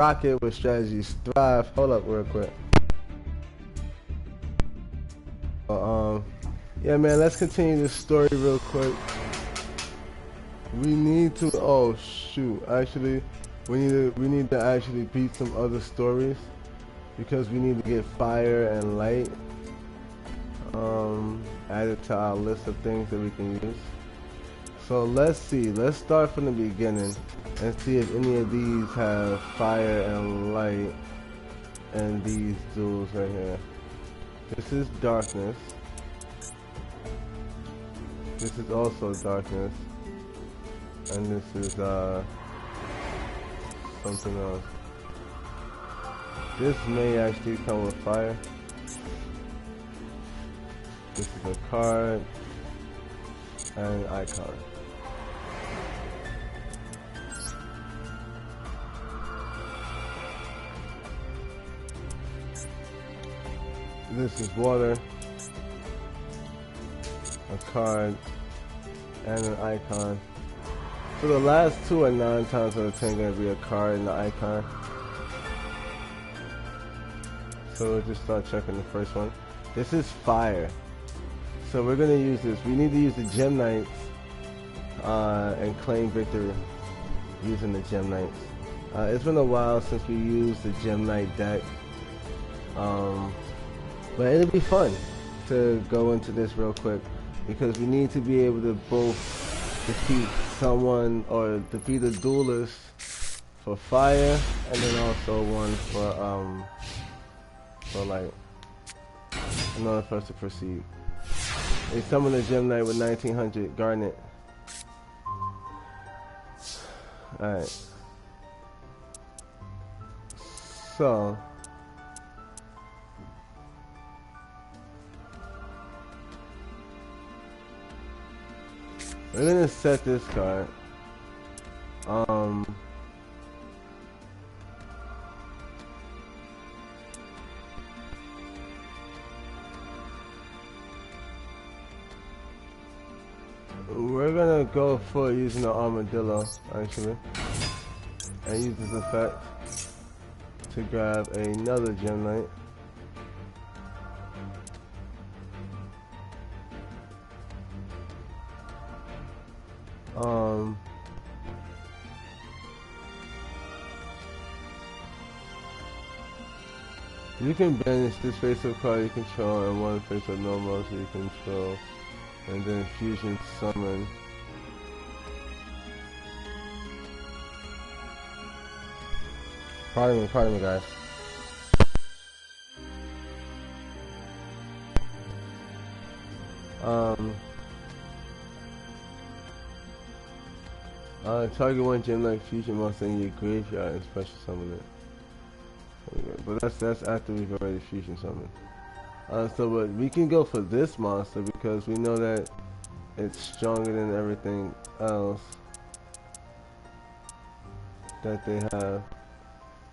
rocket with strategies thrive. Hold up real quick. Yeah, man, let's continue this story real quick. We need to, oh shoot, actually, we need to actually beat some other stories because we need to get fire and light added to our list of things that we can use. So let's see, let's start from the beginning and see if any of these have fire and light and these duels right here. This is darkness. This is also darkness. And this is something else. This may actually come with fire. This is a card and an icon. This is water, a card, and an icon. So the last two are 9 times out of 10 going to be a card and an icon. So we'll just start checking the first one. This is fire. So we're going to use this. We need to use the Gem Knights and claim victory using the Gem Knights. It's been a while since we used the Gem Knight deck. But it'll be fun to go into this real quick because we need to be able to both defeat someone or defeat a duelist for fire and then also one for like in order for us to proceed. They summon a Gem Knight with 1900 Garnet. Alright. So we're gonna set this card. We're gonna go for using the armadillo actually, and use this effect to grab another Gem Knight. You can banish this face-up card you control and one face-up no monster you control, and then fusion summon. Pardon me guys. Target one Gem Knight fusion monster in your graveyard and special summon it. But that's after we've already fusion summoned. But we can go for this monster because we know that it's stronger than everything else that they have.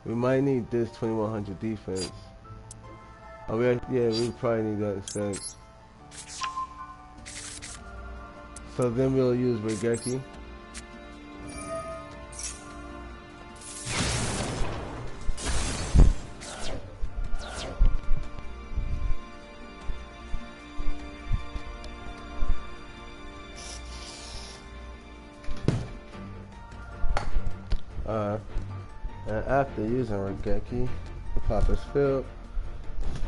We might need this 2100 defense. Oh, we probably need that instead. So then we'll use Regeki. And after using Regeki, the pop is filled,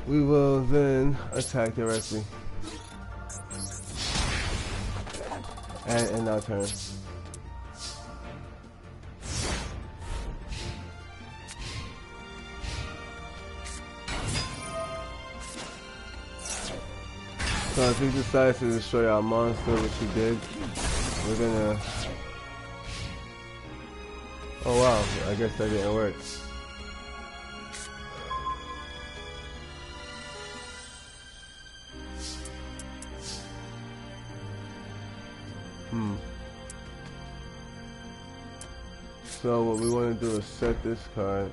we will then attack directly and end our turn. So if we decide to destroy our monster, which we did, we're gonna... Oh wow, I guess that didn't work. So what we want to do is set this card.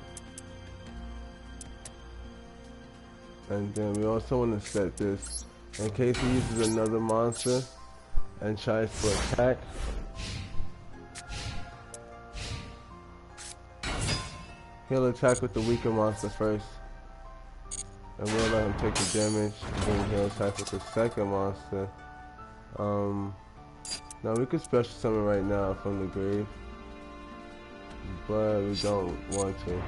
And then we also want to set this in case he uses another monster and tries to attack. He'll attack with the weaker monster first. And we'll let him take the damage. And then he'll attack with the second monster. Now we could special summon right now from the grave. But we don't want to.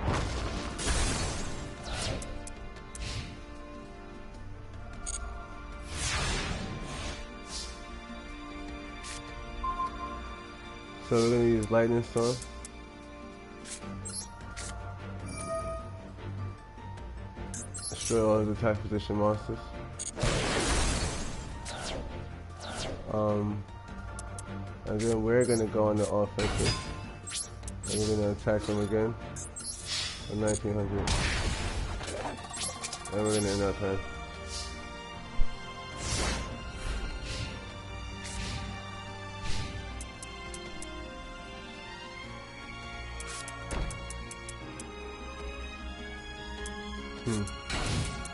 So we're going to use Lightning Storm. Destroy all his attack position monsters. And then we're going to go on the offensive. And we're going to attack him again. For 1900. And we're going to end our turn.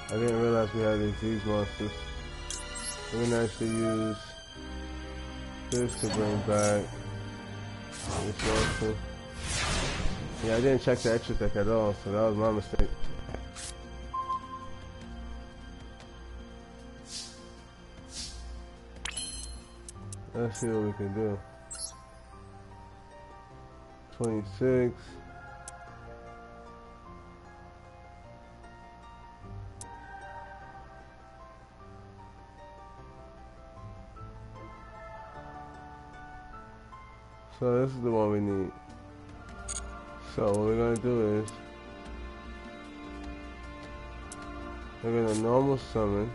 I didn't realize we had these monsters. We're gonna actually use this to bring back this monster. Yeah, I didn't check the extra deck at all, so that was my mistake. Let's see what we can do. 26. So this is the one we need. So what we're gonna do is we're gonna normal summon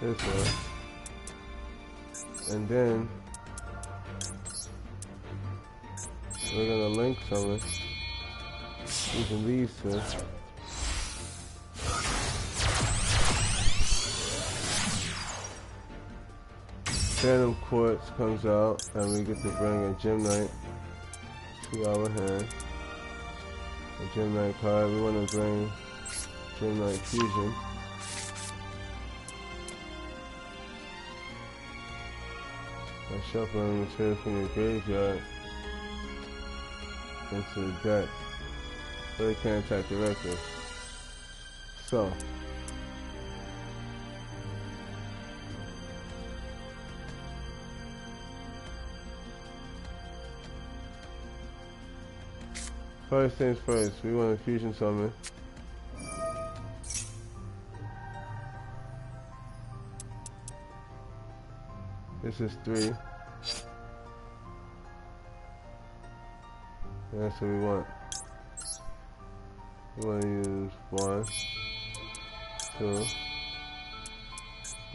this one, and then we're gonna link summon using these two. Phantom Quartz comes out, and we get to bring a Gem Knight to our hand. A Gem Knight card. We want to bring Gem Knight Fusion. By shuffling materials from your graveyard into the deck, so they can't attack directly. So. First things first, we want to fusion summon. This is 3. And that's what we want. We want to use 1, 2,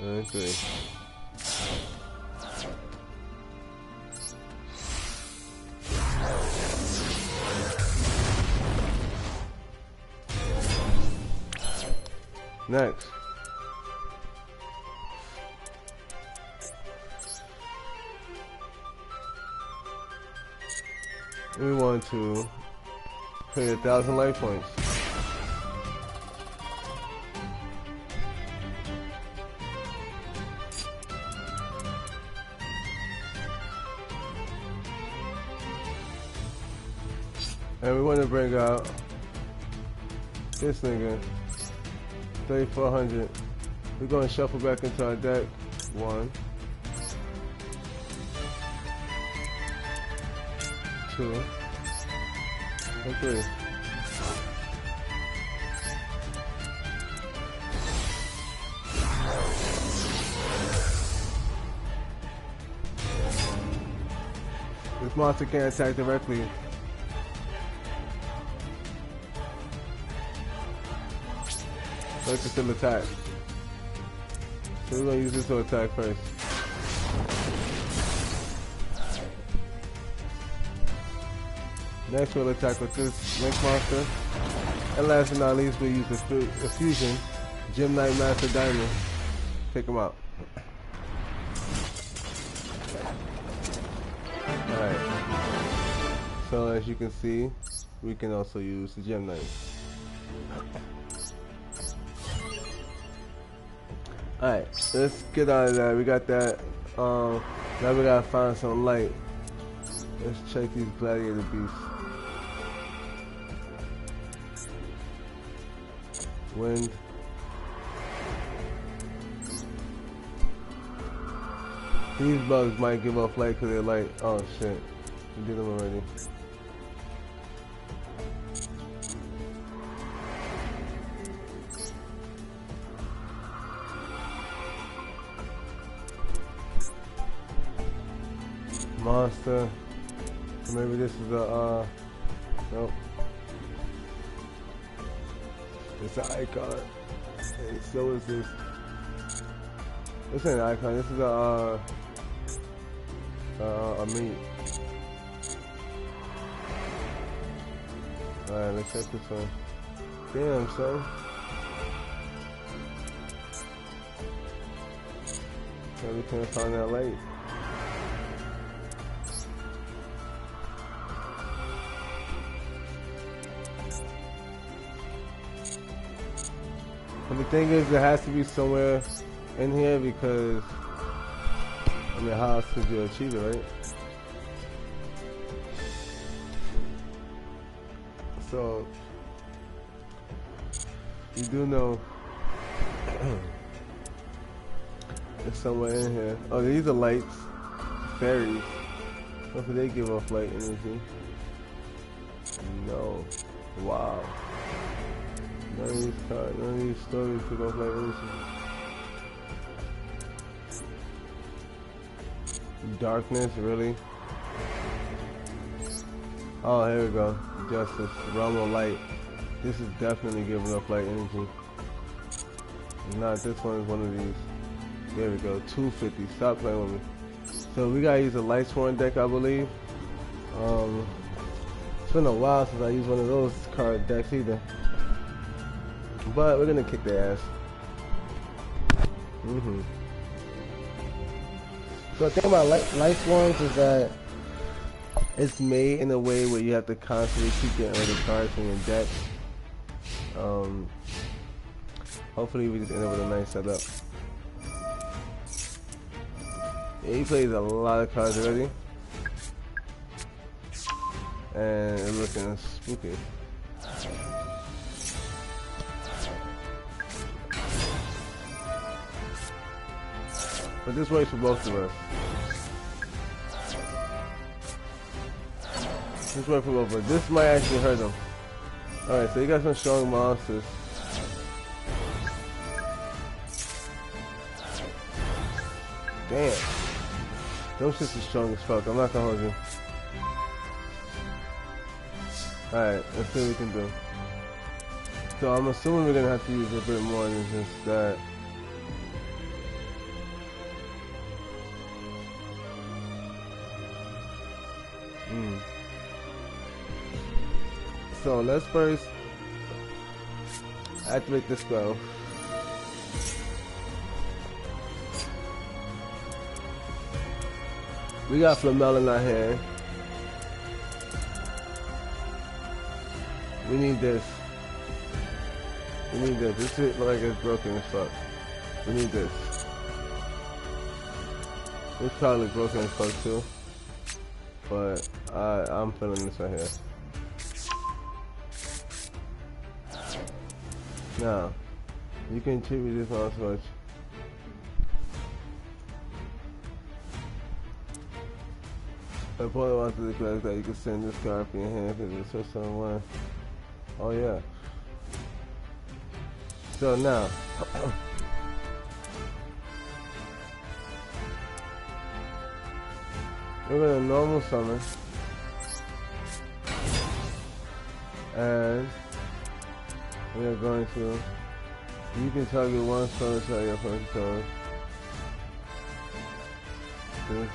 and 3. Next, we want to pay 1,000 life points. And we want to bring out this nigga. 3,400. We're going to shuffle back into our deck. 1, 2, and 3. This monster can't attack directly. But it can still attack. So we're going to use this to attack first. Next we'll attack with this Link monster. And last but not least we'll use the fusion Gem Knight Master Diamond. Take him out. Alright. So as you can see, we can also use the Gem Knight. Alright, let's get out of that. We got that. Now we gotta find some light. Let's check these gladiator beasts. Wind. These bugs might give off light because they're light. Oh shit. We did them already. Monster. Maybe this is a nope. It's an icon. And so is this. This ain't an icon, this is a meat. Alright, let's check this one. Damn, son. We can't find that light. But the thing is, it has to be somewhere in here because, I mean, how else could you achieve it, right? So, you do know it's somewhere in here. Oh, these are lights. Fairies. Hopefully they give off light energy. No. Wow. None of these cards, none of these stories give off light energy. Darkness, really? Oh, here we go. Justice, realm of light. This is definitely giving off light energy. Not this one is one of these. There we go, 250. Stop playing with me. So we gotta use a light sworn deck, I believe. It's been a while since I used one of those card decks either. But we're gonna kick their ass. So the thing about light swarms is that it's made in a way where you have to constantly keep getting rid of cards from your deck. Hopefully we just end up with a nice setup. Yeah, he plays a lot of cards already. And it's looking spooky. But this works for both of us. This works for both of us. This might actually hurt them. Alright, so you got some strong monsters. Damn. Those shits are strong as fuck. I'm not gonna hold you. Alright, let's see what we can do. So I'm assuming we're gonna have to use a bit more than just that. So let's first activate this spell. We got Flamel in our hand. We need this. We need this. This shit look like it's broken as fuck. We need this. This probably broken as fuck too. But I'm feeling this right here. Now, you can attribute this on switch. The opponent wants to declare that you can send this card from your hand to the switch on one. Oh yeah. So now, we're gonna normal summon, and we are going to. You can target one spell to your opponent's turn. This.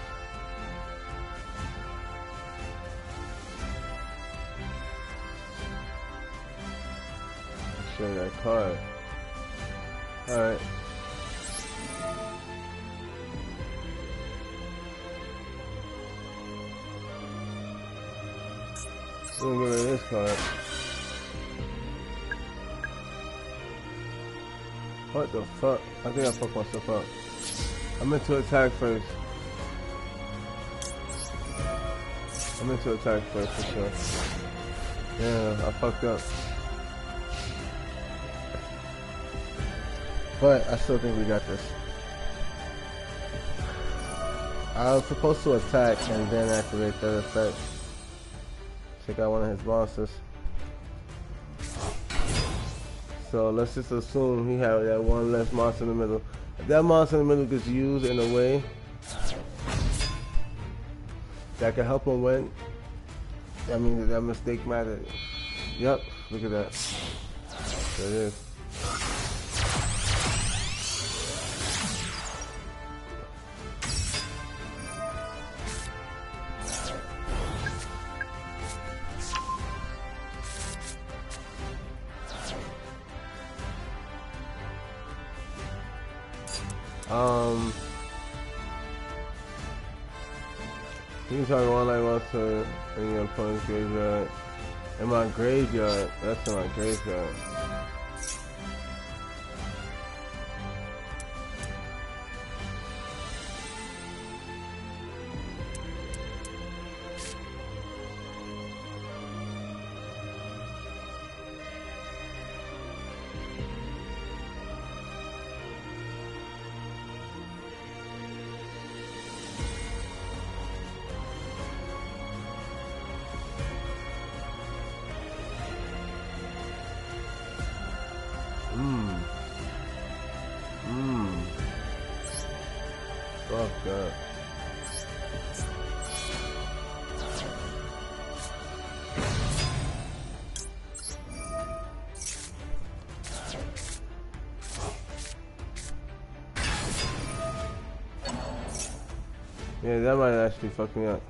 Show that card. Alright. We're gonna get rid of this card. What the fuck? I think I fucked myself up. I meant to attack first. I meant to attack first for sure. Yeah, I fucked up. But I still think we got this. I was supposed to attack and then activate that effect. Check out one of his monsters. So let's just assume he had that one left monster in the middle. If that monster in the middle gets used in a way that can help him win, that means that mistake mattered. Yep, look at that. There it is. You can target one light monster in your opponent's graveyard. In my graveyard, that's in my graveyard. Fuck that. Yeah, that might actually fuck me up.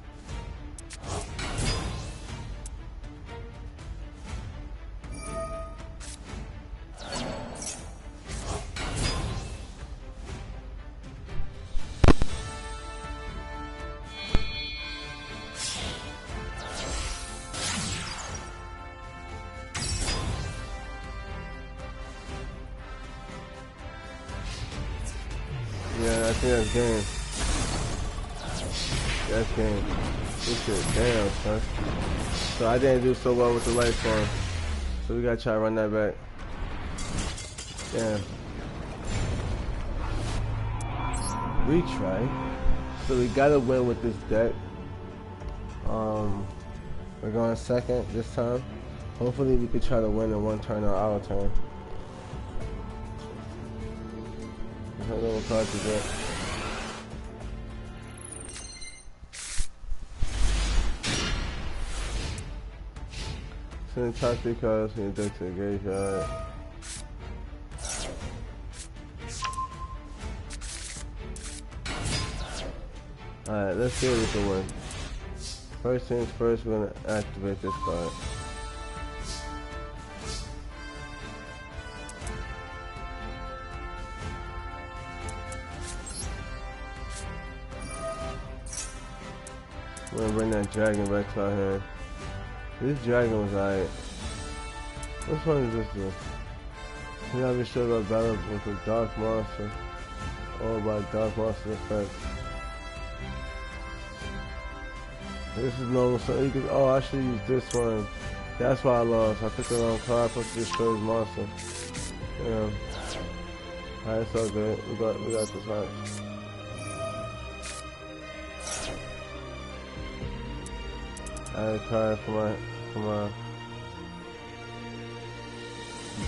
Yeah, I think that's game. That's game. This shit, damn, son. So I didn't do so well with the light form. So we gotta try to run that back. Damn. Retry. So we gotta win with this deck. We're going second this time. Hopefully we could try to win in one turn or our turn. I don't know what cards to get. Send the top 3 cards from your deck to the graveyard. Alright, let's see if we can win. First things first, we're gonna activate this card. We're gonna bring that dragon back to our hand. This dragon was alright. Which one is this one? You gotta be sure about battle with a dark monster. Or by dark monster effect. This is normal, so you can, oh, I should use this one. That's why I lost. I picked the wrong card. I'm supposed to destroy his monster. Yeah. Alright, it's all good. We got this right. Add a card for my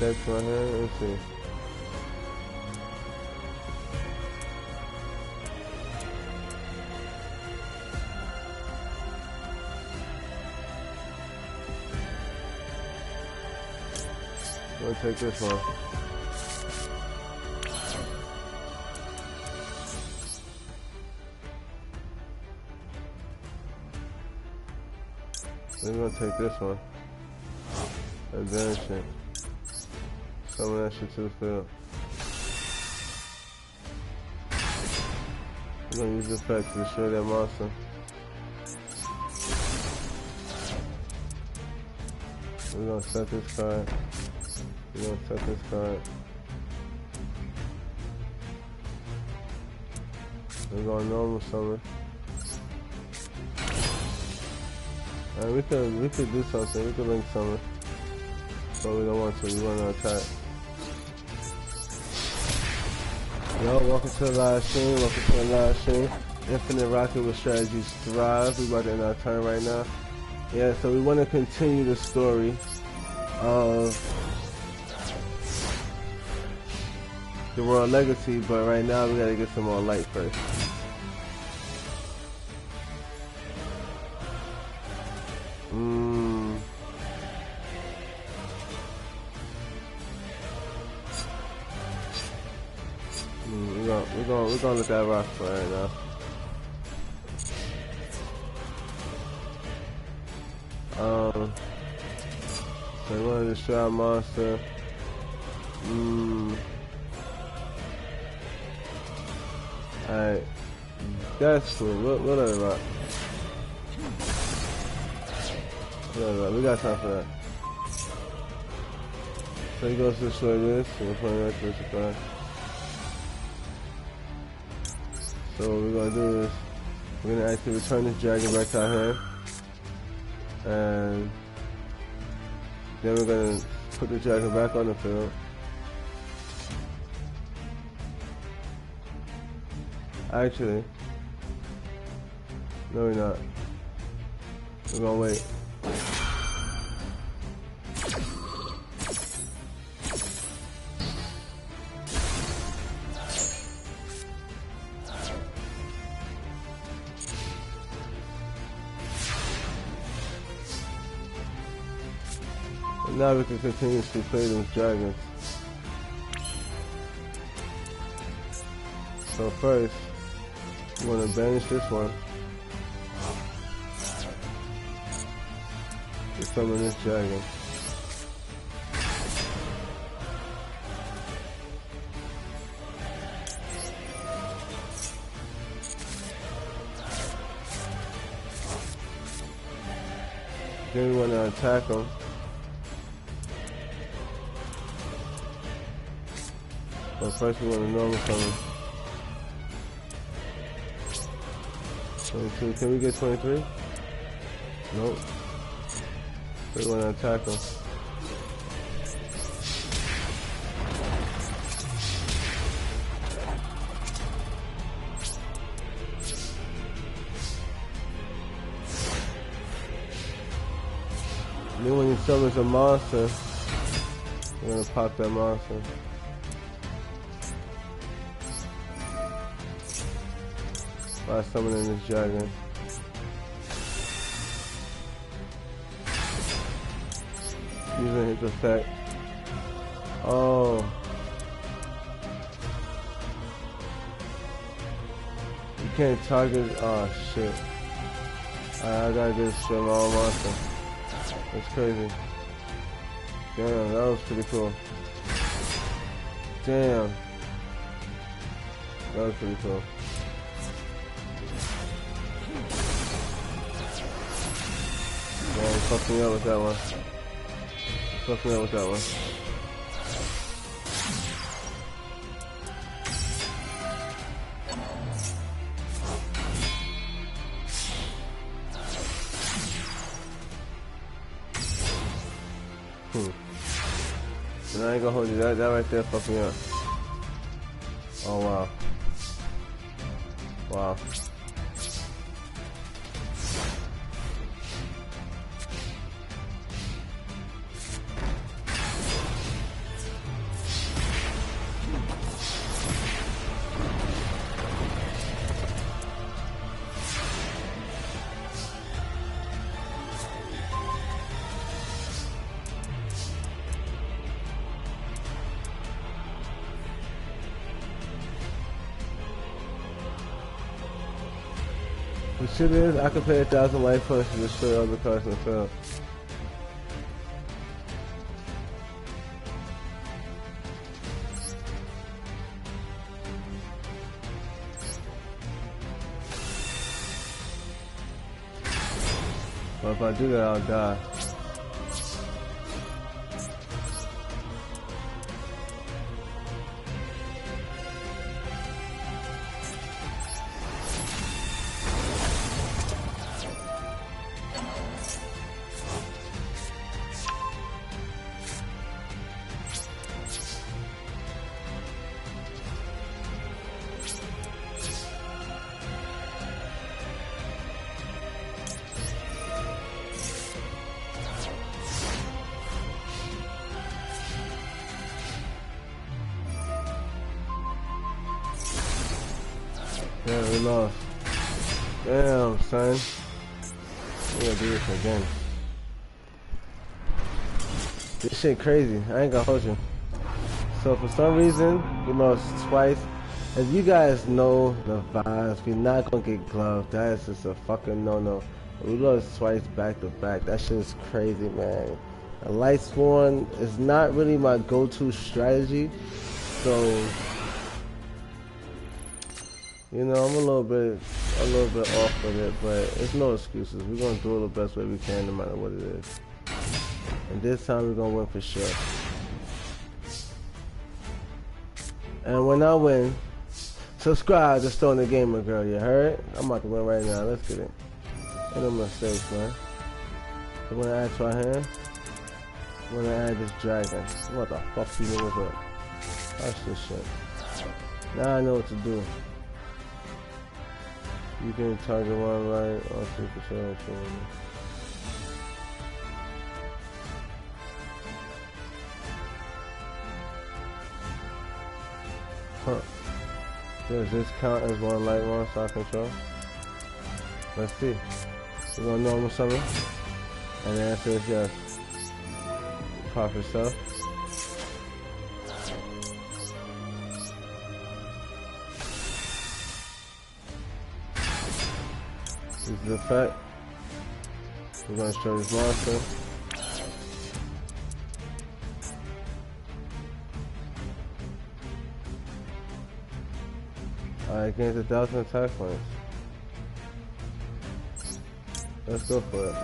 deck to my hand. Let's see. I'm gonna take this one. We're gonna take this one. Advance it. Summon that shit to the field. We're gonna use this effect to destroy that monster. We're gonna set this card. We're gonna set this card. We're going normal summon. And we could do something. We could link summon. But we don't want to. We want to attack. Yo, welcome to the live stream. Welcome to the live stream. Infinite Rocket with Strategies Thrive. We're about to end our turn right now. Yeah, so we want to continue the story of the Royal Legacy, but right now we gotta get some more light first. We're gonna look at rock for right now. So we want to destroy our monster. Alright, that's cool. We'll let it rock. We got time for that. So he goes to destroy this, and we're putting right to the supply. So what we're gonna do is we're gonna actually return this dragon back to our hand, and then we're gonna put the dragon back on the field. Actually, no, we're not. We're gonna wait. And now we can continuously play those dragons. So first, I'm going to banish this one. To summon this dragon. Then we want to attack him. But first we want to normal summon. 22. Can we get 23? Nope. We want to attack him. And then when he summons a monster, we're going to pop that monster. By summoning this dragon. Using his effect. Oh. You can't target. Oh shit. I gotta destroy my own monster. That's crazy. Damn, that was pretty cool. Damn. That was pretty cool. Fuck me up with that one. Fuck me up with that one. And I ain't gonna hold you. That right there fucked me up. Oh wow. Wow. The shit is, I can pay 1,000 life points to destroy other cards in the field. But if I do that, I'll die. lost. Damn, son. We gonna do this again. This shit crazy. I ain't gonna hold you. So for some reason, we lost twice. As you guys know the vibes, we're not gonna get gloved. That is just a fucking no-no. We lost twice back to back. That shit is crazy, man. A light spawn is not really my go-to strategy. So, you know, I'm a little bit off with it, but it's no excuses. We're gonna do it the best way we can, no matter what it is. And this time we're gonna win for sure. And when I win, subscribe to Stone the Gamer Girl. You heard? I'm about to win right now. Let's get it. Ain't no mistakes, man. I'm gonna add to our hand. I'm gonna add this dragon. What the fuck you niggas up? Watch this shit. Now I know what to do. You can target one right or two control. Huh. Does this count as one light monster I control? Let's see. We're gonna normal summon. And the answer is yes. Profit stuff. This is the effect. We're gonna show this monster. Alright, gains 1,000 attack points. Let's go for it.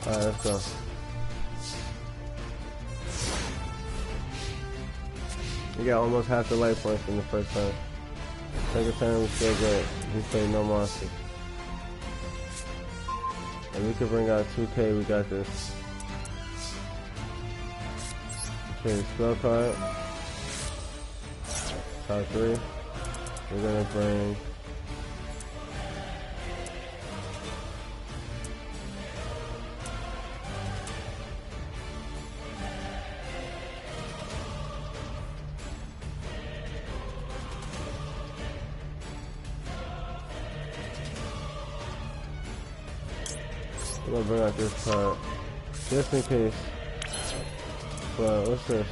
Alright, let's go. We got almost half the life points from the first time. Second time was still good. He played no monsters. And we can bring out 2K, we got this. Okay, spell card. Top 3. We're gonna bring I'm gonna bring out this card just in case. But what's this?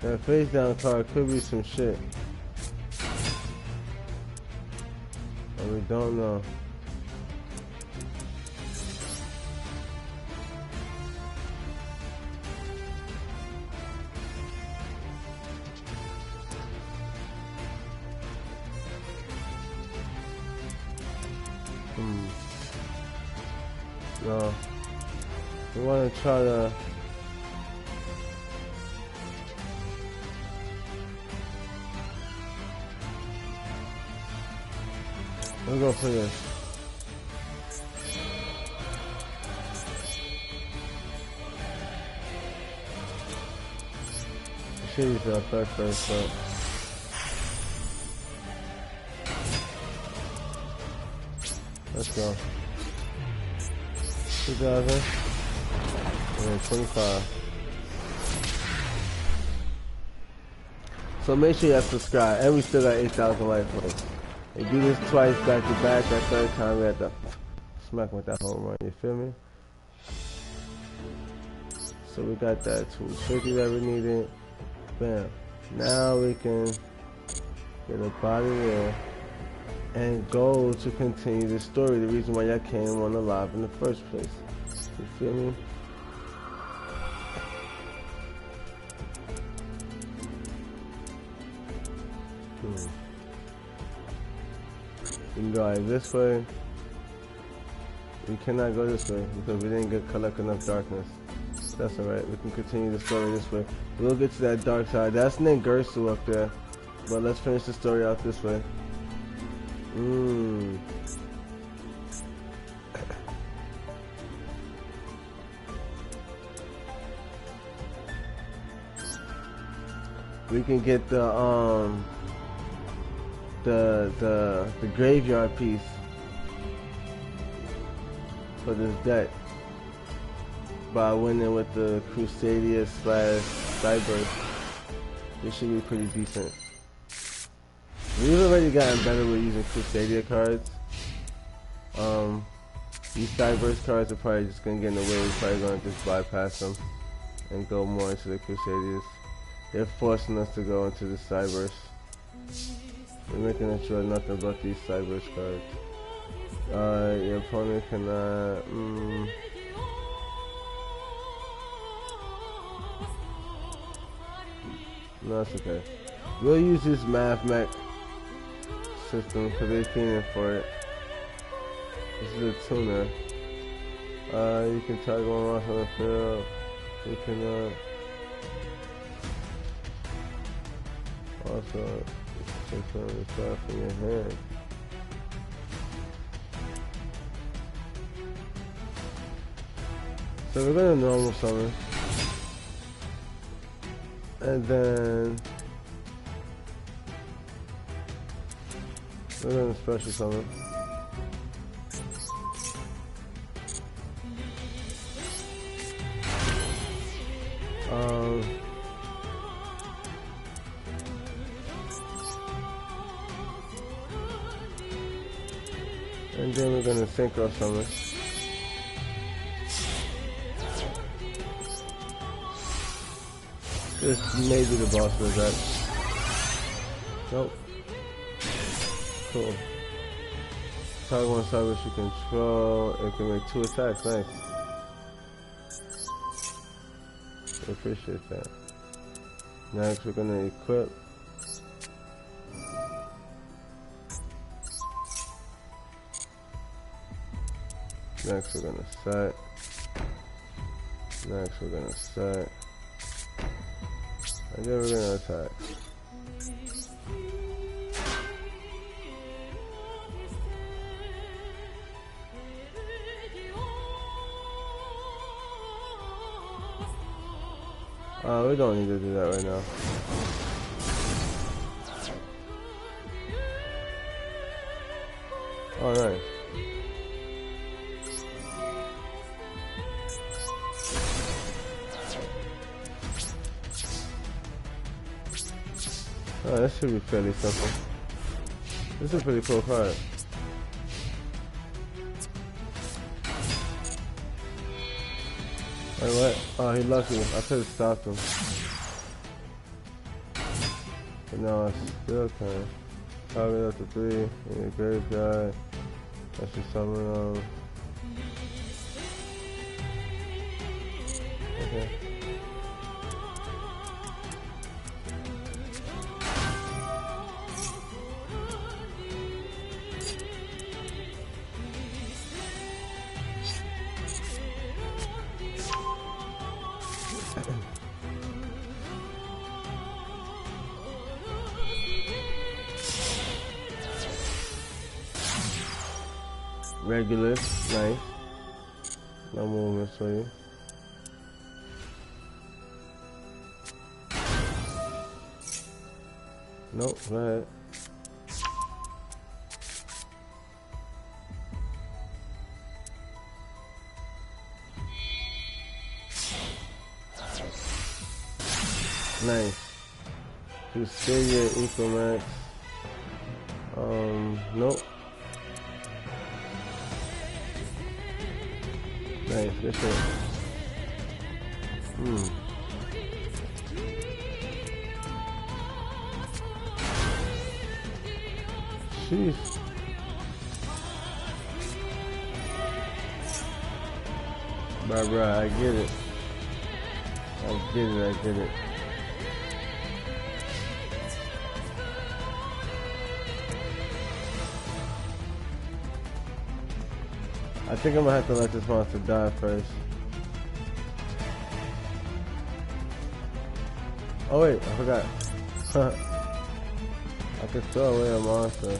That face down card could be some shit. And we don't know. No. We want to try to we'll go for this. I should use the effect first, but let's go. 2,000 and then 25. So make sure you subscribe, and we still got 8,000 life points. They do this twice back to back. That third time we had to smack with that home run. You feel me? So we got that 250 that we needed. Bam. Now we can get a body there and go to continue the story. The reason why y'all came on the live in the first place. You feel me? We can go either this way. We cannot go this way because we didn't collect enough darkness. That's alright. We can continue the story this way. We'll get to that dark side. That's Nengersu up there. But let's finish the story out this way. We can get the graveyard piece for this deck by winning with the Crusadia / Cyber. This should be pretty decent. We've already gotten better with using Crusadia cards. These Cyberse cards are probably just gonna get in the way. We're probably gonna just bypass them and go more into the Crusadias. They're forcing us to go into the Cyberse. We're making sure nothing but these Cyberse cards. Your opponent cannot. No, it's okay. We'll use this Math Mech system because they're keening for it. This is a tuner. You can tag one off on the field. You can also take some of the stuff in your hand. So we're gonna normal summon. And then we're gonna special summon. And then we're gonna synchro summon. This may be the boss of that. Nope. Cool. Target one side which you control. It can make 2 attacks. Nice. I appreciate that. Next we're gonna equip. Next we're gonna set. Next we're gonna set. And then we're gonna attack. We don't need to do that right now. Oh, nice. Oh, this should be fairly simple. This is a pretty cool card. Wait, what? Oh, he lucky. I could have stopped him. But no, I still can. Target up to 3 in your graveyard. That's just summon okay. Regular, nice. No movements for you. Nope, go ahead. Nice. Crusadia Ecomax. Nope. Nice, good shit. Jeez. Barbara, I get it. I get it. I think I'm gonna have to let this monster die first. Oh wait, I forgot. I can throw away a monster.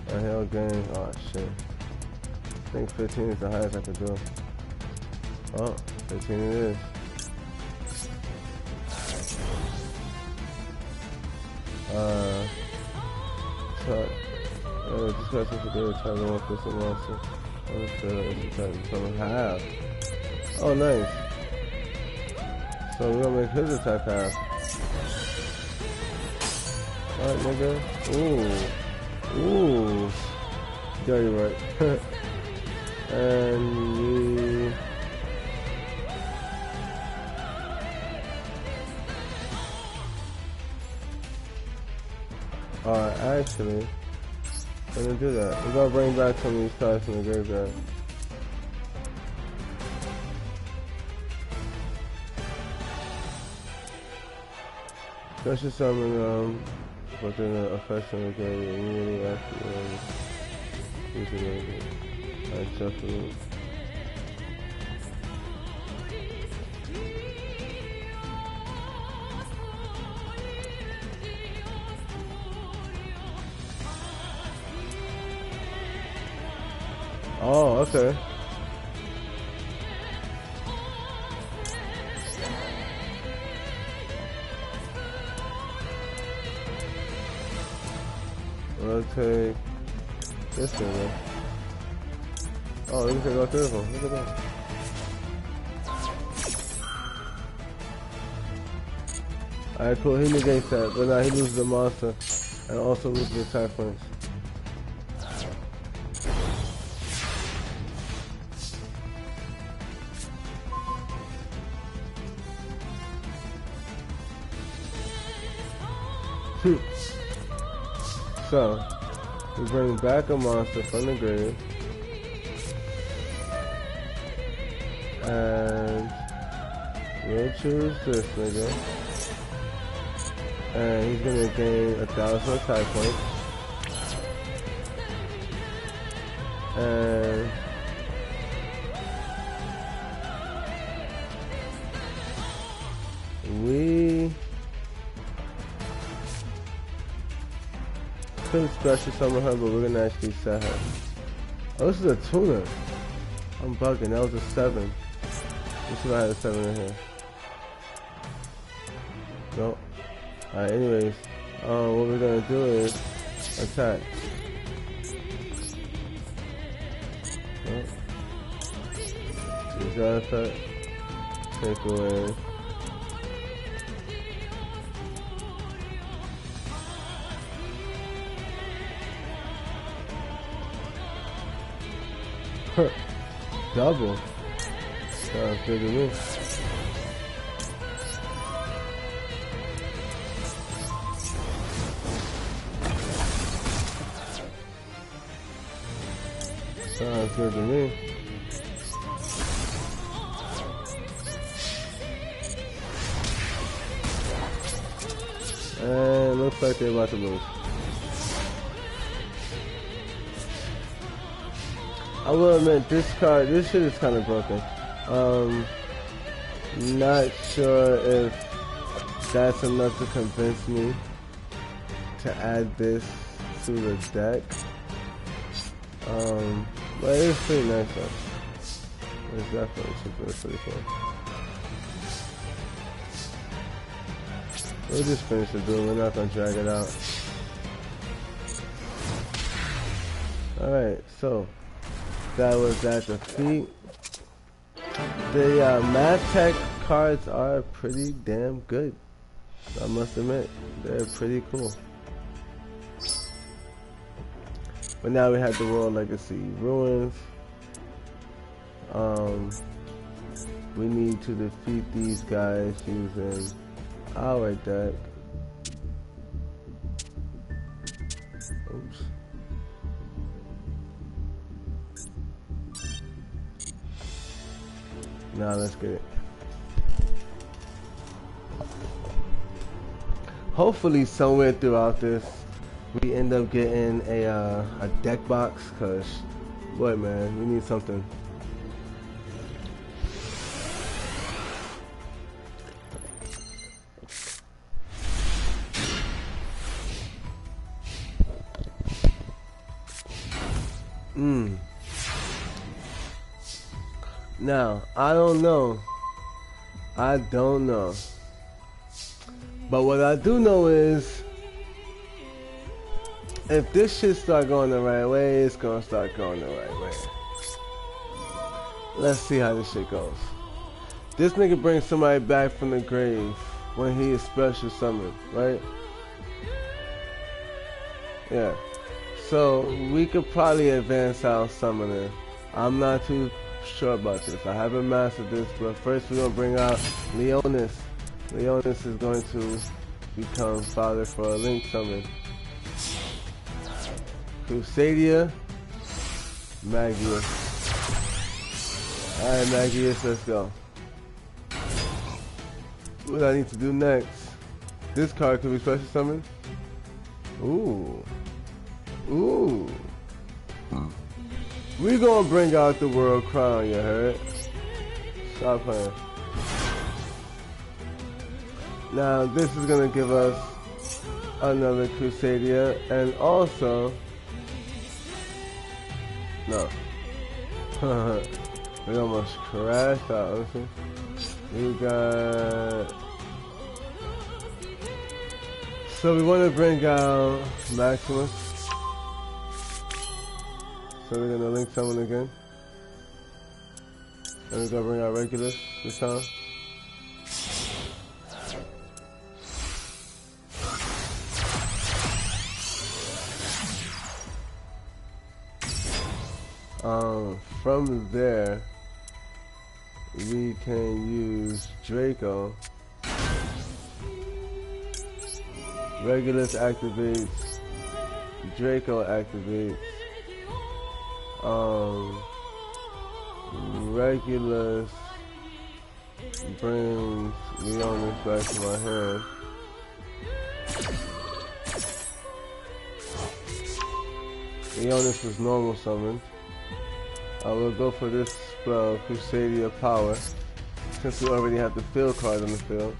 And he'll gain. Oh shit. I think 15 is the highest I could do. Oh, 15 it is. This guy's supposed to do a time to work with some monster. Half. Oh, nice. So we're gonna make his attack half. Alright, nigga. Ooh. Dirty work. And we... actually, we're gonna do that. We're gonna bring back some of these cards from the graveyard. Special summon within the effects of the graveyard immediately after using it. Alright, shuffle. Oh, okay. We'll take this thing, man. Oh, let me take all three of them. Look at that. Alright, cool. He negates that, but now he loses the monster and also loses the attack points. So, we bring back a monster from the grave, and we'll choose this nigga, and he's gonna gain 1,000 attack points, and we couldn't special summon her, but we're gonna actually set her. Oh, this is a tuner. I'm bugging. That was a 7. Let's see if I had a 7 in here. Nope. Alright, anyways. What we're gonna do is attack. Nope. Use that effect. Take away. Double. Sounds good to me. Sounds good to me. And looks like they're about to lose. I will admit, this shit is kind of broken. Not sure if that's enough to convince me to add this to the deck. But it's pretty nice though. It's definitely super pretty cool. We'll just finish the duel, we're not gonna drag it out. Alright, so that was that defeat. The Math Tech cards are pretty damn good. I must admit, they're pretty cool. But now we have the World Legacy Ruins. We need to defeat these guys using our deck. Oops. Now let's get it. Hopefully somewhere throughout this we end up getting a deck box, cause boy man, we need something. Now, I don't know. But what I do know is, if this shit start going the right way, it's gonna start going the right way. Let's see how this shit goes. This nigga brings somebody back from the grave when he is special summoned, right? Yeah. So we could probably advance our summoning. I'm not too sure about this. I haven't mastered this, but first we're gonna bring out Leonis. Leonis is going to become father for a link summon. Crusadia, Magius. Alright, Magius, let's go. What I need to do next? This card could be special summoned. Ooh. We gonna bring out the World Crown, you heard? Stop playing. Now this is gonna give us another Crusadia, and also no. We almost crashed out. We got. So we want to bring out Maximus. So we're gonna link someone again, and we're gonna bring out Regulus this time. From there, we can use Draco. Regulus activates. Draco activates. Regulus brings Leonis back to my hand. Leonis was normal summoned. I will go for this spell, Crusadia Power, since we already have the field card on the field.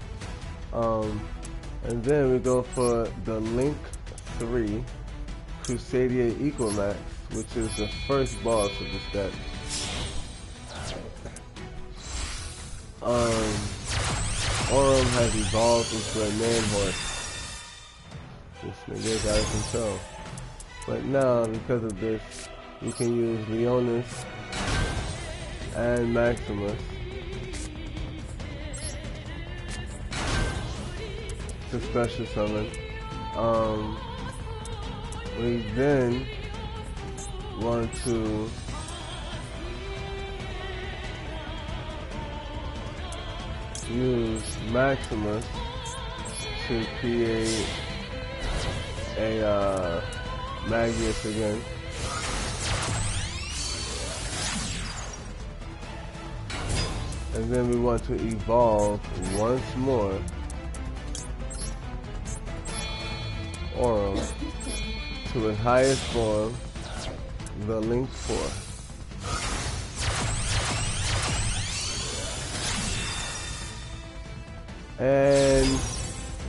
And then we go for the Link 3, Crusadia Equalmax, which is the first boss of this deck. Aurum has evolved into a man horse. This nigga is out of control. But now, because of this, we can use Leonis and Maximus to special summon. We then want to use Maximus to create a Magius again. And then we want to evolve once more Aurum to its highest form, the Link 4. And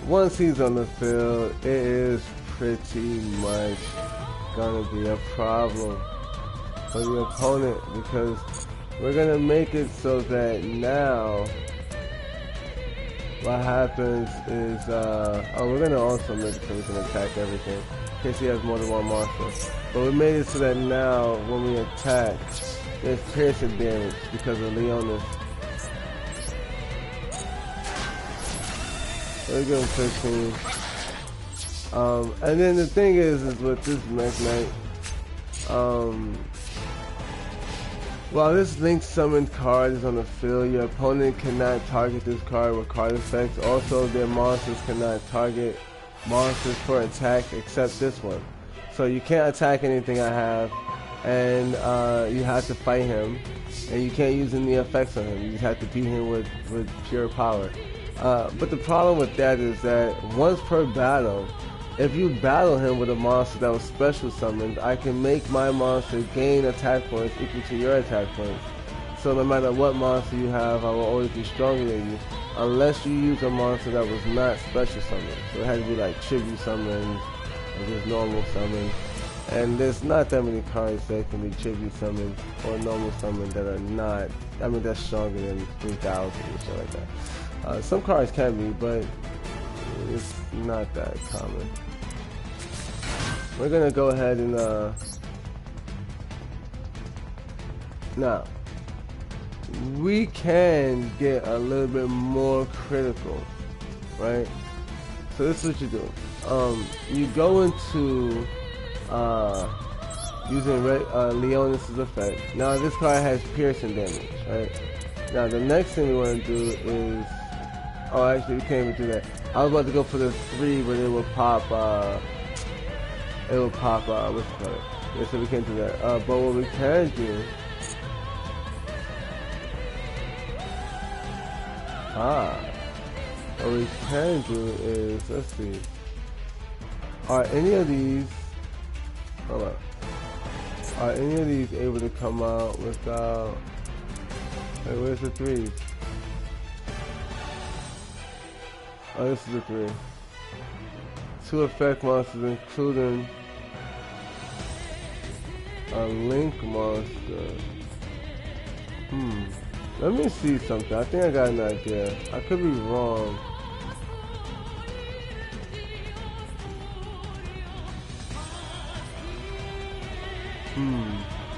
once he's on the field, it is pretty much gonna be a problem for the opponent, because we're gonna make it so that now what happens is, we're gonna also make it so we can attack everything in case he has more than one monster. But we made it so that now when we attack, there's piercing damage because of Leonis. So we give him 15. And then the thing is with this Mech Knight, while this Link summoned card is on the field, your opponent cannot target this card with card effects. Also, their monsters cannot target monsters for attack except this one. So you can't attack anything I have, and you have to fight him, and you can't use any effects on him. You just have to beat him with pure power. But the problem with that is that once per battle, if you battle him with a monster that was special summoned, I can make my monster gain attack points equal to your attack points. So no matter what monster you have, I will always be stronger than you, unless you use a monster that was not special summoned. So it had to be like tribute summons or just normal summons. And there's not that many cards that can be tribute summoned or normal summoned that are not, I mean, that's stronger than 3,000 and shit like that. Some cards can be, but it's not that common. We're gonna go ahead and, now, we can get a little bit more critical, right? So this is what you do. You go into using Leonis' effect. Now this card has piercing damage, right? Now the next thing we want to do is, oh actually we can't even do that. I was about to go for the 3, but it will pop, what's it called? Yeah, so we can't do that. But what we can do, what we can do is, let's see, are any of these, hold up, are any of these able to come out without, hey, where's the 3s? Oh, this is the 3. 2 effect monsters, including a link monster. Let me see something. I think I got an idea. I could be wrong.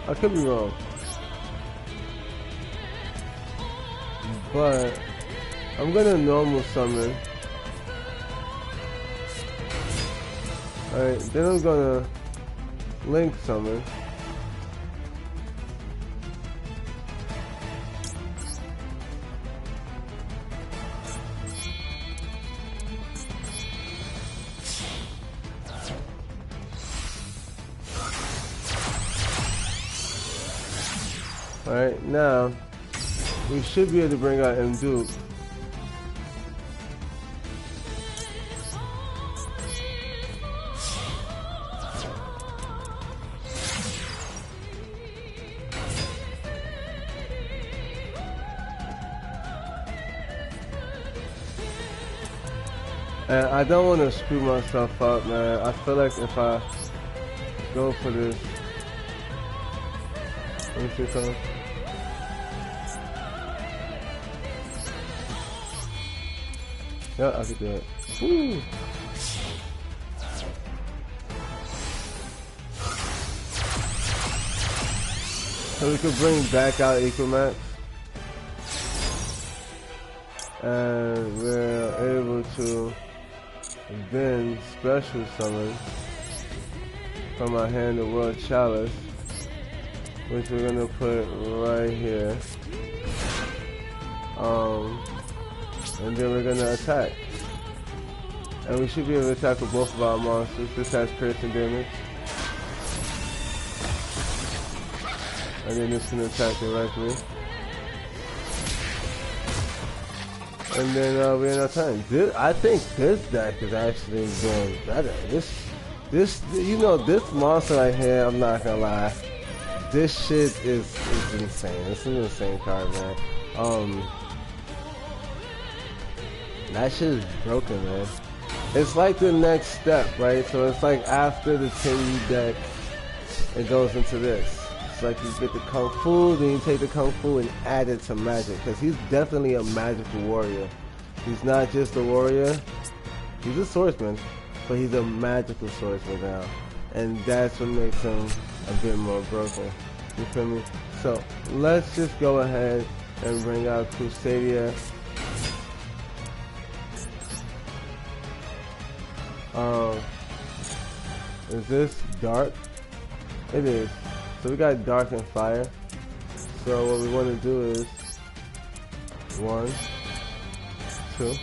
I could be wrong. But I'm gonna normal summon. Alright, then I'm gonna link summon. Alright, now we should be able to bring out Duel. And I don't want to screw myself up, man. I feel like if I go for this, let me see something. Yeah, I could do it. Woo. So we could bring back out Equimax. And we're able to then special summon from our hand the World Chalice, which we're gonna put right here. And then we're gonna attack. And we should be able to attack with both of our monsters. This has piercing damage. And then this can attack directly. And then we're in our time. I think this deck is actually doing better. This, you know, this monster right here, I'm not gonna lie. This shit is insane. It's an insane card, man. That shit is broken, man. It's like the next step, right? So it's like after the 10U deck, it goes into this. It's like you get the Kung Fu, then you take the Kung Fu and add it to Magic. Because he's definitely a magical warrior. He's not just a warrior. He's a swordsman. But he's a magical swordsman now. And that's what makes him a bit more broken. You feel me? So, let's just go ahead and bring out Crusadia. Is this dark? It is. So we got dark and fire. So what we want to do is 1, 2.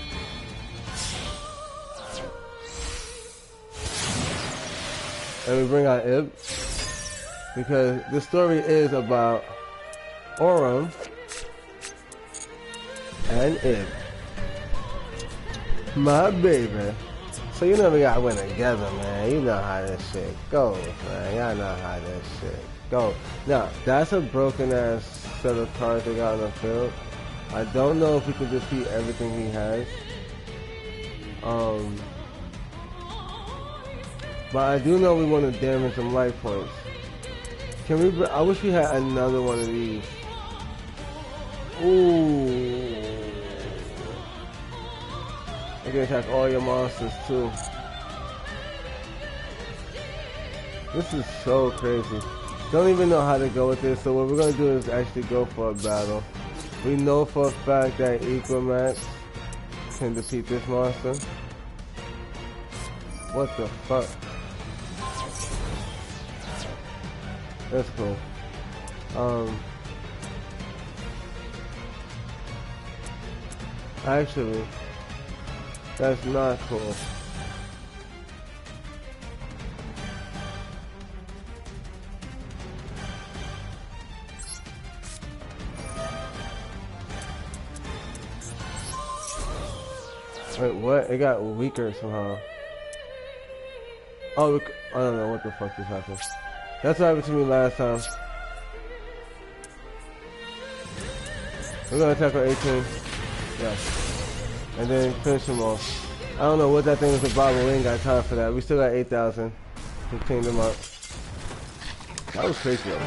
And we bring out Ib. Because the story is about Aurum and Ib. My baby. So you know we gotta win together, man. You know how this shit goes, man. Y'all know how this shit goes. Now, that's a broken ass set of cards they got on the field. I don't know if we can defeat everything he has. But I do know we want to damage some life points. Can we? I wish we had another one of these. Ooh. You can attack all your monsters too. This is so crazy. Don't even know how to go with this, so what we're gonna do is actually go for a battle. We know for a fact that Equimax can defeat this monster. What the fuck? That's cool. Actually, that's not cool. Wait, what? It got weaker somehow. Oh, I don't know what the fuck just happened. That's what happened to me last time. We're gonna attack on 18. Yeah. And then finish him off. I don't know what that thing is about, but we ain't got time for that. We still got 8,000 to clean them up. That was crazy though.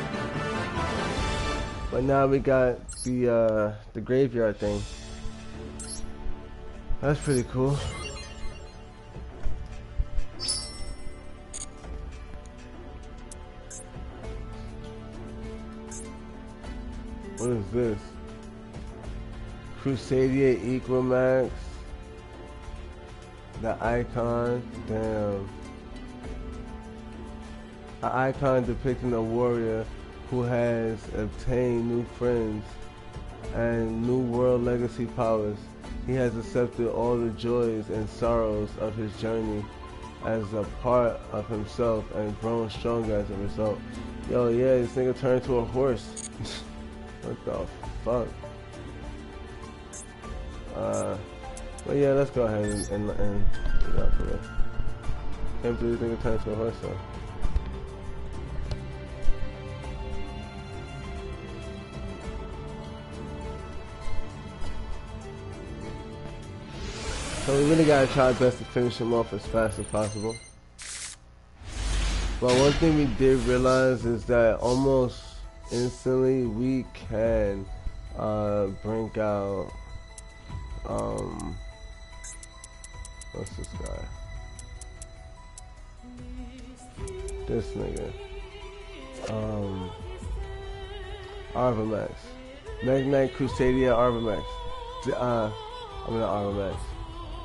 But now we got the graveyard thing. That's pretty cool. What is this? Crusadia Equimax. The icon. Damn. An icon depicting a warrior who has obtained new friends and new world legacy powers. He has accepted all the joys and sorrows of his journey as a part of himself and grown stronger as a result. Yo, yeah, this nigga turned to a horse. What the fuck? But yeah, let's go ahead and get out for this. Can't believe this nigga turned to a horse though. So we really gotta try our best to finish him off as fast as possible. But one thing we did realize is that almost instantly we can bring out what's this guy? This nigga. Arvamax. Magnite Crusadia Arvamax. I'm not Arvamax.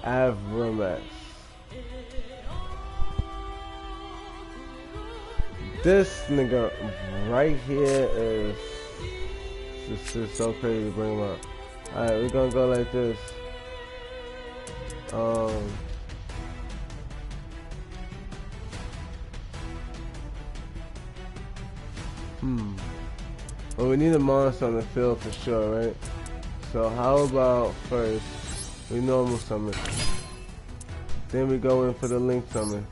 Avramax. This nigga right here is just so crazy to bring him up. Alright, we're gonna go like this. Well, we need a monster on the field for sure, right? So how about first we normal summon, then we go in for the link summon.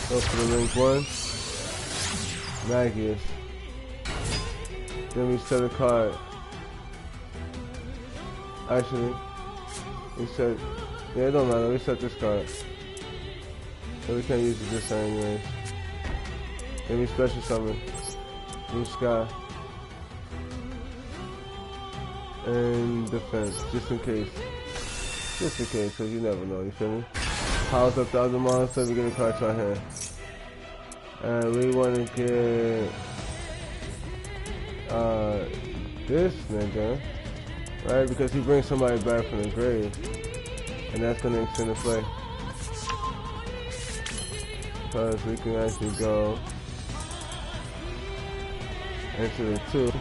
Go for the link one, Magius. Then we set a card. Actually, we set, yeah, it don't matter, we set this card. So we can't use this time anyways. Then we special summon Blue Sky and defense, just in case, because you never know, you feel me? House up the other monster, we get a card to our hand. And we want to get this nigga, right? Because he brings somebody back from the grave, and that's going to extend the play. Because we can actually go into the 2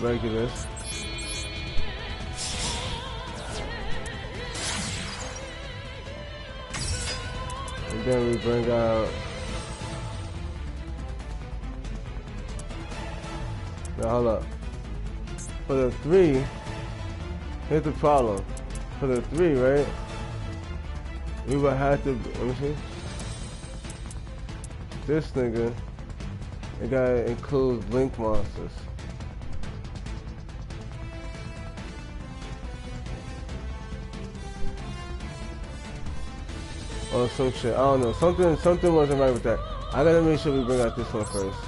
regulars. And then we bring out, now hold up, for the 3, here's the problem, for the 3, right, we would have to, let me see, this nigga, it gotta include link monsters. or some shit. I don't know. Something wasn't right with that. I gotta make sure we bring out this one first.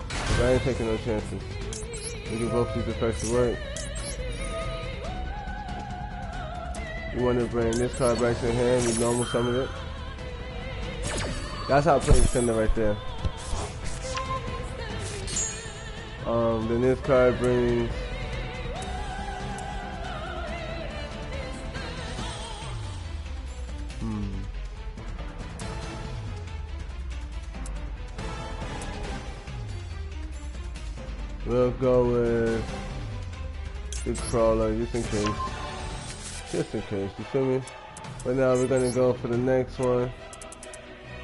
Cause I ain't taking no chances. We get both these effects to work. You want to bring this card back to the hand. We normal summon it. That's how I play extender right there. Then this card brings we'll go with the crawler just in case. Just in case, you feel me? But now we're gonna go for the next one.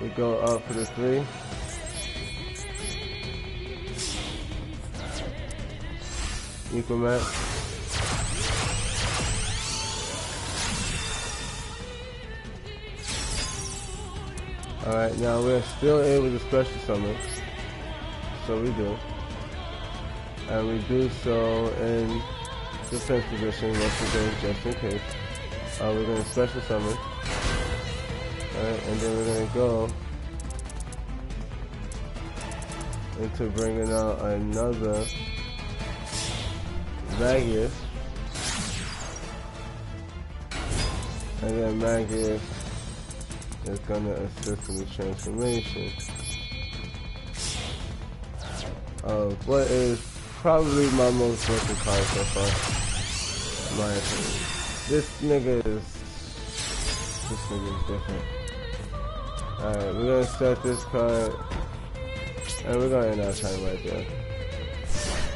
We go up for the 3. Equal match. Alright, now we're still able to special summon. So we do. And we do so in defense position once again, just in case. We're going to special summon. Alright, and then we're going to go into bringing out another Magius. And then Magius is going to assist in the transformation of what is probably my most broken card so far, in my opinion. This nigga is different. Alright, we're gonna set this card, and we're gonna end our time right there.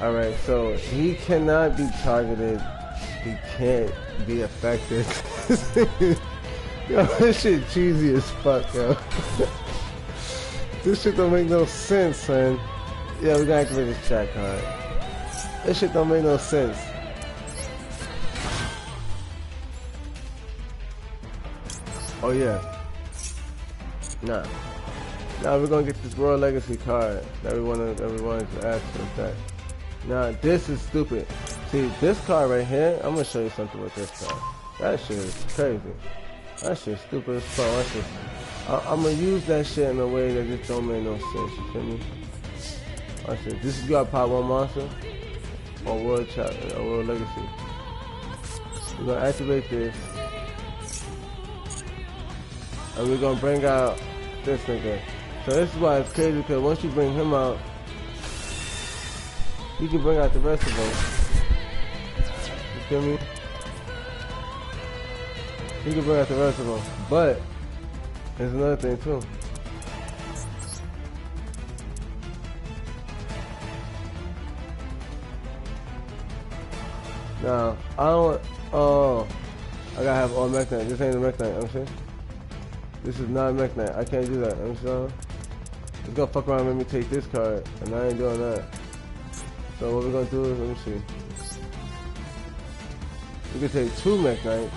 Alright, so he cannot be targeted, he can't be affected. Yo, this shit cheesy as fuck, yo. This shit don't make no sense, man. Yeah, we're gonna activate this chat card. This shit don't make no sense. Oh yeah. Nah, we're gonna get this Royal Legacy card that we wanted to add to the deck. Now this is stupid. See this card right here, I'm gonna show you something with this card. That shit is crazy. That shit stupid as fuck. I'm gonna use that shit in a way that just don't make no sense, you feel me? Watch this. This is your pop 1 monster or World Legacy. We're gonna activate this. And we're gonna bring out this nigga. So this is why it's crazy, because once you bring him out, you can bring out the rest of them. You feel me? You can bring out the rest of them. But there's another thing too. Now I don't. Oh, I gotta have all Mech Knight. This ain't a Mech Knight. You know what I'm saying? This is not a Mech Knight. I can't do that. You know what I'm saying? It's gonna fuck around and make me take this card, and I ain't doing that. So what we're gonna do is, let me see. We can take 2 Mech Knights.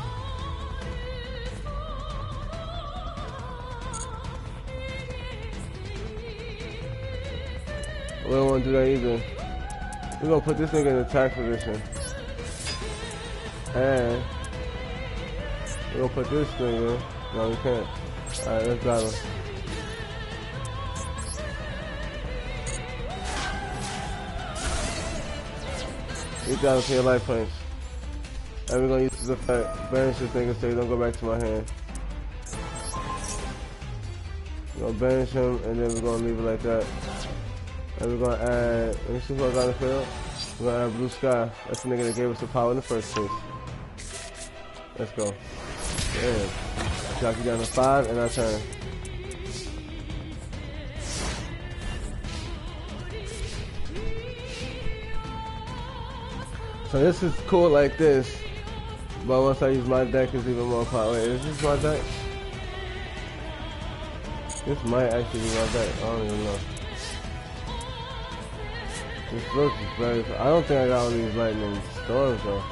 We don't want to do that either. We're gonna put this nigga in attack position. And we're gonna put this nigga. No, we can't. Alright, let's grab him. You got him for your life points. And we're gonna use this effect. Banish this nigga so he don't go back to my hand. We're gonna banish him and then we're gonna leave it like that. And we're gonna add, let me see who I got in the field. We're gonna add Blue Sky. That's the nigga that gave us the power in the first place. Let's go. Damn. Drop you down to 5 and I turn. So this is cool like this, but once I use my deck, it's even more power. Wait, is this my deck? This might actually be my deck. I don't even know. This looks very. I don't think I got all these lightning storms though.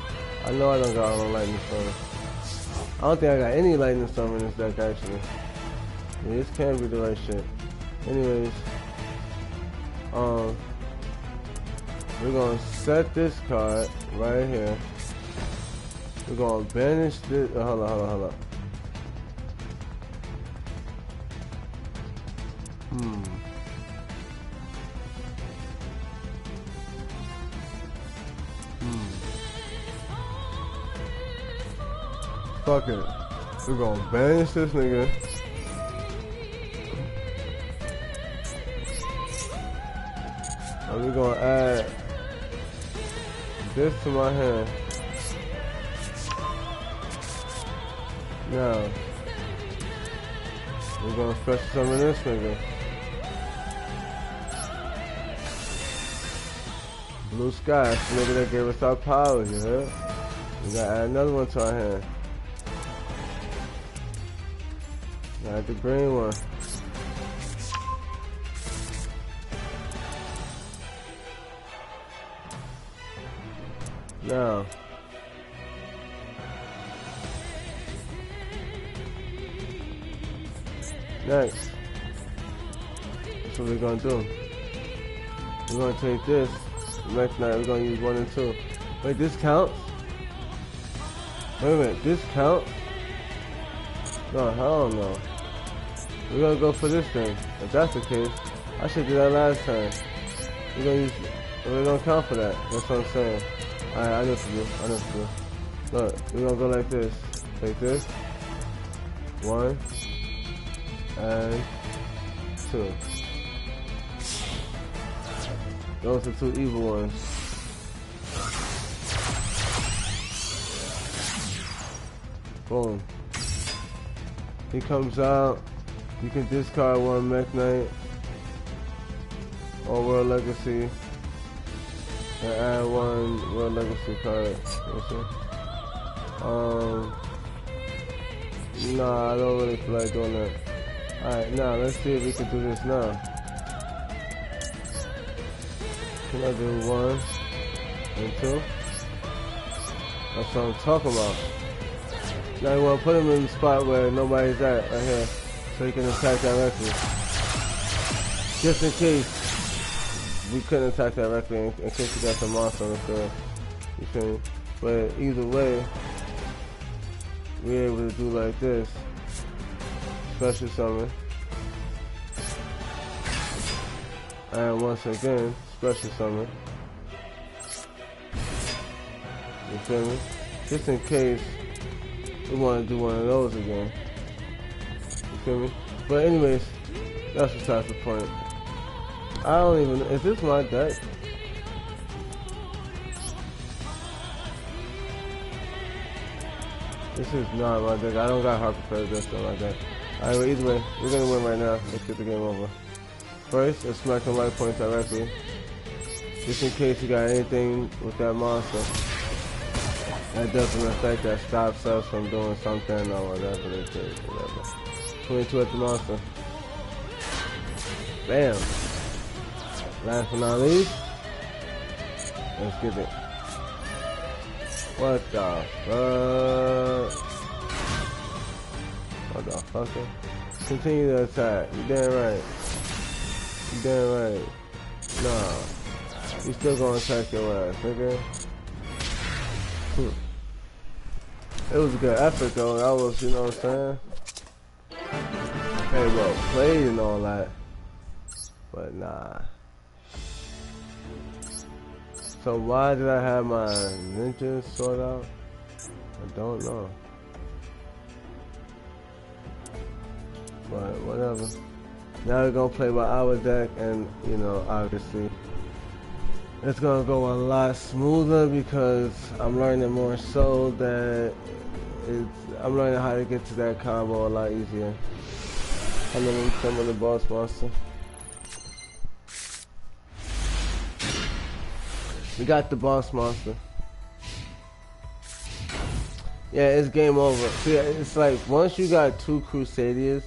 I know I don't got all the lightning storms. I don't think I got any lightning storm in this deck actually. Yeah, this can't be the right shit. Anyways, we're gonna set this card right here. We're gonna banish this. Hold on. Fuck it. We're gonna banish this nigga. And we're gonna add this to my hand. Now, we're gonna fetch some of this nigga. Blue sky, that's the nigga that gave us our power, you heard? We gotta add another one to our hand. Add the green one. Now, next, that's what we're gonna do. We're gonna take this. Next night we're gonna use 1 and 2. Wait, this counts? Wait a minute, this counts? No, hell no. We're gonna go for this thing. If that's the case, I should do that last time. We're gonna count for that. That's what I'm saying. Alright, I know what to do. I know what to do. Look, we're gonna go like this. Take this. 1 and 2. Those are 2 evil ones. Boom. He comes out. You can discard 1 Mech Knight or World Legacy and add 1 World Legacy card. Nah, I don't really feel like doing that. Alright, now let's see if we can do this now. Can I do 1 and 2? That's what I'm talking about. Now you want to put him in the spot where nobody's at, right here, so he can attack directly. Just in case we couldn't attack directly, in case we got some monster on the field. You feel me? But either way, we're able to do like this. Special summon. And once again, special summon. You feel me? Just in case we want to do one of those again. You feel me? But anyways, that's besides the point. I don't even, is this my deck? This is not my deck. I don't got hard prepared this on my deck. Alright, well, either way, we're gonna win right now. Let's get the game over. First, let's smack them life points directly. Just in case you got anything with that monster that doesn't affect, that stops us from doing something or whatever it is, whatever. 22 at the monster. Bam. Last but not least, let's get it. What the fuck? What the fucker? Continue to attack. You damn right. You damn right. Nah. You still gonna attack your ass, nigga. It was a good effort though. That was, you know what I'm saying? Hey, well played and all that. But nah. So why did I have my ninja sword out? I don't know. But whatever. Now we're gonna play by our deck, and you know, obviously it's gonna go a lot smoother because I'm learning more so that I'm learning how to get to that combo a lot easier. I'm gonna summon the boss monster. We got the boss monster. Yeah, it's game over. See, it's like once you got 2 Crusaders,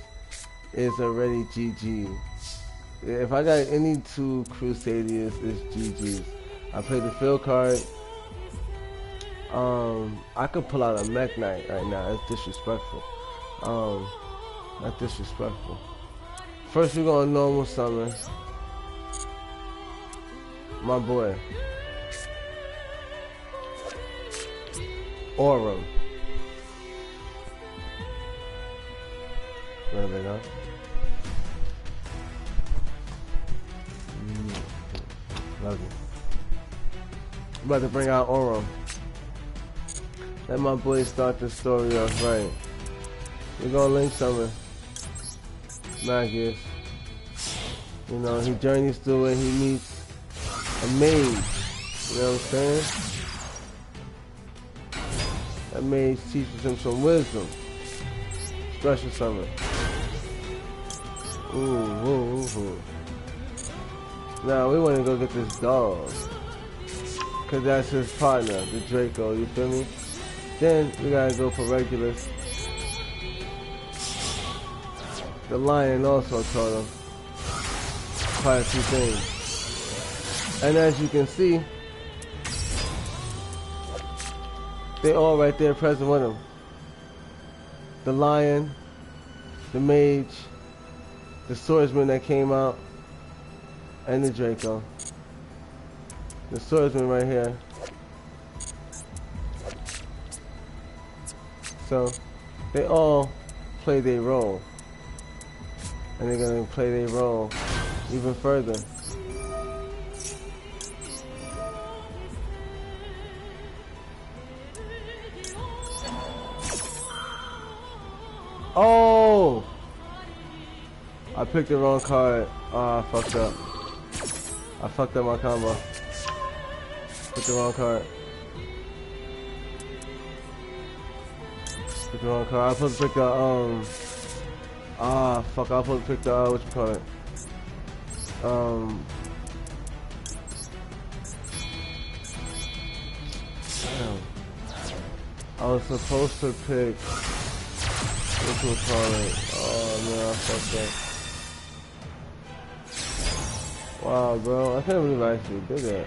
it's already GG. If I got any 2 Crusaders, it's GG's. I play the field card. I could pull out a Mech Knight right now. It's disrespectful. Not disrespectful. First, we're gonna normal summon my boy Aurum. There we go. Love you. I'm about to bring out Orum. Let my boy start the story off right. We're gonna link Summer. Magus. You know, he journeys through it, he meets a mage. You know what I'm saying? That mage teaches him some wisdom. Special Summer. Ooh. Now we wanna go get this dog. Cause that's his partner, the Draco, you feel me? Then we gotta go for Regulus. The lion also taught him quite a few things. And as you can see, they all right there present with him. The lion, the mage, the swordsman that came out, and the Draco. The swordsman right here. So they all play their role. And they're gonna play their role even further. Oh! I picked the wrong card. Oh, I fucked up. I fucked up my combo. Picked the wrong card. Picked the wrong card. I was supposed to pick the, fuck, I was supposed to pick the, what you call it? Damn. I was supposed to pick, what you call it? Oh, man, I fucked up. Wow, bro, I can't believe I actually did that.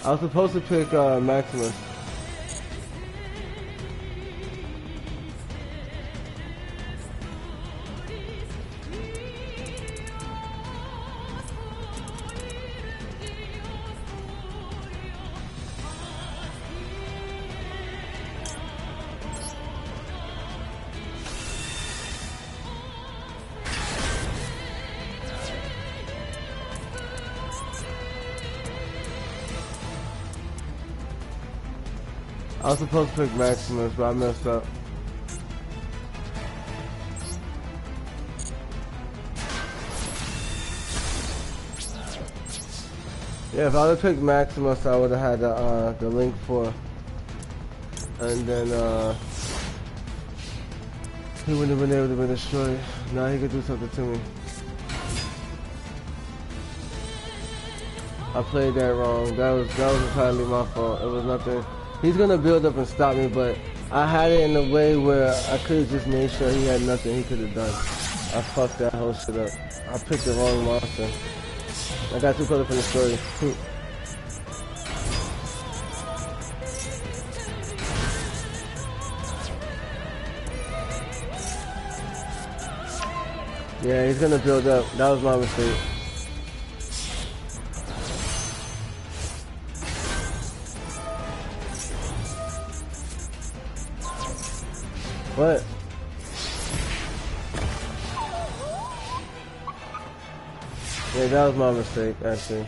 I was supposed to pick, Maximus. I was supposed to pick Maximus, but I messed up. Yeah, if I would have picked Maximus, I would have had the link for, and then he wouldn't have been able to be destroyed. Now he could do something to me. I played that wrong. That was entirely my fault. It was nothing. He's gonna build up and stop me, but I had it in a way where I could have just made sure he had nothing he could have done. I fucked that whole shit up. I picked the wrong monster. I got too caught up in the story. Yeah, he's gonna build up. That was my mistake. What? Yeah, that was my mistake, actually.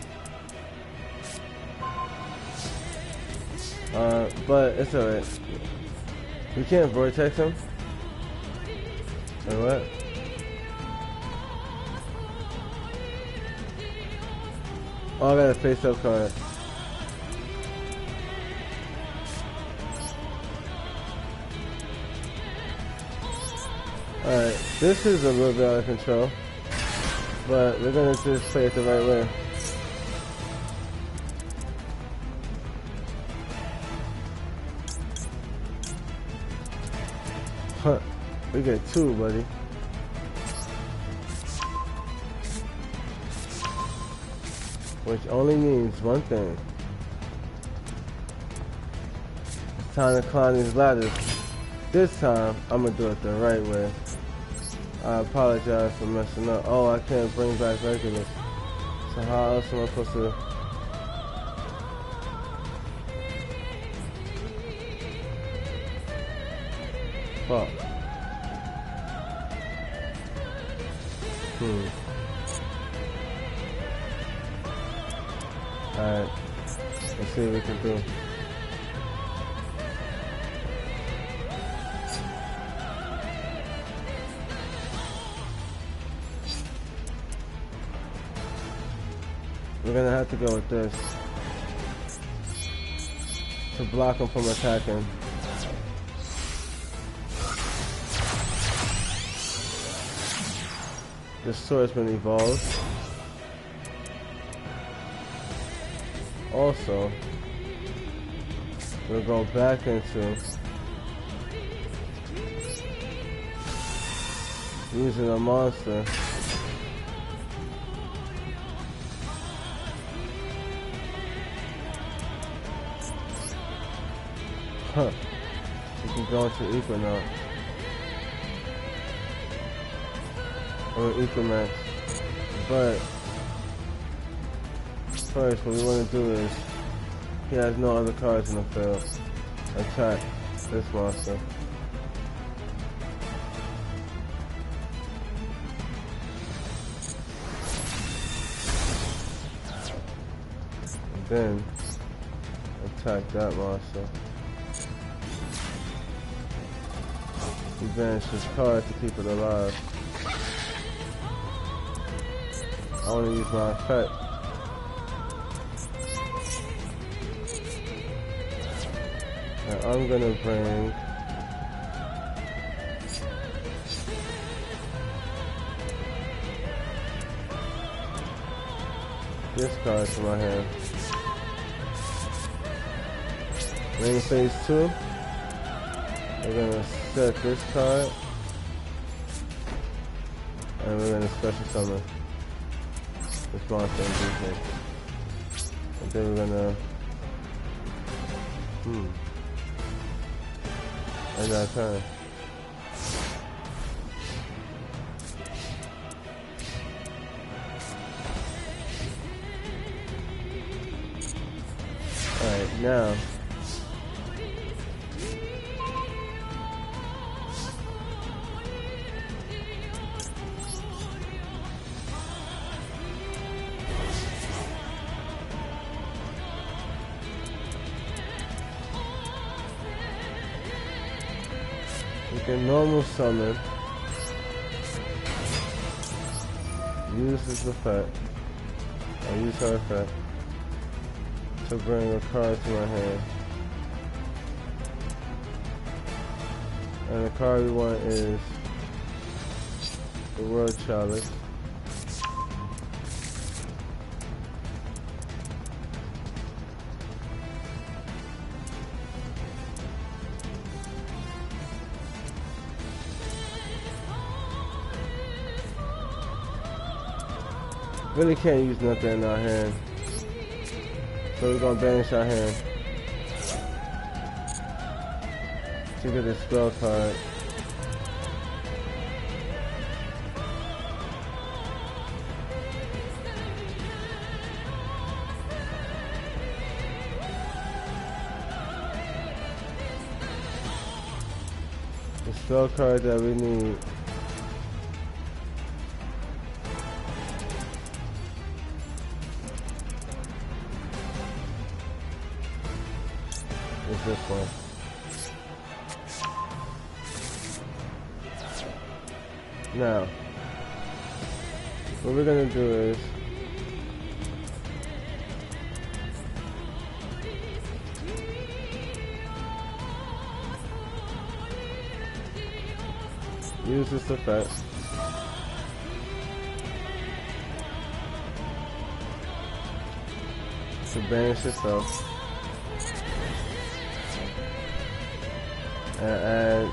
But it's alright. We can't vortex him? Or what? Oh, I got a face-up card. Alright, this is a little bit out of control, but we're gonna just play it the right way. Huh, we get two, buddy. Which only means one thing. It's time to climb these ladders. This time, I'm gonna do it the right way. I apologize for messing up. Oh, I can't bring back Regulus. So how else am I supposed to... Fuck. Alright, let's see what we can do. We're gonna have to go with this to block him from attacking. This swordsman evolves. Also, we'll go back into using a monster. Huh. You can go into Equinox. Or Equinox. But first, what we want to do is, he has no other cards in the field. Attack this monster. And then attack that monster. He banished his card to keep it alive. I want to use my effect. And I'm gonna bring this card to my hand. In phase 2, we're gonna set this card, and we're gonna special summon this monster and do it. And then we're gonna end our turn. Alright, now you can normal summon, use this effect, or use her effect, to bring a card to my hand. And the card we want is the World Chalice. Really can't use nothing in our hand, so we're gonna banish our hand to get a spell card. The spell card that we need is this one. Now, what we're gonna do is use this effect to banish yourself and add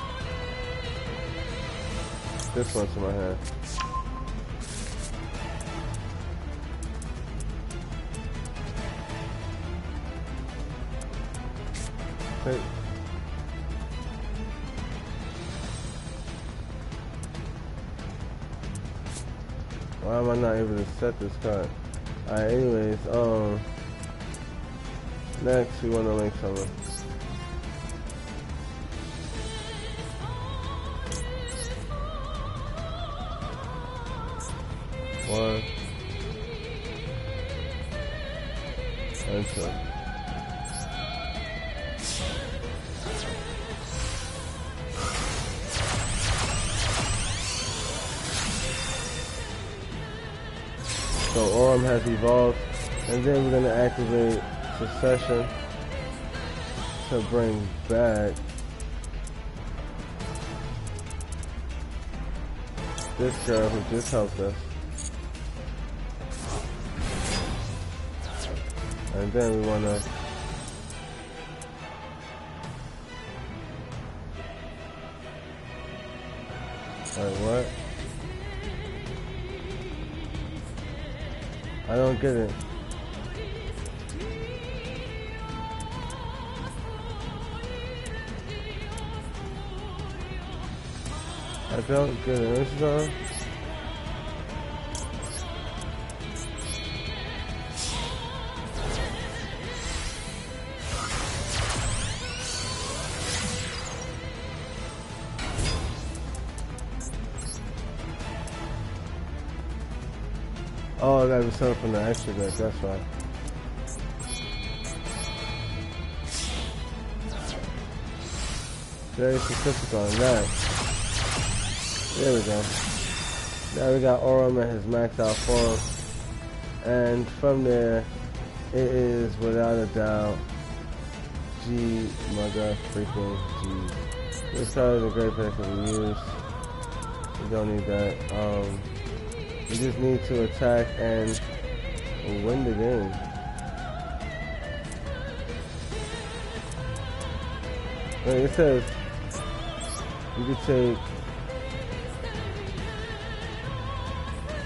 this one to my hand. Okay. Why am I not able to set this card? Alright, anyways, next we want to link summon. One, So Aurum has evolved, and then we're gonna activate Succession to bring back this girl who just helped us. And then we wanna what? I don't get it. I don't get it. This is on. Oh, I gotta be something from the extra deck, that's right. Very specific on that. There we go. Now we got Aurum and his max out form. And from there, it is without a doubt G mother freaking G. This card is a great place to use. We don't need that. We just need to attack and win the game. Wait, it says you can take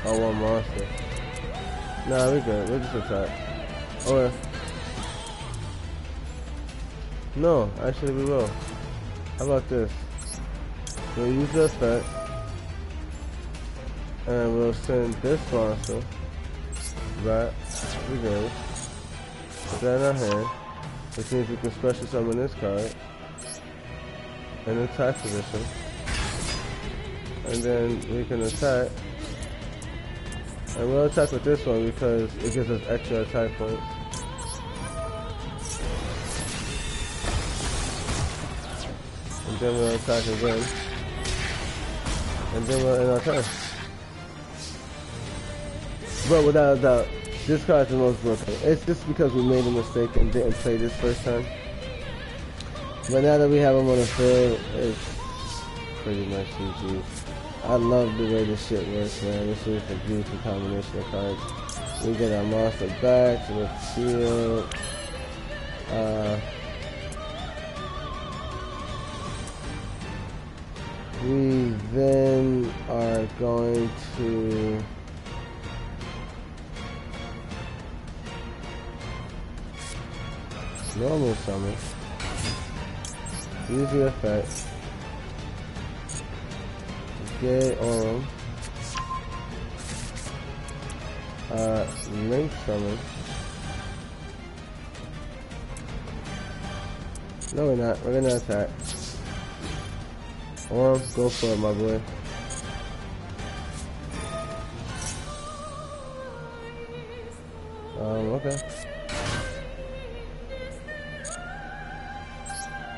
one monster. Nah, we good. We'll just attack. Or no, actually we will. How about this? We'll use the effect. And we'll send this monster back. We go. Put that in our hand. Which means we can special summon this card in attack position. And then we can attack. And we'll attack with this one because it gives us extra attack points. And then we'll attack again. And then we'll end our turn. But without a doubt, this card is the most broken. It's just because we made a mistake and didn't play this first time. But now that we have him on the field, it's pretty much GG. I love the way this shit works, man. This is a beautiful combination of cards. We get our monster back to the field. We then are going to normal summon, use the effect, get Aurum, link summon. No, we're not. We're gonna attack. Aurum, go for it, my boy. Okay.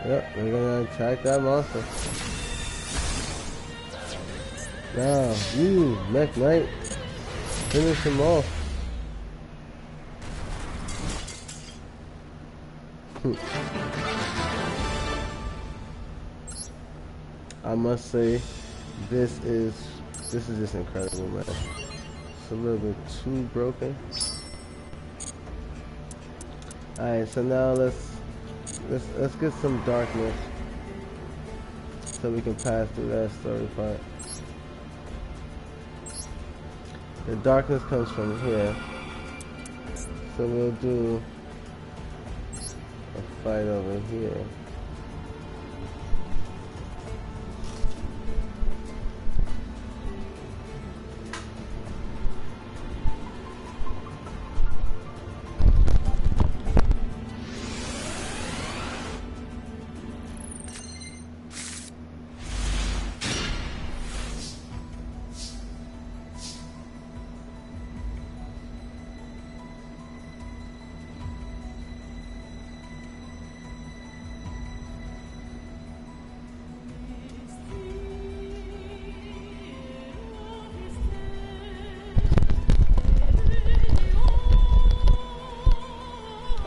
Yep, we're gonna attack that monster. Now, you, Mech Knight, finish him off. I must say, this is just incredible, man. It's a little bit too broken. Alright, so now let's get some darkness so we can pass through that story part. The darkness comes from here, so we'll do a fight over here.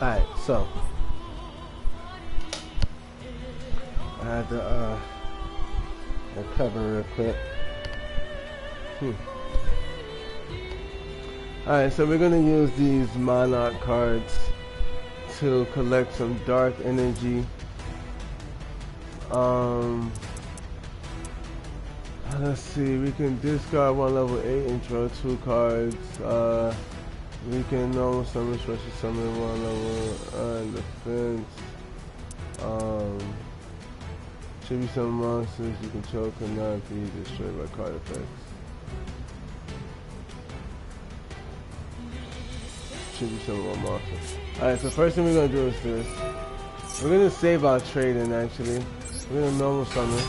Alright, so I had to cover real quick. Alright, so we're gonna use these Monarch cards to collect some dark energy. Let's see, we can discard one level 8 and draw 2 cards. We can normal summon, special summon one level in defense. Tribute some monsters you control cannot be destroyed by card effects. Tribute some one monster. Alright, so first thing we're gonna do is this. We're gonna save our trading actually. We're gonna normal summon.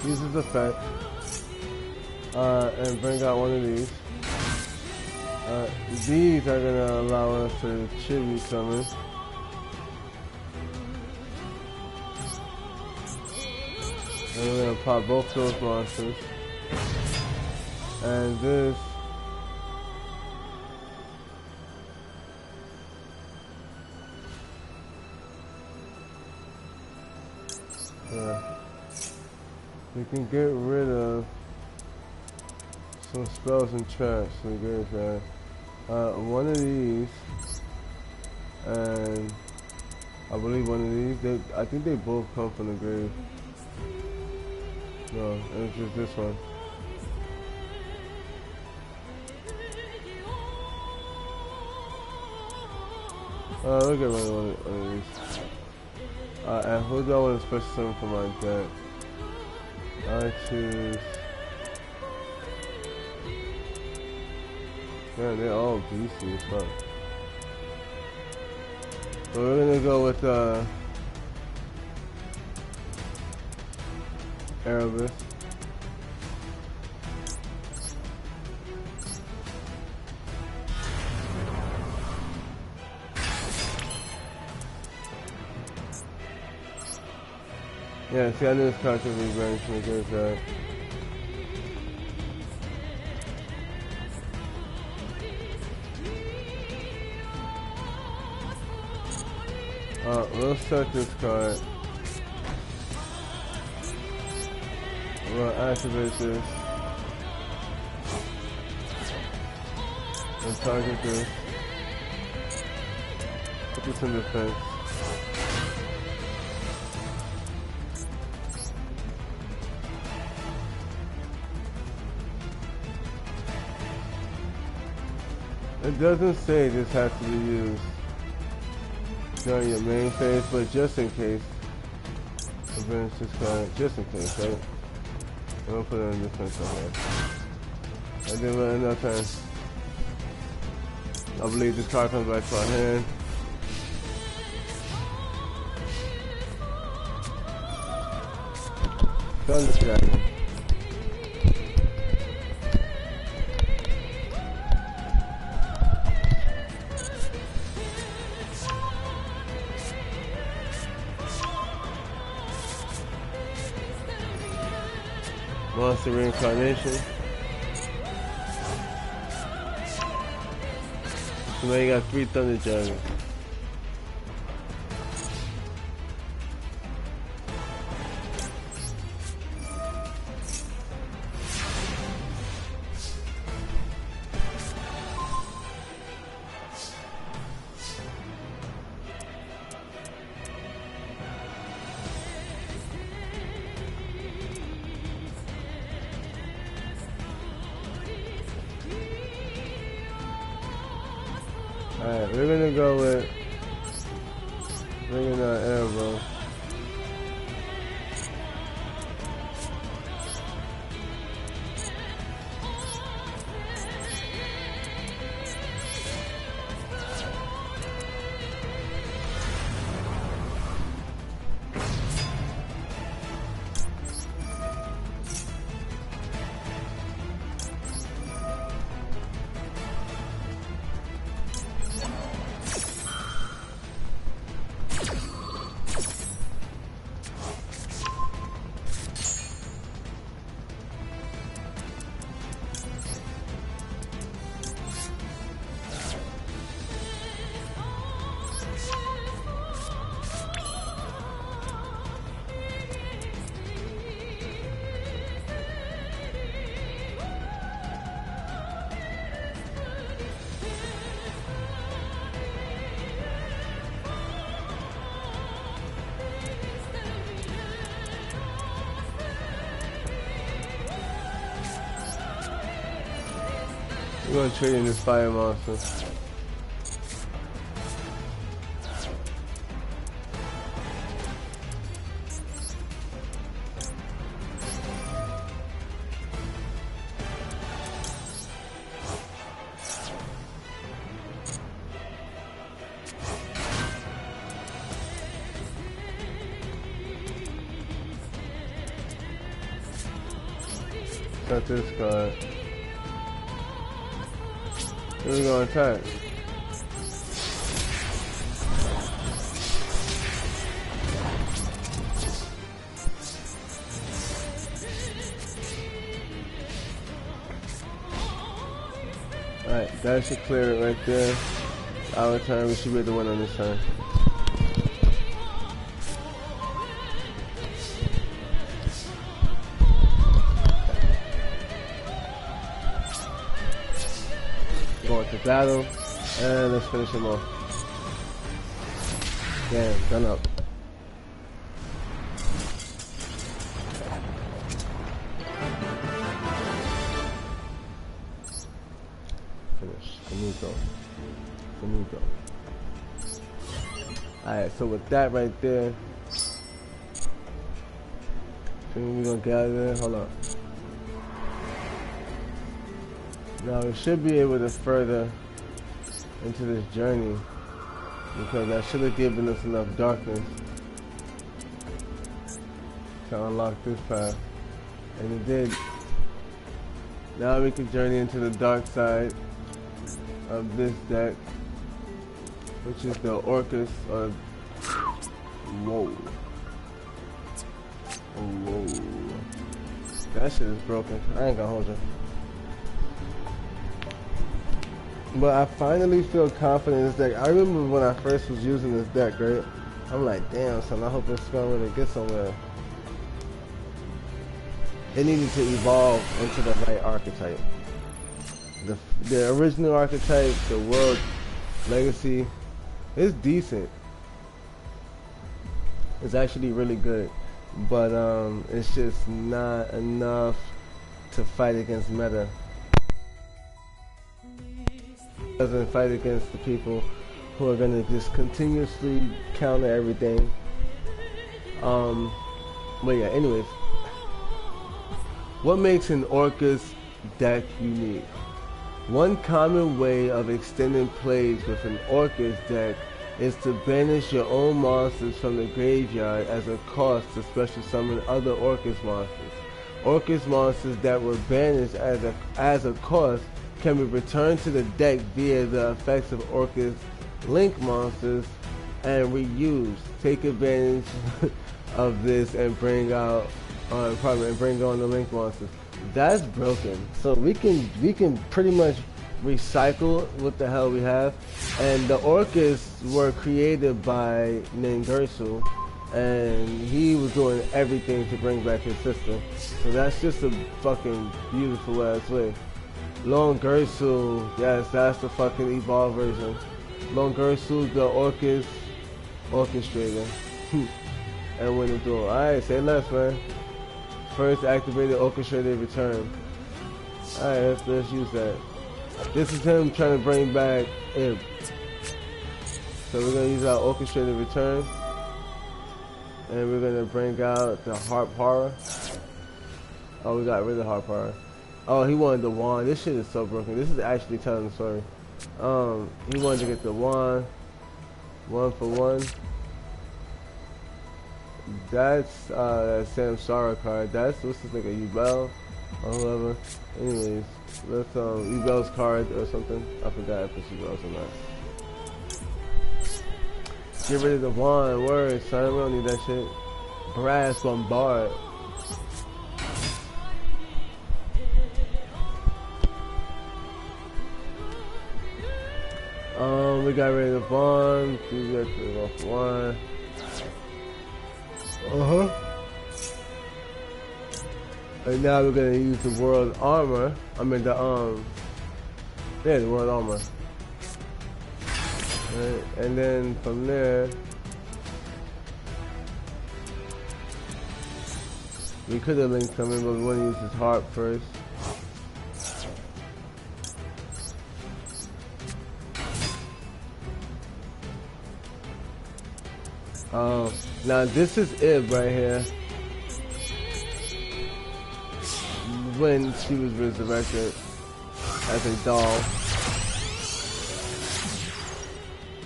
Use this effect. And bring out one of these. These are gonna allow us to tribute summon. And we're gonna pop both those monsters. And this we can get rid of some spells and traps. So we get that. One of these, and I believe one of these. I think they both come from the grave. No, it's just this one. Look at one of these. And who do I want to special summon for my deck? I choose. Man, they're all beastly as fuck. So we're gonna go with Erebus. Yeah, see, I knew this card could be very good. We'll start this card. We'll activate this. And target this. Put this in defense. It doesn't say this has to be used during your main phase, but just in case, advance this card, just in case, right? I'm gonna put it in defense on here. And then we'll end up time. I believe this card comes back to our hand. Thunder Dragon. Monster Reincarnation. So now you got 3 Thunder Dragons. Alright, we're gonna go with bringing our arrow. We're gonna trade in this fire monster. Got this card. We're gonna attack. Alright, that should clear it right there. Our turn, we should be the winner this time. Going to battle, and let's finish him off. Damn, done up. Finish. Finito. Alright, so with that right there, we're gonna get out of there. Hold on. Now we should be able to further into this journey because that should have given us enough darkness to unlock this path, and it did. Now we can journey into the dark side of this deck, which is the Orcus. Whoa. Whoa. That shit is broken. I ain't gonna hold you. But I finally feel confident in this deck. I remember when I first was using this deck, right? I'm like, damn, son, I hope it's gonna really get somewhere. It needed to evolve into the right archetype. The original archetype, the World Legacy, is decent. It's actually really good. But it's just not enough to fight against meta. Doesn't fight against the people who are gonna just continuously counter everything. But yeah, anyways, what makes an Orcus deck unique? One common way of extending plays with an Orcus deck is to banish your own monsters from the graveyard as a cost to special summon other Orcus monsters. Orcus monsters that were banished as a cost can be returned to the deck via the effects of Orcus Link monsters and reused. Take advantage of this and bring out bring on the Link monsters. That's broken. So we can pretty much recycle what the hell we have. And the Orcus were created by Ningirsu, and he was doing everything to bring back his sister. So that's just a fucking beautiful ass way. Longirsu, yes, that's the fucking evolved version. Longirsu, the Orcus orchestrator, and win the duel. Alright, say less, man. First activated orchestrated return. Alright, let's use that. This is him trying to bring back Ib. So we're gonna use our orchestrated return, and we're gonna bring out the Harp Horror. Oh, we got rid of Harp Horror. Oh, he wanted the wand. This shit is so broken. This is actually telling the story. He wanted to get the wand. 1-for-1. That's that Samsara card. That's what's this nigga, Ubel or whoever. Anyways, let's Ubel's card or something. I forgot if it's Ubel's or not. Get rid of the wand. Word, son. We don't need that shit. Brass Bombard. We got rid of the bond. We got rid of one. And now we're gonna use the world armor. I mean the the world armor. Right. And then from there, we could have linked something, but we want to use his harp first. Now this is Ib right here. When she was resurrected as a doll.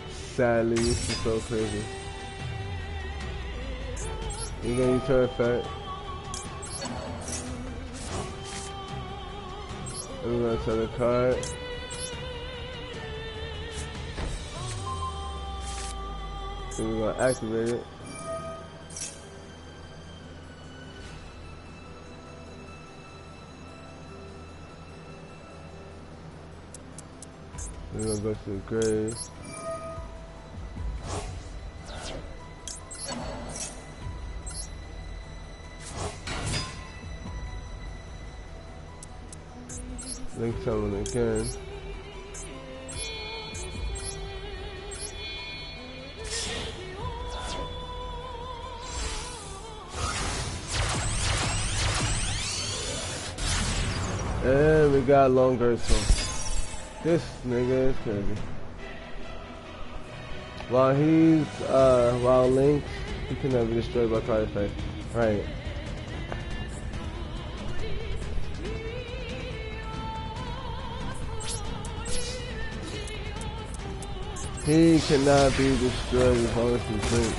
Sadly, she's so crazy. You're gonna use her effect. And we're gonna set a card. Then we're gonna activate it. We're gonna go to the grave. Link summon again. And we got longer, so this nigga is crazy. While Link, he can never be destroyed by card effect. Right. He cannot be destroyed as long as he's Link.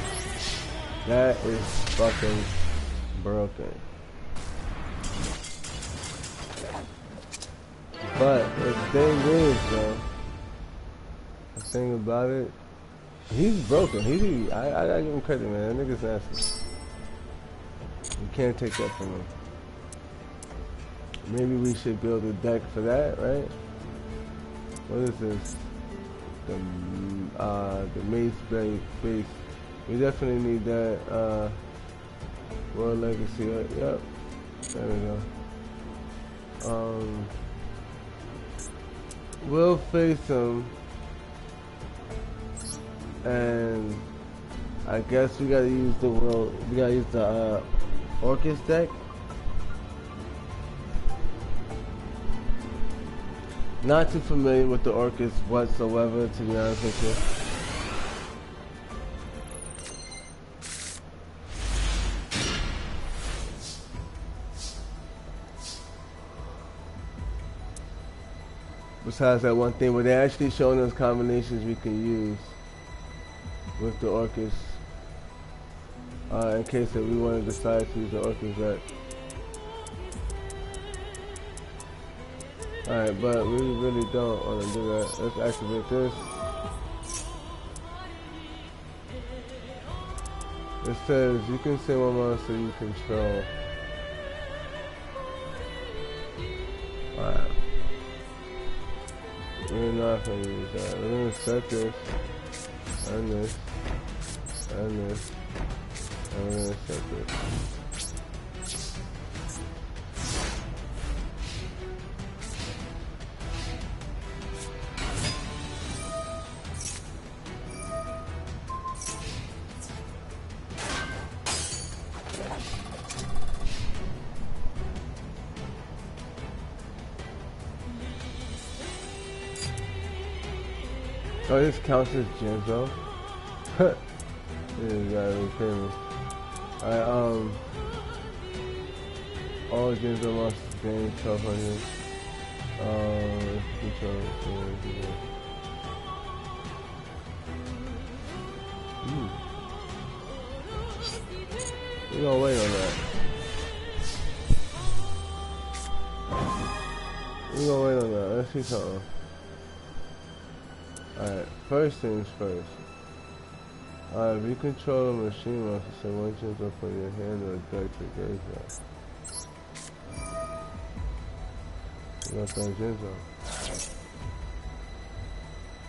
That is fucking broken. But the thing is, though, the thing about it, he's broken. I gotta give him credit, man. That nigga's nasty. You can't take that from him. Maybe we should build a deck for that, right? What is this? The Mace base. We definitely need that. World Legacy. Yep. There we go. We'll face him, and I guess we gotta use the Orcus deck. Not too familiar with the Orcus whatsoever, to be honest with you. Besides that one thing where they're actually showing us combinations we can use with the Orcus. In case that we want to decide to use the Orcus deck. Alright, but we really don't want to do that. Let's activate this. It says you can send one monster you control. Alright. We're not going to use that. We're going to set this, and this, and this, and we're going to set this. Oh, this counts as Genzo? This is gotta be crazy. All Genzo monsters gain 1200. We're gonna wait on that. We're gonna wait on that. Let's see something. Alright, first things first. If you control a machine monster, send one Genzo from your hand or deck to graveyard. You got that Genzo.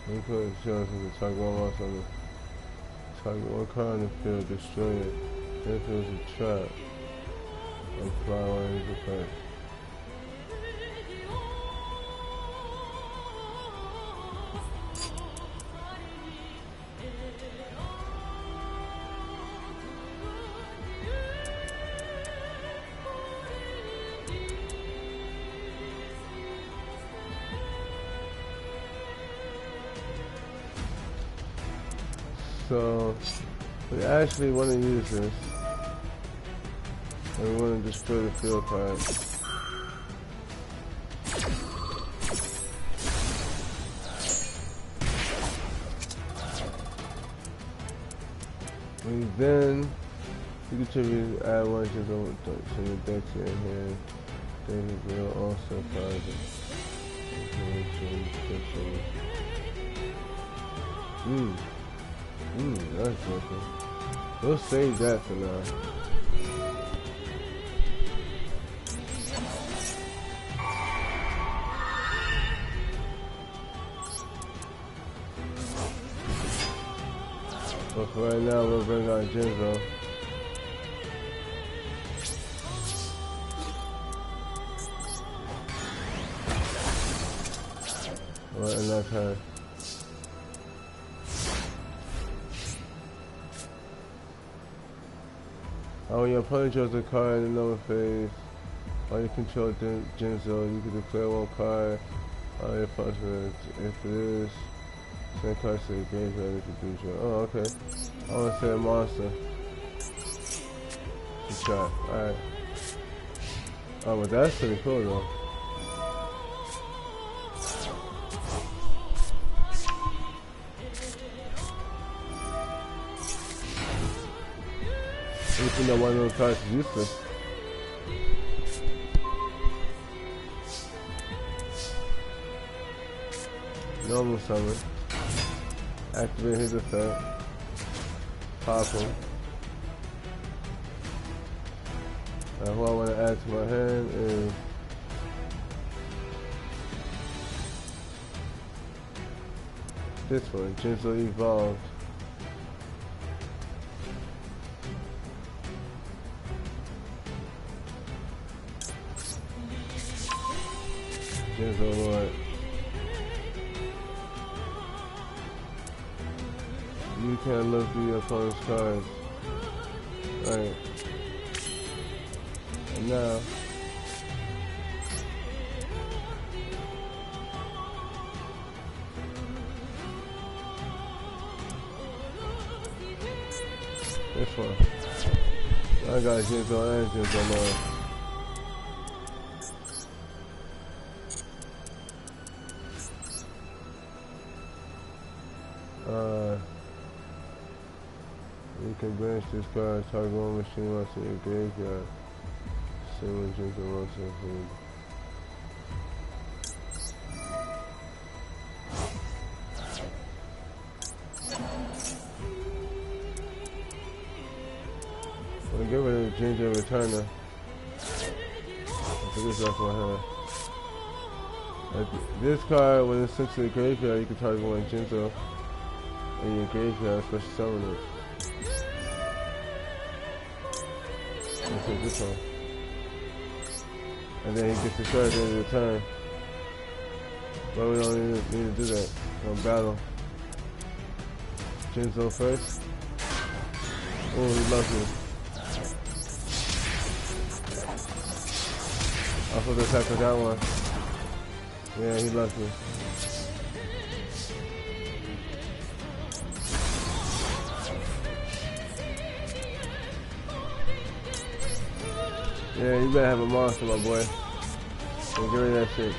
You put a chance to target one monster on the target one card on the field, destroy it. If it was a trap, apply one of his effects. So We actually want to use this. And we want to destroy the field card. And then you can add one just over to your deck to your hand. Then you will also find it. That's different. We'll save that for now. But for right now, we'll bring out Jinzo. Well, and that's her. When your opponent draws a card in the number phase, while you control Jinzo, you can declare one card on your opponent. If it is, send cards to the graveyard if you do draw. Oh, okay. I want to say a monster. Good shot. Alright. Oh, but that's pretty cool though. Even though one of those cards is useless. Normal summon. Activate his effect. Pop him. And who I want to add to my hand is this one, Jinzo Evolved. Jinzo Lord. You can't look through your opponent's cards. Alright. And now this one. I got Jinzo and Jinzo Lord. You can banish this card, target one machine once in your graveyard. Same with Jinzo once in your hand. I'm gonna get rid of the Jinzo Returner. Put this off my hand. This card, when it's sent to the graveyard, you can target one Jinzo in your graveyard, special summon it. This one. And then he gets destroyed at the end of the turn. But we don't need to do that. We're gonna battle. Jinzo first. Oh, he loves me. I'll put the attack with that one. Yeah, he loves me. Yeah, you better have a monster, my boy. And get rid of that shit.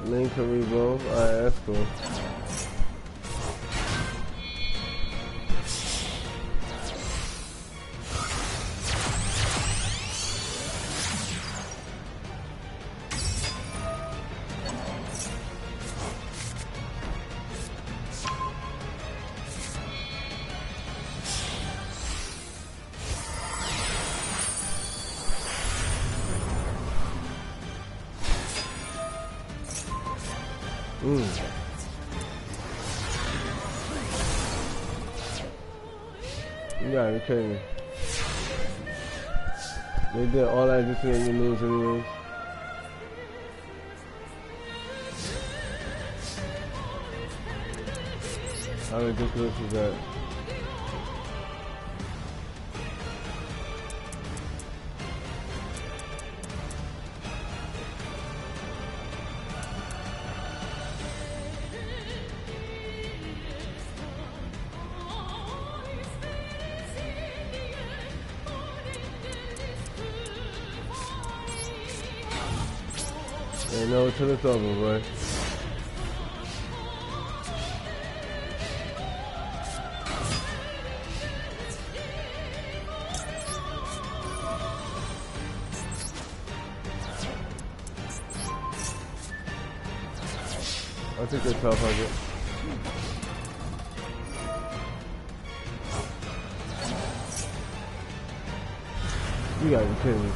Link can reroll. Alright, that's cool. Yeah, you're kidding me. They did all that just to make me lose anyways. How ridiculous is that? Ain't no till it's over, boy. I think they're 1200. You gotta be kidding me.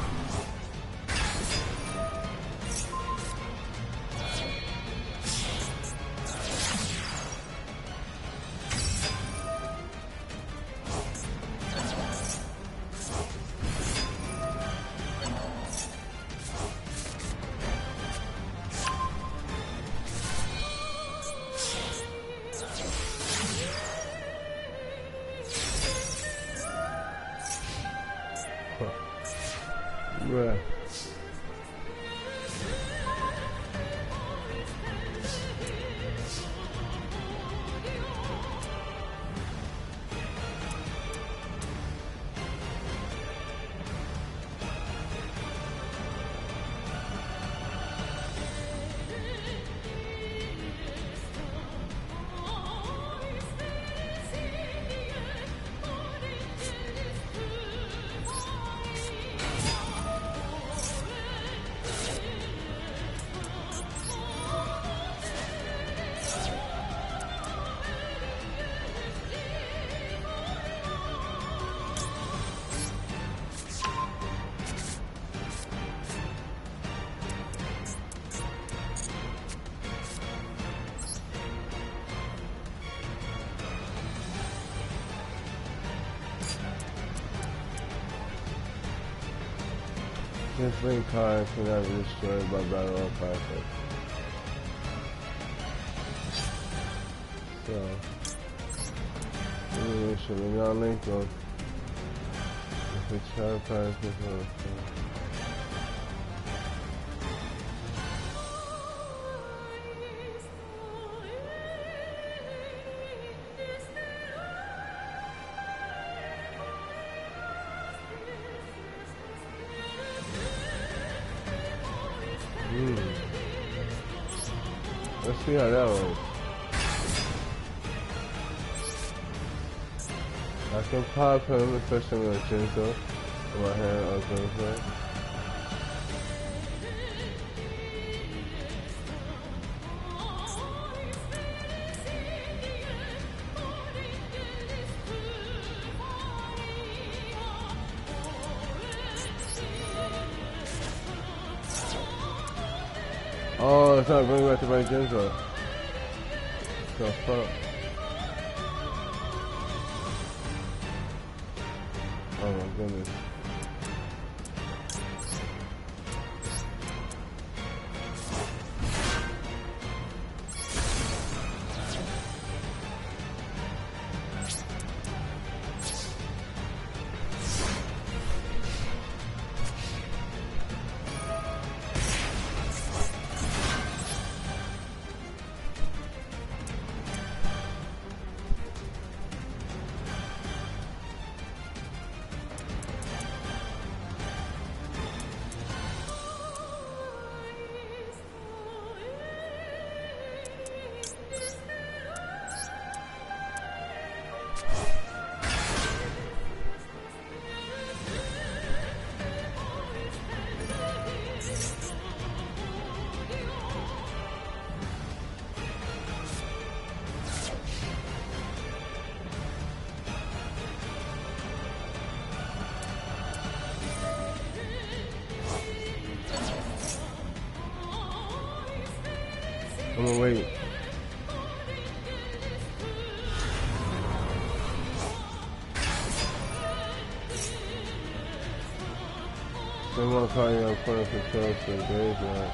Bruh. This ring card cannot be destroyed by battle or conflict. So, elimination of non-link goes. If we try to pass this one, let's see how that works. I can pop him, especially with Jinzo in my hand. I was going to say. Oh, it's not going back to my Jinzo. The fuck? Oh my goodness. I'm gonna wait. They want to call you on point of control for the graveyard.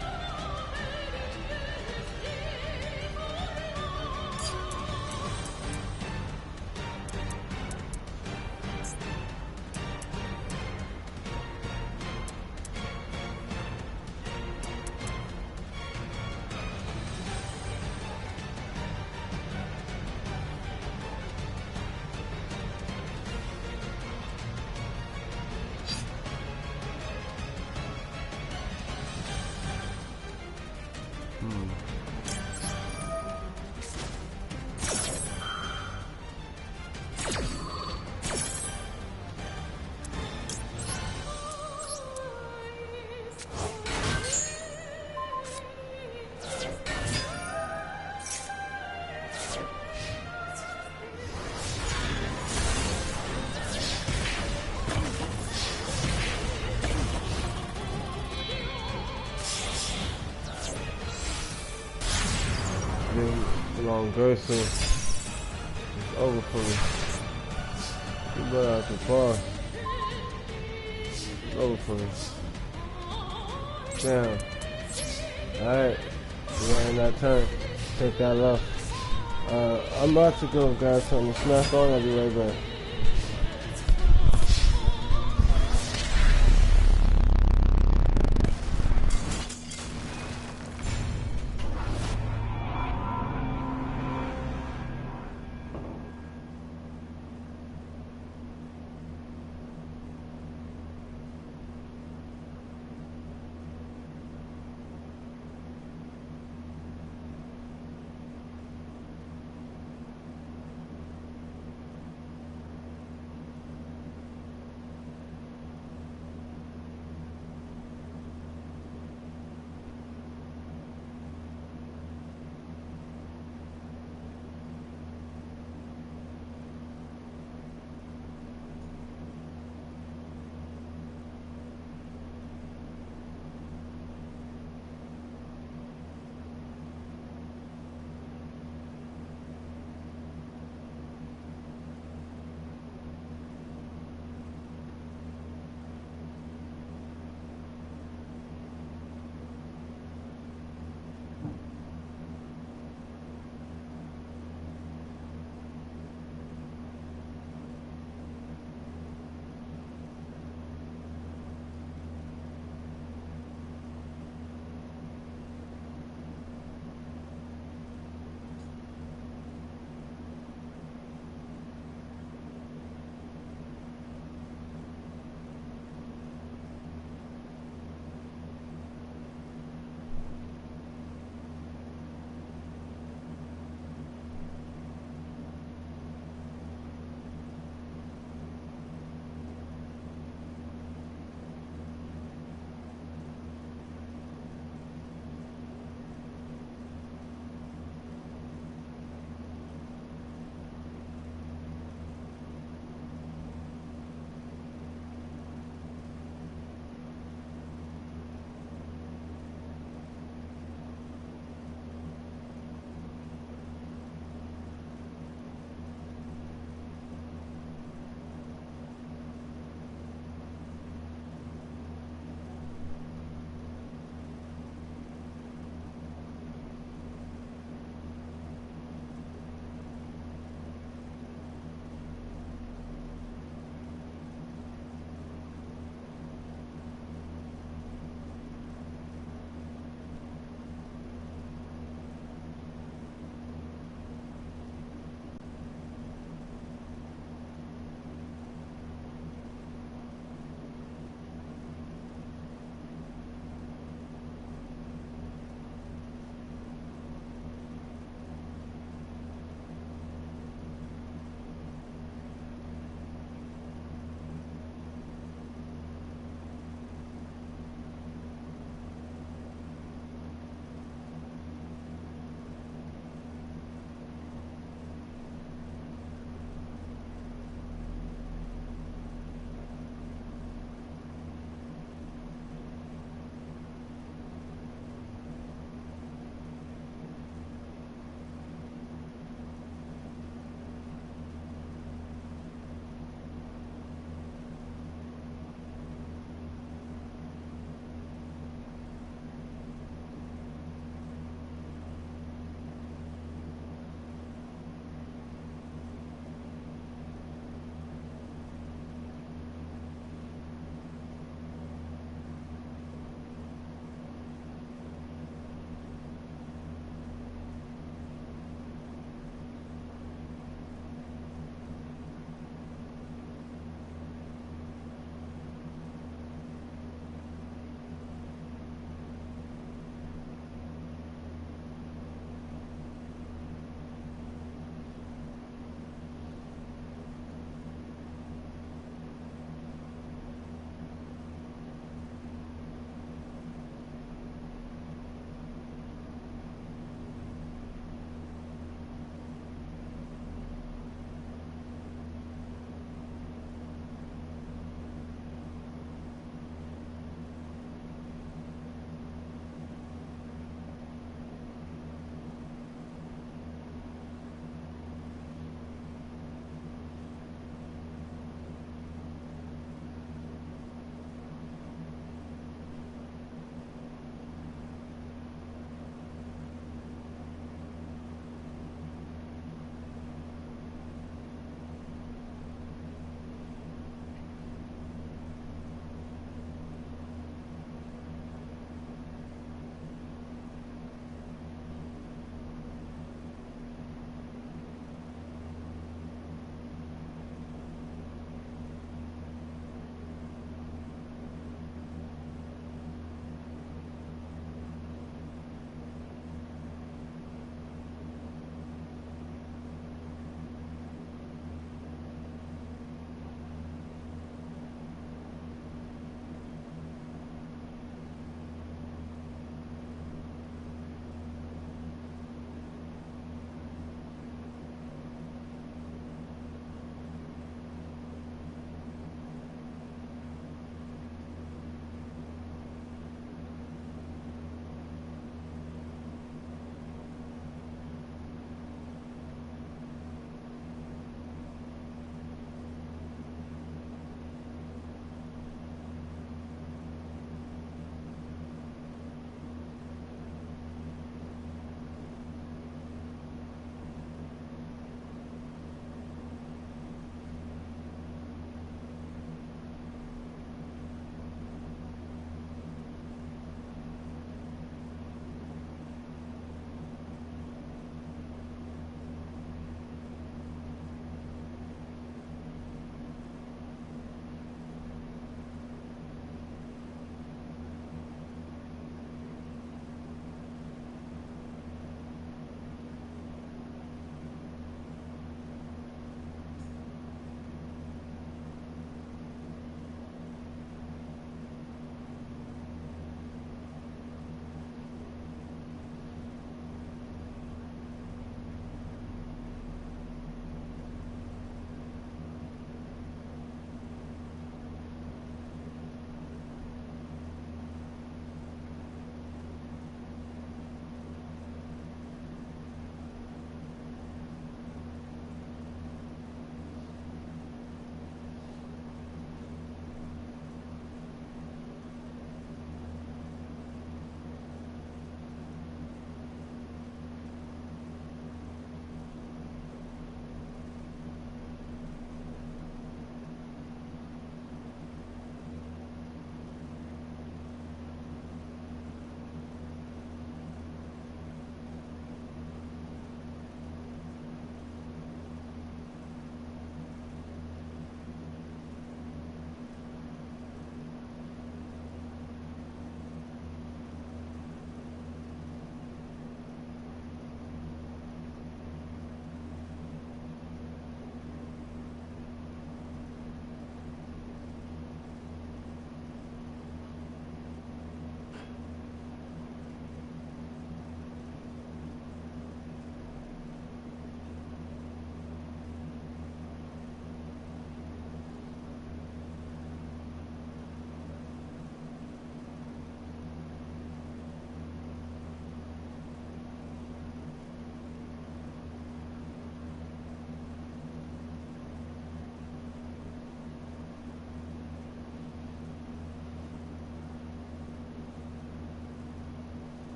Then along Gerson. It's over for me. You blood out the bar. It's over for me. Damn. Alright. We're in that turn. Take that low. I'm about to go grab something to snack on. I'll be right back.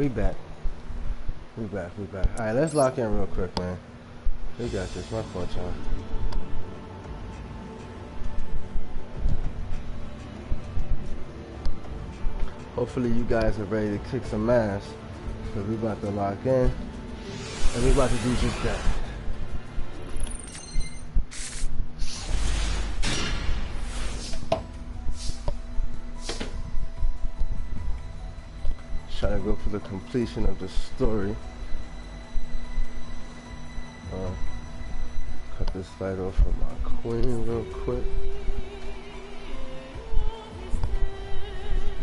we back. We back. Alright, let's lock in real quick, man. We got this. My fault, y'all. Hopefully you guys are ready to kick some ass. Because we about to lock in. And we about to do just that. Trying to go for the completion of the story. Cut this fight off for my queen real quick.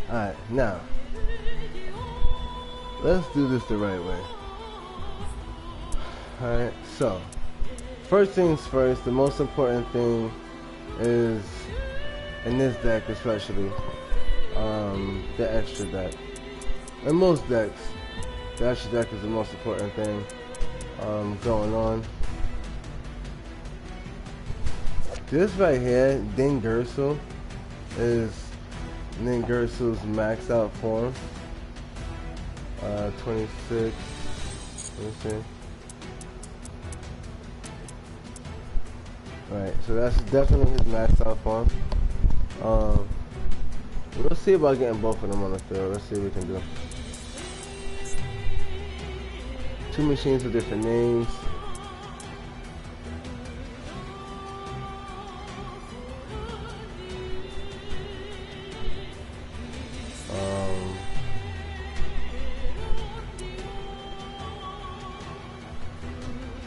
Alright, now let's do this the right way. Alright, so first things first, the most important thing is, in this deck especially, the extra deck. In most decks, the extra deck is the most important thing going on. This right here, Dingursu, is Ningursu's maxed out form. 26. Let me see. Right, so that's definitely his maxed out form. We'll see about getting both of them on the field. Let's see what we can do. Two machines with different names.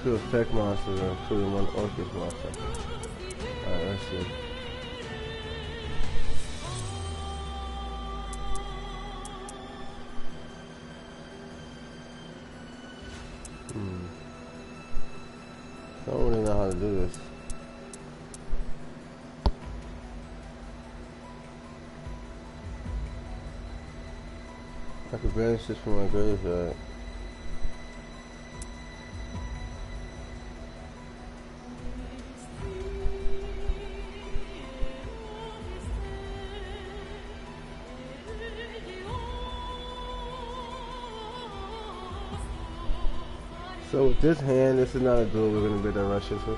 Two effect monsters, including one Orchid monster. Alright, let's see. I don't really know how to do this. I could banish this from my graveyard. So with this hand, this is not a duel we're going to be able to rush into.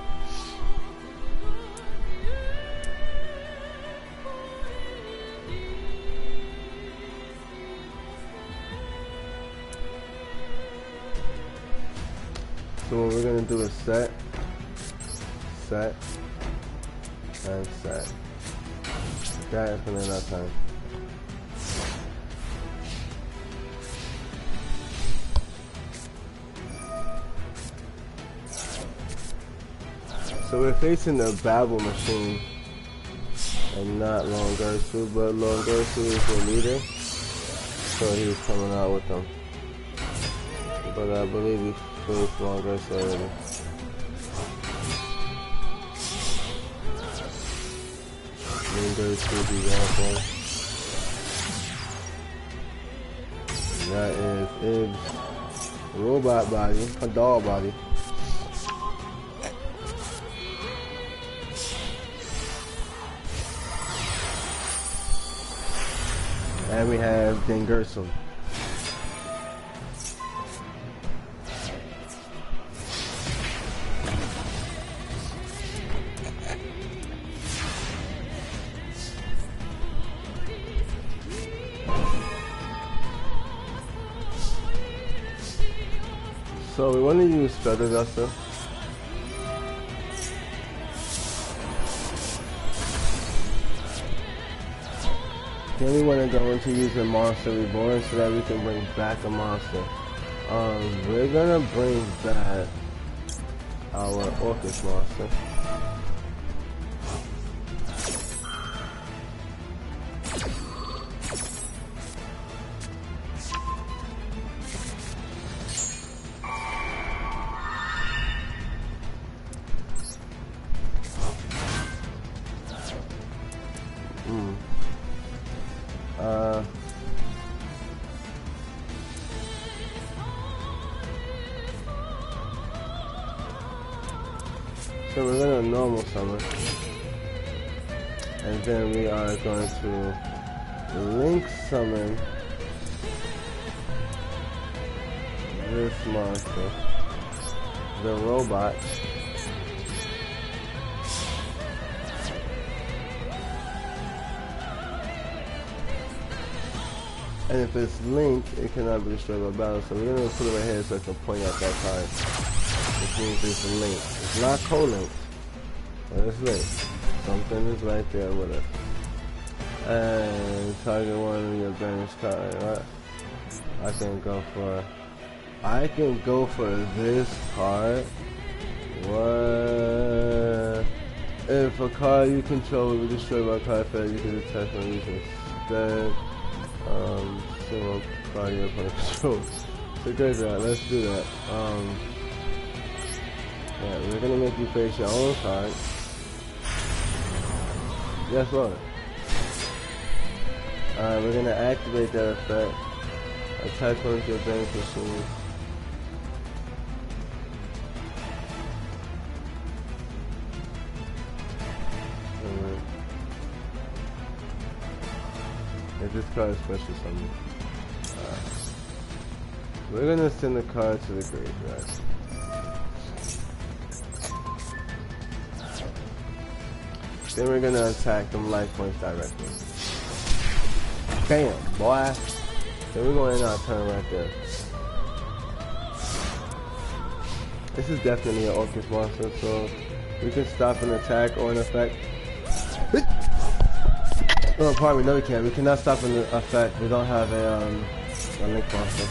So what we're going to do is set, and set. That is going to enough time. So we're facing the Babel machine and not Longursu, but Longursu is the leader, so he's coming out with them. But I believe we faced Longursu already. Longursu be gone. That is Ib's robot body, a doll body. And we have Dingursu. So we want to use Feather Duster. Then we want to go into using Monster Reborn so that we can bring back a monster. We're gonna bring back our Orchid monster. So we're going to normal summon, and then we are going to link summon this monster, the robot. And if it's linked, it cannot be destroyed by battle. So we're going to put it right here so I can point out that card. Which means it's linked. It's not co-linked, but it's linked. Something is right there with it. And target one of your banished cards, right? I can go for this card. What? If a card you control will be destroyed by a card effect, you can attack when using instead. Single card your opponent controls. So good job, let's do that. Yeah, we're gonna make you face your own card. Yes, Lord. Alright, we're gonna activate that effect. Attack one of your bank machines. This card is special summon. We're gonna send the card to the graveyard. Then we're gonna attack them life points directly. Bam, boy. Then we're gonna end our turn right there. This is definitely an Orcus monster, so we can stop an attack or an effect. Oh, pardon me, no we can't. We cannot stop an effect. We don't have a link monster.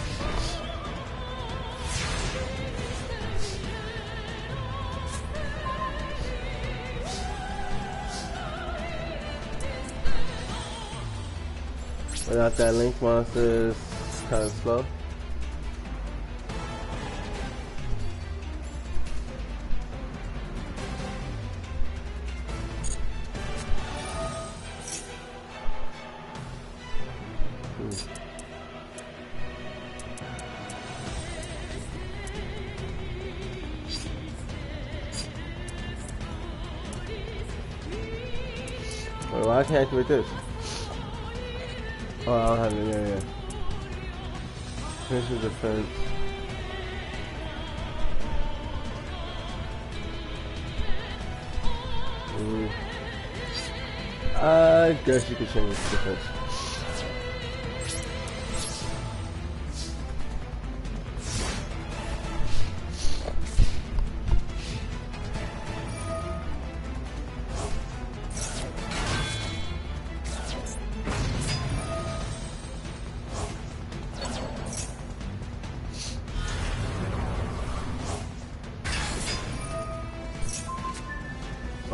Without that link monster, it's kind of slow. Well, I can't activate this. Oh, I don't have it. Yeah. Finish the defense. I guess you could change the defense.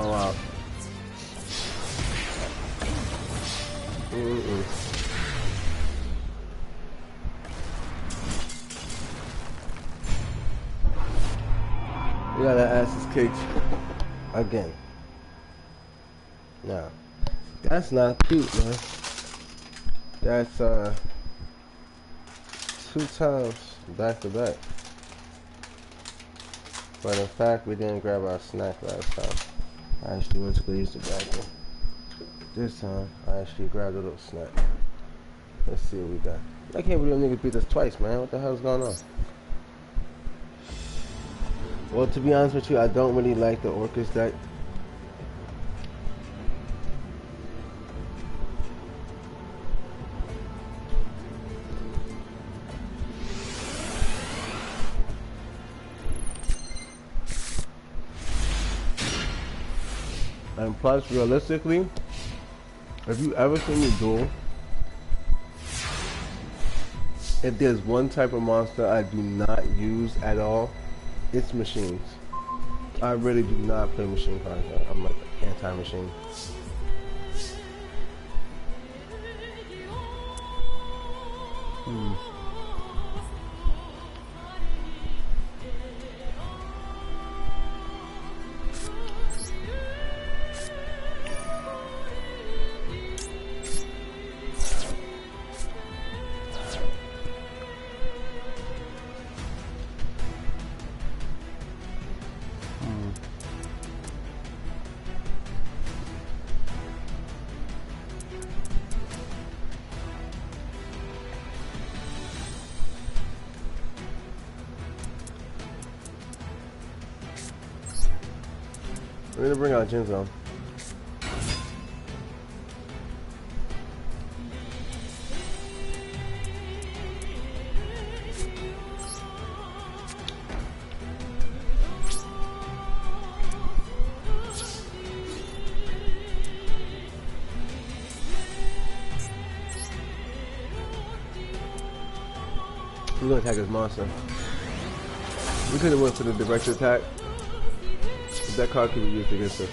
Oh wow. We got that ass is kicked again. Now, that's not cute, man. That's 2 times back to back. But in fact, we didn't grab our snack last time. I actually went to go use the bathroom. This time, I actually grabbed a little snack. Let's see what we got. I can't believe niggas beat us twice, man. What the hell's going on? Well, to be honest with you, I don't really like the Orcus deck. And plus, realistically, if you ever seen me duel, if there's one type of monster I do not use at all, it's machines. I really do not play machine cards. I'm like anti-machine. We're gonna bring out Jinzo. We're gonna attack his monster. We could have went for the direct attack. But that card could be used against us.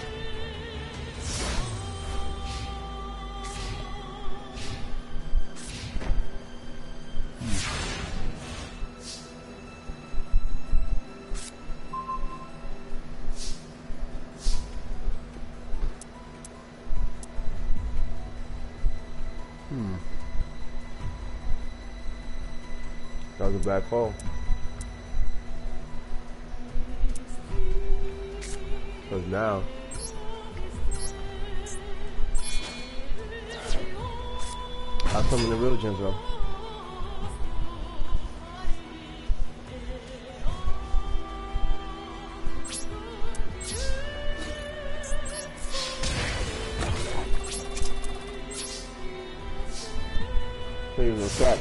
That was a bad call. Because now I'll summon the real Jinzo. Here you go, scratch.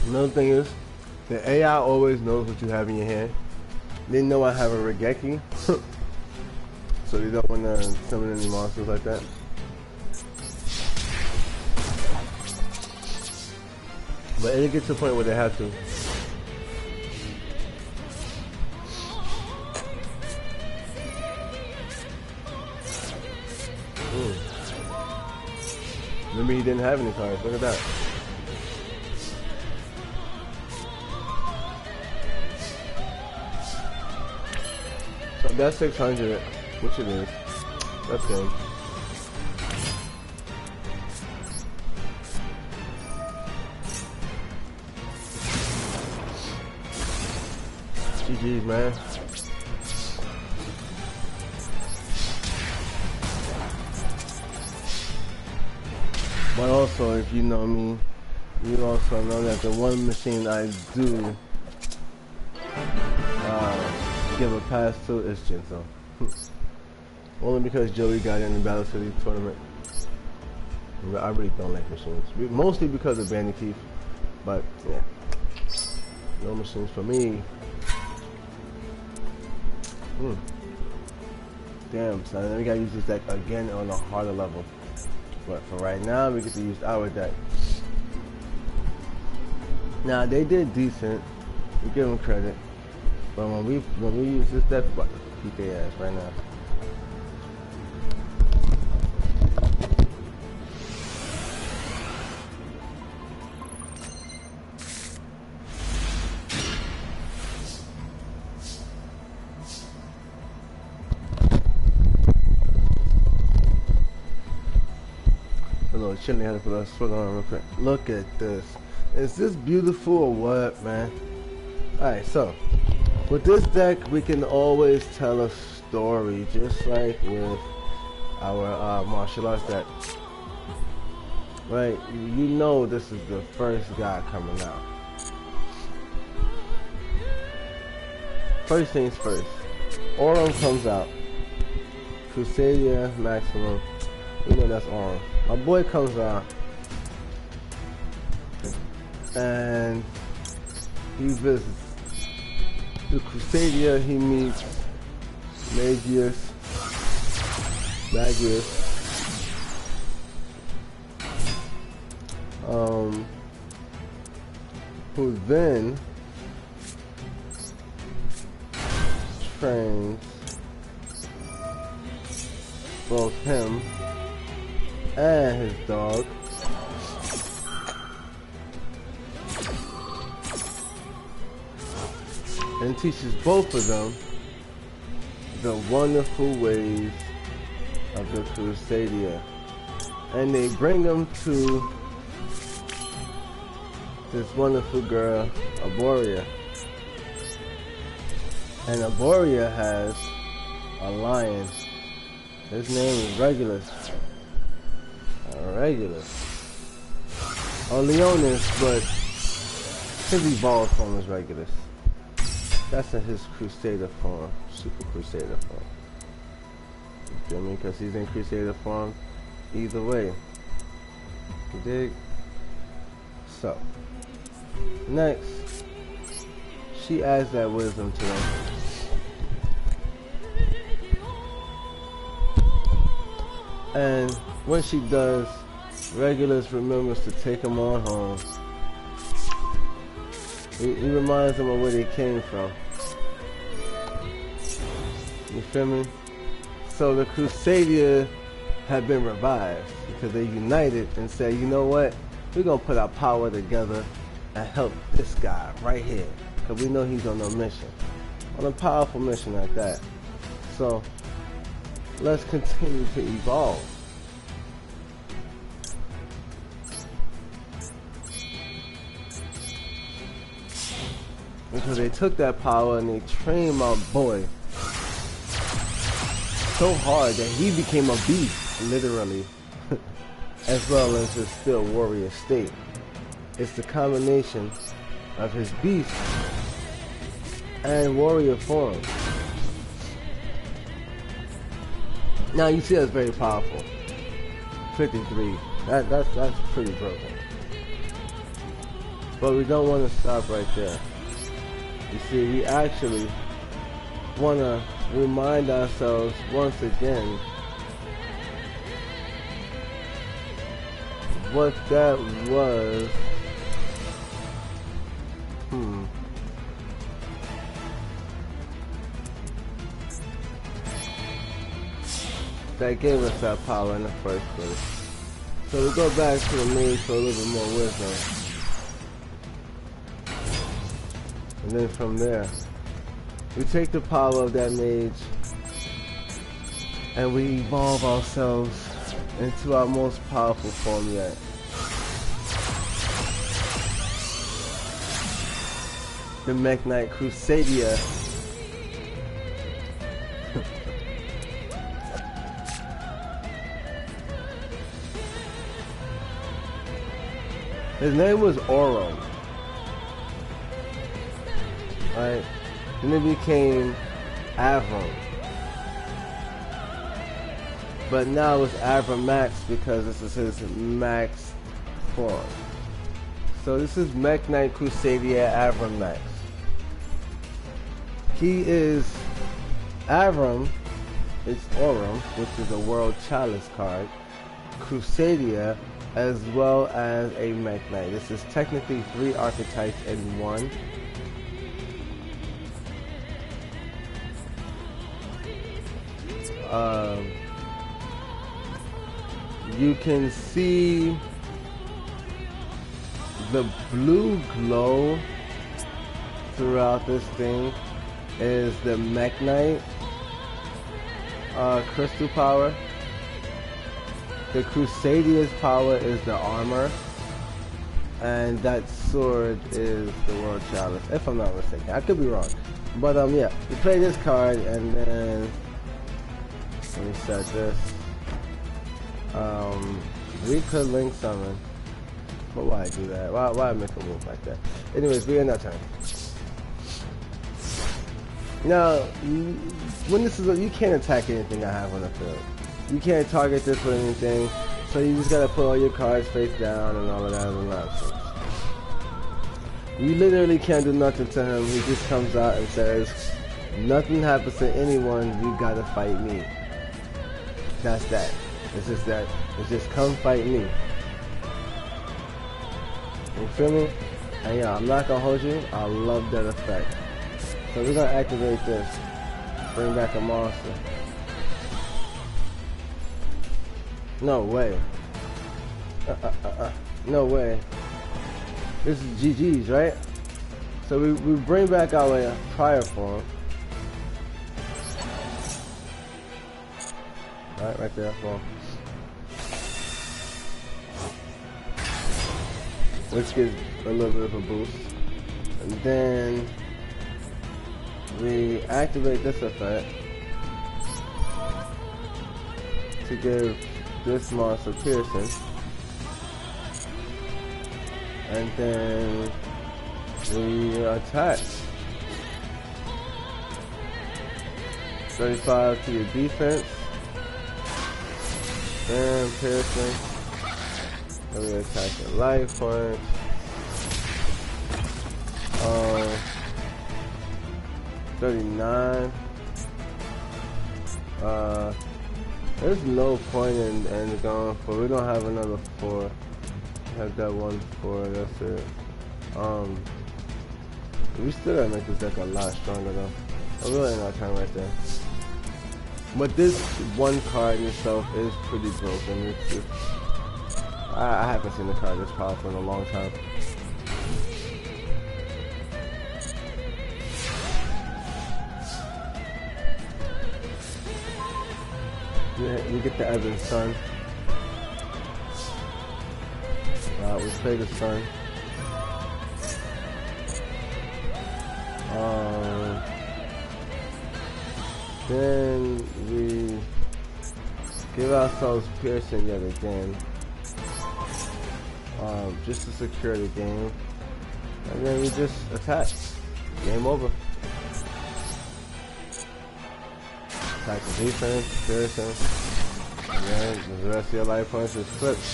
Another thing is, the AI always knows what you have in your hand. They know I have a Regeki, so they don't want to summon any monsters like that. But it gets to the point where they have to. Remember, he didn't have any cards. Look at that. So that's 600, which it is. That's good. GG's, man. But also, if you know me, you also know that the one machine I do give a pass to is Jinzo. Only because Joey got in the Battle City tournament. I really don't like machines. Mostly because of Bandicoot. But, yeah. No machines for me. Damn, so then we gotta use this deck again on a harder level. But for right now, we get to use our deck. Now, they did decent. We give them credit. But when we use this deck, we're about to beat their ass right now. A little chilling, had to put a sweat on real quick. Look at this. Is this beautiful or what, man? Alright, so with this deck, we can always tell a story, just like with our martial arts deck. Right? You know this is the first guy coming out. First things first. Aurum comes out. Crusadia Maximum. You know that's Aurum. My boy comes out. And he visits the Crusadia. He meets Magius, who then trains both him and his dog. And teaches both of them the wonderful ways of the Crusadia. And they bring them to this wonderful girl, Arborea. And Arborea has a lion His name is Regulus. Regulus. Or Leonis, but his evolved form is Regulus. That's in his Crusader form. Super Crusader form. You feel me? Because he's in Crusader form either way. You dig? So, next, she adds that wisdom to him. And when she does, Regulus remembers to take him on home. He reminds them of where they came from. You feel me? So the Crusadia had been revived because they united and said, you know what? We're going to put our power together and help this guy right here. Because we know he's on a mission. On a powerful mission like that. So, let's continue to evolve. Because they took that power and they trained my boy so hard that he became a beast, literally, as well as his still warrior state. It's the combination of his beast and warrior form. Now you see that's very powerful. 53. That's pretty broken. But we don't want to stop right there. You see, we actually want to remind ourselves once again what that was. That gave us that power in the first place. So we go back to the mage for a little bit more wisdom. And then from there, we take the power of that mage and we evolve ourselves into our most powerful form yet. The Mekk-Knight Crusadia. His name was Oro. Right? Then it became Avram. But now it's Avram Max because this is his max form. So this is Mekk-Knight Crusadia Avram Max. He is Avram, it's Orum, which is a World Chalice card, Crusadia, as well as a Mekk-Knight. This is technically 3 archetypes in one. You can see the blue glow throughout this thing is the Mekk-Knight crystal power. The Crusadia's power is the armor, and that sword is the World Chalice, if I'm not mistaken. I could be wrong, but yeah, you play this card, and then let me set this. We could link summon, but why do that? Why make a move like that? Anyways, we end our turn. Now, when this is, you can't attack anything I have on the field. You can't target this with anything, so you just gotta put all your cards face down and all of that other nonsense. You literally can't do nothing to him. He just comes out and says, nothing happens to anyone, you gotta fight me. That's that. It's just that. It's just come fight me. You feel me? And yeah, I'm not gonna hold you. I love that effect. So we're gonna activate this. Bring back a monster. No way. No way. This is GG's, right? So we bring back our prior form. Alright, right there, form. Which gives a little bit of a boost. And then we activate this effect. to give this monster piercing. And then we attack. 35 to your defense. And piercing. And we attack the life points. 39. There's no point in going for. We don't have another 4. We have that 1 4. That's it. We still gotta make this deck a lot stronger though. I'm really not time right there. But this one card in itself is pretty broken. I haven't seen a card this powerful in a long time. Yeah, we get the Evans Sun. We play the Sun. Then we give ourselves piercing yet again, just to secure the game, and then we just attack. Game over. Attack the defense, piercing, and then the rest of your life points is flipped.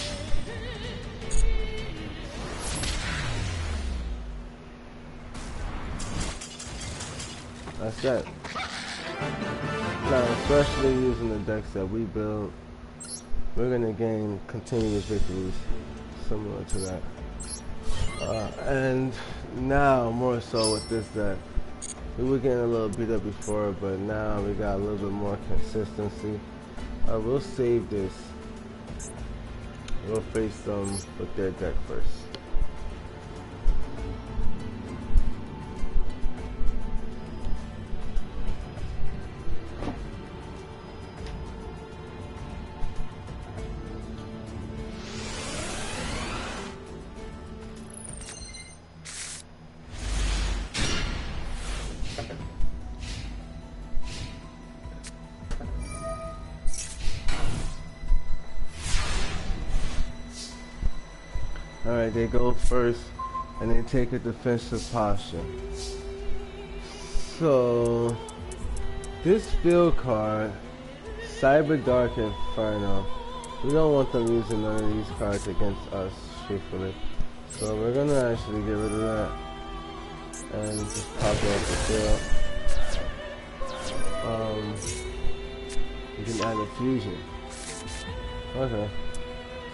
That's that. Now, especially using the decks that we build, we're gonna gain continuous victories similar to that. And now, more so with this deck, we were getting a little beat up before, but now we got a little bit more consistency. We'll save this. We'll face them with their deck first. Alright, they go first and they take a defensive posture. So this field card, Cyber Dark Inferno, we don't want them using none of these cards against us, truthfully. So we're gonna actually get rid of that and just pop it off the field. We can add a fusion. Okay.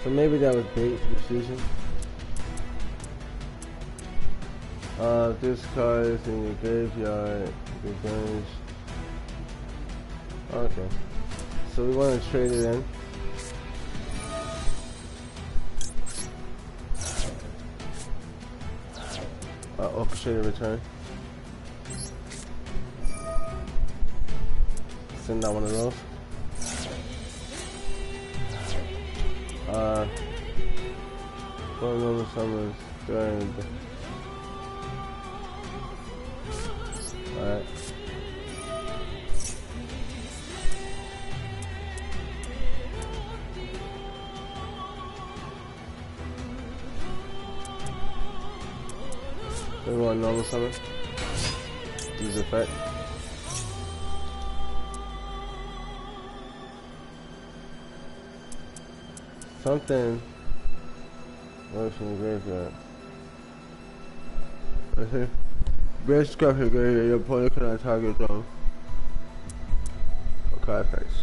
So maybe that was bait for the fusion. This card is in your graveyard. Revenge. Okay. So we want to trade it in. Orchestrated return. Send out one of those. One normal summons during the... Alright. We want normal summon. Use effect. Something works from the graveyard. Right here. Best card from the graveyard, your opponent cannot target them. For card effects.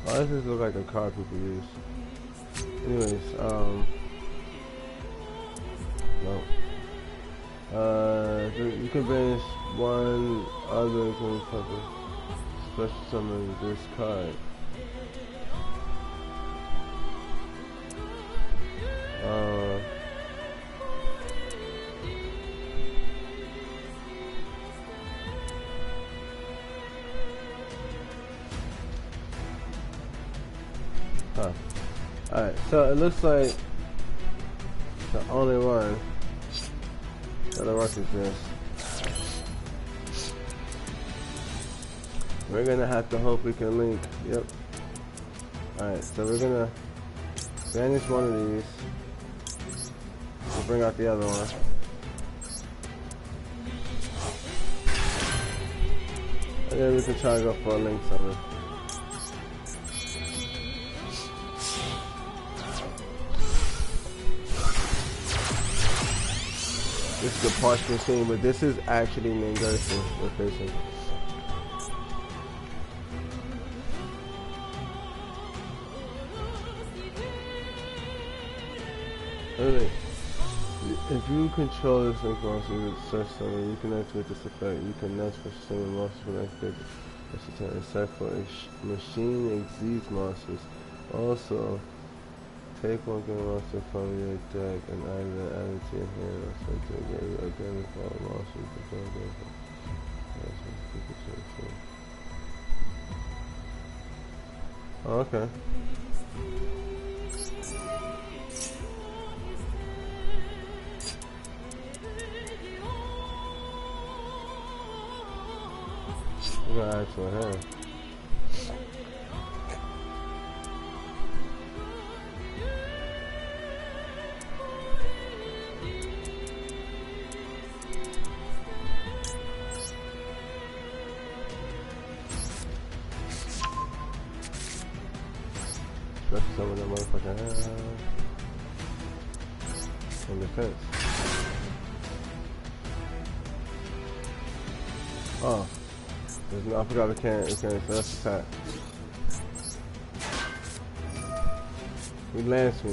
Why does this look like a card people use? Anyways, no. You can base one other thing cover. Special summon this card. Alright, so it looks like the only one that'll work is this. We're gonna have to hope we can link. Yep. Alright, so we're gonna banish one of these. We'll bring out the other one. And then we can try to go for a link summon. This is a parch machine, but this is actually Ningerson location. Anyway, if you control this link monster with search summon, you can activate this effect. You can next for summon monsters when activated. It's set for machine exceeds monsters. Also, take one game monster from your deck and either add it to your hand or set to a game again with all monsters before they go. Okay. We're gonna add to a hand. That's some of that motherfucking hand. On defense. Oh. No, I forgot we can't first attack. He lands me.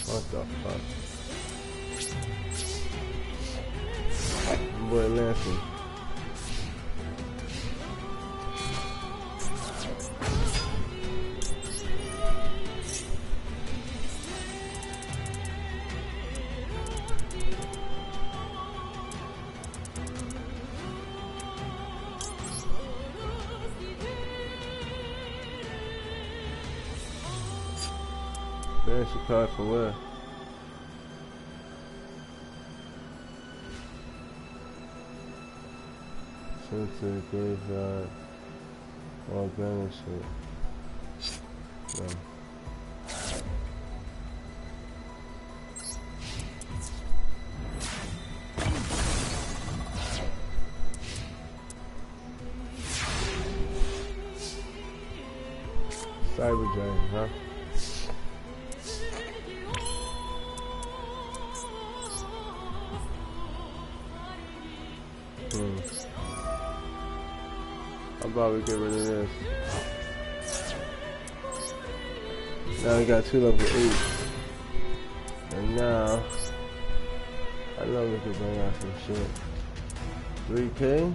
What the fuck? Boy lands me. There's your card for where? Send to the graveyard. Or banish it. No. Cyber Dragon, huh? How about we get rid of this? Now we got 2 level 8. And now, I know we can bring out some shit. 3K?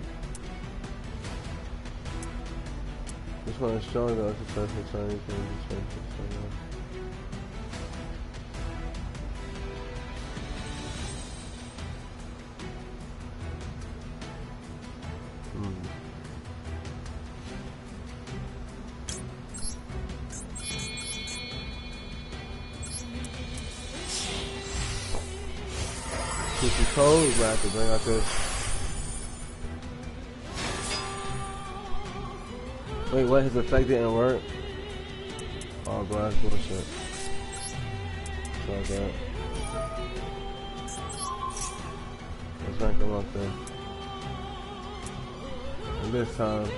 This one is strong though, it's a special time you can just make it so much. Cold, we're gonna have to bring out this. Wait, what? His effect didn't work? Oh, bro, that's bullshit. Try that. Let's rank him up there. And this time,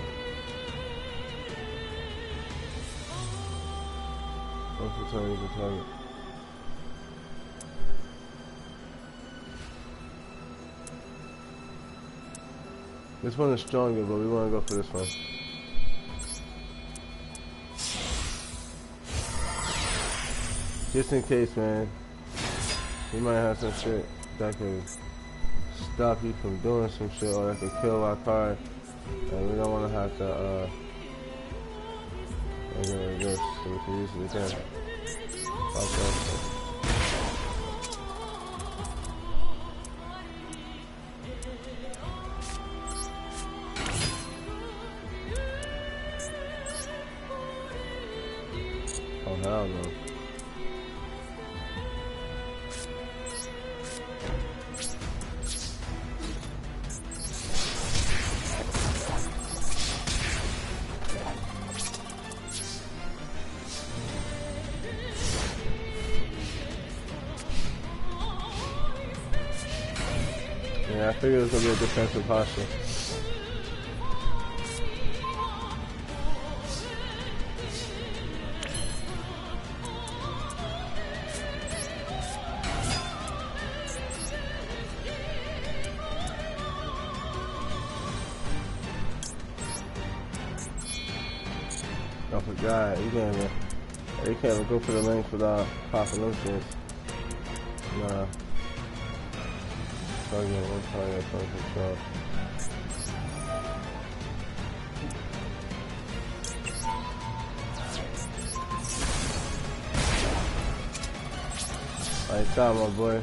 what's the turn you can target? This one is stronger, but we want to go for this one. Just in case, man. We might have some shit that can stop you from doing some shit, or that can kill our card. And we don't want to have to, this, so we can use it again. Hell no. Yeah, I figured it was gonna be a defensive posture. I forgot, you can't even go for the links without popping them shits. Nah. Target, one target, point control. Like that, my boy.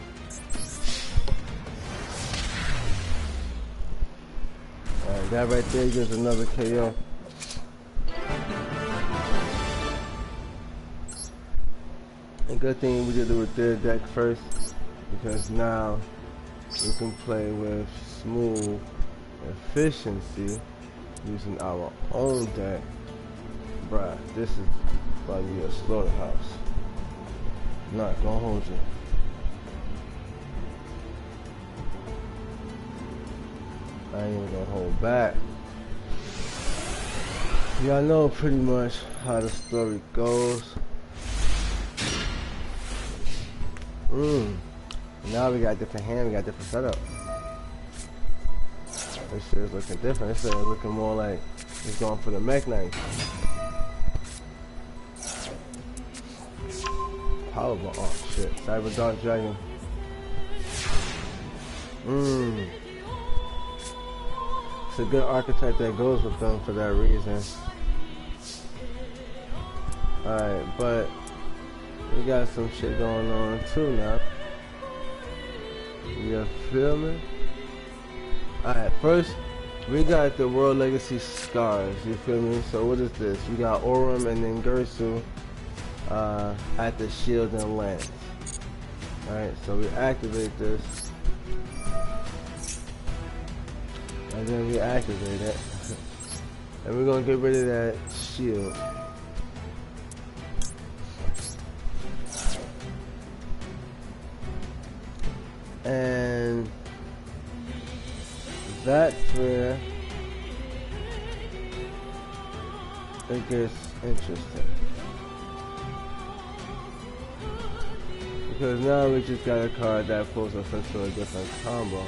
Alright, that right there gives another KO. And good thing we did it with their deck first, because now we can play with smooth efficiency using our own deck. Bruh, this is about to be a slaughterhouse. Not gonna hold you. I ain't even gonna hold back. Y'all know pretty much how the story goes. Now we got different hand, we got different setup. This shit is looking different. This shit is looking more like it's going for the mech knife. Powerball, oh shit. Cyber Dark Dragon. It's a good archetype that goes with them for that reason. Alright, but we got some shit going on too now. You feel me? Alright, first we got the World Legacy Scars, you feel me? So what is this? We got Aurum and then Gersu at the shield and lance. Alright, so we activate this. And then we activate it. And we're gonna get rid of that shield. And that's where it gets interesting. Because now we just got a card that pulls us into a different combo.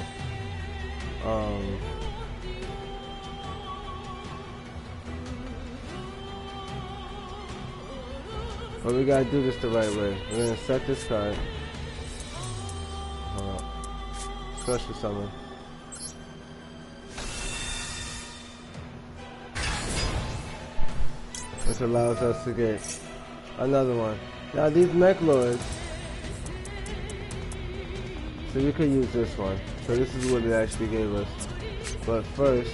But we gotta do this the right way. We're gonna set this card. Special summon. Which allows us to get another one. Now these mech lords, so we could use this one. So this is what it actually gave us. But first,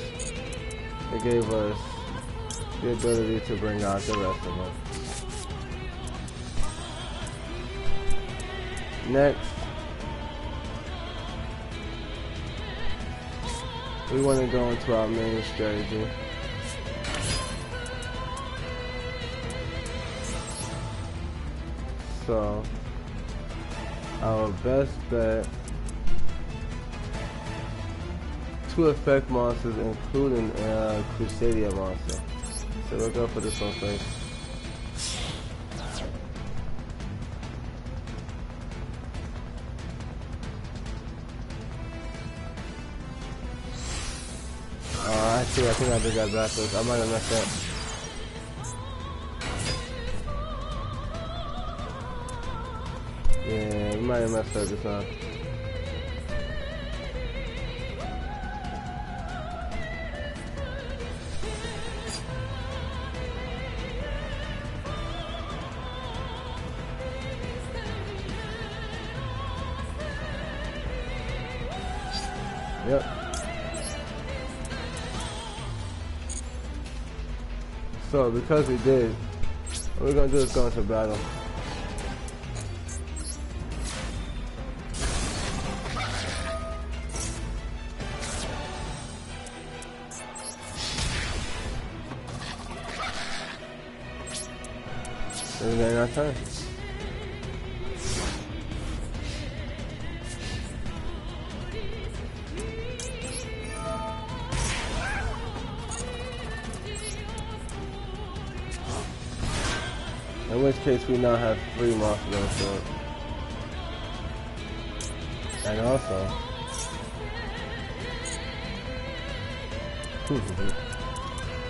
it gave us the ability to bring out the rest of them. Next, we want to go into our main strategy. So, our best bet, 2 effect monsters including Crusadia monster. So we'll go for this one first. I think I did that backwards. I might have messed up. Yeah, we might have messed up this time. Yep. So because we did, what we're gonna do is go into battle. So we're getting our turn. which case we now have 3 monsters on the field. And also,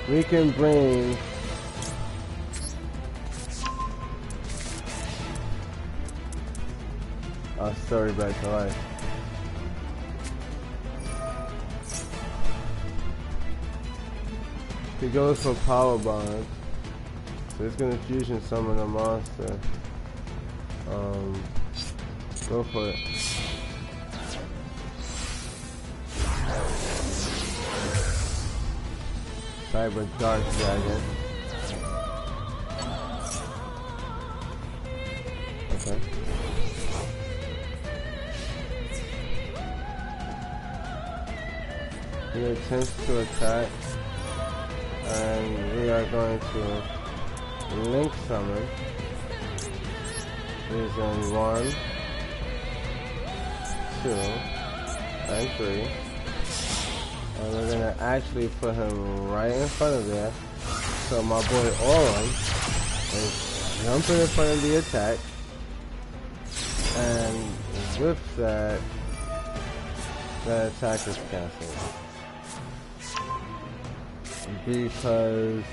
we can bring our story back to life. He goes for power bond, so it's gonna fusion summon a monster. Go for it. Cyber Dark Dragon. Okay. He attempts to attack, and we are going to link summon using 1, 2, and 3. And we're gonna actually put him right in front of there. So my boy Aurum is jumping in front of the attack. And with that, that attack is cancelled. Because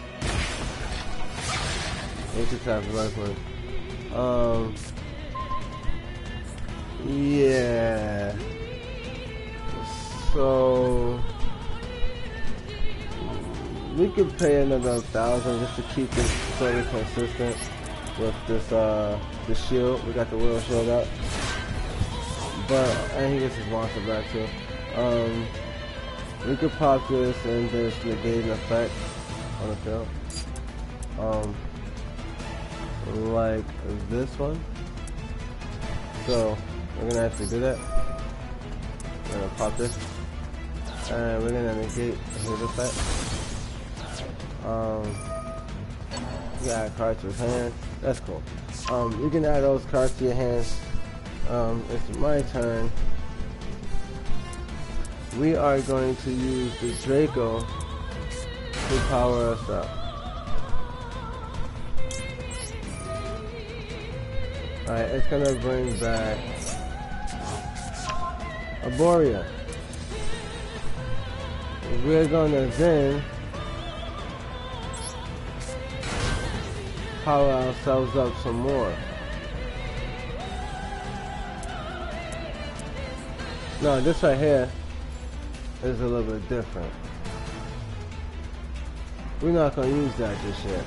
we just have less one. Yeah. So we could pay another 1,000 just to keep this story consistent with this the shield. We got the world shield up, and he gets his monster back too. We could pop this and just negate an effect on the field, like this one. So we're gonna have to do that. We're gonna pop this, and we're gonna negate his effect. You can add cards to his hand. That's cool. You can add those cards to your hands. It's my turn. We are going to use the Draco to power us up. Alright, it's gonna bring back Arborea. We're gonna then power ourselves up some more. No, this right here is a little bit different. We're not gonna use that just yet.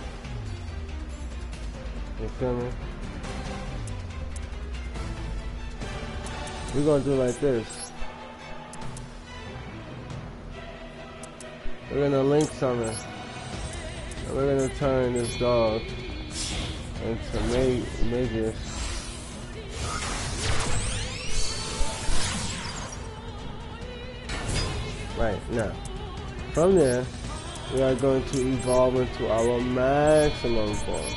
You feel me? We're gonna do it like this. We're gonna link summon. And we're gonna turn this dog into Magus. Right, now. From there, we are going to evolve into our maximum form.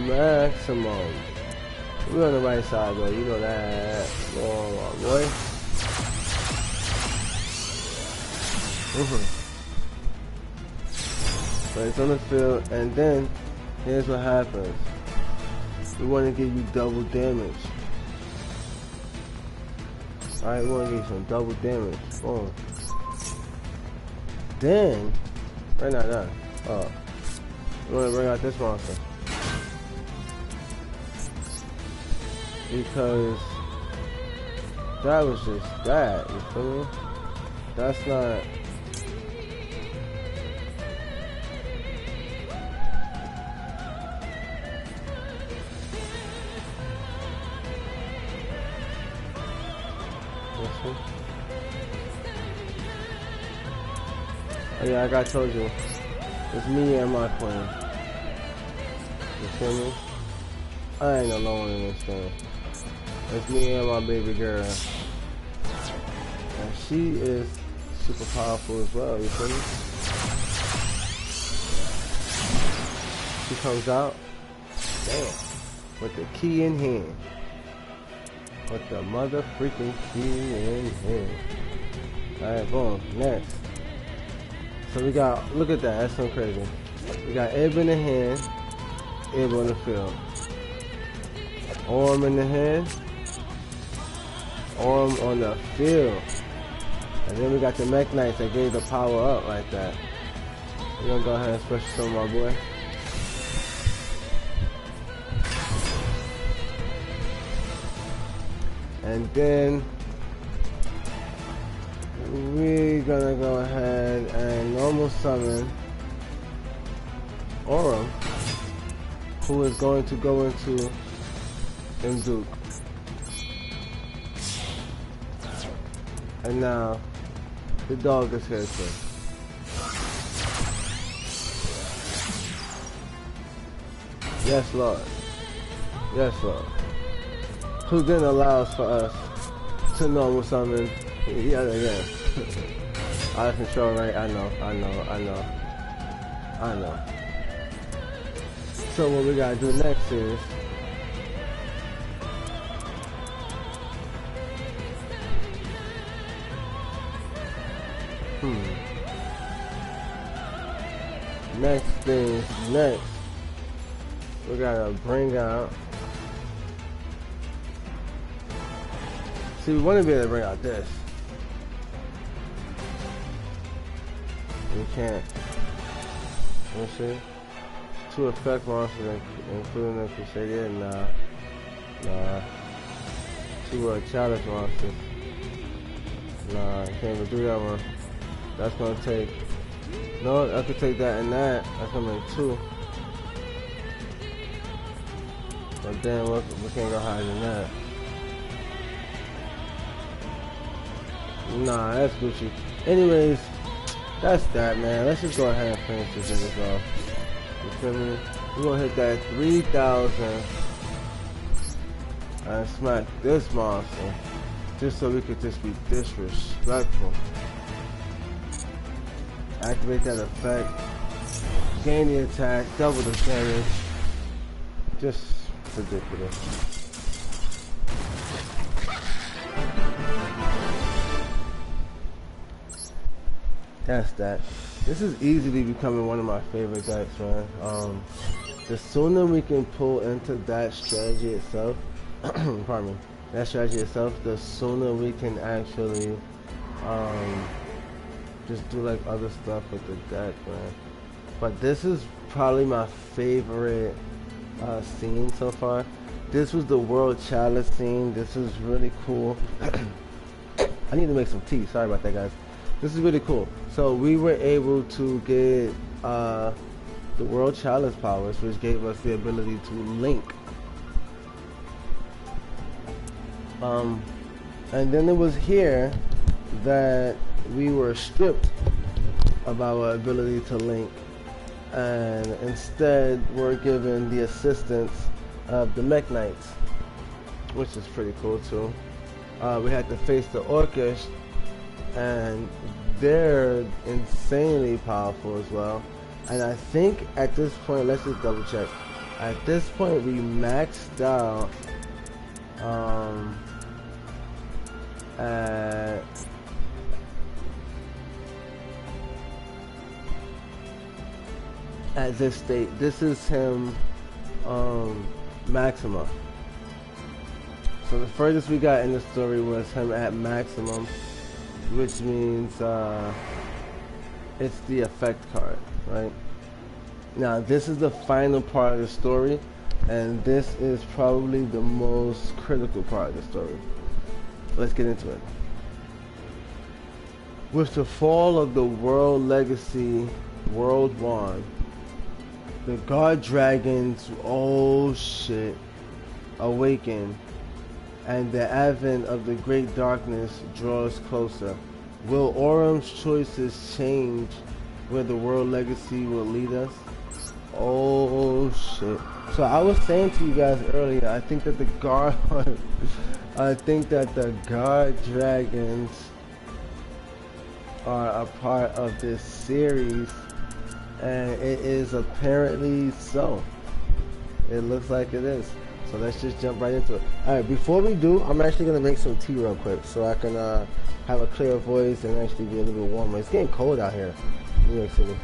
Maximum. We're on the right side, though. You know that. Oh, boy. So it's on the field, and then here's what happens. We want to give you double damage. Alright, we want to give you some double damage. Boom. Then, right now, done. Oh, we want to bring out this monster. Because that was just that, you feel me? That's not. Oh yeah, like I told you, it's me and my queen. You feel me? I ain't alone in this thing. It's me and my baby girl. And she is super powerful as well, you feel me? She comes out, damn, with the key in hand. With the mother freaking key in hand. Alright, boom, next. So we got, look at that, that's so crazy. We got Ib in the hand, Ib on the field. Orm in the hand, Orm on the field. And then we got the Mech Knights that gave the power up like that. We're gonna go ahead and switch to my boy. And then we're gonna go ahead and normal summon Orm, who is going to go into Duel. And now the dog is here too. Yes, Lord. Yes, Lord. Who then allows for us to normal summon yet again. Out of control, right? I know. So what we gotta do next is next thing next. We gotta bring out. See, we want to be able to bring out this. We can't. Let's see. 2 effect monsters, including the Crusader. Nah. 2 challenge monsters. Nah, I can't even do that one. That's gonna take. No, I could take that and that. That's gonna make 2. But then we can't go higher than that. Nah, that's Gucci. Anyways, that's that, man. Let's just go ahead and finish this nigga off. You feel me? We're gonna hit that 3,000 and smack this monster just so we could just be disrespectful. Activate that effect. Gain the attack. Double the damage. Just ridiculous. That's that. This is easily becoming one of my favorite decks, man. The sooner we can pull into that strategy itself, pardon me, that strategy itself, the sooner we can actually just do like other stuff with the deck, man. But this is probably my favorite scene so far. This was the World Chalice scene. This is really cool. I need to make some tea. Sorry about that, guys. This is really cool. So we were able to get the World Chalice powers, which gave us the ability to link. And then it was here that we were stripped of our ability to link, and instead we're given the assistance of the Mech Knights, which is pretty cool too. We had to face the Orcish, and they're insanely powerful as well. And I think at this point, let's just double check. At this point, we maxed out at this state. This is him Maxima. So the furthest we got in the story was him at maximum, which means it's the effect card, right? Now this is the final part of the story, and this is probably the most critical part of the story. Let's get into it. With the fall of the World Legacy World 1, the God Dragons, oh shit, awaken, and the advent of the Great Darkness draws closer. Will Orm's choices change where the World Legacy will lead us? Oh shit. So I was saying to you guys earlier, I think that the God Dragons are a part of this series, and it is apparently so. It looks like it is. So let's just jump right into it. Alright, before we do, I'm actually going to make some tea real quick so I can have a clear voice and actually be a little bit warmer. It's getting cold out here. New York City.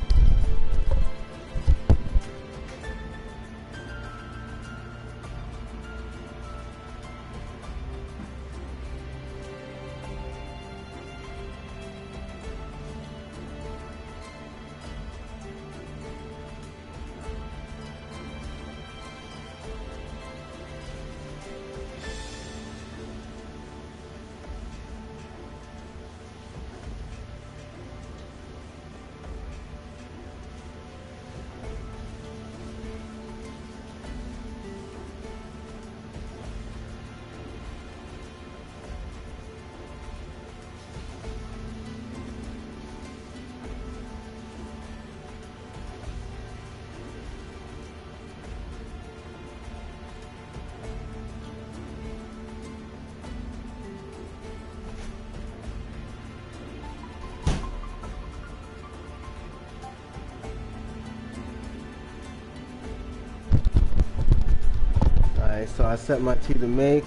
Alright, so I set my T to make.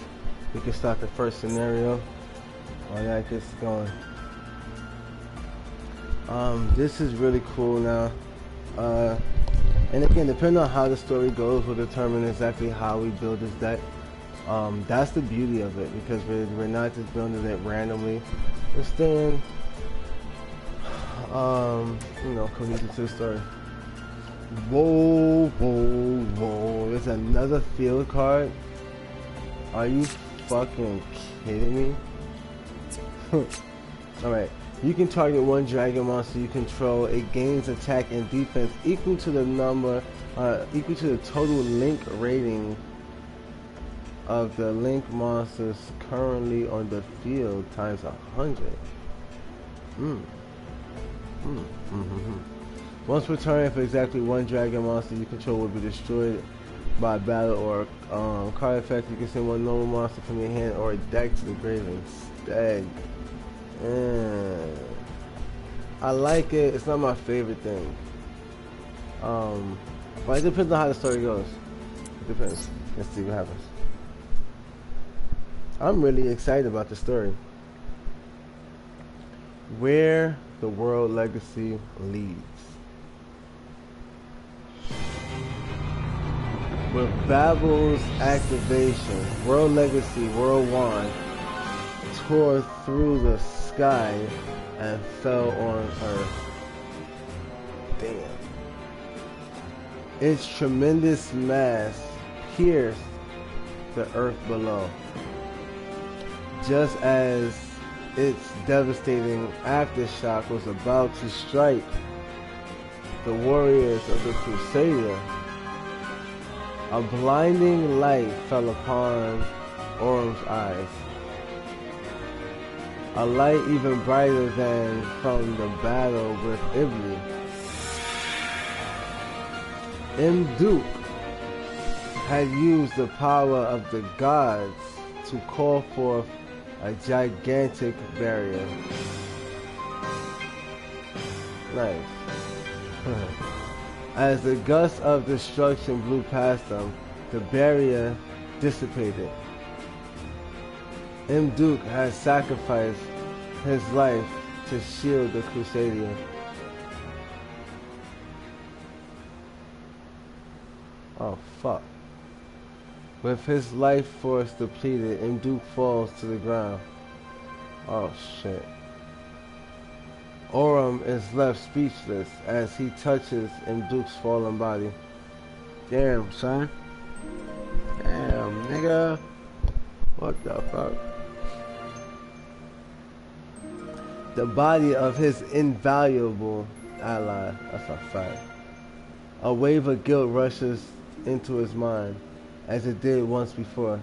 We can start the first scenario. While that gets going. This is really cool now. And again, depending on how the story goes, will determine exactly how we build this deck. That's the beauty of it, because we're not just building it randomly. We're staying, you know, cohesive to the story. Whoa, whoa, whoa! There's another field card. Are you fucking kidding me? Alright, you can target one dragon monster you control. It gains attack and defense equal to the total link rating of the link monsters currently on the field times 100. Once per turn, if exactly one dragon monster you control will be destroyed by battle or card effect, you can send one normal monster from your hand or a deck to the grave instead. I like it. It's not my favorite thing. But it depends on how the story goes. It depends. Let's see what happens. I'm really excited about the story. Where the world legacy leads. With Babel's activation, World Legacy World Wand tore through the sky and fell on Earth. Damn. Its tremendous mass pierced the Earth below, just as its devastating aftershock was about to strike the warriors of the Crusader. A blinding light fell upon Orm's eyes. A light even brighter than from the battle with Ibli. Duke had used the power of the gods to call forth a gigantic barrier. Nice. As the gusts of destruction blew past them, the barrier dissipated. Duke had sacrificed his life to shield the Crusader. Oh fuck. With his life force depleted, Duke falls to the ground. Oh shit. Orm is left speechless as he touches Duke's fallen body. Damn, son. Damn, nigga. What the fuck? The body of his invaluable ally. That's a fact. A wave of guilt rushes into his mind, as it did once before.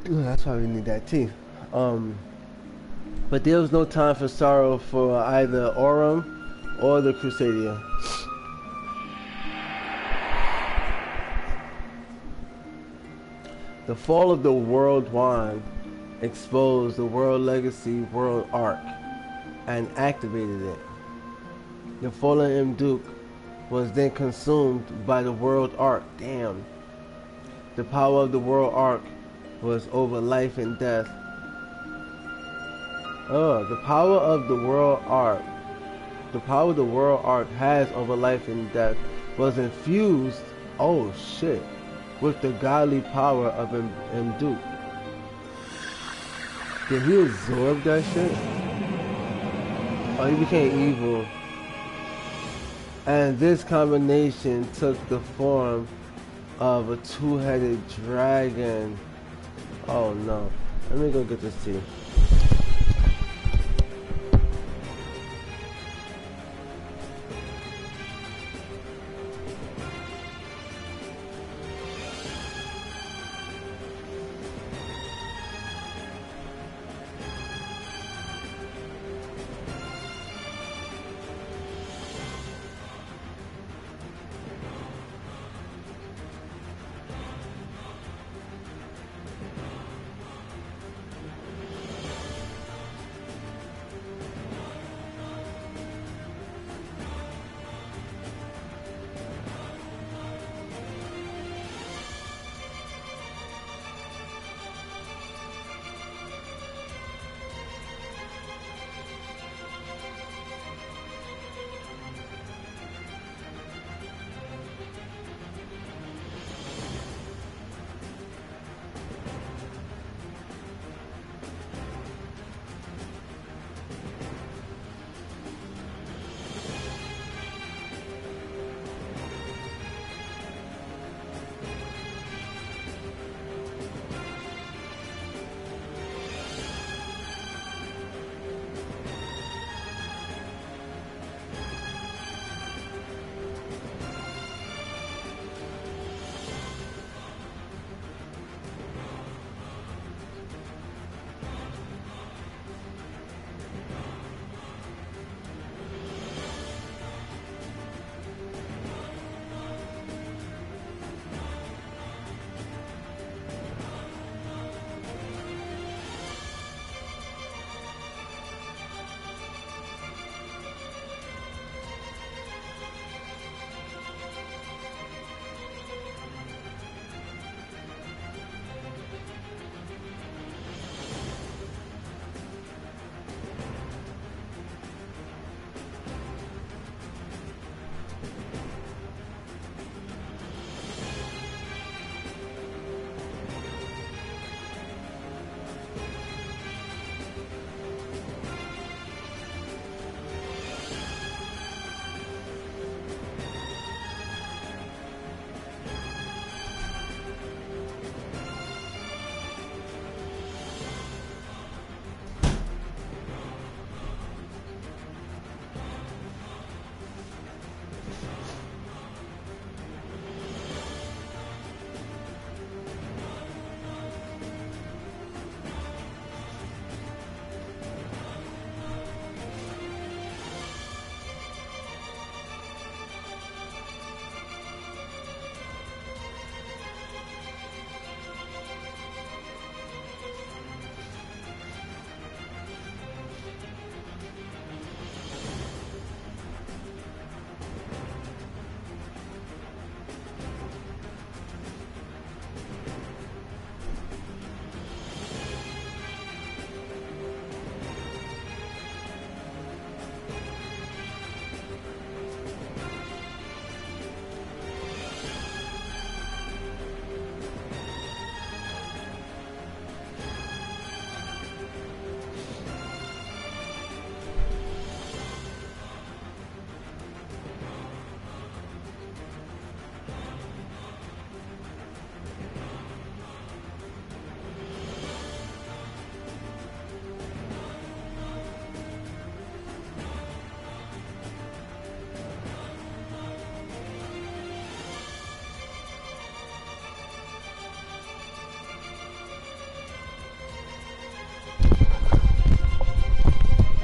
That's why we need that tea. But there was no time for sorrow for either Orm or the Crusader. The fall of the World Wand exposed the World Legacy World Arc and activated it. The fallen Duke was then consumed by the World Arc. Damn. The power of the World Arc was over life and death. The power of the world art. The power of the world art has over life and death was infused, oh shit, with the godly power of Mduke. Did he absorb that shit? Oh, he became evil. And this combination took the form of a two-headed dragon. Oh no. Let me go get this tea.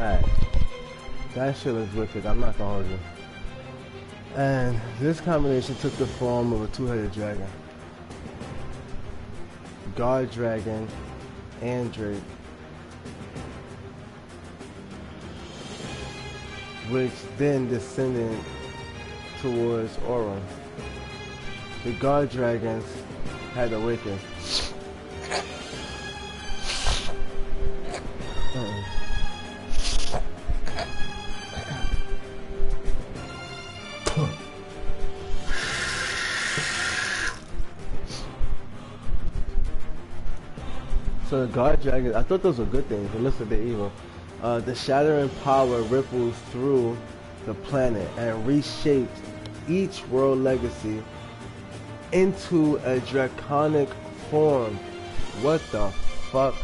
Alright. That shit is wicked, I'm not gonna hold you. And this combination took the form of a two-headed dragon. Guard dragon and Drake. Which then descended towards Aurum. The guard dragons had awakened. So the guard dragons, I thought those were good things. It looks like they're evil. The shattering power ripples through the planet and reshapes each world legacy into a draconic form. What the fuck?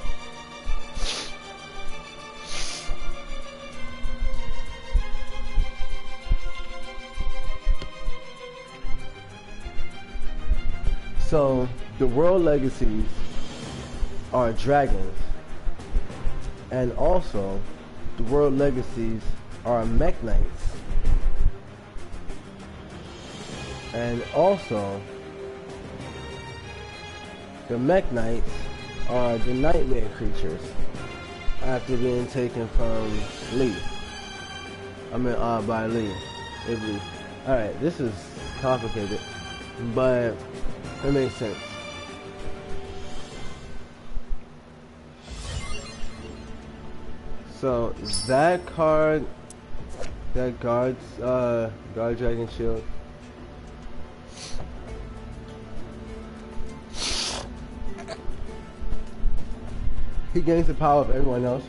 So the world legacies are dragons, and also the world legacies are mech knights, and also the mech knights are the nightmare creatures after being taken from Lee. By Lee. Alright, this is complicated, but it makes sense. So that card, that guard dragon shield, he gains the power of everyone else.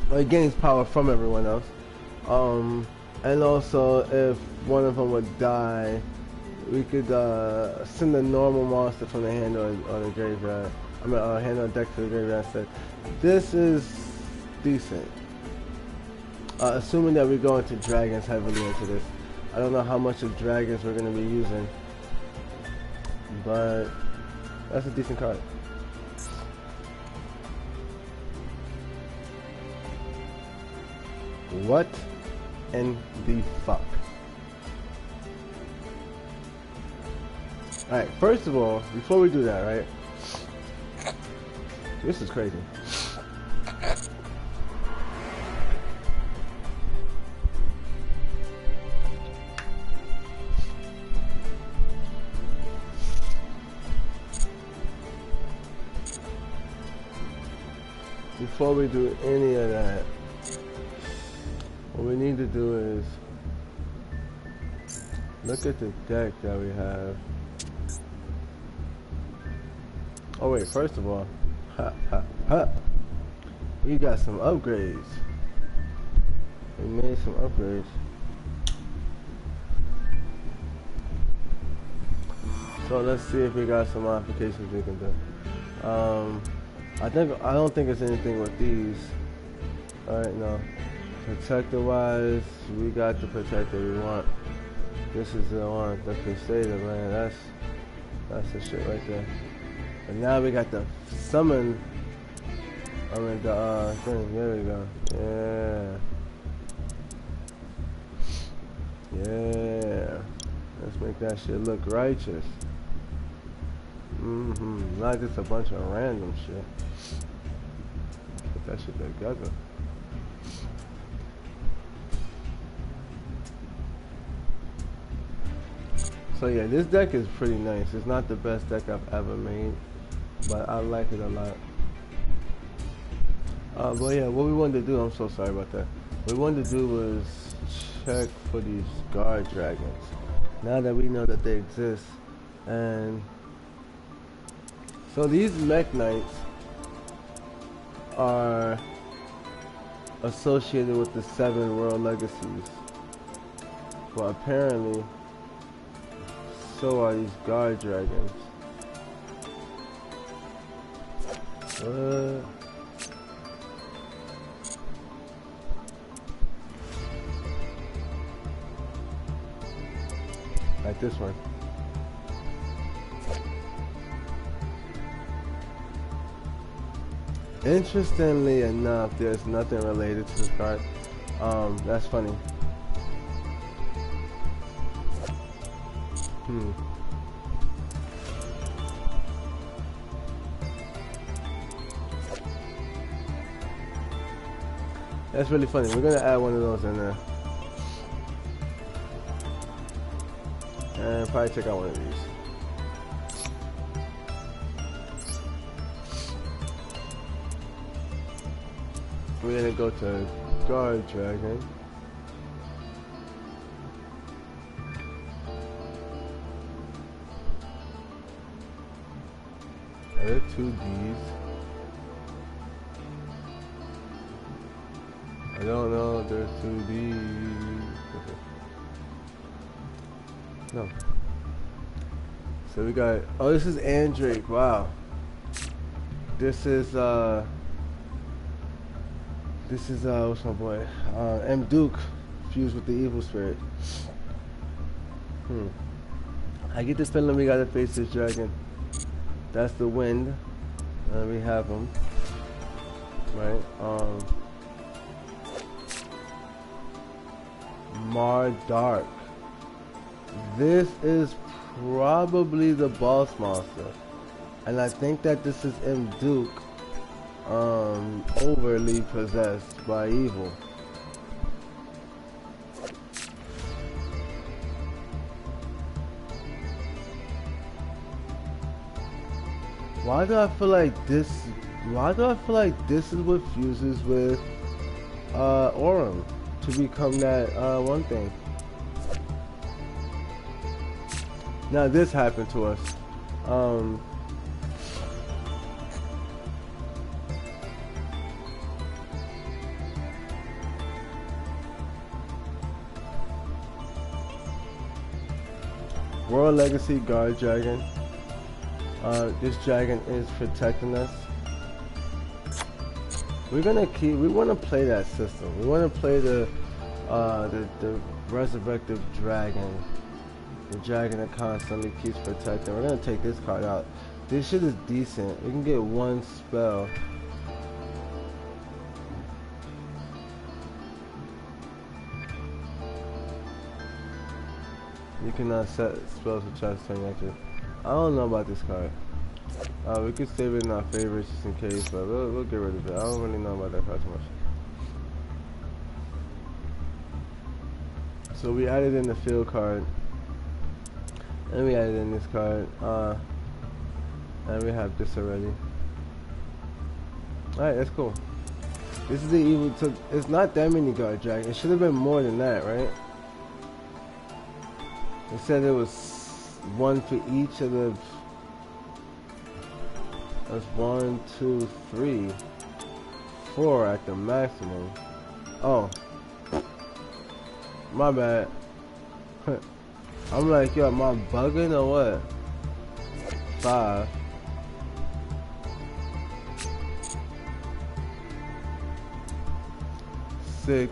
Well, he gains power from everyone else. And also, if one of them would die, we could send a normal monster from the hand or the graveyard. Hand or deck to the graveyard instead. This is decent. Assuming that we go into dragons heavily into this. I don't know how much of dragons we're going to be using, but that's a decent card. What in the fuck? Alright, first of all, before we do that, right? This is crazy. Before we do any of that, what we need to do is look at the deck that we have. Oh wait, first of all, we got some upgrades. We made some upgrades. So let's see if we got some modifications we can do. I don't think it's anything with these. Alright, no. Protector wise, we got the protector we want. This is the one, the Crusader, man. That's the shit right there. And now we got the summon. The thing. There we go. Yeah. Let's make that shit look righteous. Not just a bunch of random shit. Put that shit together. So yeah, this deck is pretty nice. It's not the best deck I've ever made, but I like it a lot. But yeah, what we wanted to do, I'm so sorry about that. What we wanted to do was check for these guard dragons. Now that we know that they exist. And so these mech knights are associated with the 7 world legacies. But apparently, so are these guard dragons. Like this one. Interestingly enough, there's nothing related to this card. That's funny. That's really funny. We're gonna add one of those in there. And probably check out one of these. We're gonna go to Guard Dragon. Are there two D's? I don't know if there's two D's. No. So we got, oh, this is Andrake, wow. This is what's my boy? M. Duke fused with the evil spirit. I get this feeling we gotta face this dragon. That's the wind. And we have him. Right? Mar Dark. This is probably the boss monster. And I think that this is M. Duke overly possessed by evil. Why do I feel like this is what fuses with Aurum to become that one thing? Now this happened to us. World Legacy Guard Dragon. This dragon is protecting us. We want to play that system. We want to play the resurrective dragon. The dragon that constantly keeps protecting. We're gonna take this card out. This shit is decent. We can get one spell. You cannot set spells with chest turn active. I don't know about this card. We could save it in our favorites just in case, but we'll get rid of it. I don't really know about that card too much. So we added in the field card. And we added in this card. And we have this already. Alright, that's cool. This is the evil. So it's not that many guard dragons. It should have been more than that, right? It said it was one for each of the. That's 1, 2, 3, 4 at the maximum. Oh, my bad. I'm like, yo, am I bugging or what? 5. Six.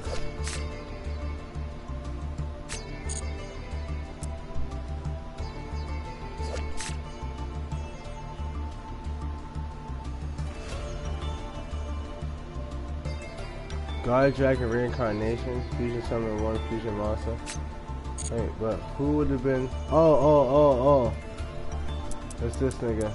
Guard Dragon Reincarnation, Fusion Summon 1 Fusion Monster. Wait, but who would have been? Oh. It's this nigga.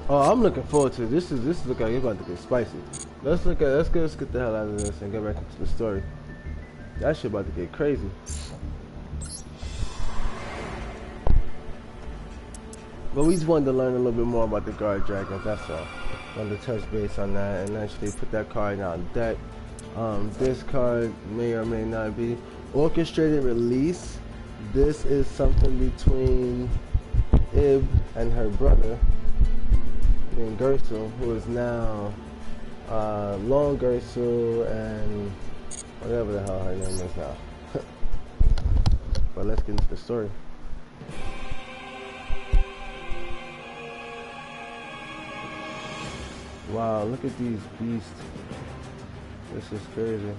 Oh, I'm looking forward to it. This is looking like it's about to get spicy. Let's get the hell out of this and get back into the story. That shit about to get crazy. But we just wanted to learn a little bit more about the guard dragons, that's all. Wanted to touch base on that and actually put that card on deck. This card may or may not be orchestrated release. This is something between Ib and her brother named Gersul, who is now Long Gersul and whatever the hell her name is now. But let's get into the story. Wow, look at these beasts. This is crazy.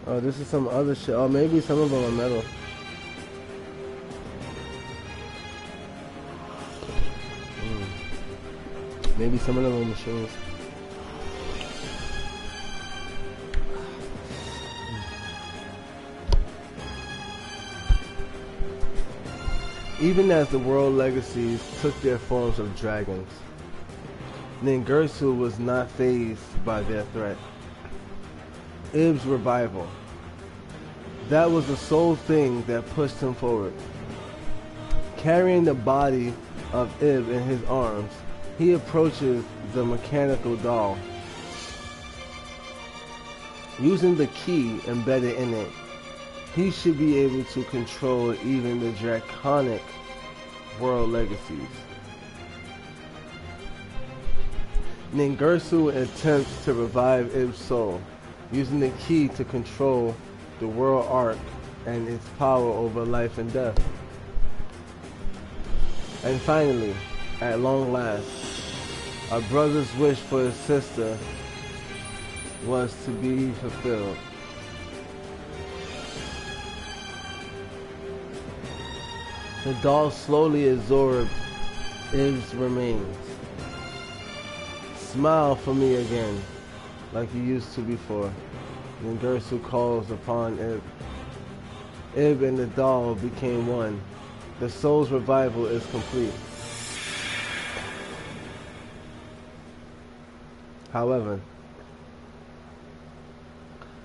Oh, this is some other shit. Oh, maybe some of them are metal. Maybe some of them are machines. Even as the world legacies took their forms of dragons, Ningersu was not fazed by their threat. Ib's revival. That was the sole thing that pushed him forward. Carrying the body of Ib in his arms, he approaches the mechanical doll. Using the key embedded in it, he should be able to control even the draconic world legacies. Ningirsu attempts to revive Ib's soul, using the key to control the world arc and its power over life and death. And finally, at long last, a brother's wish for his sister was to be fulfilled. The doll slowly absorbed Ib's remains. Smile for me again, like you used to before. Ningirsu calls upon Ib. Ib and the doll became one. The soul's revival is complete. However,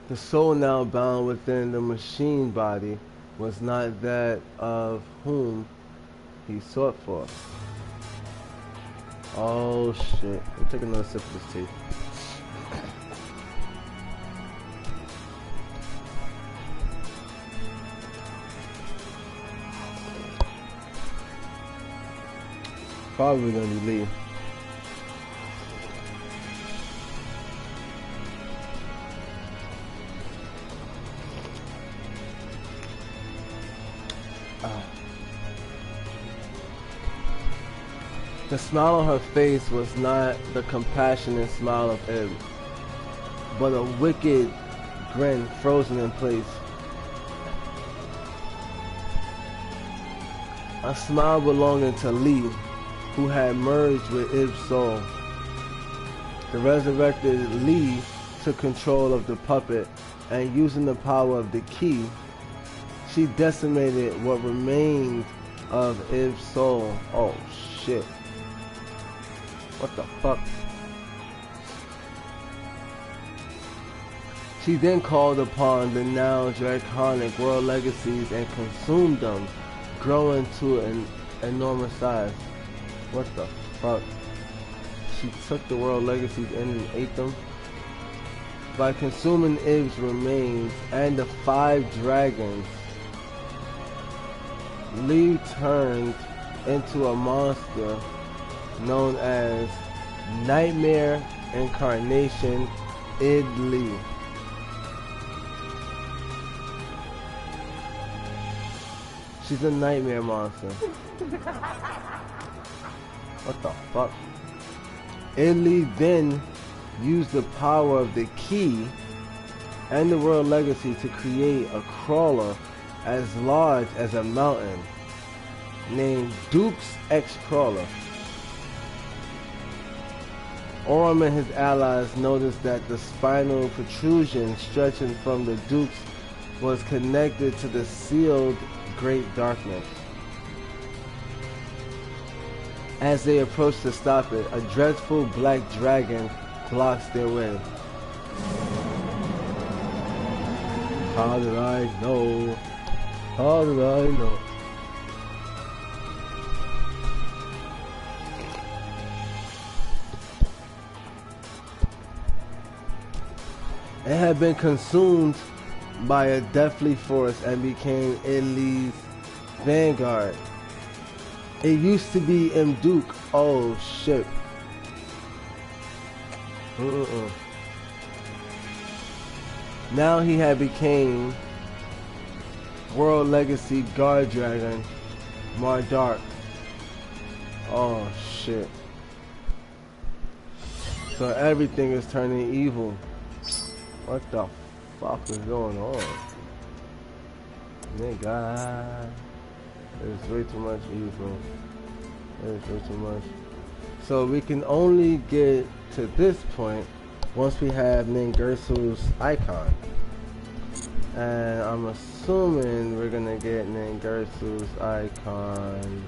the soul now bound within the machine body was not that of whom he sought for. Oh shit. I'm taking another sip of this tea. Probably gonna be Lee. The smile on her face was not the compassionate smile of Ib, but a wicked grin frozen in place. A smile belonging to Lee, who had merged with Ib's soul. The resurrected Lee took control of the puppet, and using the power of the key, she decimated what remained of Ib's soul. Oh shit. What the fuck? She then called upon the now draconic world legacies and consumed them, growing to an enormous size. What the fuck? She took the world legacies in and ate them? By consuming Ib's remains and the 5 dragons, Lee turned into a monster known as Nightmare Incarnation Id-Lee. She's a nightmare monster. What the fuck? Id-Lee then used the power of the key and the world legacy to create a crawler as large as a mountain named Duke's X-Crawler. Orm and his allies noticed that the spinal protrusion stretching from the Dukes was connected to the sealed Great Darkness. As they approached to stop it, a dreadful black dragon blocks their way. How did I know? How did I know? It had been consumed by a deathly force and became Id-Lee's vanguard. It used to be Mduke. Oh shit. Now he had became World Legacy Guard Dragon Mardark. Oh shit. So everything is turning evil. What the fuck is going on? Nigga. There's way too much evil. There's way too much. So we can only get to this point once we have Ningirsu's icon. And I'm assuming we're gonna get Ningirsu's icon.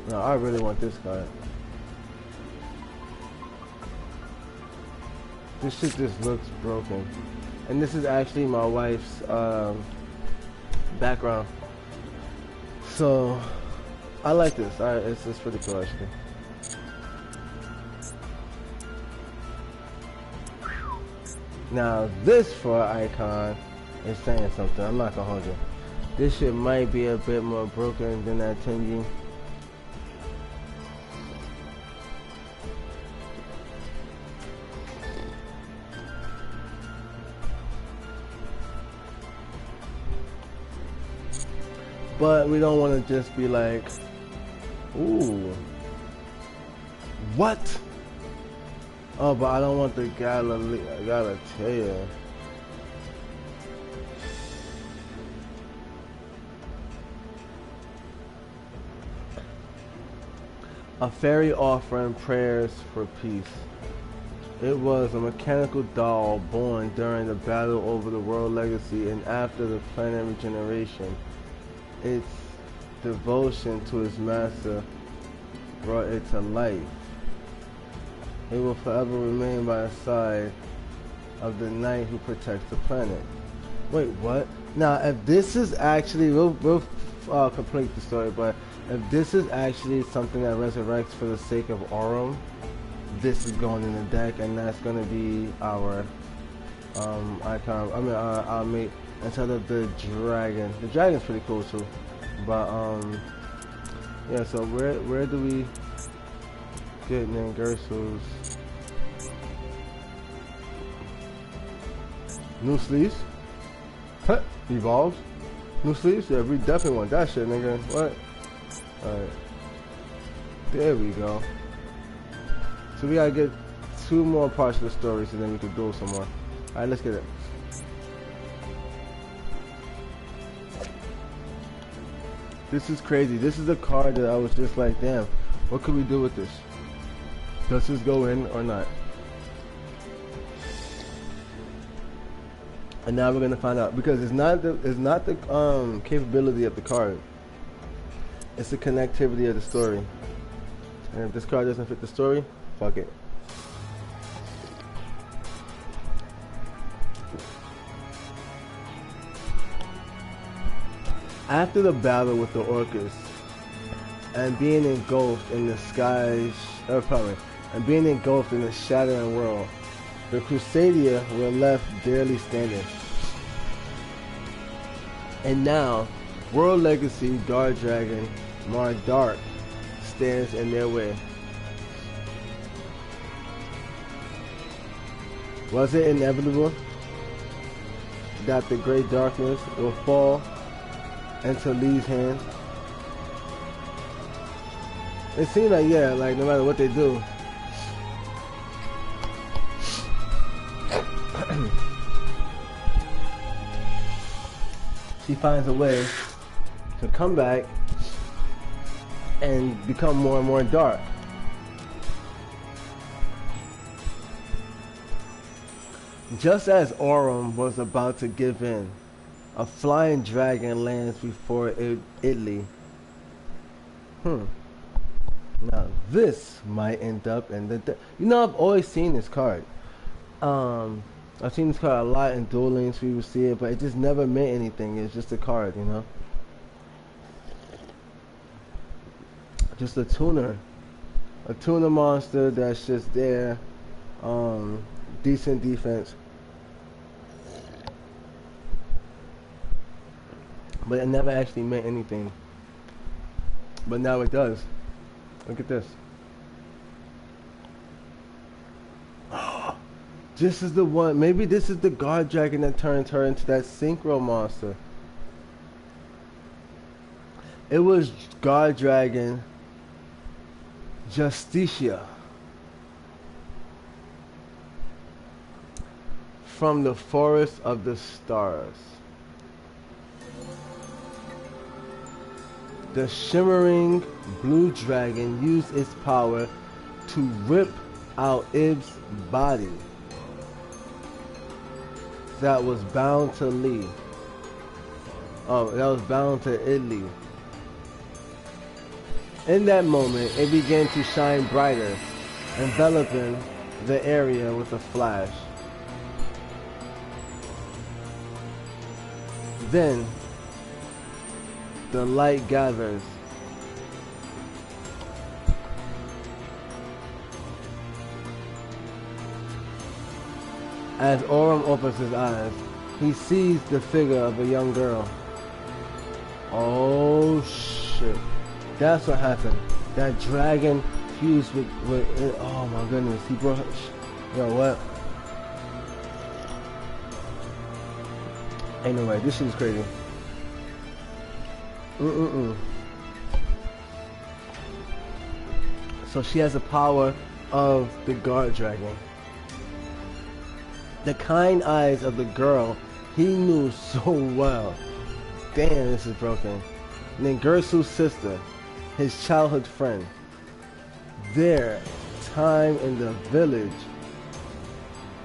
No, I really want this guy. This shit just looks broken. And this is actually my wife's background. So, I like this. It's pretty cool actually. Now this for an icon is saying something. I'm not gonna hold you. This shit might be a bit more broken than that Tenji. But we don't want to just be like, ooh, what? Oh, but I don't want the Galatea. A fairy offering prayers for peace. It was a mechanical doll born during the battle over the world legacy and after the planet regeneration. Its devotion to its master brought it to life. It will forever remain by the side of the knight who protects the planet. Wait, what? Now, if this is actually, we'll complete the story, but if this is actually something that resurrects for the sake of Aurum, this is going in the deck, and that's going to be our icon. I mean, our mate. Instead of the dragon. The dragon's pretty cool too. But yeah, so where do we get Nangerso's new sleeves? Huh? Evolves? New sleeves? Yeah, we definitely want that shit, nigga. What? Alright. There we go. So we gotta get 2 more parts of the story so then we can duel some more. Alright, let's get it. This is crazy. This is a card that I was just like, damn, what could we do with this? Does this go in or not? And now we're gonna find out, because it's not the capability of the card. It's the connectivity of the story. And if this card doesn't fit the story, fuck it. After the battle with the Orcus, and being engulfed in the skies, and being engulfed in the shattering world, the Crusadia were left barely standing. And now, World Legacy Guard Dragon Mardark stands in their way. Was it inevitable that the Great Darkness will fall into Lee's hands? It seems like, yeah, like no matter what they do, she finds a way to come back and become more and more dark. Just as Aurum was about to give in, a flying dragon lands before Italy. Now this might end up in the... You know, I've always seen this card. I've seen this card a lot in Duel Links. We would see it, but it just never meant anything. It's just a card, you know. Just a tuner monster that's just there. Decent defense. But it never actually meant anything. But now it does. Look at this. This is the one. Maybe this is the guard dragon that turns her into that synchro monster. It was guard dragon Justicia from the Forest of the Stars. The shimmering blue dragon used its power to rip out Ib's body that was bound to Lee. That was bound to Italy. In that moment, it began to shine brighter, enveloping the area with a flash. Then, the light gathers. As Orim opens his eyes, he sees the figure of a young girl. Oh shit. That's what happened. That dragon fused with oh my goodness, he brought, yo, what? Ain't no way, this shit is crazy. So she has the power of the guard dragon. The kind eyes of the girl he knew so well. Damn, this is broken. Ningirsu's sister, his childhood friend. Their time in the village.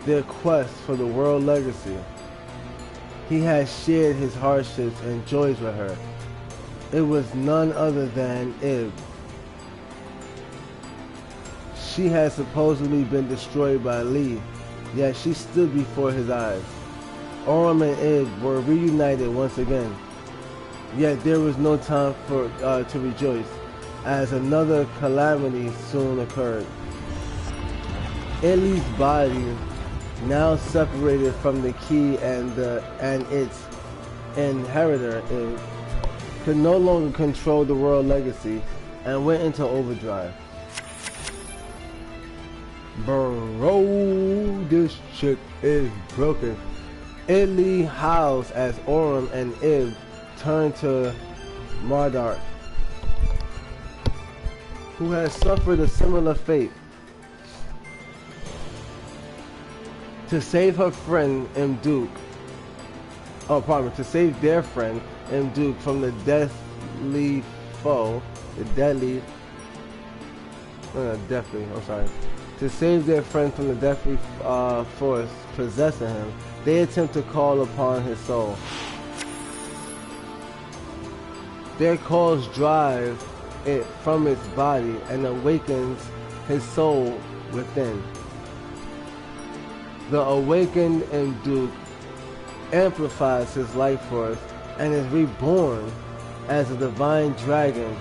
Their quest for the world legacy. He had shared his hardships and joys with her. It was none other than Ib. She had supposedly been destroyed by Lee, yet she stood before his eyes. Orim and Ib were reunited once again. Yet there was no time for to rejoice, as another calamity soon occurred. Ellie's body, now separated from the key and its inheritor, Ib, could no longer control the world legacy and went into overdrive. Bro, this shit is broken. Ellie howls as Orim and Ib turn to Mardart, who has suffered a similar fate. To save her friend Mduke, to save their friend Mduke from the deathly foe, to save their friend from the deathly force possessing him, they attempt to call upon his soul. Their calls drive it from its body and awakens his soul within. The awakened Mduke amplifies his life force and is reborn as a divine dragon,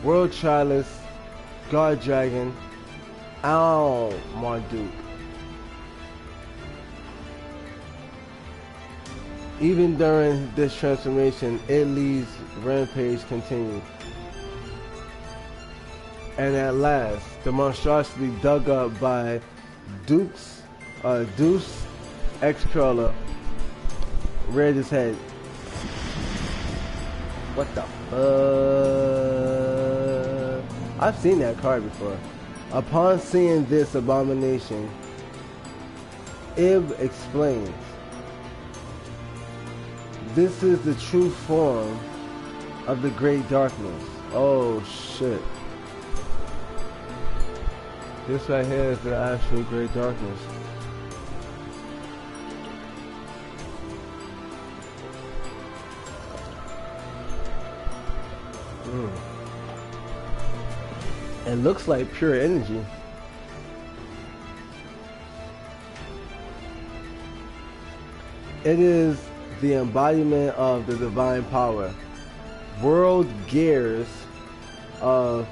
world childless guard dragon, Marduk. Even during this transformation, Ellie's rampage continued. And at last, the monstrosity dug up by Deuce X-Crawler reared his head. What the fuck? I've seen that card before. Upon seeing this abomination, Ib explains, "This is the true form of the great darkness." Oh shit. This right here is the actual great darkness. It looks like pure energy. It is the embodiment of the divine power. World gears of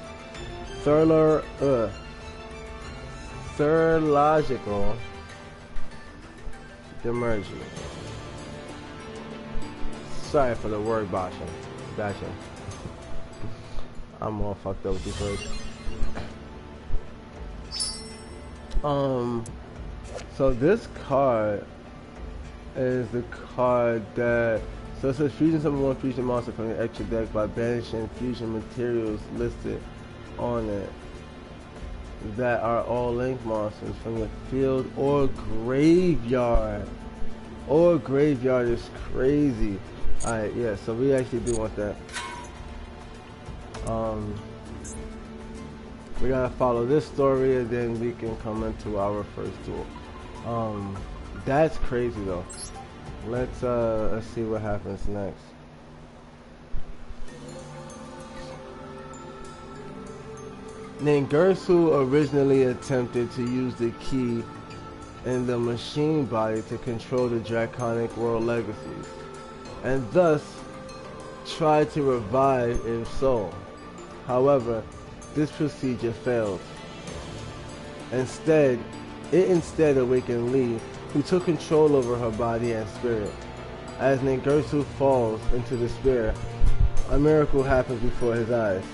theological emerging. Sorry for the word bashing. I'm all fucked up with these words. So this card is the card that, so it says fusion summon one fusion monster from your extra deck by banishing fusion materials listed on it that are all link monsters from your field or graveyard. Or graveyard is crazy. Alright, yeah, so we actually do want that. We gotta follow this story and then we can come into our first duel. That's crazy though. Let's see what happens next. Ningirsu originally attempted to use the key in the machine body to control the draconic world legacies, and thus tried to revive its soul. However, this procedure failed. It instead awakened Lee, who took control over her body and spirit. As Ningirsu falls into despair, a miracle happens before his eyes.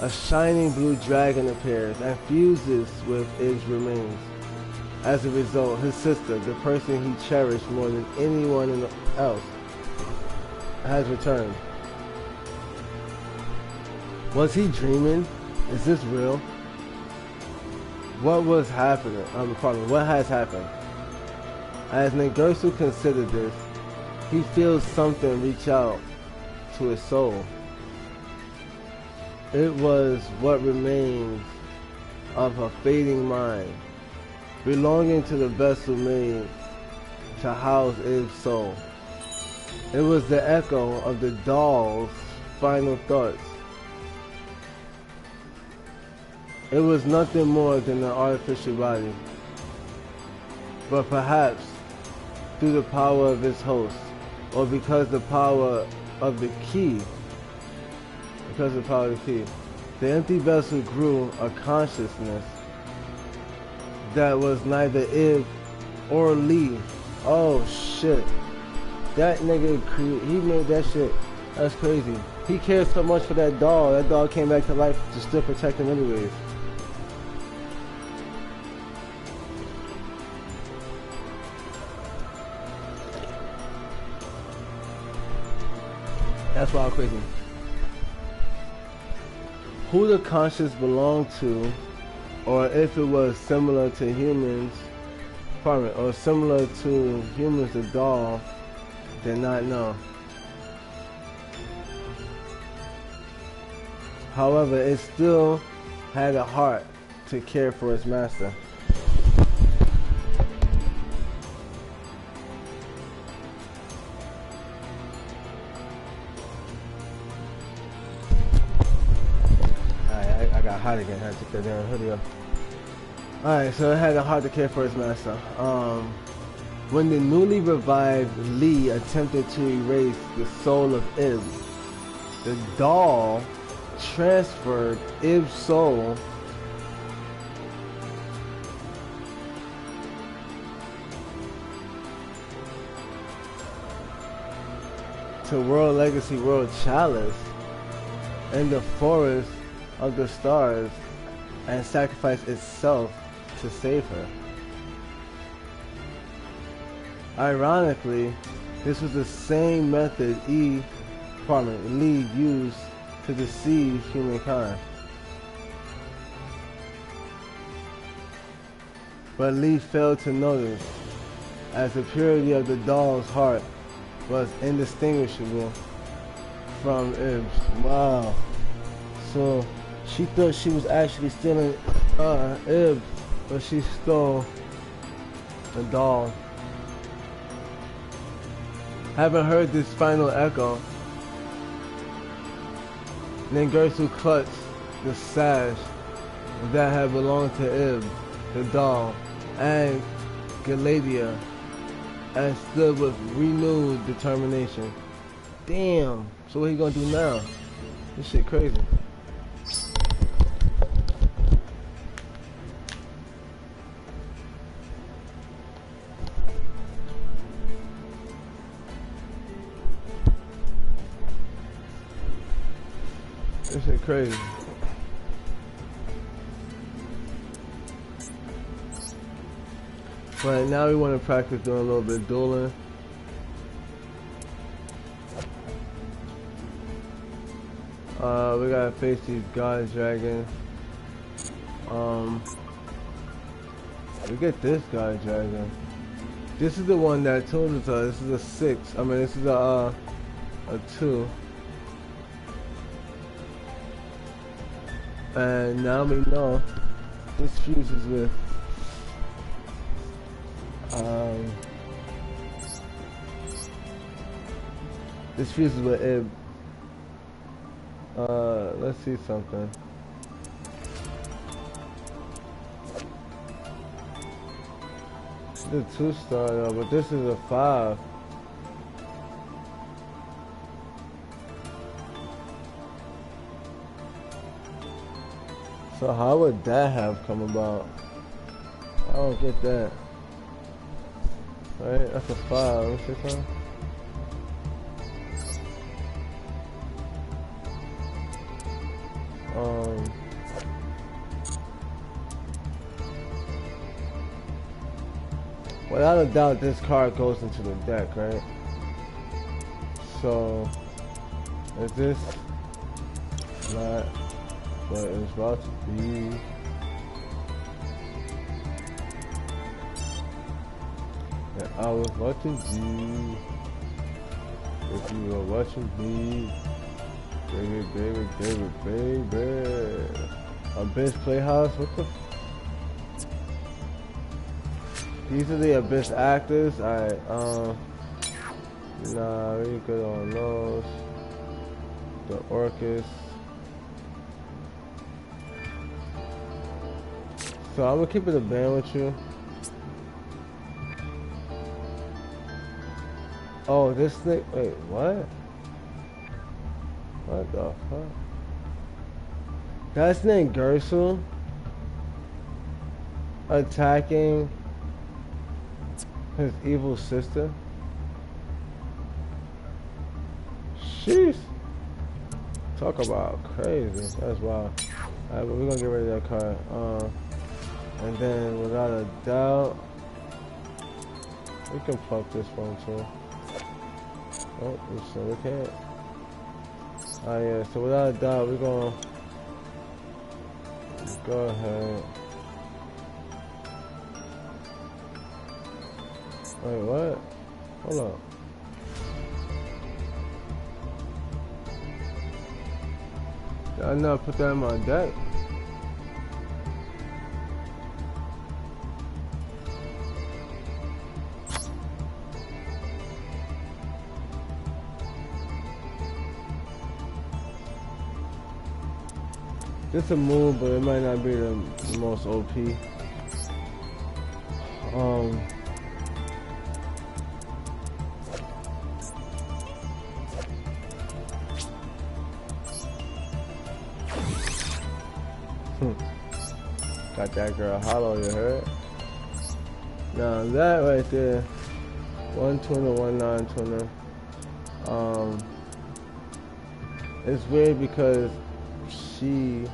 A shining blue dragon appears and fuses with Ib's remains. As a result, his sister, the person he cherished more than anyone else, has returned. Was he dreaming? Is this real? What was happening? What has happened? As Ningirsu considered this, he feels something reach out to his soul. It was what remains of a fading mind, belonging to the vessel made to house Ib's soul. It was the echo of the doll's final thoughts. It was nothing more than an artificial body. But perhaps through the power of its host, or because the power of the key, the empty vessel grew a consciousness that was neither Ib or Lee. Oh shit. That nigga, he made that shit. That's crazy. He cared so much for that doll. That doll came back to life to still protect him anyways. That's wild crazy. Who the conscious belonged to, or if it was similar to humans, or similar to humans, the doll did not know. However, it still had a heart to care for its master. I got hot again. I had to take that damn hoodie off. Alright, so it had a heart to care for its master. When the newly revived Lee attempted to erase the soul of Ib, the doll transferred Ib's soul to World Legacy World Chalice in the forest of the stars and sacrificed itself to save her. Ironically, this was the same method Lee used to deceive humankind. But Lee failed to notice, as the purity of the doll's heart was indistinguishable from Ib's. Wow. So she thought she was actually stealing Ib, but she stole the doll. Having heard this final echo, Ningirsu clutched the sash that had belonged to Ib, the doll, and Galadia, and stood with renewed determination. Damn, so what he gonna do now? This shit crazy. This shit crazy. Right now we want to practice doing a little bit of dueling. We gotta face these god dragons. We get this god dragon. This is the one that told us this is a 6. I mean this is a 2. And now we know this fuses with Ib. Let's see something. This is a 2-star though, but this is a 5. So how would that have come about? I don't get that. Right? That's a 5. Let me see something. Without a doubt, this card goes into the deck, right? So, is this not what it's about to be? That I was watching you. If you were watching me, baby. Abyss Playhouse? What the? These are the Abyss actors. Alright, nah, we good on those. The Orcus. So I'm gonna keep it a band with you. Oh, this thing. Wait, what? What the fuck? That's named Gersul. Attacking his evil sister. Sheesh. Talk about crazy. That's wild. Alright, but we're gonna get rid of that card. And then without a doubt, we can fuck this one too. Oh, we can't. Oh yeah, so without a doubt, we're gonna go ahead. Wait, what? Hold up. Did I not put that in my deck? It's a move, but it might not be the most OP. Got that girl hollow, you heard? Now that right there, 1 tuner, 1 non-tuner. It's weird because she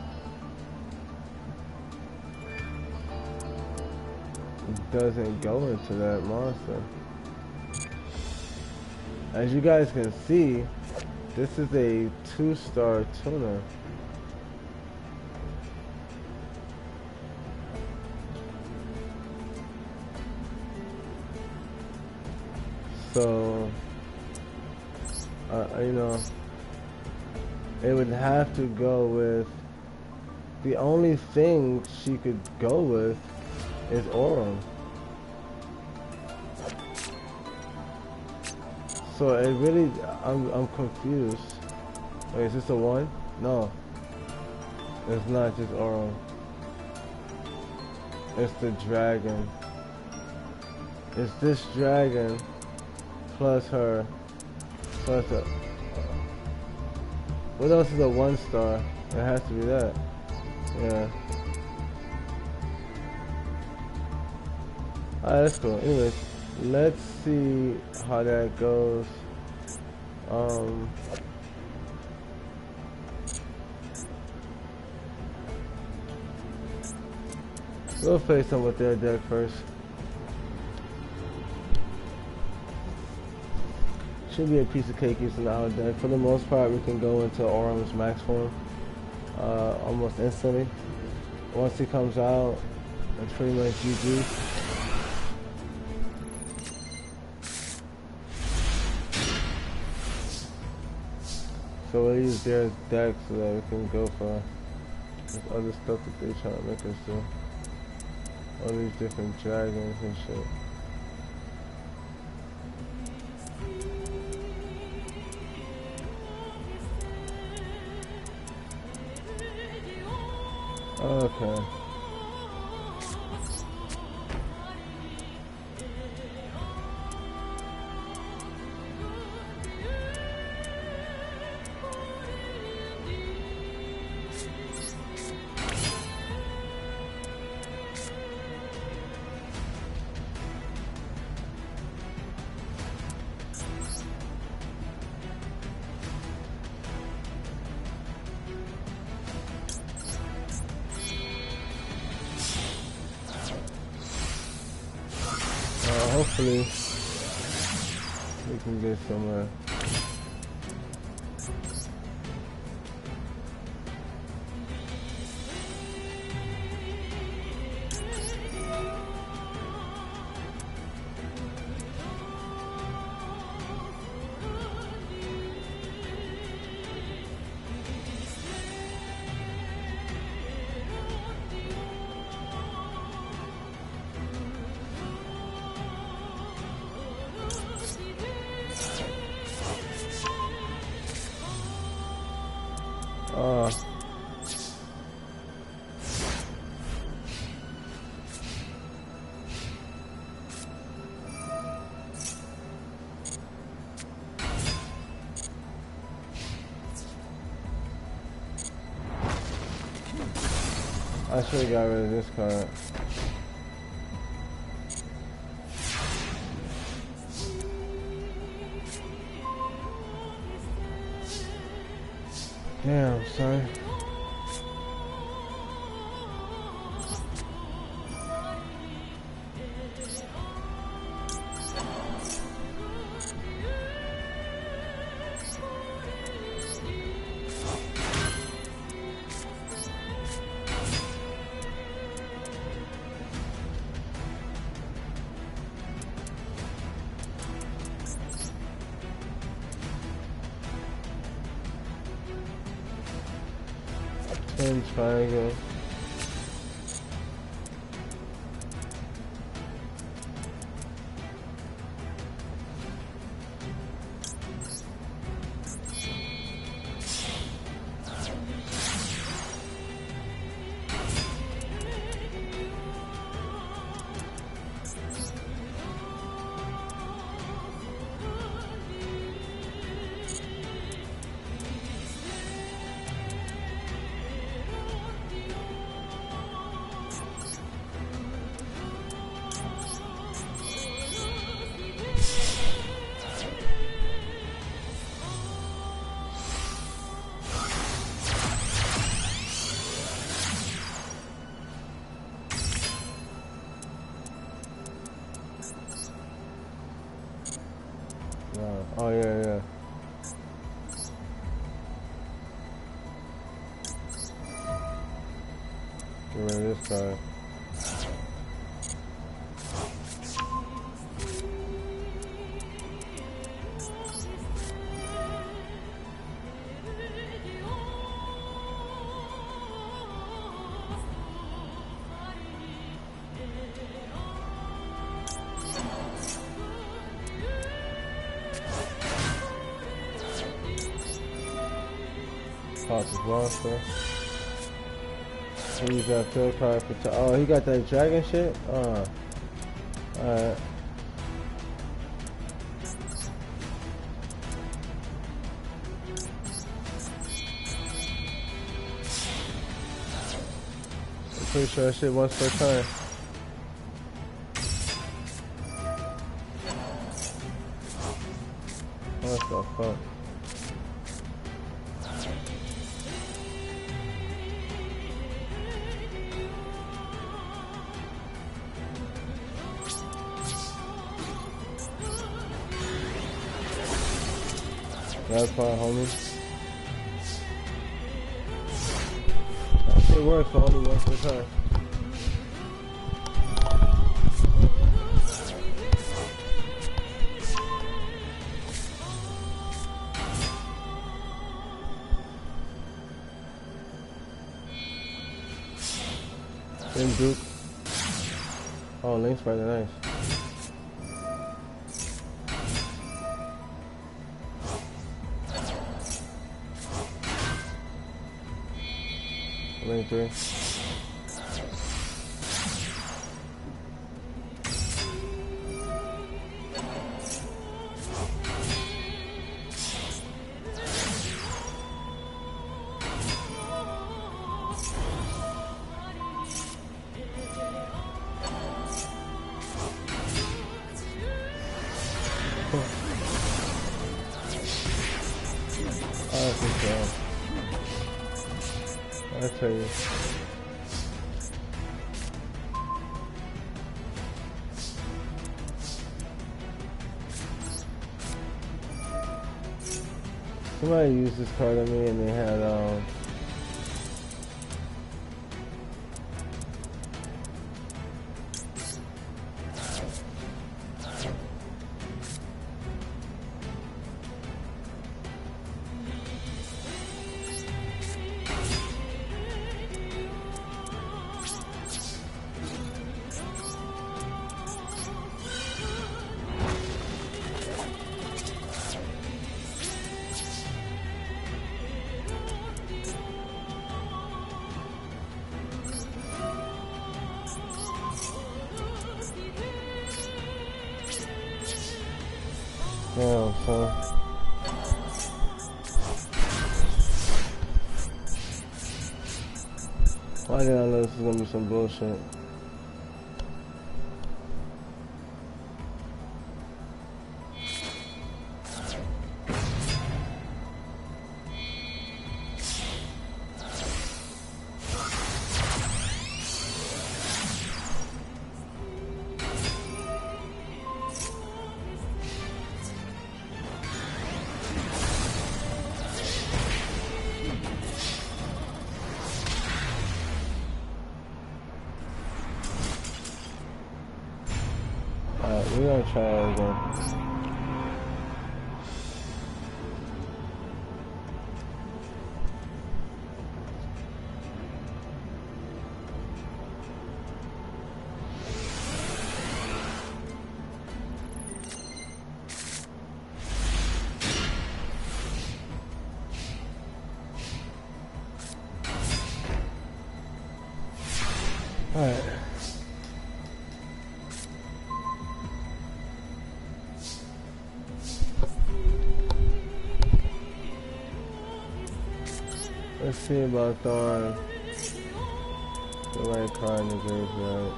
doesn't go into that monster. As you guys can see, this is a 2-star tuner. So, you know, it would have to go with, the only thing she could go with is Aurum. So it really, I'm confused. Wait, is this a 1? No. It's not just Aurum. It's the dragon. It's this dragon plus her plus a. What else is a 1-star? It has to be that. Yeah. Alright, that's cool. Anyways, let's see how that goes. We'll face them with their deck first. Should be a piece of cake using our deck. For the most part, we can go into Aurum's max form almost instantly. Once he comes out, it's pretty much GG. So we'll use their deck so that we can go for this other stuff that they're trying to make us do. All these different dragons and shit. Okay. hopefully we can get somewhere. I should have got rid of this card. Damn, son. Triangle. Oh yeah. Get rid of this card. Pop his monster. Use that field card for oh, he got that dragon shit? Alright. I'm pretty sure that shit once per turn. What the fuck? That's fine, homie. That shit works for only once per time. Then Duke. Oh, Link's rather nice. Lane 3. I tell you. Somebody used this card on me and they had damn, son. Why did I know this was gonna be some bullshit? We're gonna try it again. Alright. Let's see about throwing the right card in the graveyard.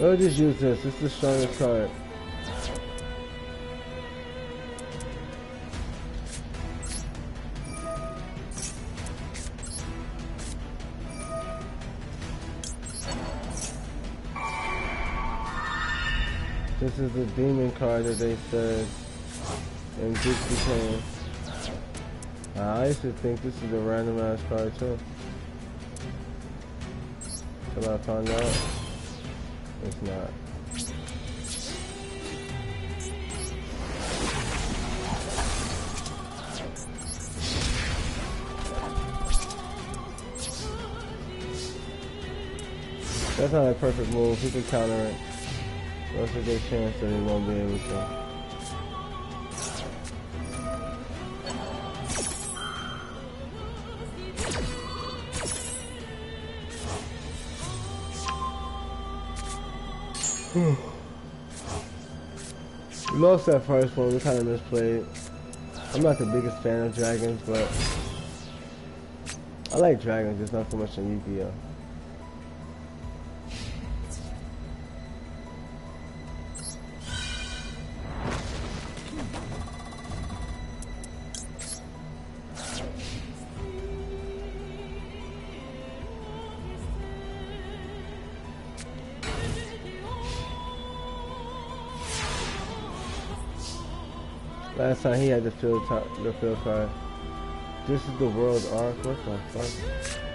I'll just use this. It's the strongest card. This is the demon card that they said in Dixie Kane. I used to think this is a random ass card too. Till I found out it's not. That's not a perfect move. He can counter it. What's a good chance that he won't be able to? We lost that first one. We kind of misplayed. I'm not the biggest fan of dragons, but I like dragons, just not so much in Yu-Gi-Oh! Last time he had the field card. This is the world arc. What the fuck?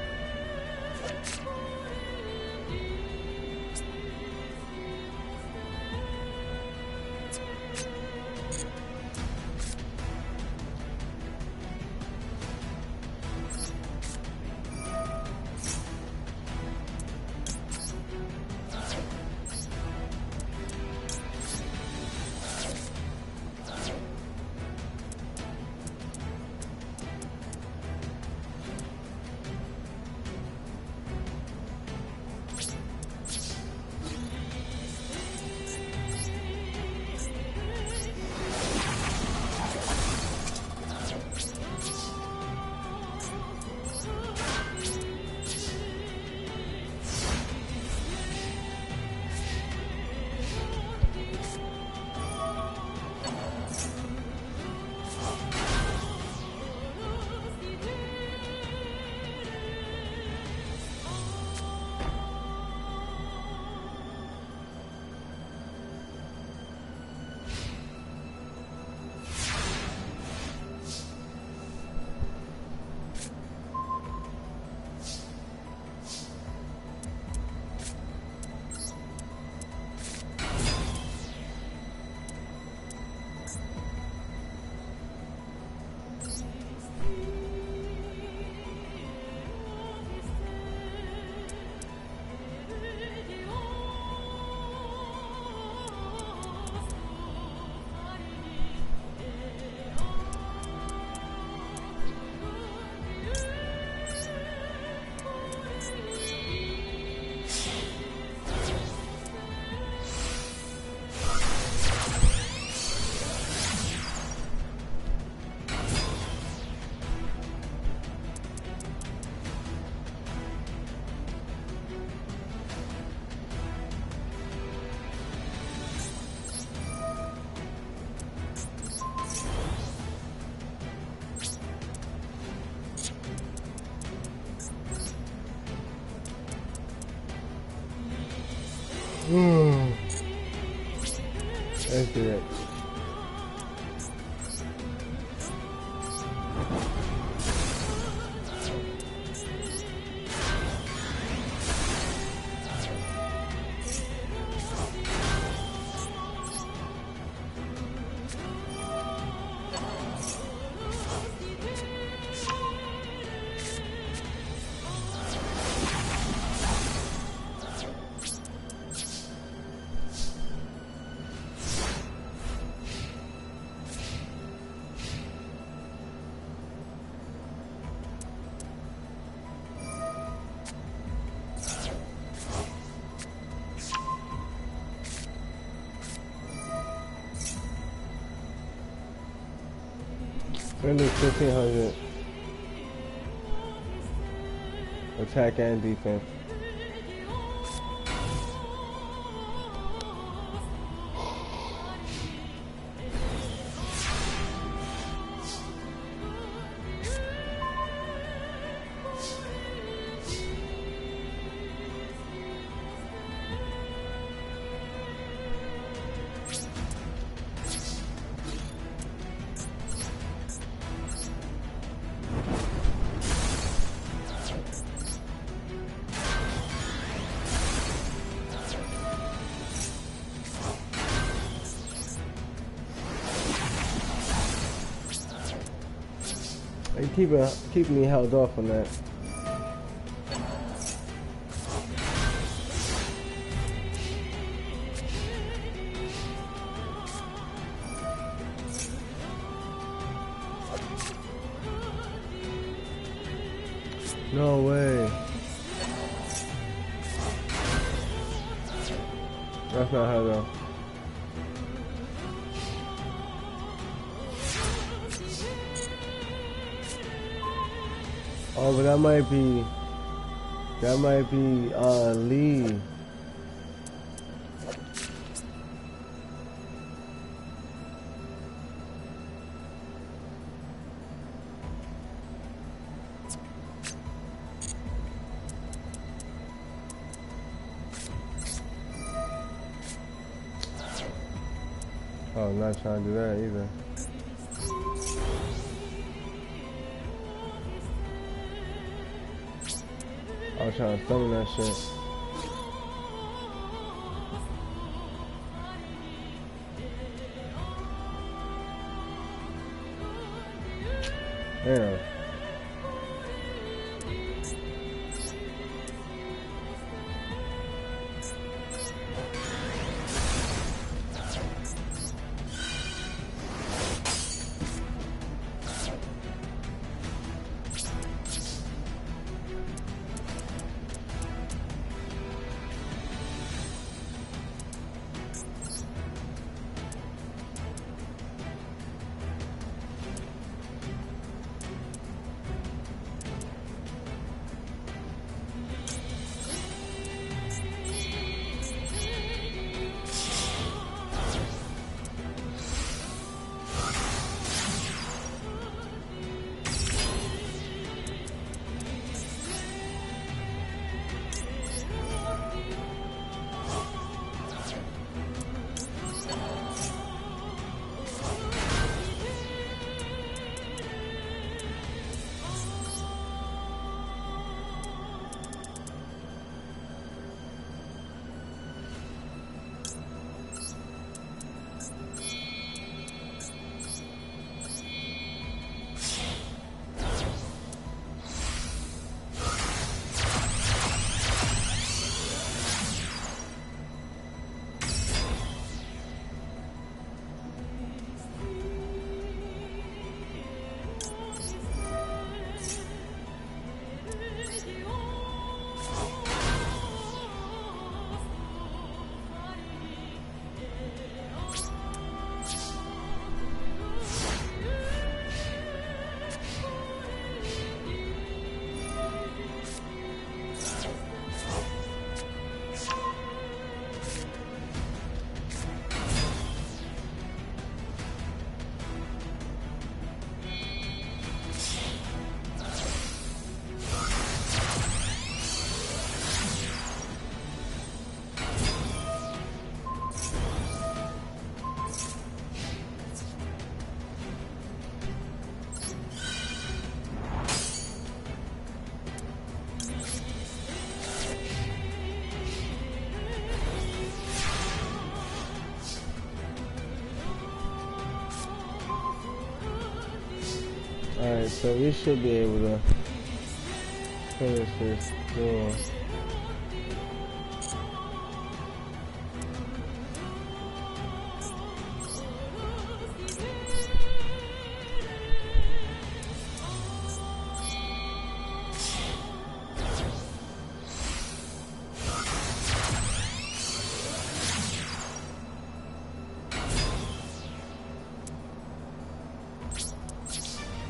Let's do it. We're gonna do 1500 attack and defense. They keep me held off on that. No way. That's not how though. Oh, but that might be Lee. Oh, I'm not trying to do that either. I was trying to summon that shit. Damn. Alright, so we should be able to finish this duel.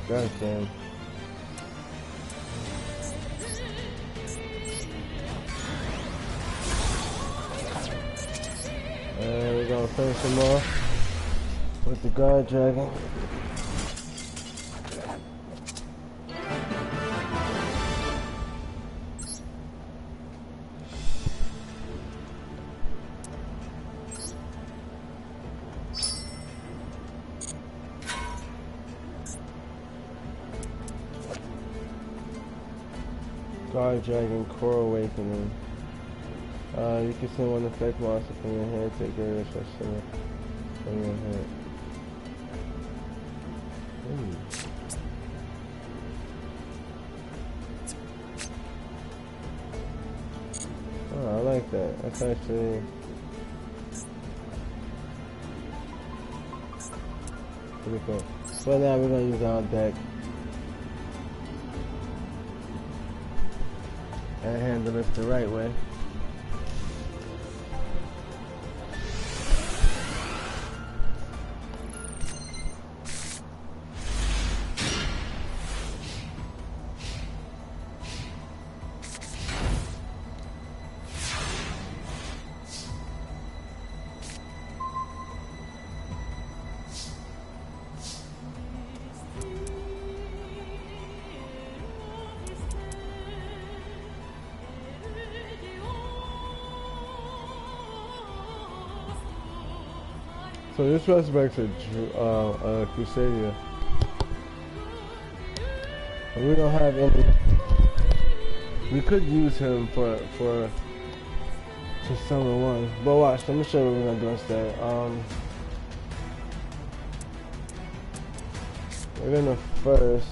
God damn. And we're gonna finish him off with the guard dragon. Guard Dragon Core Awakening. You can send one effect monster from your hand, take care of this from your hand. Ooh. Oh, I like that. That's actually pretty cool. But now we're gonna use our deck and handle this the right way. So this resurrects a Crusadia. We don't have any. We could use him for to summon one. But watch, let me show you what we're gonna do instead. We're gonna first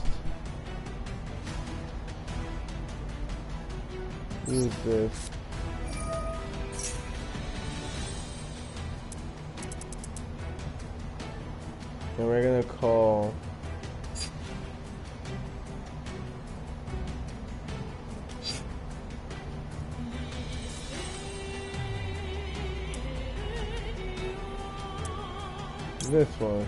use this. And we're gonna call this one.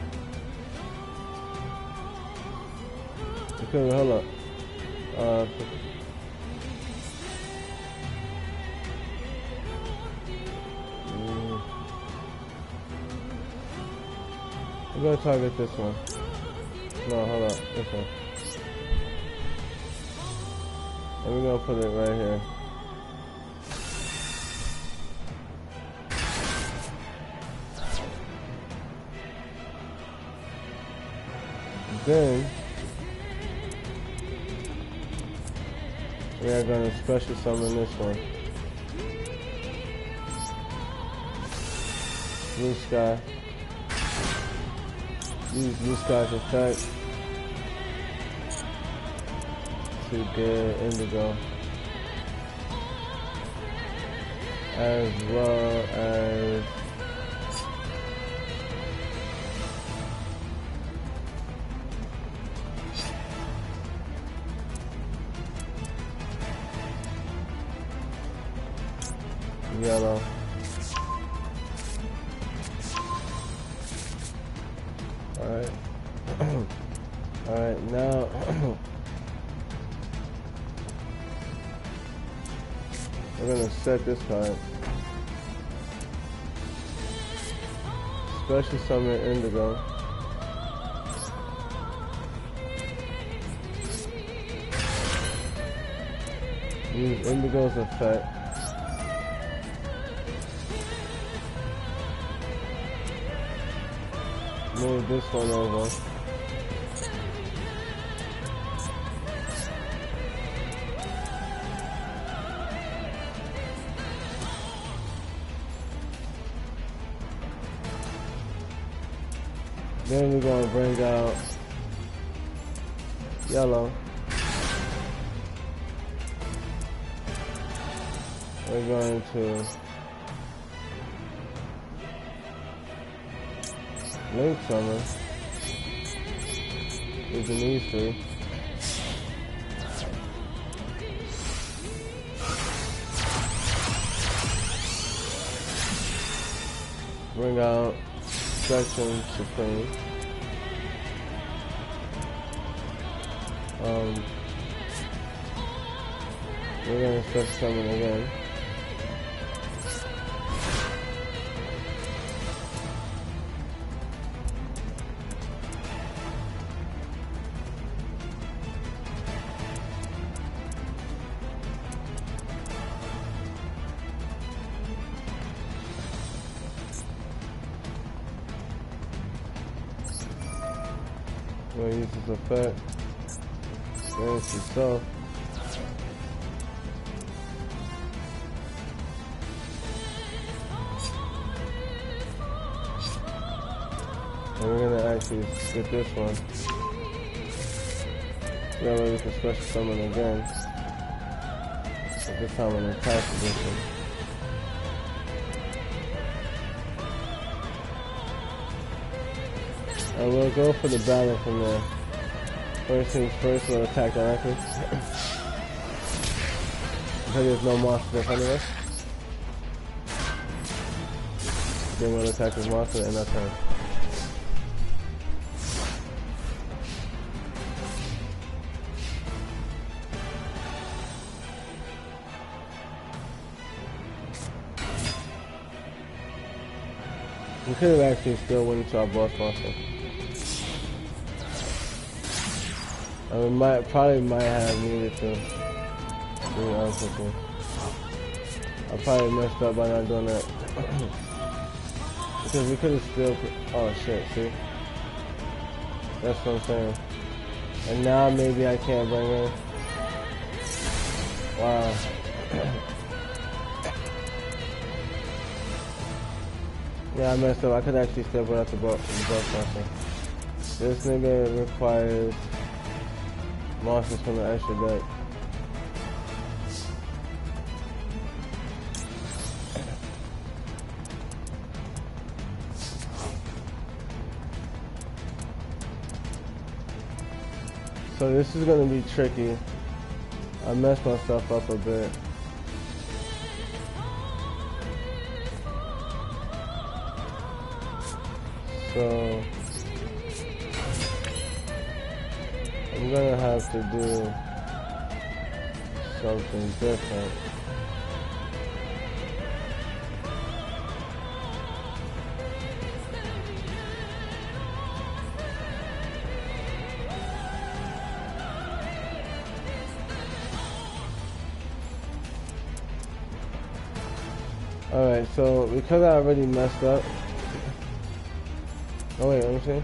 Okay, hold up. I'm gonna target this one. No, hold up, this one. And we're gonna put it right here. Then we are gonna special summon this one. Blue Sky. Use Blue Sky's effect to get Indigo, as well as yellow. Alright. Alright, now we're gonna set this card. Special summon Indigo. Use Indigo's effect. Move this one over. Then we're gonna bring out Yellow. We're going to Link Summon using these three. Bring out Spectrum Supreme. We're gonna start summon again. We'll use this effect against itself. And we're gonna actually get this one. That way we can special summon again. But this time in attack position. And we'll go for the battle from there. First things first, we'll attack directly. Because there's no monster in front of us. Then we'll attack this monster in that turn. We could have actually still went into our boss monster. And we probably might have needed to. To be honest with you. I probably messed up by not doing that. Because we could have still. Oh shit, see? That's what I'm saying. And now maybe I can't bring in. Wow. Yeah, I messed up. I could actually still put out the boss monster. This nigga requires monsters from the extra deck. So this is gonna be tricky. I messed myself up a bit. So I'm gonna have to do something different. Alright, so because I already messed up. Oh wait, let me see.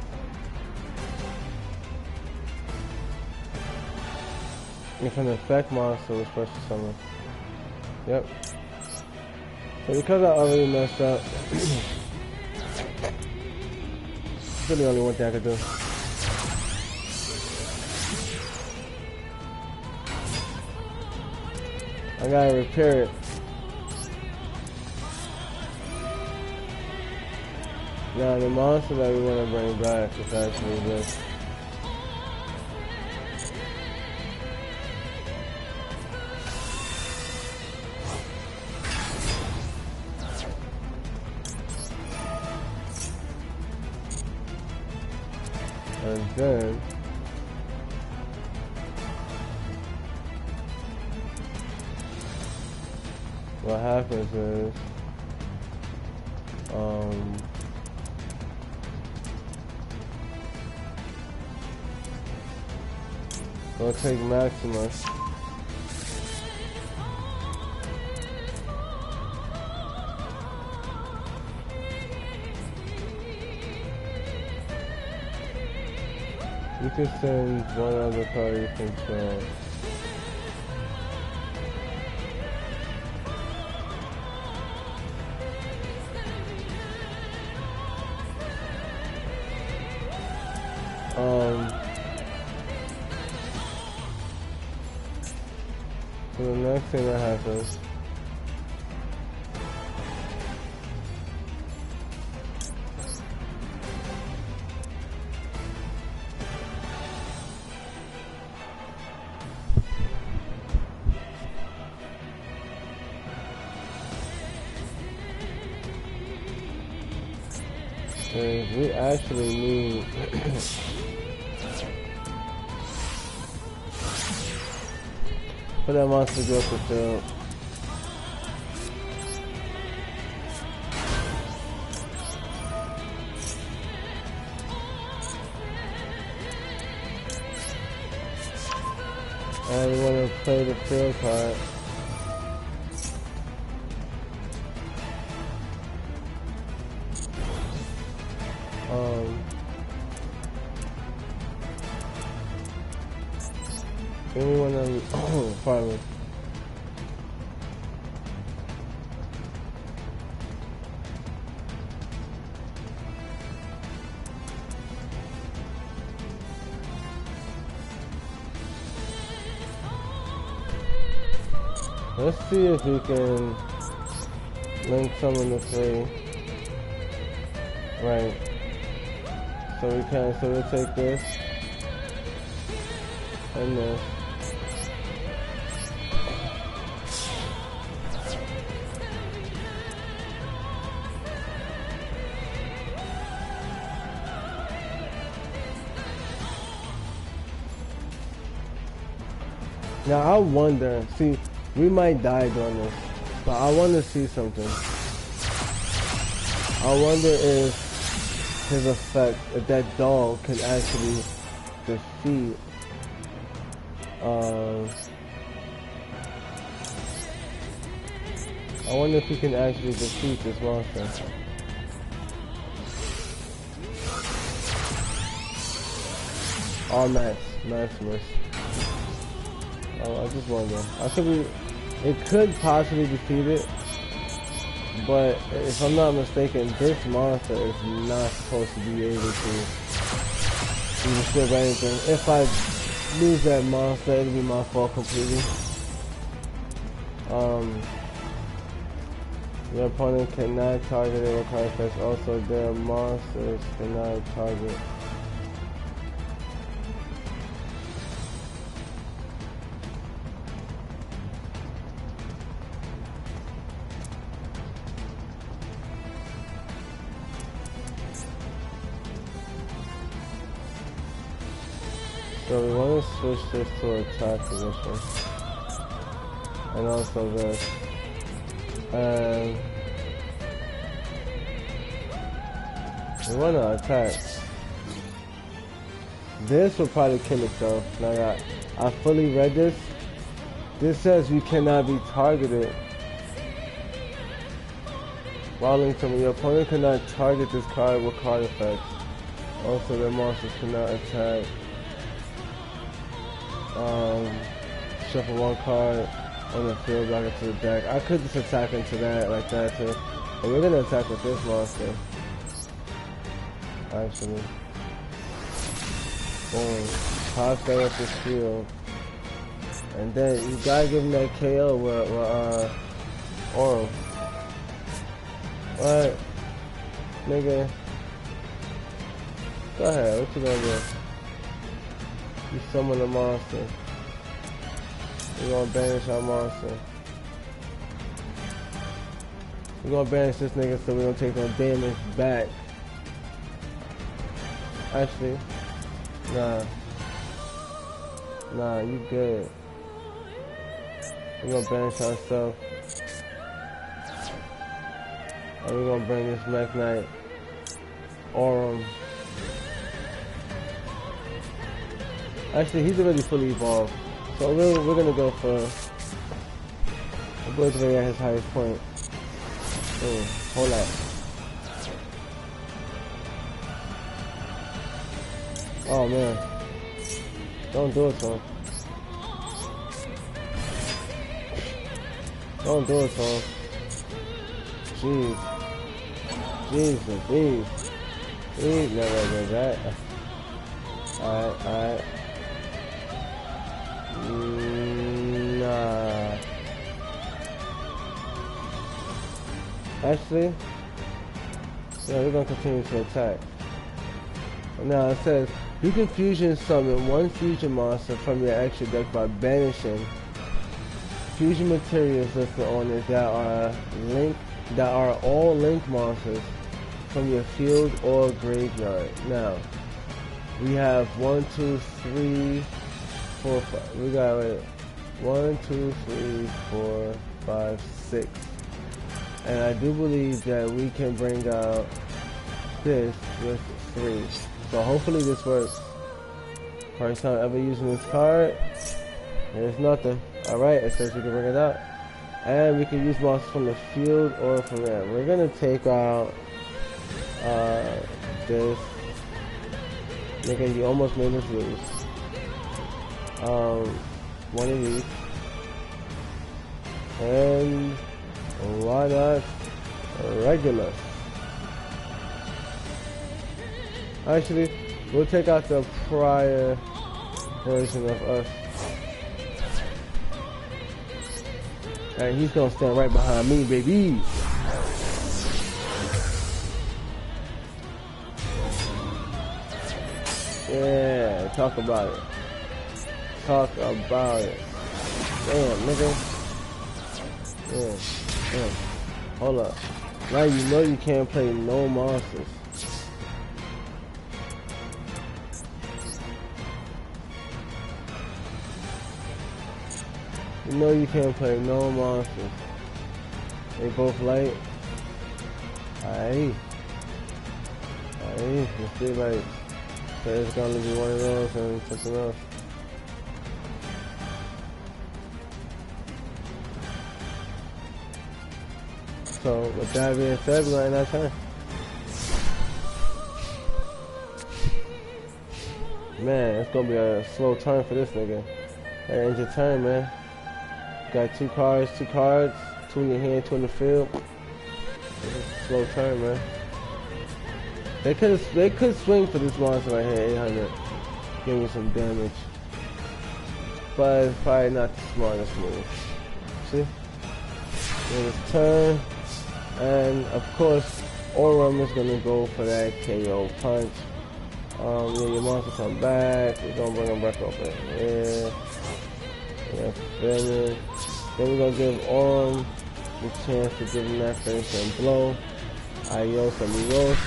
If an effect monster was special summon. Yep. So because I already messed up, it's really only one thing I could do. I gotta repair it. Now the monster that we want to bring back is actually this. And then what happens is we'll take Maximus. You can send one other card you control. So the next thing that happens, is we actually need for that monster to go to the field. And we want to play the field card. Then we want to farm it. Let's see if we can link some in the play. Right. So we can, so we'll take this and this. Now I wonder, see, we might die doing this, but I want to see something. I wonder if his effect, if that dog can actually defeat, I wonder if he can actually defeat this monster. All Maximus. I just wonder. It could possibly defeat it, but if I'm not mistaken, this monster is not supposed to be able to even strip anything. If I lose that monster, it'll be my fault completely. Your opponent cannot target it with card effects. Also, their monsters cannot target. So we want to switch this to attack position, and also this, and we want to attack. This will probably kill itself. Now that I fully read this, this says you cannot be targeted. Wallington, your opponent cannot target this card with card effects. Also, their monsters cannot attack. Shuffle one card on the field back into the deck. I could just attack into that like that too. But we're gonna attack with this monster. Actually. Boom. Pass that up the field. And then you gotta give him that KO with Oral. Alright. Nigga. Go ahead, what you gonna do? You summon a monster. We're gonna banish our monster. We're gonna banish this nigga so we don't take no damage back. Actually, nah, you good. We're gonna banish ourselves. And we're gonna bring this Mech Knight Aurum. Actually, he's already fully evolved. So we're gonna go for the boy's already at his highest point. Oh, hold up. Oh man. Don't do it to him. Don't do it to him. Jeez. Jesus, please. Please never do that. Alright. Nah. Actually, yeah, we're gonna continue to attack. Now it says you can fusion summon one fusion monster from your extra deck by banishing fusion materials listed on it that are all link monsters from your field or graveyard. Now we have 1, 2, 3, 4, 5. We got 1, 2, 3, 4, 5, 6. And I do believe that we can bring out this with 3. So hopefully this works. First time ever using this card. There's nothing. Alright, it says we can bring it out. And we can use monsters from the field or from there. We're gonna take out this. Nigga, you almost made us lose. One of these. And why not regular? Actually, we'll take out the prior version of us. And he's gonna stand right behind me, baby. Yeah, talk about it. Talk about it. Damn, nigga. Yeah, damn. Hold up. Now you know you can't play no monsters. You know you can't play no monsters. They both light. Aight. Aight. Let's see, like, there's gonna be one of those and something else. So, with that being said, we're in our turn. Man, it's gonna be a slow turn for this nigga. That ends your turn, man. Got 2 cards, 2 in your hand, 2 in the field. It's a slow turn, man. They could swing for this monster right here, 800. Give me some damage. But it's probably not the smartest move. See? Then it's turn. And of course, Aurum is gonna go for that KO punch. Yeah, your monster come back. We're gonna bring him back over here. Yeah, finish. Then we're gonna give Aurum the chance to give him that finishing blow. Adios amigos.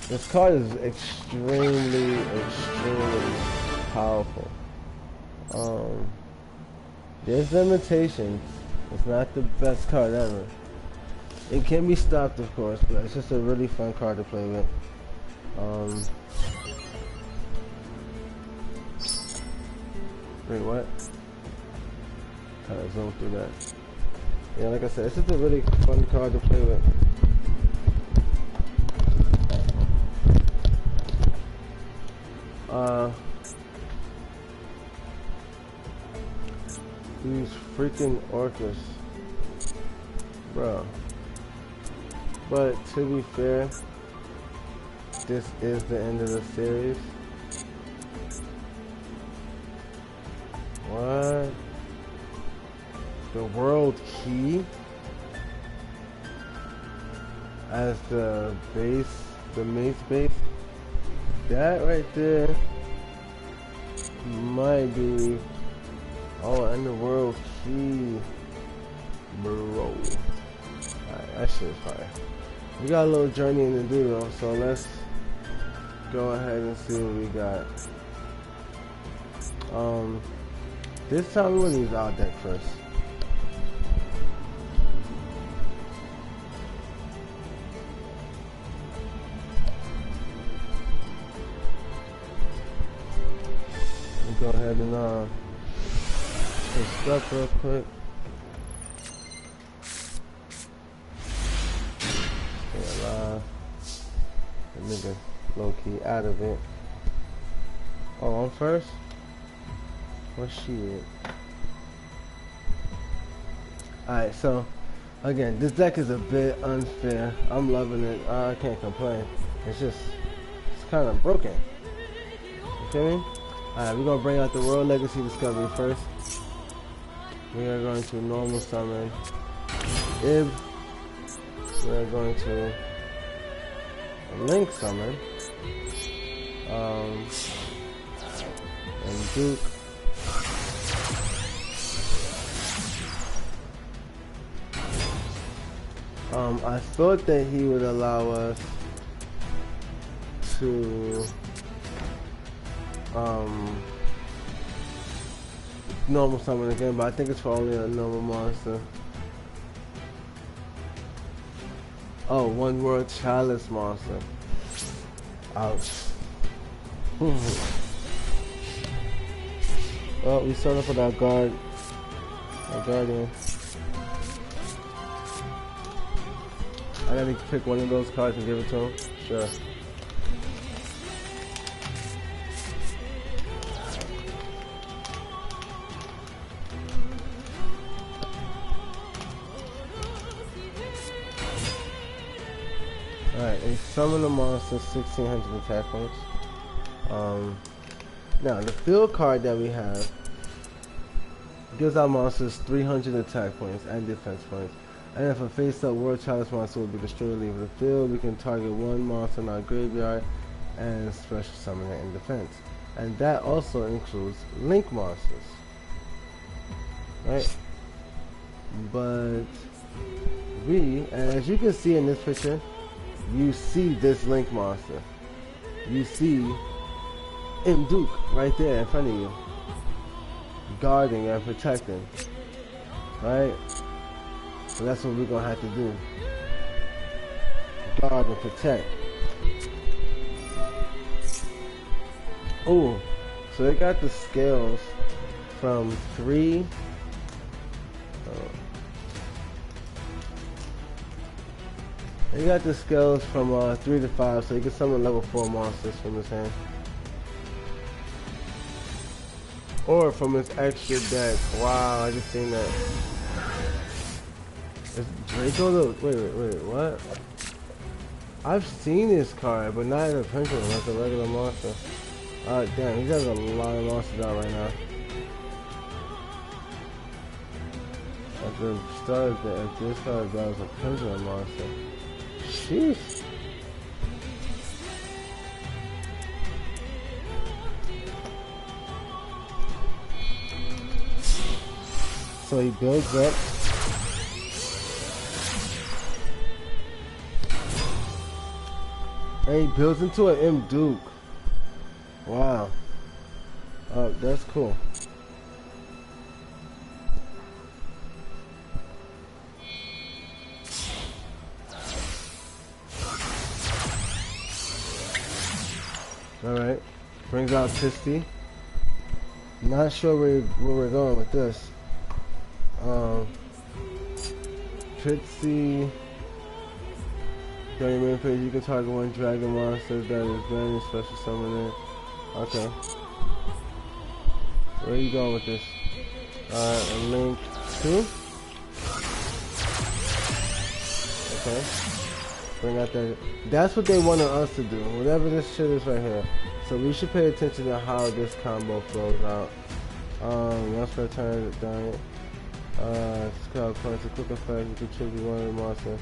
This card is extremely powerful. There's limitations. It's not the best card ever. It can be stopped, of course, but it's just a really fun card to play with. Wait, what? Kind of zoom through that. Yeah, like I said, it's just a really fun card to play with. These freaking orcas, bro. But to be fair, this is the end of the series. What? The world key as the base, the mace base. That right there might be. Oh, and the world key, bro. Alright, that shit is fire. We got a little journeying to do though, so let's go ahead and see what we got. This time we're gonna use our deck first. We'll go ahead and push up real quick. Stay alive. The nigga low key out of it. Oh, I'm first? What shit? Alright, so again, this deck is a bit unfair. I'm loving it. I can't complain. It's kind of broken. You feel me? Alright, we're gonna bring out the World Legacy Discovery first. We are going to normal summon Ib. We are going to link summon and Duke. I thought that he would allow us to normal summon again, but I think it's for only a normal monster. Oh, one world chalice monster. Ouch. Well, we start up with our guardian. I gotta pick one of those cards and give it to him. Sure. Alright, a summon a monster, 1600 attack points. Now, the field card that we have gives our monsters 300 attack points and defense points. And if a face-up World Chalice monster will be destroyed, leave the field, we can target one monster in our graveyard and special summon it in defense. And that also includes link monsters. Right? But and as you can see in this picture, you see this link monster. You see M. Duke right there in front of you, guarding and protecting. Right? So that's what we're gonna have to do. Guard and protect. Oh, so they got the scales from 3. They got the scales from 3 to 5, so you can summon level 4 monsters from this hand. Or from his extra deck. Wow, I just seen that. Is Draco the... Wait, what? I've seen this card, but not in a pendulum, like a regular monster. Damn, he has a lot of monsters out right now. At the start of this card was a pendulum monster. Sheesh. So he builds up. And he builds into an M. Duke. Wow. Oh, that's cool. Alright. Brings out Tisty. Not sure where we're going with this. Tritsy. During your main phase, you can target one dragon monster that is banned, special summon it. Okay. Where are you going with this? And link 2. Okay. Bring out that. That's what they wanted us to do. Whatever this shit is right here. So we should pay attention to how this combo flows out. Once per turn, done. Scout points, a quick effect, you can choose one of the monster.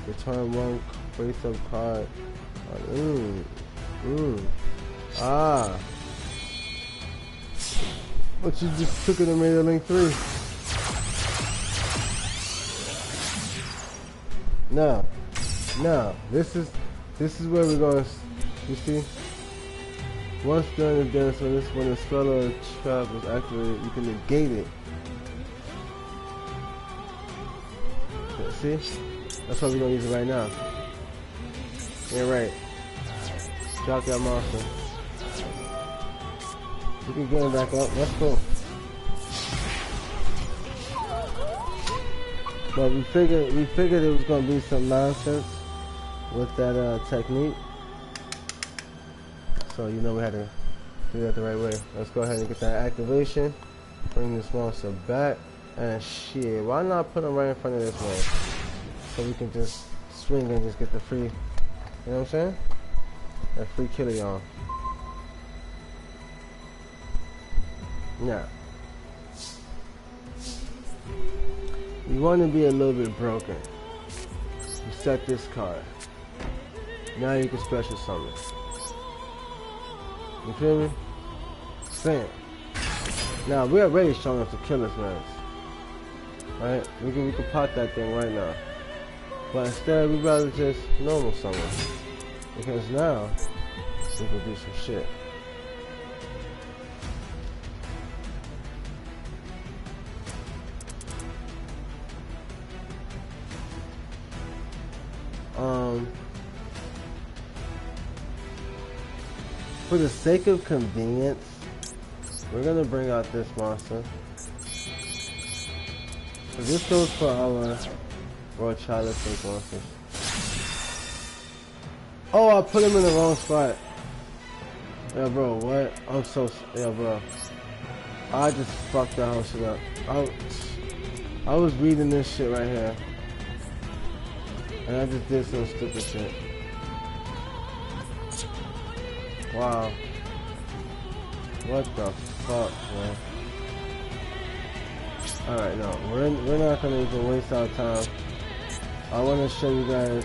Return one face-up card. Ah. But you just took it and made a link 3. No. This is where we're going. You see? Once during the dance, when the spell or trap is activated, you can negate it. See? That's why we're gonna use it right now. Yeah, right. Drop that monster. You can get him back up. That's cool. But we figured it was gonna be some nonsense with that technique. So you know we had to do that the right way. Let's go ahead and get that activation. Bring this monster back. And shit, why not put him right in front of this one? So we can just swing and just get the free, you know what I'm saying? That free killer on. Now, You want to be a little bit broken. You set this card. Now you can special summon. You feel me? Bam. Now we're already strong enough to kill this man. Right? We can pop that thing right now. But instead we'd rather just normal summon. Because now we can do some shit. For the sake of convenience, we're gonna bring out this monster. So this goes for our World Childless Fake monsters. Oh, I put him in the wrong spot. Yeah, bro, what? Yeah, bro. I just fucked that whole shit up. I was reading this shit right here. And I just did some stupid shit. Wow. What the fuck, man? Alright, no. We're not gonna even waste our time. I wanna show you guys.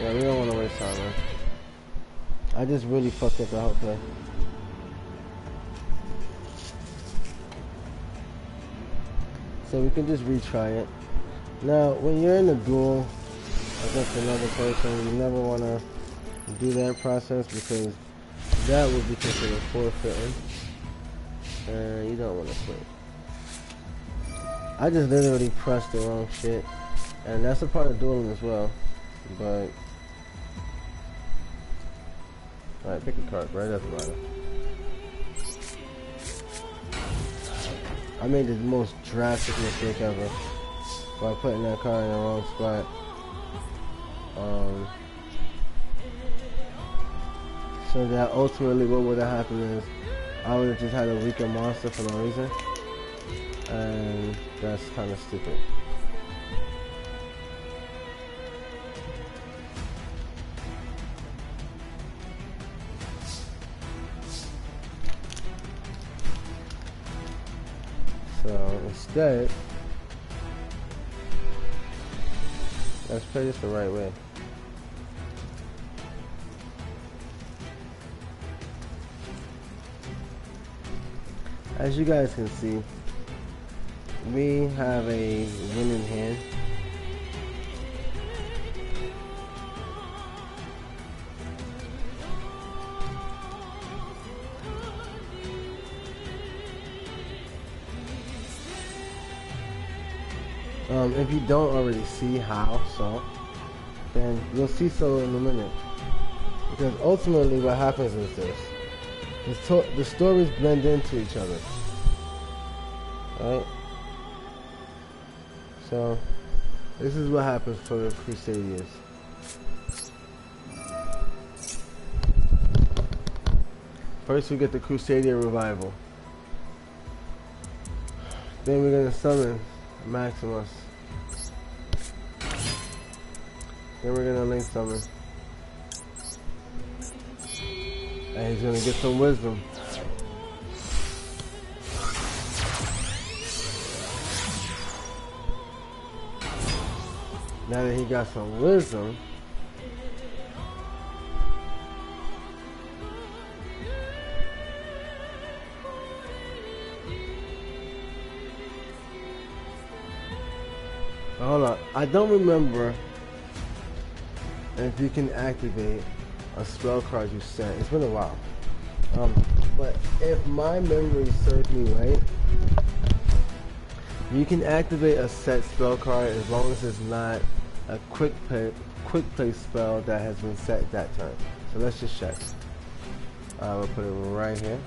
Yeah, we don't wanna waste time, man. I just really fucked up the whole thing. So we can just retry it. Now, when you're in a duel against another person, you never wanna do that process because that would be considered forfeiting, and you don't want to quit. I just literally pressed the wrong shit, and that's a part of dueling as well. But alright, pick a card, right? Doesn't matter. I made the most drastic mistake ever by putting that card in the wrong spot. So that ultimately what would have happened is I would have just had a weaker monster for no reason, and that's kind of stupid. So instead, let's play this the right way. As you guys can see, we have a winning hand. If you don't already see how so, then you'll see so in a minute. Because ultimately what happens is this. The stories blend into each other. Right? So, this is what happens for the Crusaders. First we get the Crusader revival. Then we're gonna summon Maximus. Then we're gonna link summon. And he's gonna get some wisdom. Now that he got some wisdom, hold on, I don't remember if you can activate a spell card you sent. It's been a while. But if my memory serves me right, you can activate a set spell card as long as it's not a quick play spell that has been set that turn. So let's just check. We'll put it right here.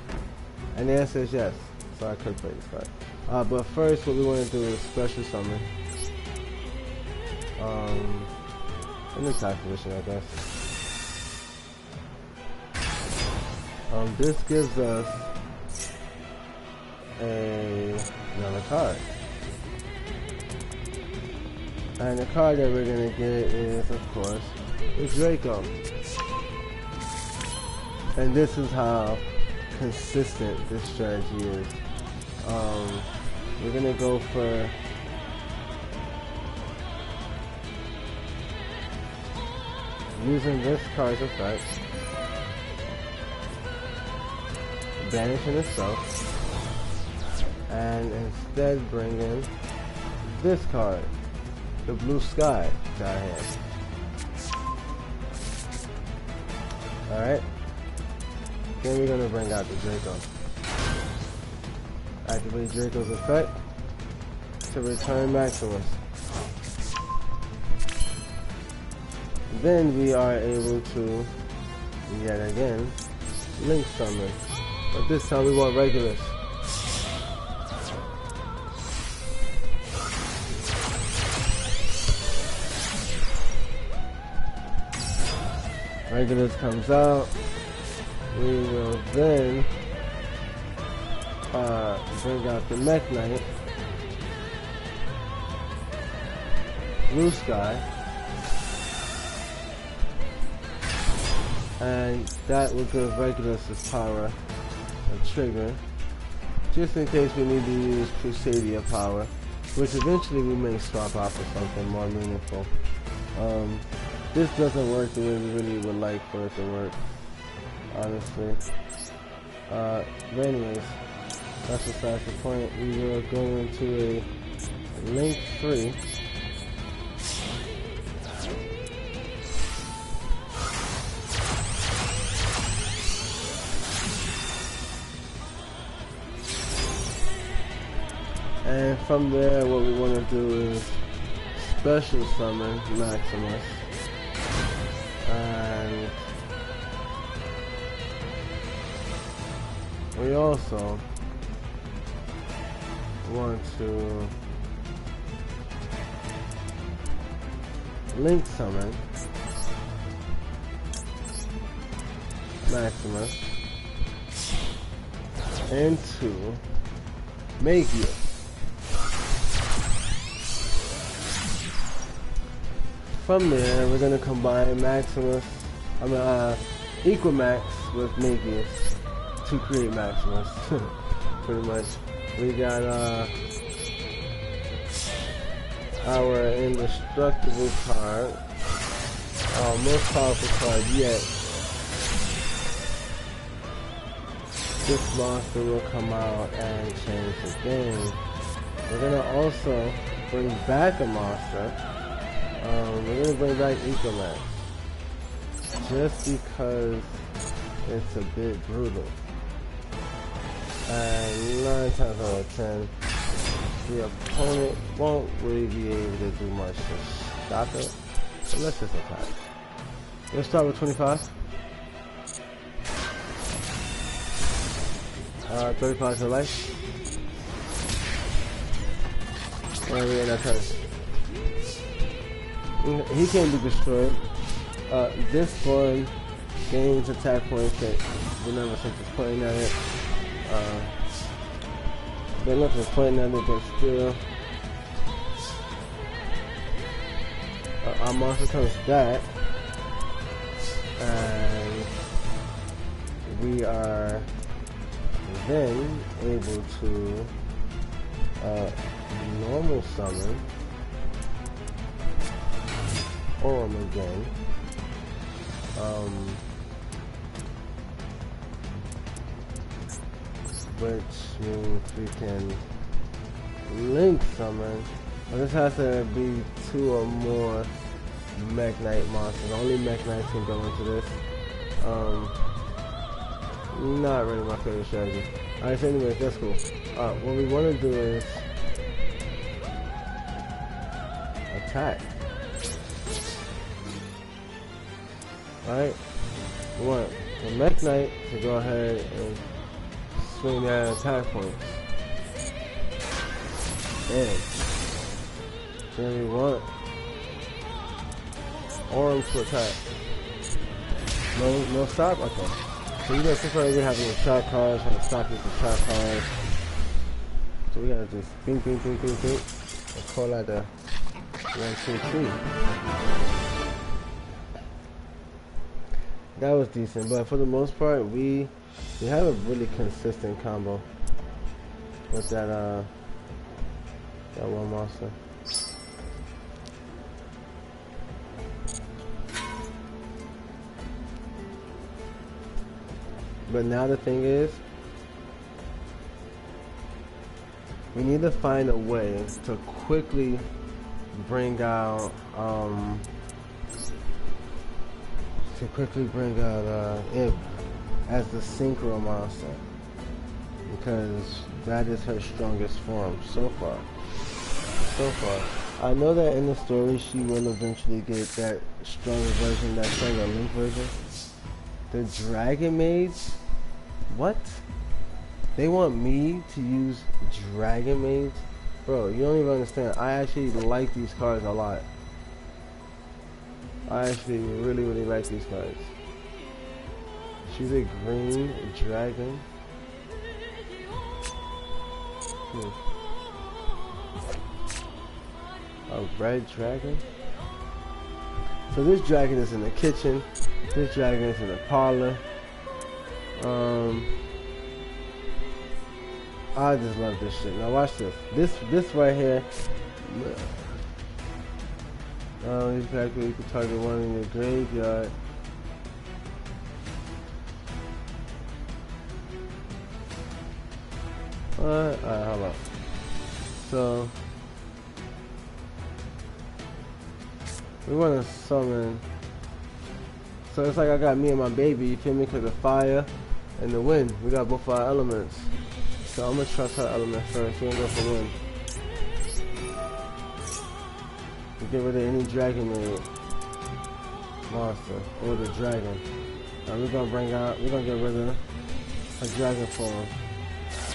And the answer is yes. So I could play this card. But first what we want to do is special summon. In the attack position, I guess. This gives us another card. And the card that we're gonna get is, of course, the Draco. And this is how consistent this strategy is. we're gonna go for using this card's effect, banishing itself, and instead bring in this card, the blue sky, to our hand. Alright, then we're going to bring out the Draco. Activate Draco's effect to return Maximus. Then we are able to, yet again, Link Summon. But this time we want Regulus. Regulus comes out. We will then bring out the Mech Knight, Blue Sky, and that will give Regulus' power a trigger, just in case we need to use Crusadia power, which eventually we may swap out for something more meaningful. This doesn't work the way we really would like for it to work, honestly. But anyways, that's besides the point. We will go into a Link 3. And from there, what we want to do is special summon Maximus. And we also want to Link Summon Maximus into Magius. From there, we're going to combine Maximus, Equimax with Magius to create Maximus. Pretty much. We got our indestructible card, our most powerful card yet. This monster will come out and change the game. We're going to also bring back a monster. We're going to bring back Equimax, just because it's a bit brutal. And 9 times out of 10, the opponent won't really be able to do much to stop it. So let's just attack. Let's start with 25. 35 to life. And we end our turn. He can be destroyed. This one gains attack points that whenever something's pointing at it. But nothing's pointing at it, but still. Our monster comes back. And we are then able to normal summon Orm again. Which means we can Link Summon, but this has to be 2 or more Mech Knight monsters. Only Mech Knights can go into this. Not really my favorite strategy. Alright, so anyways, that's cool. What we want to do is attack. Alright, we want the Mech Knight to go ahead and swing that attack point. And then we want Orm to attack. No stop? Okay. So you guys prefer we have any trap cards, trying to stop you from trap cards. So we gotta just bing, bing, bing, bing, bing. And call out the 1, 2, 3. That was decent, but for the most part, we have a really consistent combo with that Got one monster. But now the thing is, we need to find a way to quickly bring out Ib as the synchro monster, because that is her strongest form so far. I know that in the story she will eventually get that stronger version, that stronger Link version. The Dragon Maids? What? They want me to use Dragon Maids? Bro, you don't even understand. I actually like these cards a lot. I actually really, really like these cards. She's a green dragon. A red dragon? So this dragon is in the kitchen. This dragon is in the parlor. I just love this shit. Now watch this. This right here. Exactly, you can target one in your graveyard. Alright, hold on. So we want to summon. So it's like I got me and my baby, you feel me? Because the fire and the wind. We got both our elements. So I'm going to trust her element first. We're going to go for wind. We get rid of any dragon maid monster or the dragon. And we're going to get rid of her dragon form.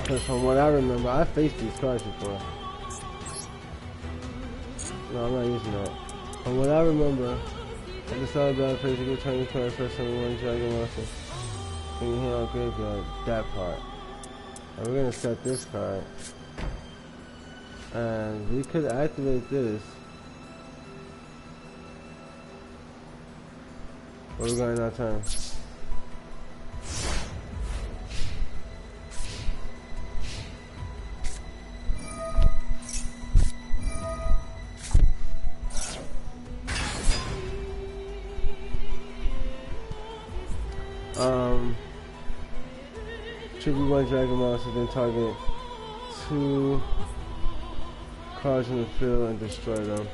Because from what I remember, I faced these cards before. No, I'm not using that. From what I remember, at the start of the battle phase, you can turn your card first and one dragon monster. Can you heal our graveyard? That part. And we're gonna set this card. And we could activate this. What we got in our turn? Tribute one dragon monster, then target 2 cards in the field and destroy them.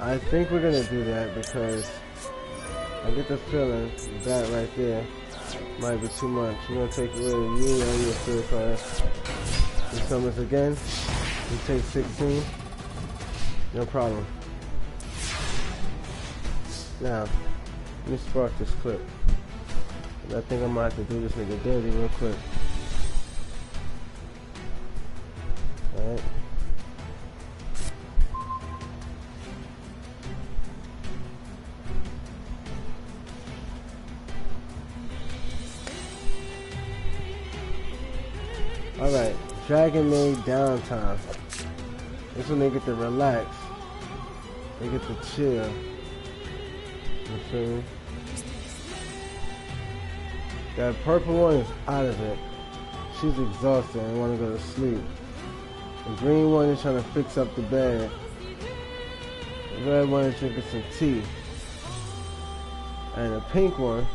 I think we're gonna do that because I get the feeling that right there might be too much. We're gonna take away you and your field card. You summons again, you take 16, no problem. Now, let me spark this clip. I think I might have to do this nigga dirty real quick. Alright. Alright, Dragon Maid downtime. This when they get to relax. They get to chill. You feel me? That purple one is out of it. She's exhausted and want to go to sleep. The green one is trying to fix up the bed. The red one is drinking some tea. And the pink one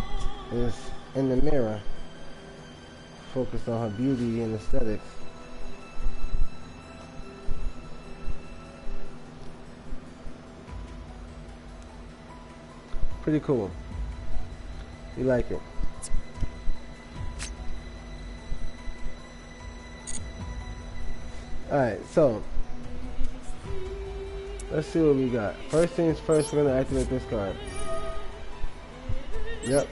is in the mirror, focused on her beauty and aesthetics. Pretty cool. You like it. Alright, so let's see what we got. First things first, we're gonna activate this card. Yep.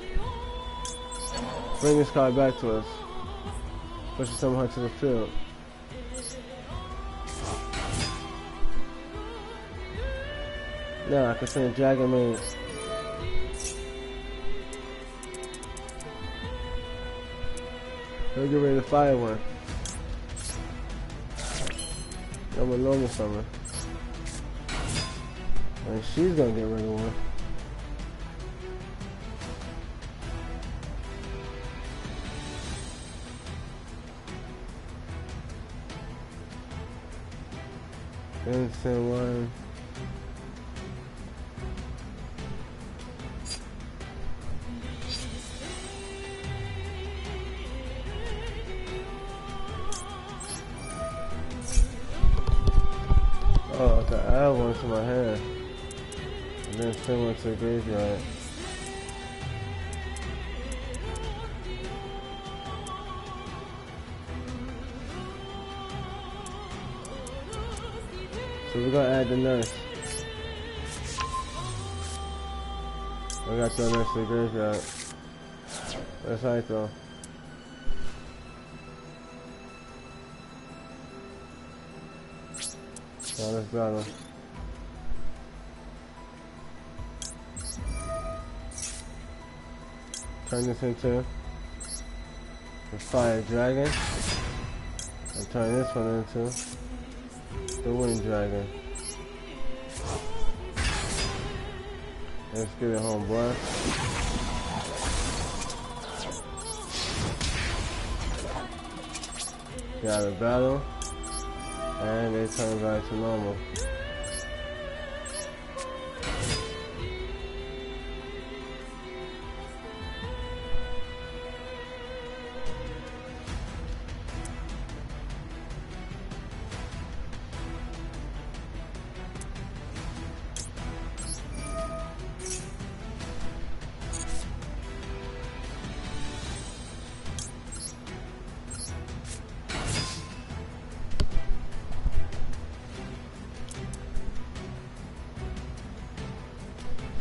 Bring this card back to us. Push summon her to the field. Now I can send a Dragon Maid. Let's get ready to fire one. I'm a normal summon. And she's gonna get rid of one. Then send one. Oh, okay, I have one to my hand. And then send one to the graveyard. So we're gonna add the nurse. I got the nurse to the graveyard. That's right though. So let's battle. Turn this into the fire dragon. And turn this one into the wind dragon. Let's get it home, boy. Got a battle. And they turn back to normal.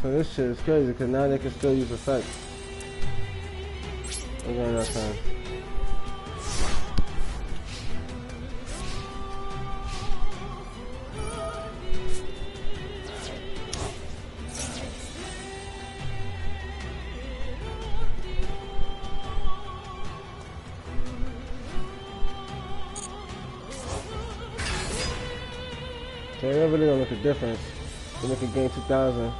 So this shit is crazy because now they can still use effects. We're going that time. So they really don't make a difference. They make a game 2000.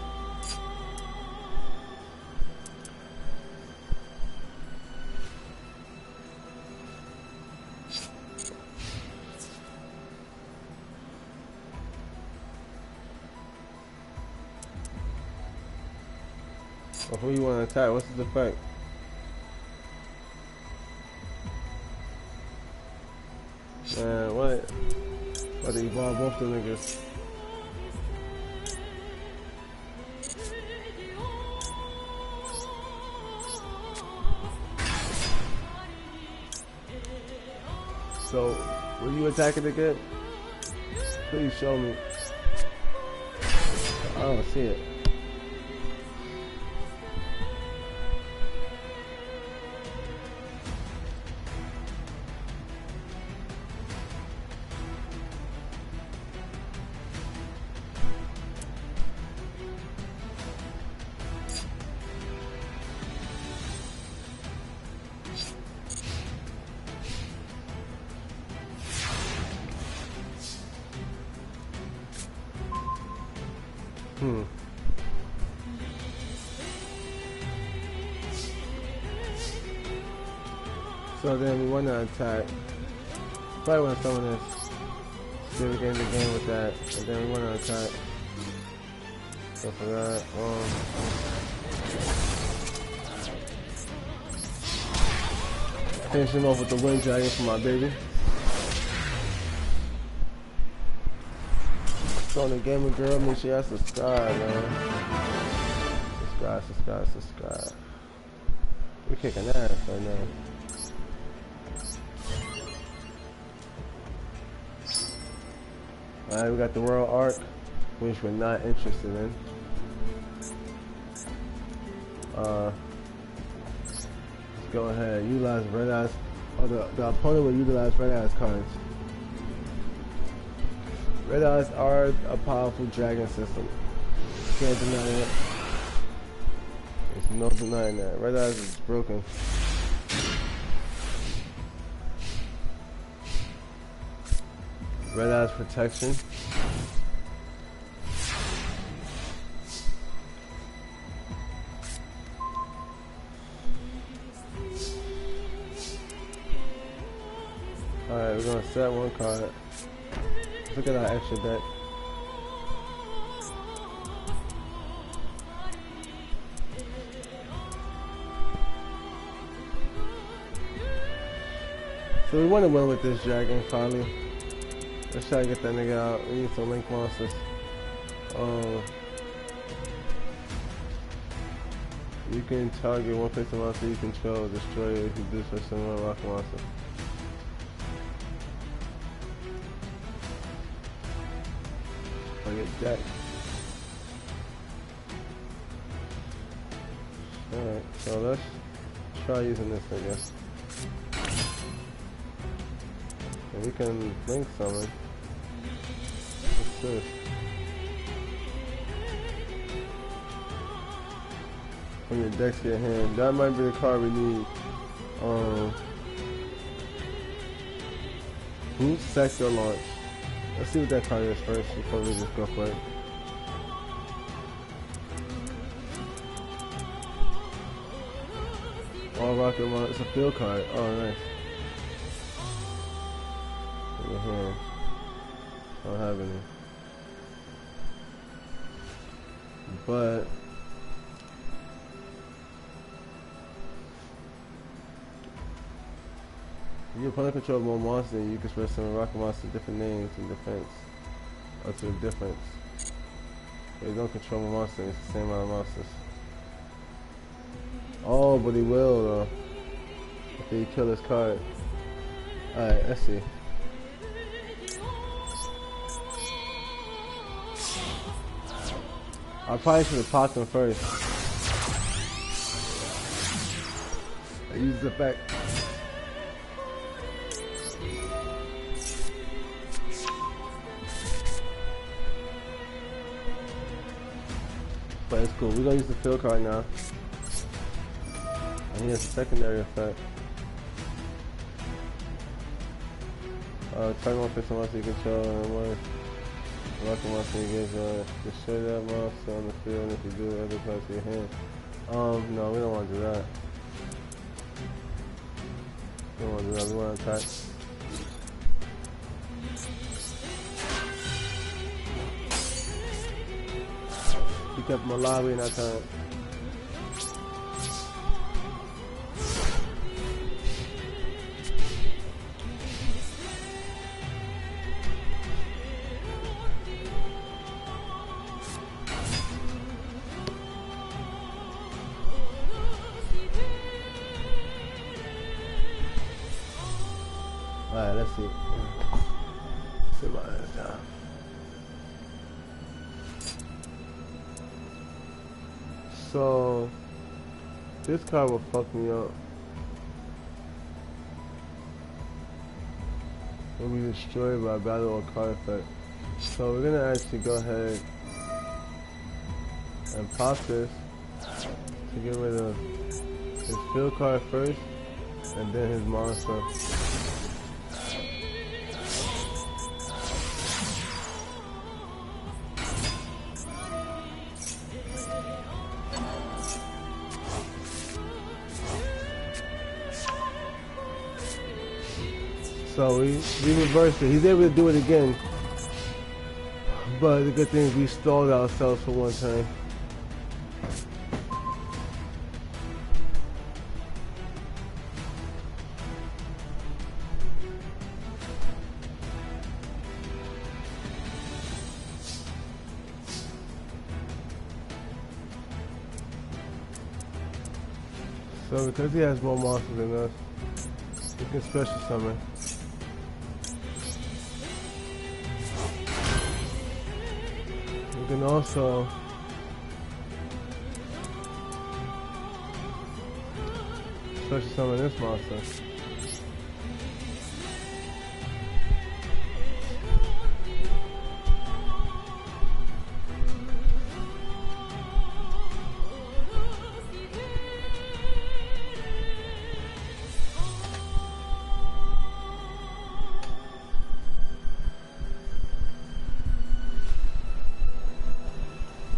Or who you want to attack? What's his effect? Man, what? What, they evolve both the niggas? So, were you attacking again? Please show me. I don't see it. So then we want to attack. Probably want to summon this. See if we can end the game with that. And then we want to attack. So for that, finish him off with the wind dragon for my baby. So on the gaming girl, make sure you subscribe, man. Subscribe. We're kicking ass right now. Alright, we got the World Arc, which we're not interested in. Let's go ahead, utilize red eyes. Oh, the opponent will utilize red eyes cards. Red eyes are a powerful dragon system. Can't deny it. There's no denying that. Red eyes is broken. Red eyes protection. Alright, we're gonna set one card. Look at our extra deck. So we want to win with this dragon finally. Let's try to get that nigga out. We need some link monsters. You can target one face monster you control, destroy it if you do such a rocket monster. Target deck. Alright, so let's try using this, I guess. And we can link summon. What's this? From your deck to your hand. That might be the card we need. Boot sector launch. Let's see what that card is first before we just go for it. All rocket launch. It's a field card. Oh, nice. In your hand. I don't have any. But if your opponent controls more monsters, you can express some rocket monsters different names in defense. Or to a difference. If you don't control more monsters, it's the same amount of monsters. Oh, but he will though. If he kill his card. Alright, let's see. I probably should have popped him first. I used the effect. But it's cool. We're gonna use the field card now. And he has a secondary effect. Target one face monster you control and one rocket monster you get destroy that monster on the field, and if you do other parts of your hand. No, we don't want to do that. We don't want to do that, we want to attack. He kept him alive in that time. Alright, let's see. Sit my ass down. So, this card will fuck me up. When we destroy by battle or card effect. So we're gonna actually go ahead and pop this to get rid of his field card first, and then his monster. So we reversed it. He's able to do it again. But the good thing is we stalled ourselves for one time. So because he has more monsters than us, we can special summon. We can also special summon this monster.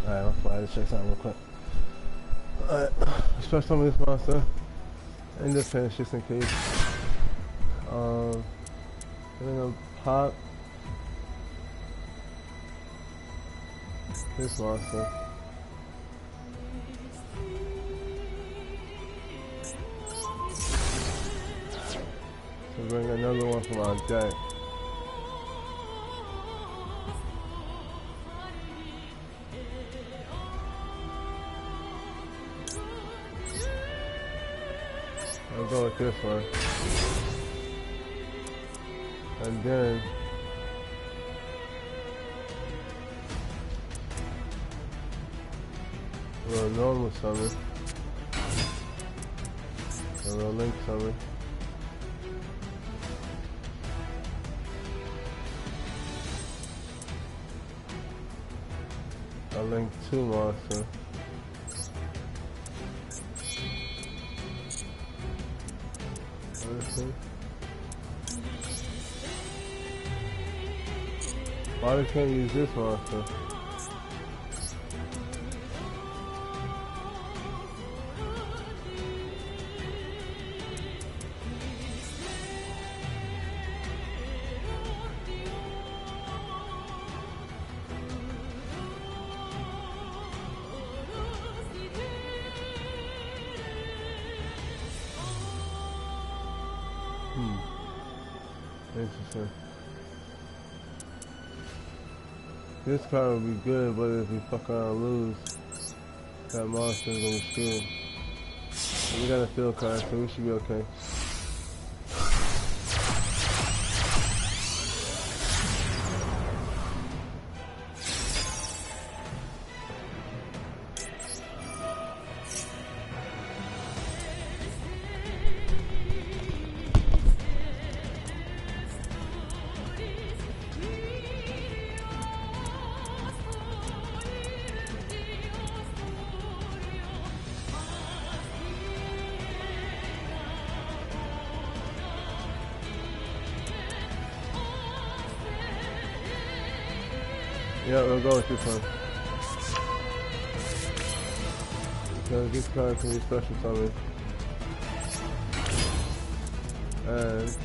Alright, let's fly this check something real quick. Alright, let's try some of this monster. And just finish just in case. I'm gonna pop This monster. So bring another one from our deck. I'll go with this one. And then we'll normal summon. And we'll link summon. I'll link 2 monsters. Why they can't use this monster? Interesting. This card would be good, but if we fuck around and lose, that monster's gonna be screwed. We got a field card, so we should be okay. Yeah, we'll go with this one. Because this card can be special summon. And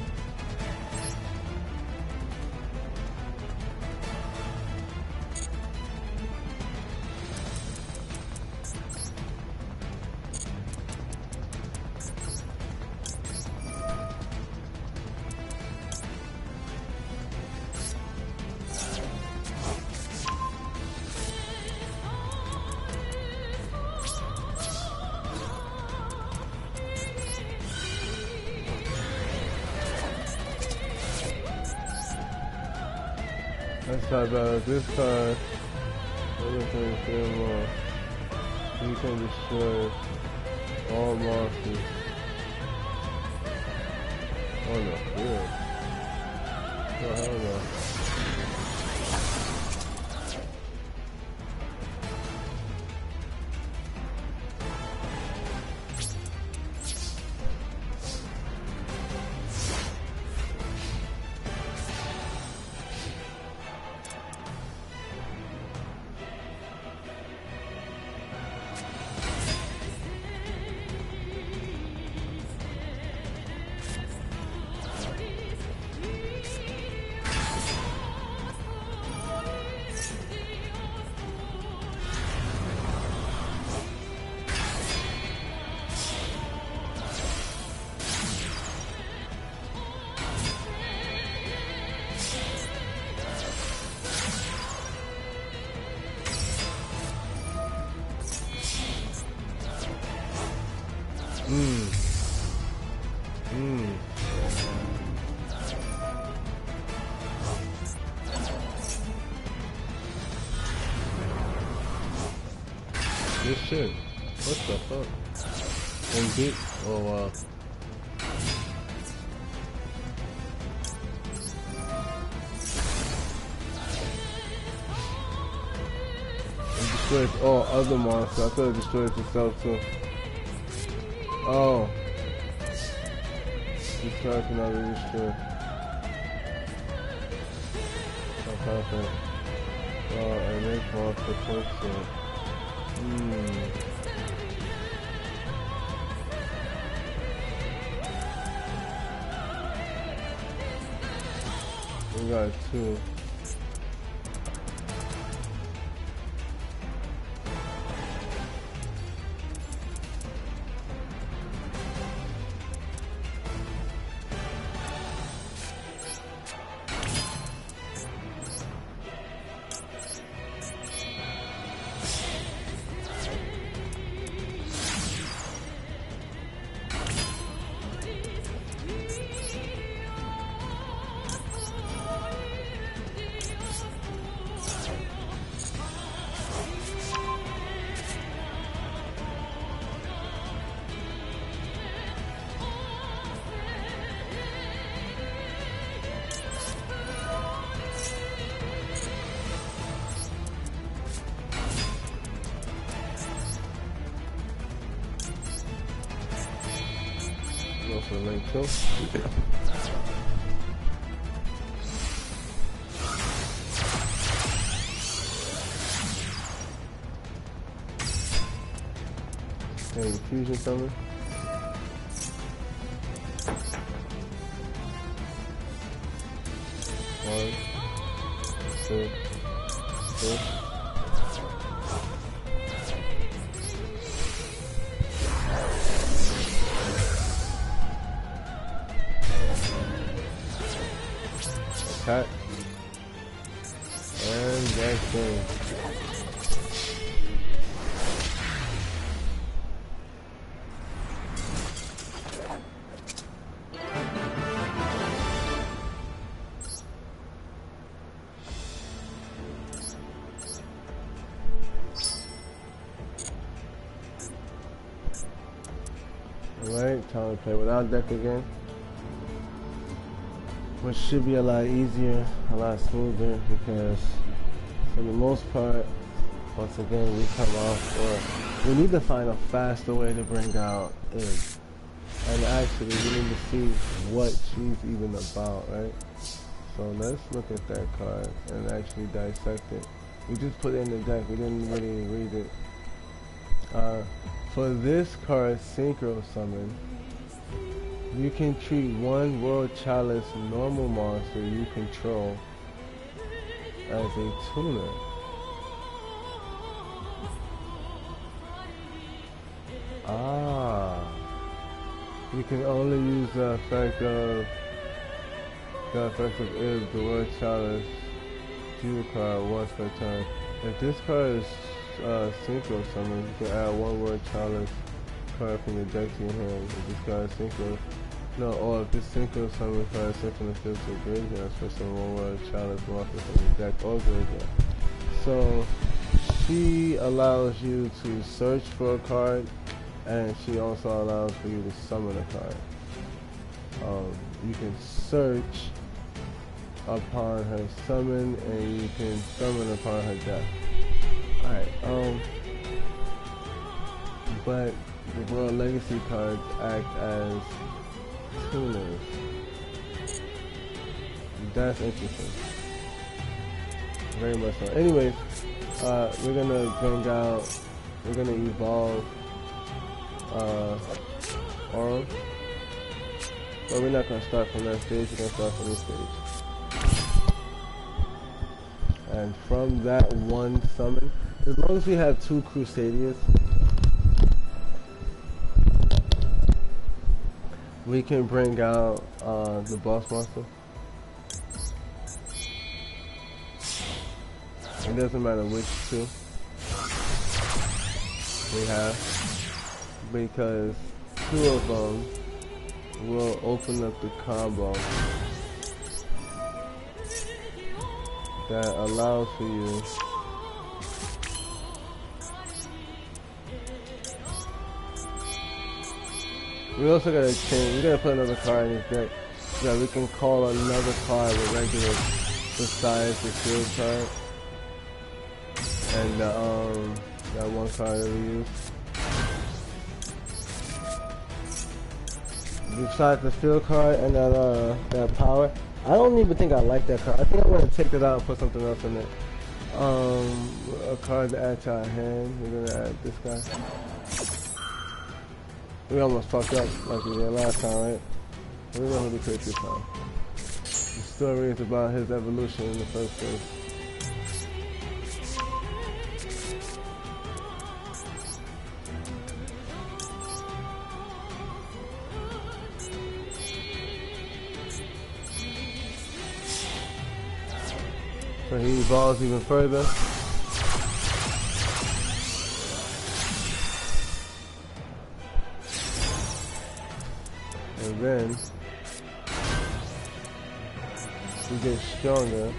that's not bad. This card, everything's still more. You can destroy all monsters. Oh no, yeah. Oh hell no. This shit. What the fuck? And beat. Oh wow. It destroys all other monsters. I thought it destroyed itself too. Oh. This card cannot be destroyed. Okay. Oh, and this monster puts it. We got 2. Go for the link too. And fusion summon. One, two, three. Attack. And that's it. Alright, time to play without deck again. Which should be a lot easier, a lot smoother, because for the most part, once again, we come off, or we need to find a faster way to bring out Ig. And actually, we need to see what she's even about, right? So let's look at that card and actually dissect it. We just put it in the deck, we didn't really read it. For this card, Synchro Summon, you can treat one World Chalice normal monster you control as a tuner. You can only use the effect of Ig, the World Chalice Duel card once per turn. If this card is Synchro Summon, you can add one World Chalice card from your deck to your hand. If this card is Synchro, or if this Synchro Summon card is Synchro Field to a graveyard, special one World Chalice monster from your deck or graveyard. So she allows you to search for a card, and she also allows for you to summon a card. You can search upon her summon, and you can summon upon her death. Alright, but the World Legacy cards act as tuners. That's interesting. Very much so. Anyways, we're gonna evolve Aurum. But we're not gonna start from that stage, we're gonna start from this stage. And from that one summon, as long as we have two Crusaders, we can bring out the boss monster. It doesn't matter which two we have, because two of them will open up the combo that allows for you we also gotta change, we gotta put another card in this deck so that we can call another card with regular besides the shield card and that one card that we use. Besides the field card and that power, I don't even think I like that card. I think I'm gonna take that out and put something else in it. A card to add to our hand. We're gonna add this guy. We almost fucked up like we did last time, right? We know who to pick this time. The story is about his evolution in the first place. So he evolves even further. And then he gets stronger.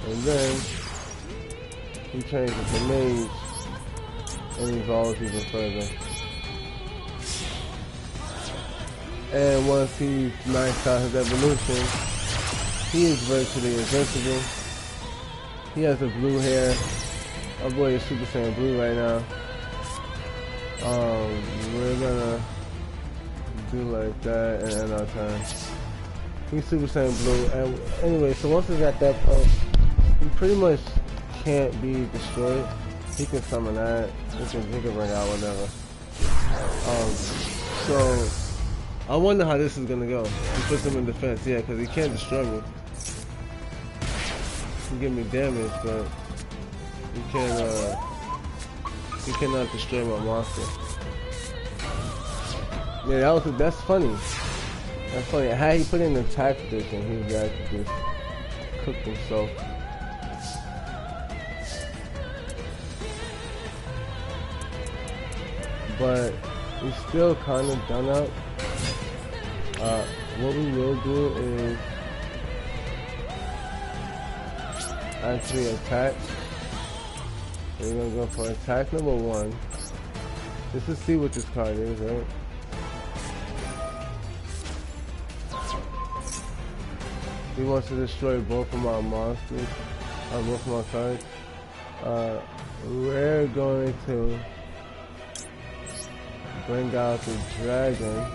And then he changes to mage and evolves even further. And once he's maxed out his evolution, he is virtually invincible. He has the blue hair. Our boy is Super Saiyan Blue right now. We're gonna do like that and end our turn. He's Super Saiyan Blue. And anyway, so once we got that point, he pretty much can't be destroyed. He can summon that. He can bring out whatever. So I wonder how this is gonna go. He puts him in defense, yeah, because he can't destroy me. He can give me damage, but he can't. He cannot destroy my monster. Yeah, that's funny. That's funny. Had he put in an attack position, he would actually just cook himself. But he's still kind of done up. What we will do is actually attack. We're gonna go for attack number 1. Just to see what this card is, right? He wants to destroy both of my monsters, both of my cards. We're going to bring out the dragon.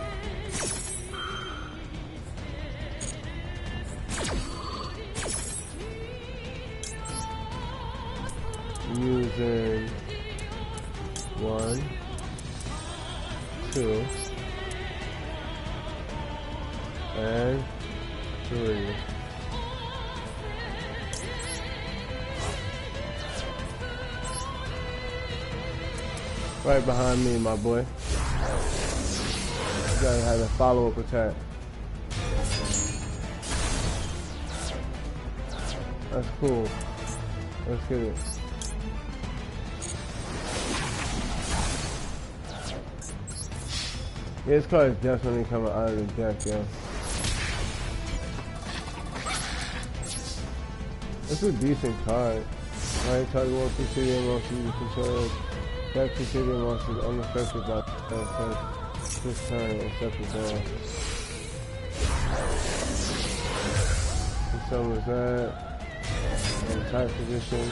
Using 1, 2, and 3. Right behind me, my boy. You gotta have a follow-up attack. That's cool. Let's get it. Yeah, this card is definitely coming out of the deck, yeah. It's a decent card. Right, target one Presidium monster you control. That Presidium monster is unaffected by this turn except for ball. He summons that. In tight position.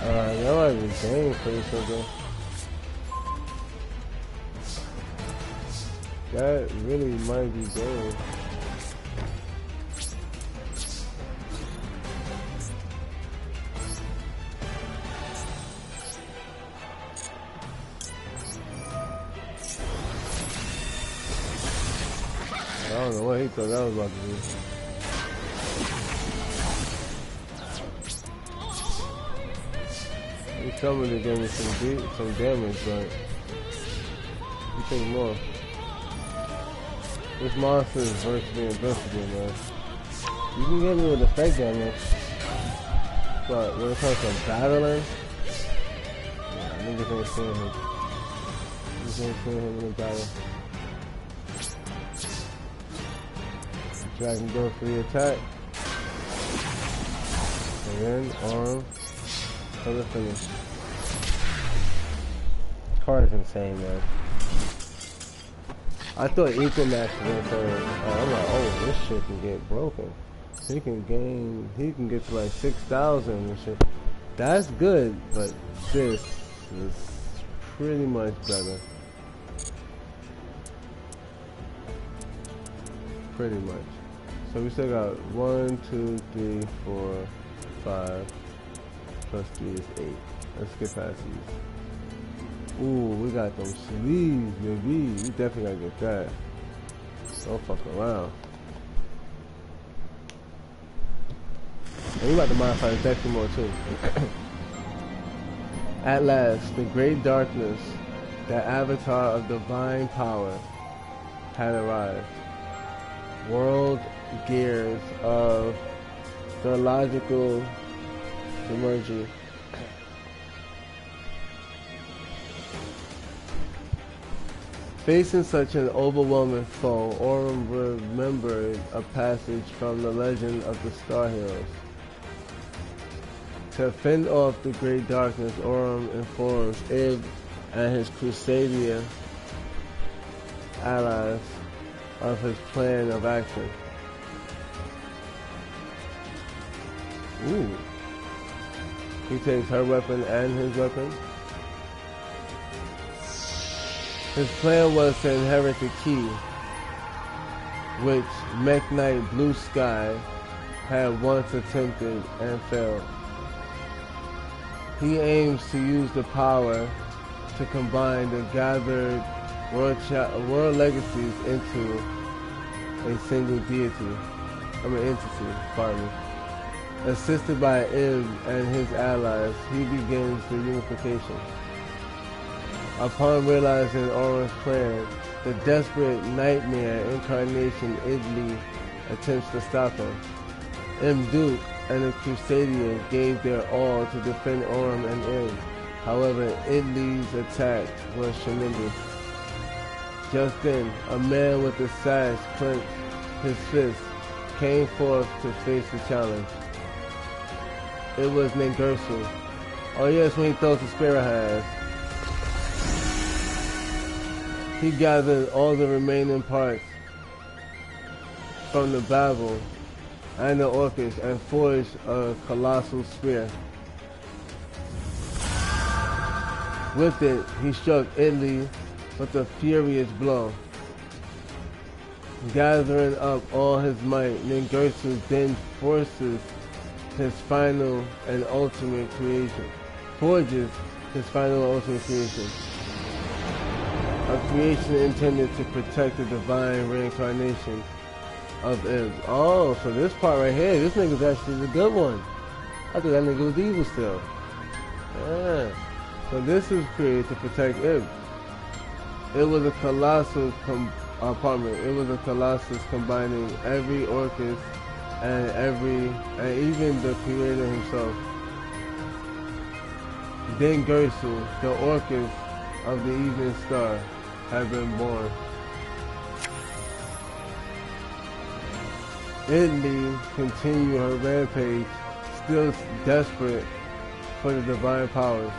Alright, that might be game pretty simple. That really might be game. I don't know what he thought that was about to do. Somebody gave me some damage, but you take more. This monster is virtually invincible, man. You can get me with effect damage, but when it comes to battling, yeah, niggas ain't seeing him. Niggas ain't seeing him in the battle. Dragon goes for the attack. And then arm for the finish. Card is insane, man. I thought Equinox was gonna say, I'm like, oh, this shit can get broken. He can get to like 6,000 and shit. That's good, but this is pretty much better. Pretty much. So we still got 1, 2, 3, 4, 5, plus 3 is 8. Let's get past these. Ooh, we got them sleeves, baby. We definitely gotta get that. Don't fuck around. And we about to modify the deck some more too. At last, the great darkness, the avatar of divine power, had arrived. World gears of the logical emergy. Facing such an overwhelming foe, Aurum remembered a passage from the legend of the Star Heroes. To fend off the great darkness, Aurum informs Ib and his Crusadia allies of his plan of action. Ooh. He takes her weapon and his weapon. His plan was to inherit the key, which Mech Knight Blue Sky had once attempted and failed. He aims to use the power to combine the gathered world legacies into a single entity, pardon me. Assisted by Ib and his allies, he begins the unification. Upon realizing Auron's plan, the desperate nightmare incarnation Idli attempts to stop him. Duke and the Crusadia gave their all to defend Auron and Ib. However, Idli's attack was tremendous. Just then, a man with a sash clenched his fist came forth to face the challenge. It was Ningirsu. Oh yes, when he throws the spear at her. He gathered all the remaining parts from the Babel and the Orcus and forged a colossal spear. With it, he struck Idli with a furious blow. Gathering up all his might, Ningirsu then forges his final and ultimate creation. A creation intended to protect the divine reincarnation of Ib. Oh, so this part right here, this nigga's actually the good one. I thought that nigga was evil still. Yeah. So this is created to protect Ib. It was a colossal colossus combining every Orcus and even the creator himself. Then Gersu, the Orcus of the Evening Star, had been born. Idli continued her rampage, still desperate for the divine powers.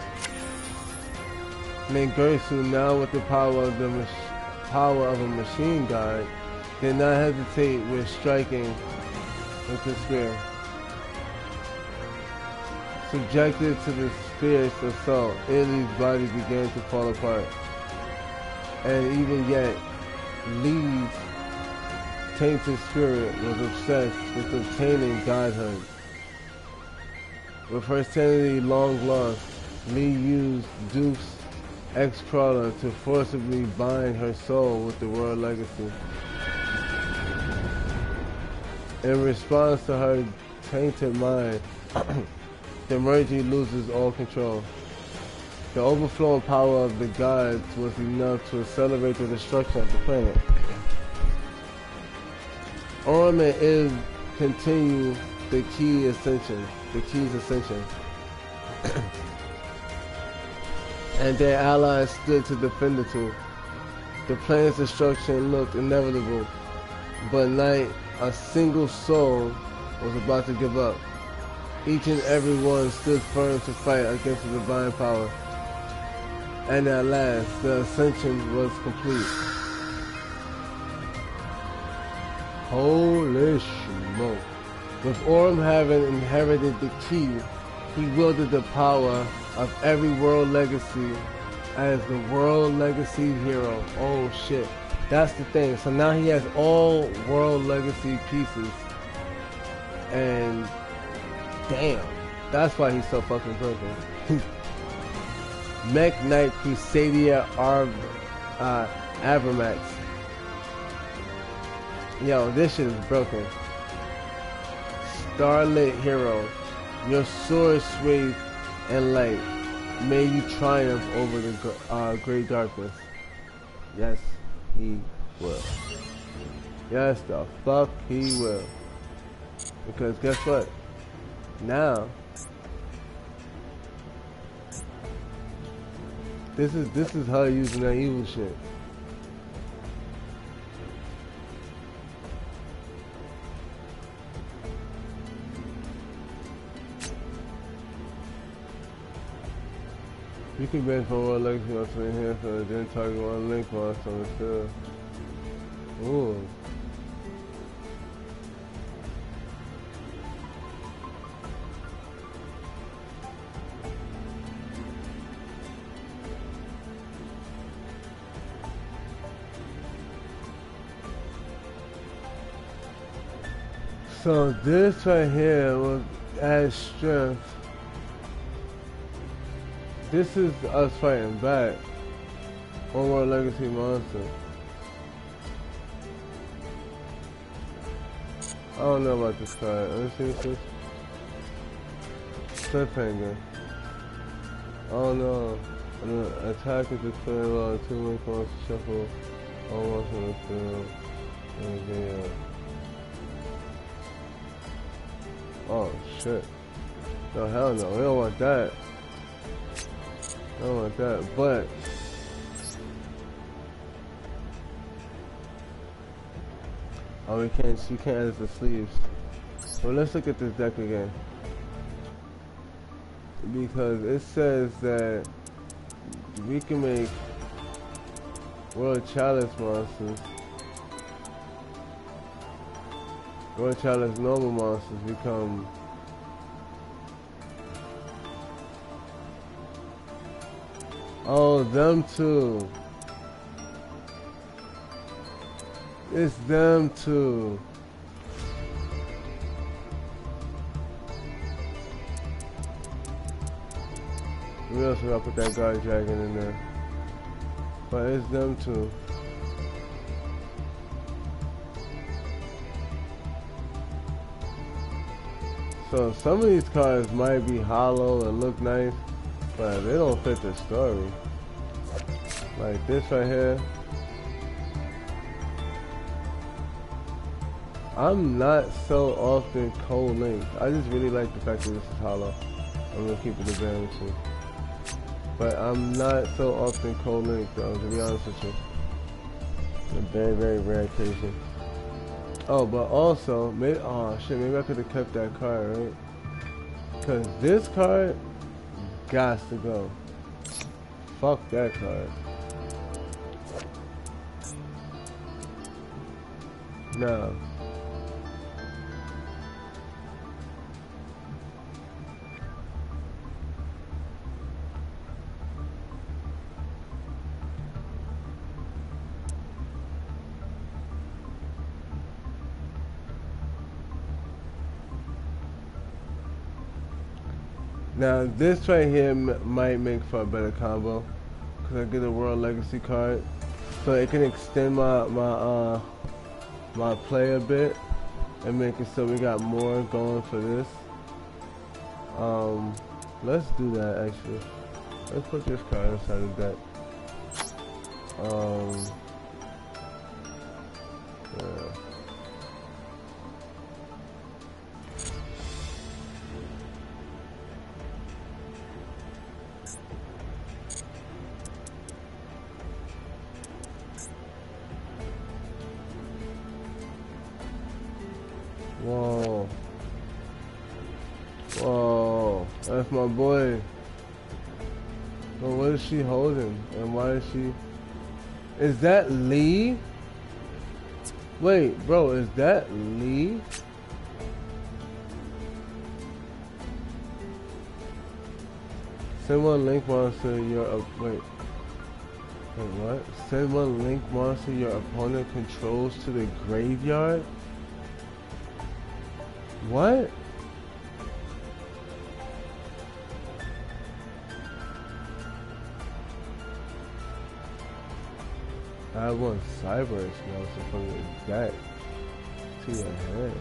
Ningirsu, now with the power of a machine god, did not hesitate with striking with the spear. Subjected to the fierce assault, Idli's body began to fall apart. And even yet, Lee's tainted spirit was obsessed with obtaining godhood. With her sanity long lost, Lee used Duke's X-Crawler to forcibly bind her soul with the world legacy. In response to her tainted mind, the Mergy loses all control. The overflowing power of the gods was enough to accelerate the destruction of the planet. Auron and Ib continue the key's ascension. And their allies stood to defend the two. The planet's destruction looked inevitable, but not a single soul was about to give up. Each and every one stood firm to fight against the divine power. And at last, the ascension was complete. Holy smoke. With Auron having inherited the key, he wielded the power of every world legacy as the world legacy hero. Oh shit. That's the thing. So now he has all world legacy pieces. And damn, that's why he's so fucking broken. Mech Knight Crusadia Abramax. Yo, this shit is broken. Starlit hero, your sword swathed in light. May you triumph over the great darkness. Yes, he will. Yes, the fuck he will. Because guess what? Now, this is her using that evil shit. You can bench for one legacy onto enhance or then target one link monster on the field. Ooh. So this right here will add strength. This is us fighting back. One more legacy monster. I don't know about this card. Let's see what's this. Cliffhanger. I don't know. Attack is declared while 2 link monsters shuffle almost in the field. Yeah. Oh shit. No, hell no. We don't want that. I don't want that. But oh, we can't add the sleeves. Well, let's look at this deck again. Because it says that we can make World Chalice monsters. World Chalice normal monsters become oh, them too. It's them too. We also gotta put that guard dragon in there. But it's them too. So some of these cards might be hollow and look nice, but they don't fit the story. Like this right here. I'm not so often co-linked. I just really like the fact that this is hollow. I'm gonna keep it a band too. But I'm not so often co-linked though, to be honest with you. A very, very rare occasion. Oh, but also, maybe, oh shit, maybe I could have kept that card, right? Cause this card gots to go. Fuck that card. No. Now this right here might make for a better combo, cause I get a World Legacy card, so it can extend my play a bit and make it so we got more going for this. Let's do that actually. Let's put this card inside of that. Yeah. Whoa. Whoa. That's my boy. But what is she holding? And why is she... Is that Lee? Wait, bro, is that Lee? Send one link monster your... Wait, what? Send one link monster your opponent controls to the graveyard? What? I have one cyber monster from your deck to your hand.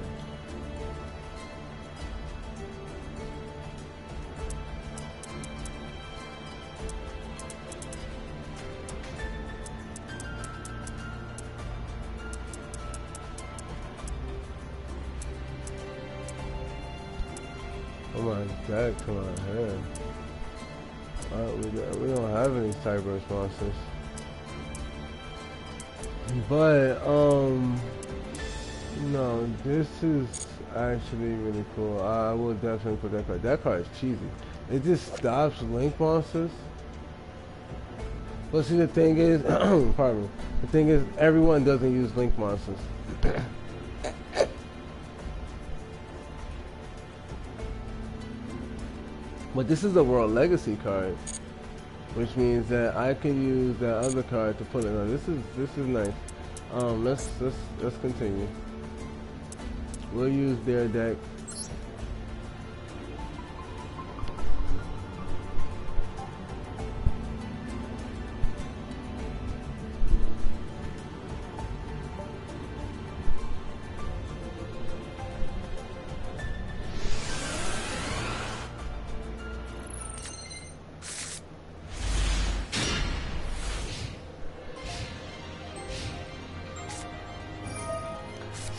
Oh my deck to my hand. We don't have any cyber monsters. But no, this is actually really cool. I will definitely put that card. That card is cheesy. It just stops link monsters. But see, the thing is, pardon me. The thing is, everyone doesn't use link monsters. But this is a World Legacy card, which means that I can use that other card to put it on. This is nice. Let's continue. We'll use their deck.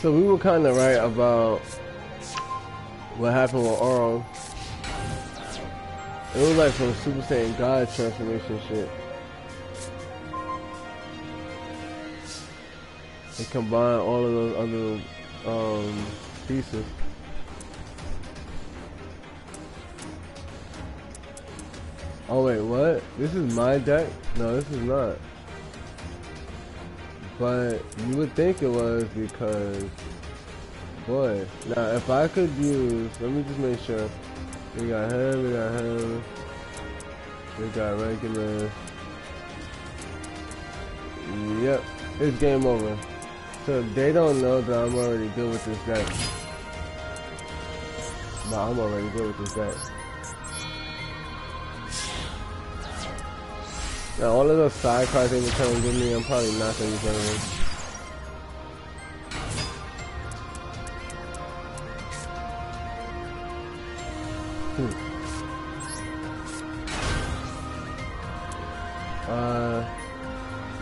So we were kind of right about what happened with Oro. It was like some Super Saiyan God transformation shit. They combined all of those other pieces. Oh wait, what? This is my deck? No, this is not. But you would think it was because, boy, now if I could use, let me just make sure. We got him, we got regular. Yep, it's game over. So they don't know that I'm already good with this deck. But I'm already good with this deck. Now all of those side cards they were trying to give me, I'm probably not going to use any of them.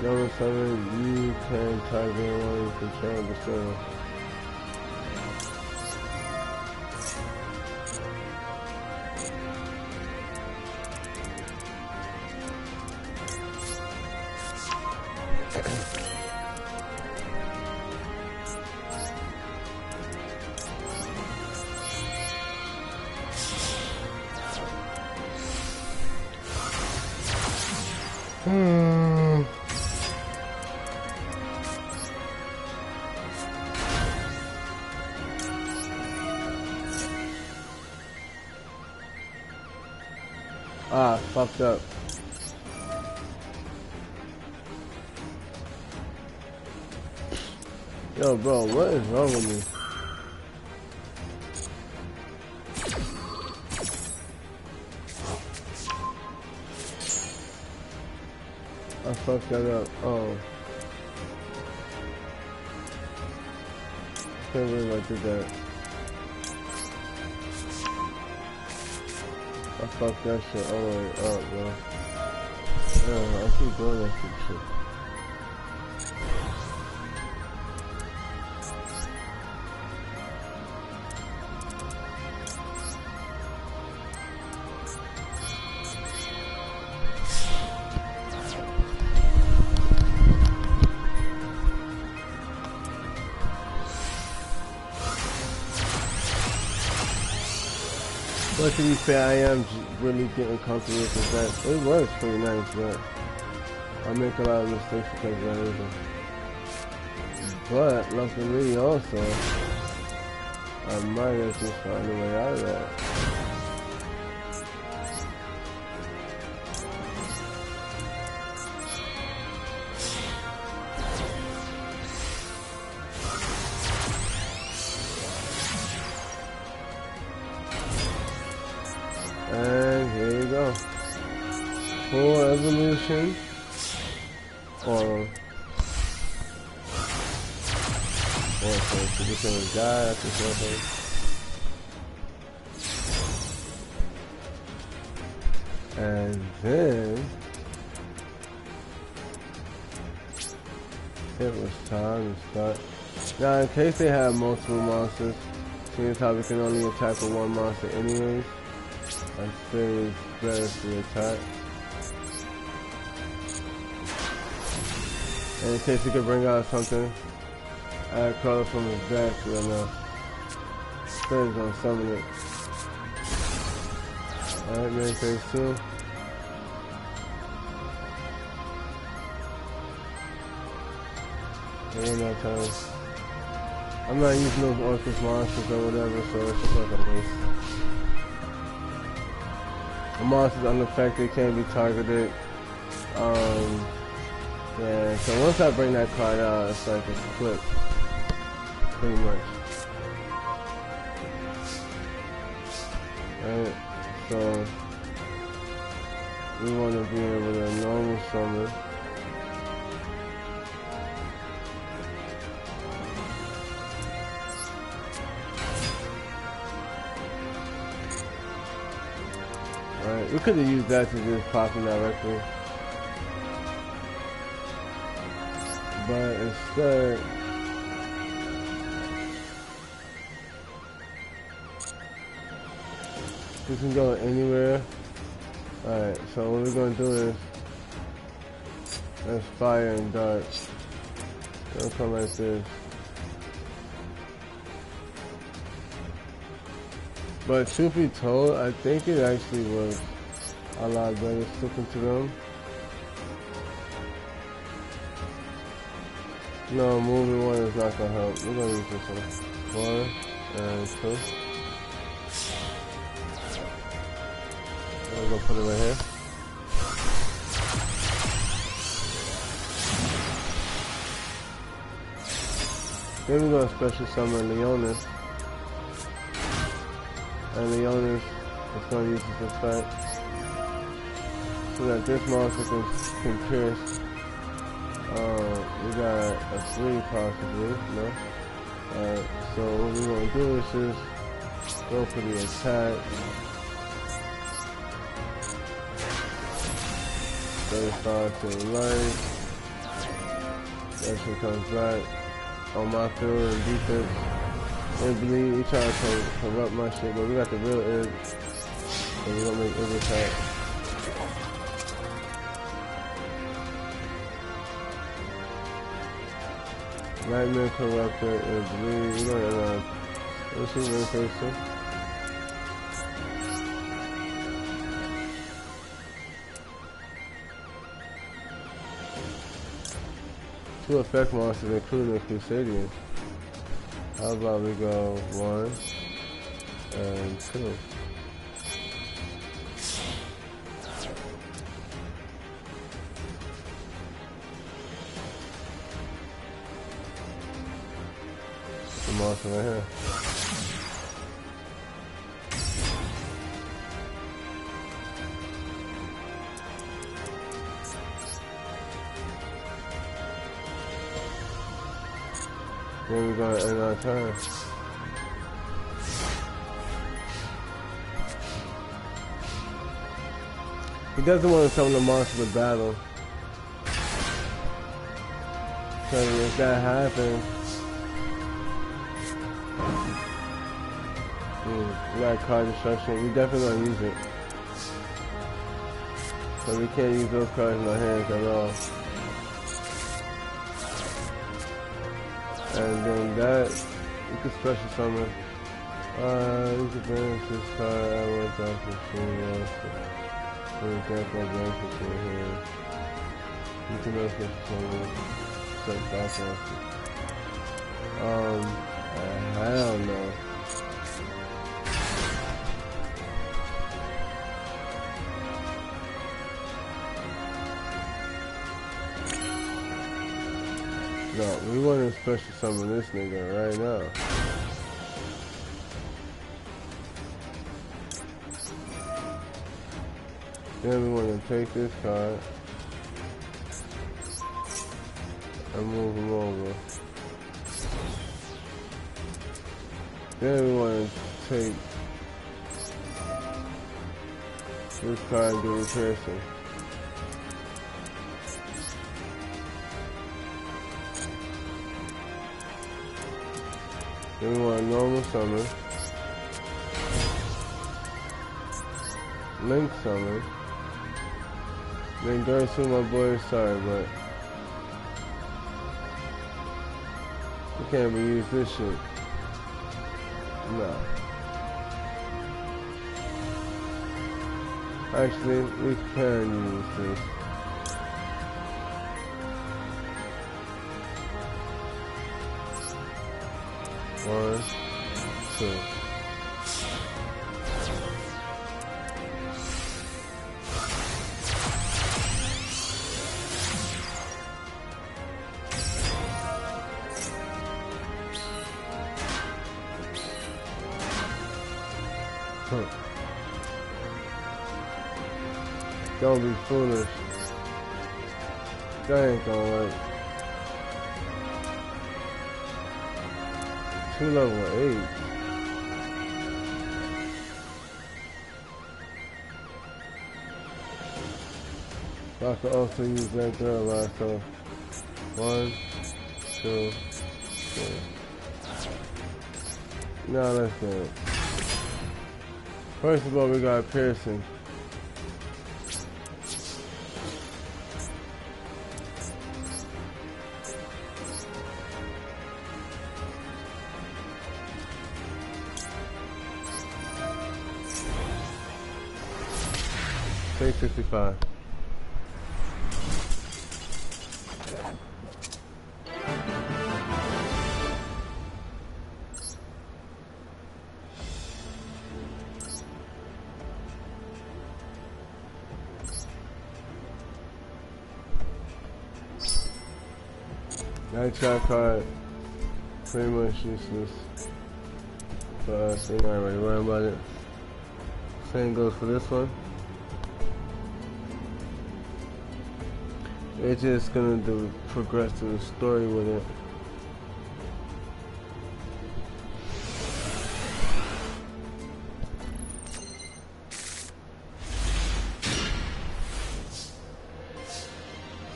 Number 7, you can type in one you control the server. Ah, fucked up. Yo, bro, what is wrong with me? I fucked that up. Oh. Can't believe I did that. I fucked that shit all the way up, bro. Yeah, I keep doing that shit. But to be fair, I am really getting comfortable with that. It works pretty nice, but I make a lot of mistakes because of that reason. But luckily also, I might have just found a way out of that. And here you go. Full evolution. Or so this one is God after something. And then it was time to start. Now in case they have multiple monsters, seeing as how we can only attack with one monster anyways, I say it's better to attack. And in case he could bring out something, add color from his back and Spirit's gonna summon it. Alright, man, phase 2. ain't no time. I'm not using those Orcus monsters or whatever, so it's just like a waste. The monster's unaffected, can't be targeted. Yeah, so once I bring that card out, it's like a flip, pretty much. Alright, so we want to be able to normal summon. Alright, we could have used that to just pop him directly. But instead, we can go anywhere. Alright, so what we're going to do is, that's fire and dark. It'll come like this. But truth be told, I think it actually was a lot better sticking to them. No, moving one is not gonna help. We're gonna use this one. 1 and 2. I'm gonna put it right here. Then we're gonna special summon Leonis. And Leonis is gonna use this effect so that this monster can pierce. We got a 3 possibly, no? Alright, so what we want to do is just go for the attack. Then start to life. That shit comes back on my field and defense. And bleed, we try to corrupt my shit, but we got the real edge. So we're gonna make every attack. Nightmare Corruptor is bleed. We're gonna let's see rotation. Two effect monsters including the Crusaders. How about we go 1 and 2? The monster right here. Then we're gonna end our turn. He doesn't want to summon the monster to battle. So if that happens, we got card destruction. We definitely gonna use it. So we can't use those cards in our hands at all. And then that, you can special summon. You can banish this card at one time for for example, banish it here. You can also special summon set back off. Hell no. No, we want to special summon this nigga right now. Then we want to take this card and move him over. Then we want to take this card and do repairing. Then we want a normal summon, link summon, then go to my boy, sorry, but we can't even use this shit. No. Actually, we can use this. 1, 2. Don't be foolish. That ain't gonna work. 2 level 8. I could also use that girl last so 1, 2, 3. Now let's do it. First of all, we got piercing. Page 65. That trap card pretty much useless for us. We're not really worrying about it. Same goes for this one. It's just gonna progress to the story with it.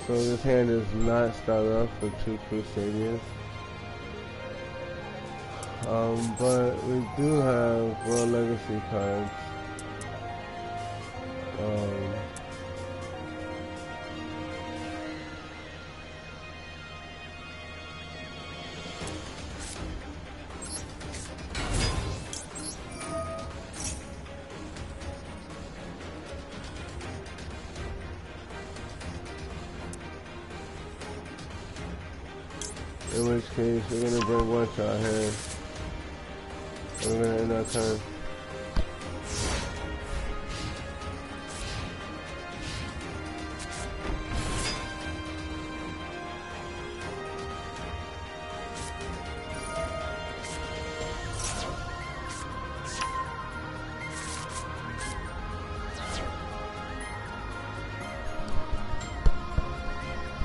So this hand is not started off for 2 Crusaders. But we do have World Legacy cards. In which case, we're gonna bring one shot here. We're gonna end our turn.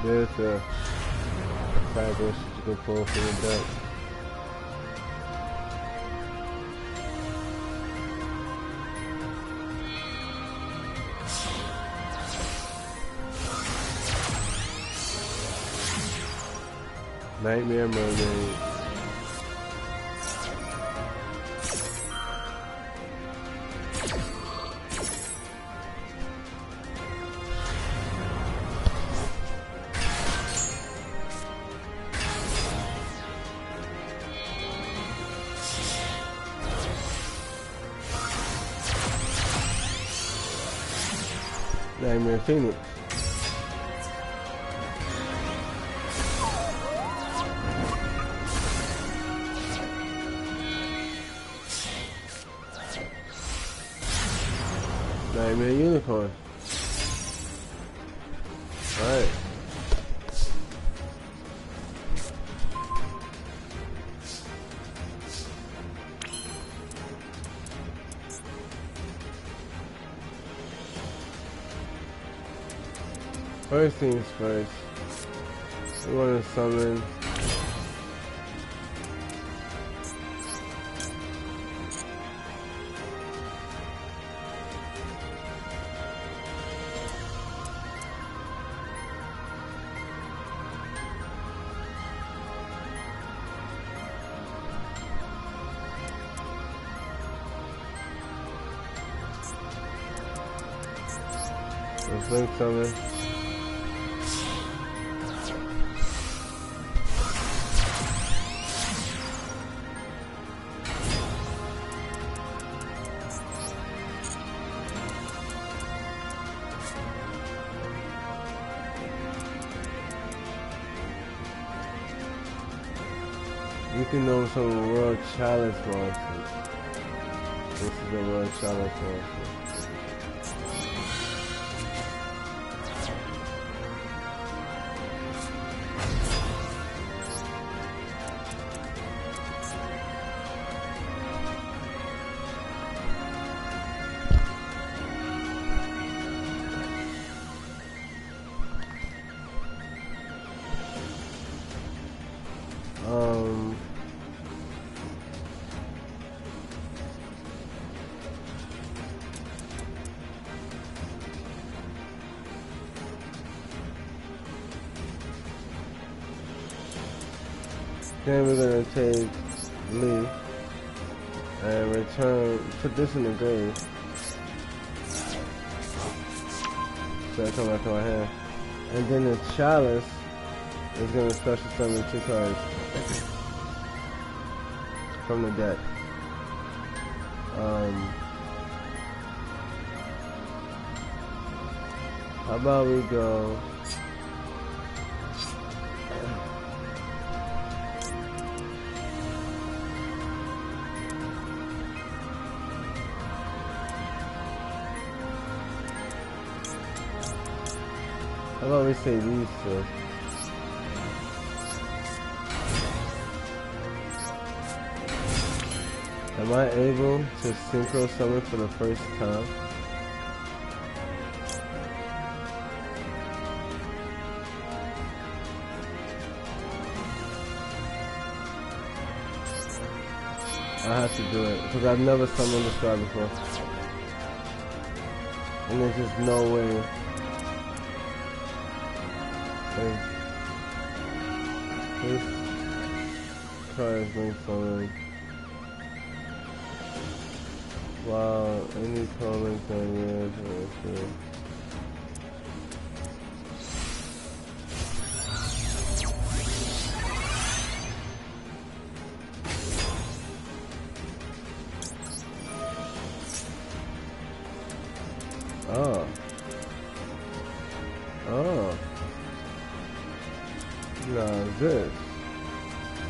There's a fabulous you can pull from the deck. Nightmare Mermaid. Nightmare Phoenix. Nightmare Unicorn. Alright. First things first, we want to summon let's link summon. You you know some World Challenge monsters. This is a World Challenge monster. Then we're gonna take Lee and return, put this in the grave. So I come back to my hand. And then the chalice is gonna special summon 2 cards from the deck. How about we go how about we say these 2? Am I able to synchro summon for the first time? I have to do it because I've never summoned this guy before, and there's just no way. This card is being summoned. Wow, any color can use. Oh. Oh. Now this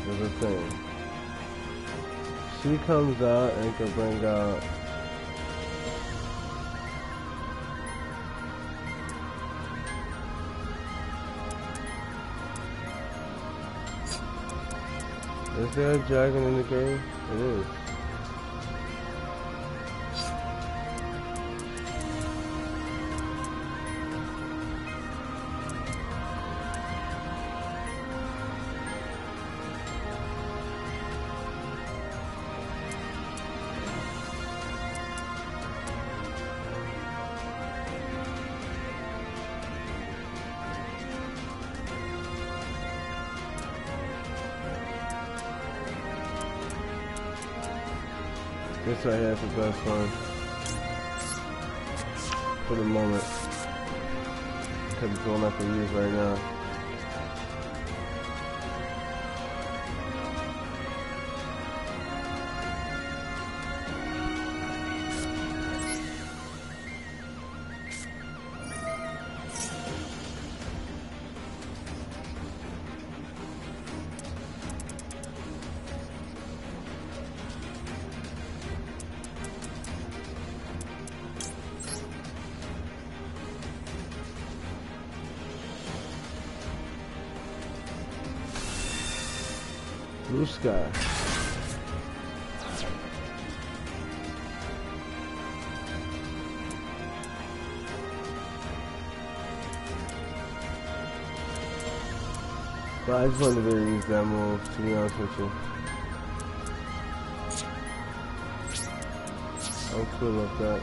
is a thing. She comes out and can bring out Is there a dragon in the game? It is. This right here is the best one for the moment because it's the one I can use right now. Blue sky. But I just wanted to use that move, to be honest with you. I'm cool with that.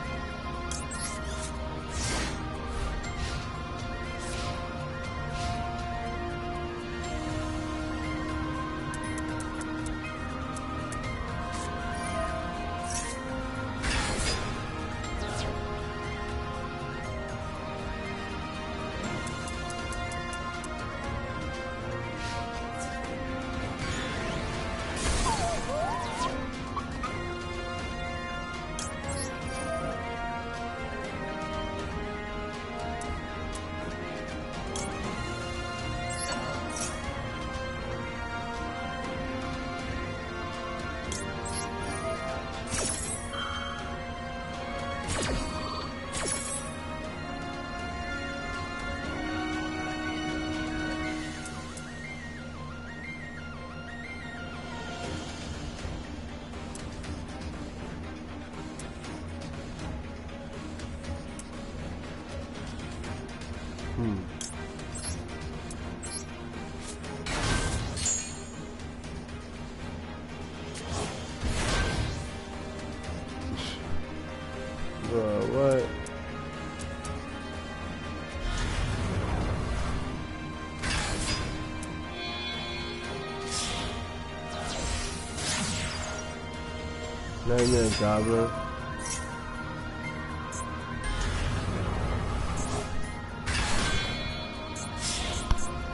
Nightmare Goblin.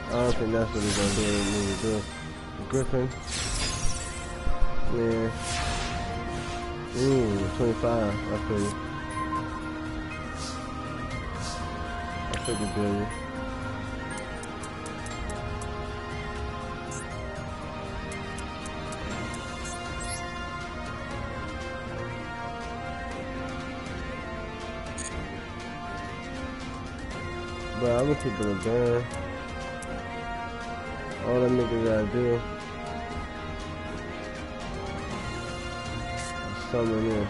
I don't think that's what he's gonna do. What he needs to do. Griffin. Yeah. 25. I figured. I figured, baby. But I'm gonna keep it a band. All that nigga gotta do is summon this.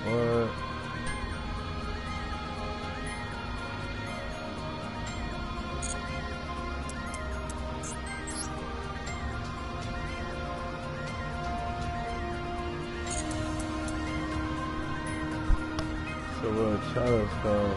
What? So we'll challenge card.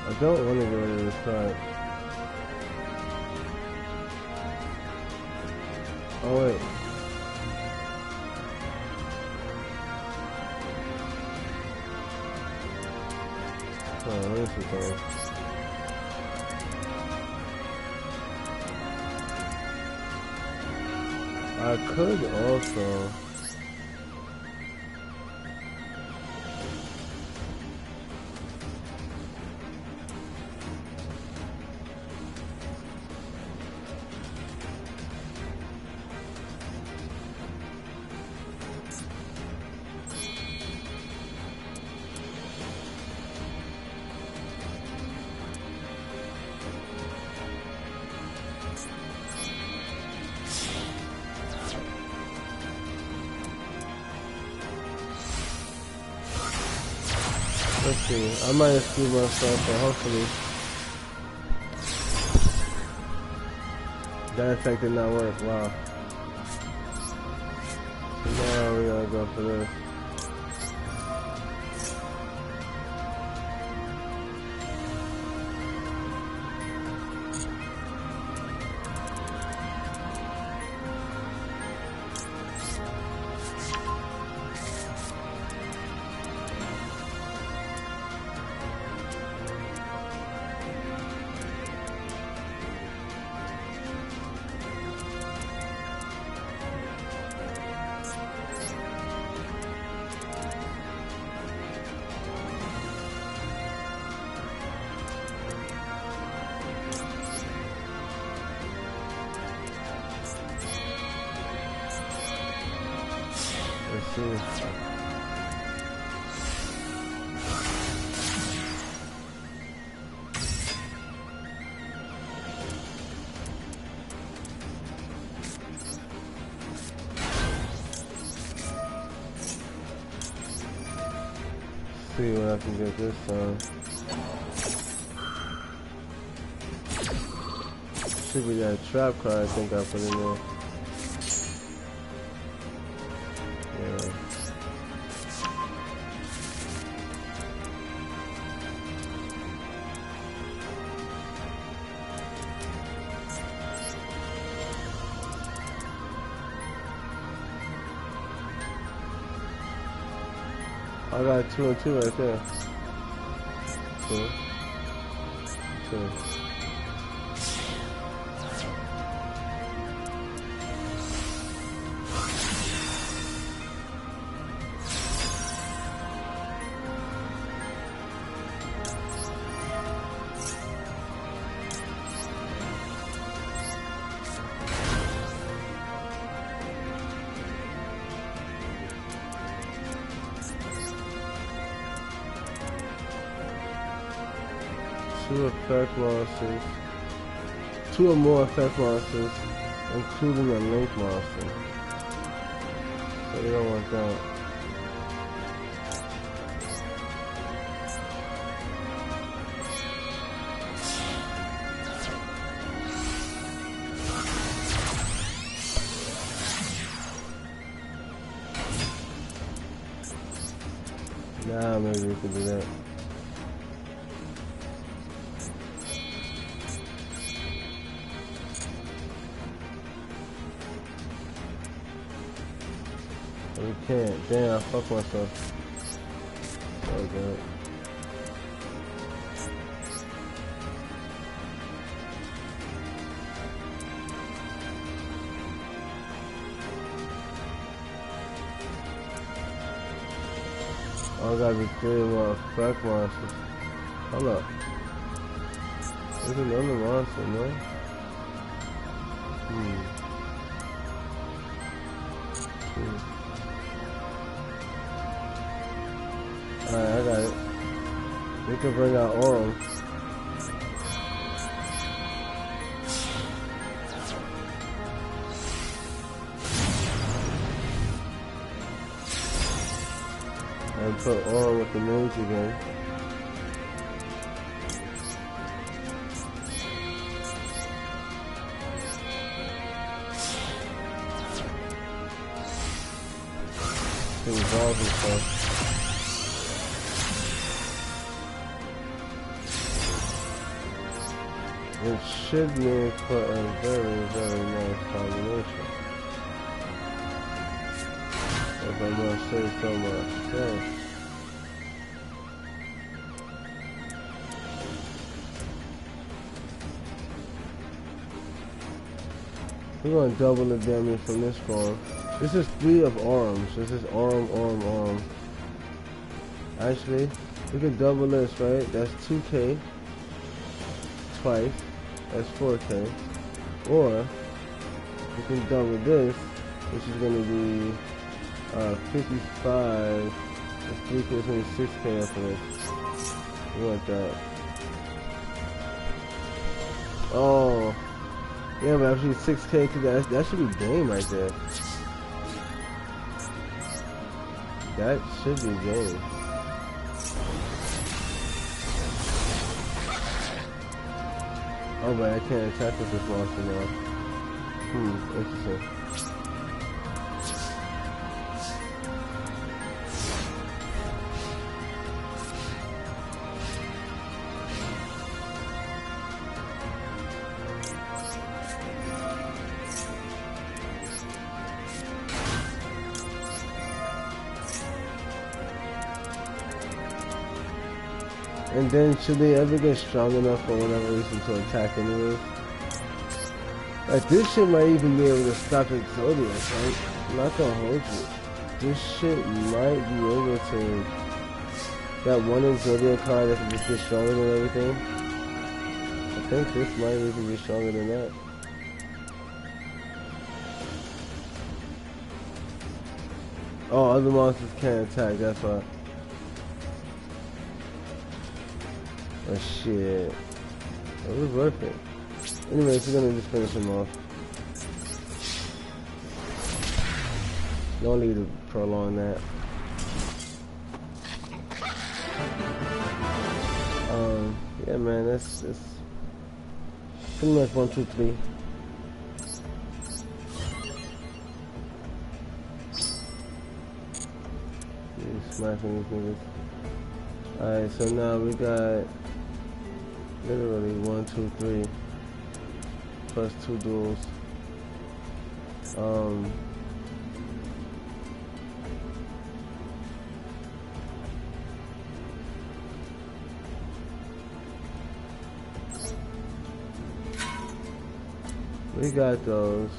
I don't want to get rid of this card. Oh wait. Oh, let me see something. I could also. Let's see. I might have screwed myself, but hopefully that effect did not work. Wow. Now we gotta go for this. Let's see. See what I can get this time. Should be that trap card I think I put in there. Yeah. I got 2 and 2 right there. 2. 2. 2 effect monsters, 2 or more effect monsters, including a link monster. So you don't want that. Now maybe we can do that. We can't. Damn, I fucked myself. So good. Oh, I gotta be 3 more effect monsters. Hold up. There's another monster, no? Alright, I got it. We can bring out Aurum. And put Aurum with the mage again. To resolve himself. It should make for a very, very nice combination. If I must say so myself. We're going to double the damage from this form. This is 3 of Aurums. This is Aurum, Aurum, Aurum. Actually, we can double this, right? That's 2k twice. That's 4k. Or we can double this, which is going to be 55. That's 3k, it's going to be 6k after this. We want that. Oh. Yeah, but actually 6k to that should be game right there. That should be game. Oh, but I can't attack with this monster now. Interesting. And then, should they ever get strong enough for whatever reason to attack anyways? Like, this shit might even be able to stop Exodius, right? I'm not gonna hold you. This shit might be able to... That one Exodius card that can just get stronger than everything. I think this might even be stronger than that. Oh, other monsters can't attack, that's why. Oh shit. It was worth it. Anyways, we're gonna just finish him off. No need to prolong that. Yeah man, that's pretty much 1, 2, 3. Smashing these niggas. Alright, so now we got literally 1, 2, 3 plus 2 duels. We got those.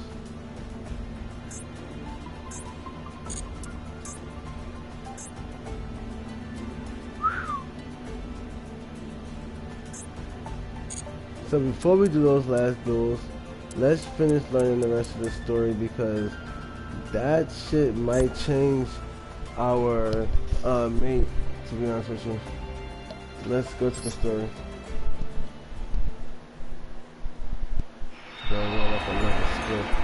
So before we do those last duels, let's finish learning the rest of the story because that shit might change our mate, to be honest with you. Let's go to the story. too.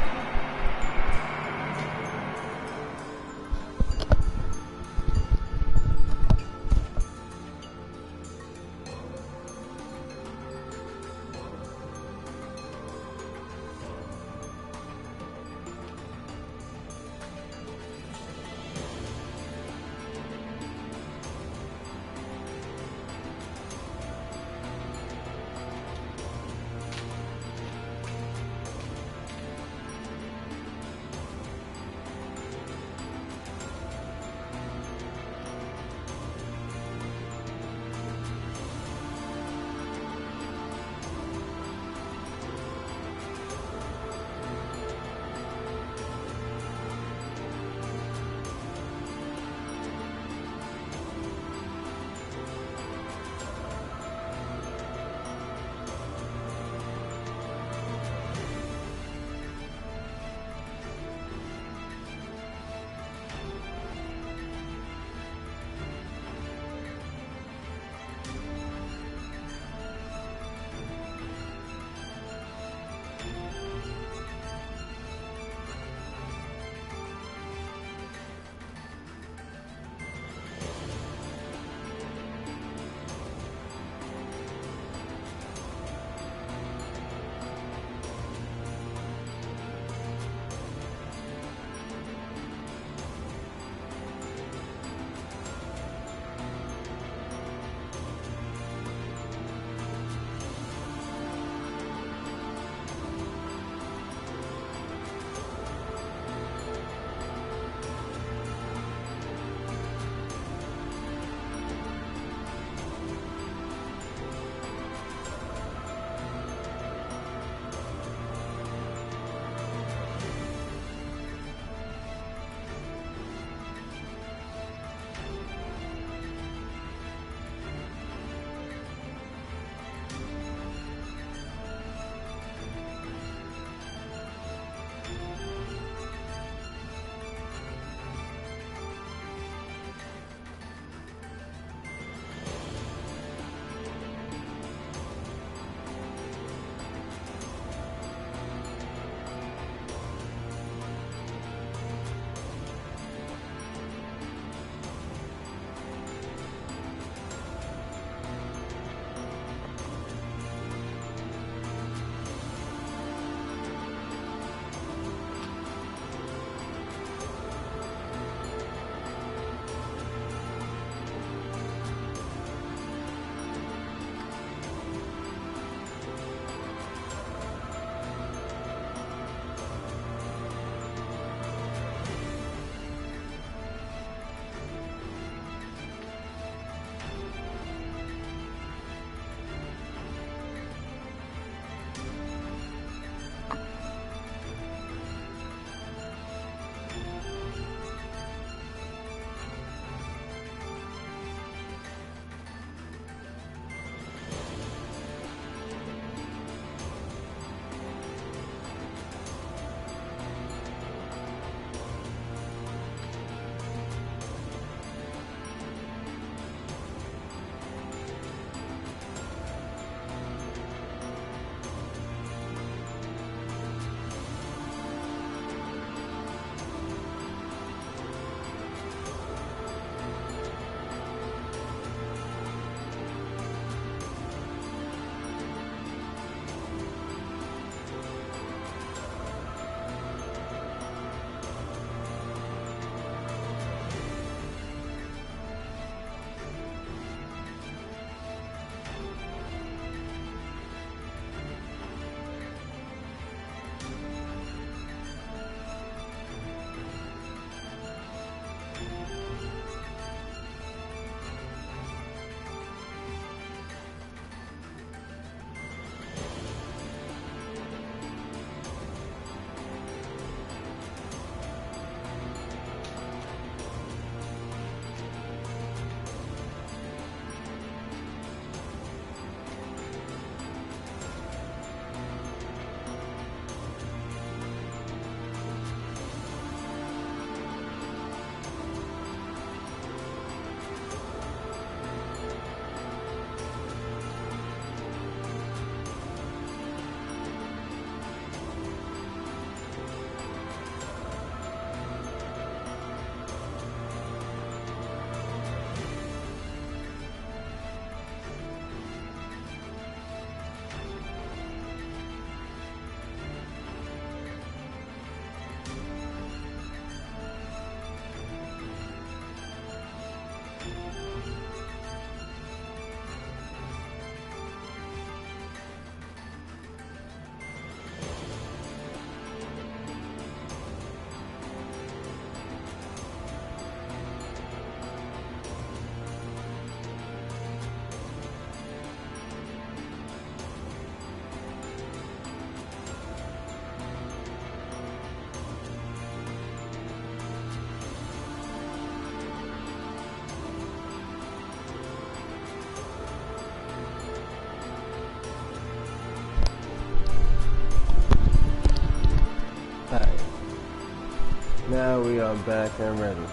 Now we are back and ready.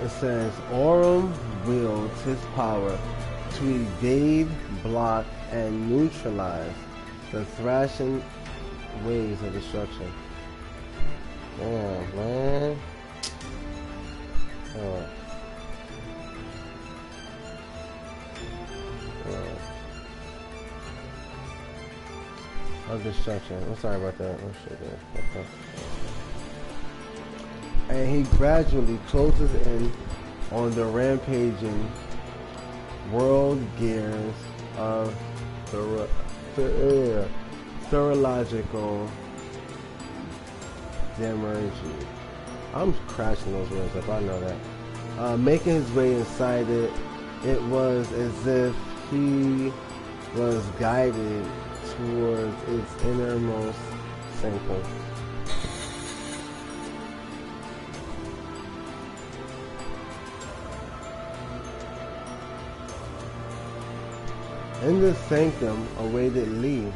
It says Aurum wields his power to evade, block, and neutralize the thrashing waves of destruction. Damn, man. Of destruction. I'm sorry about that. Oh, shit, okay. And he gradually closes in on the rampaging world gears of serological demiurgy. I'm crashing those words up, I know that. Making his way inside it, it was as if he was guided towards its innermost sanctum. In this sanctum awaited Lee,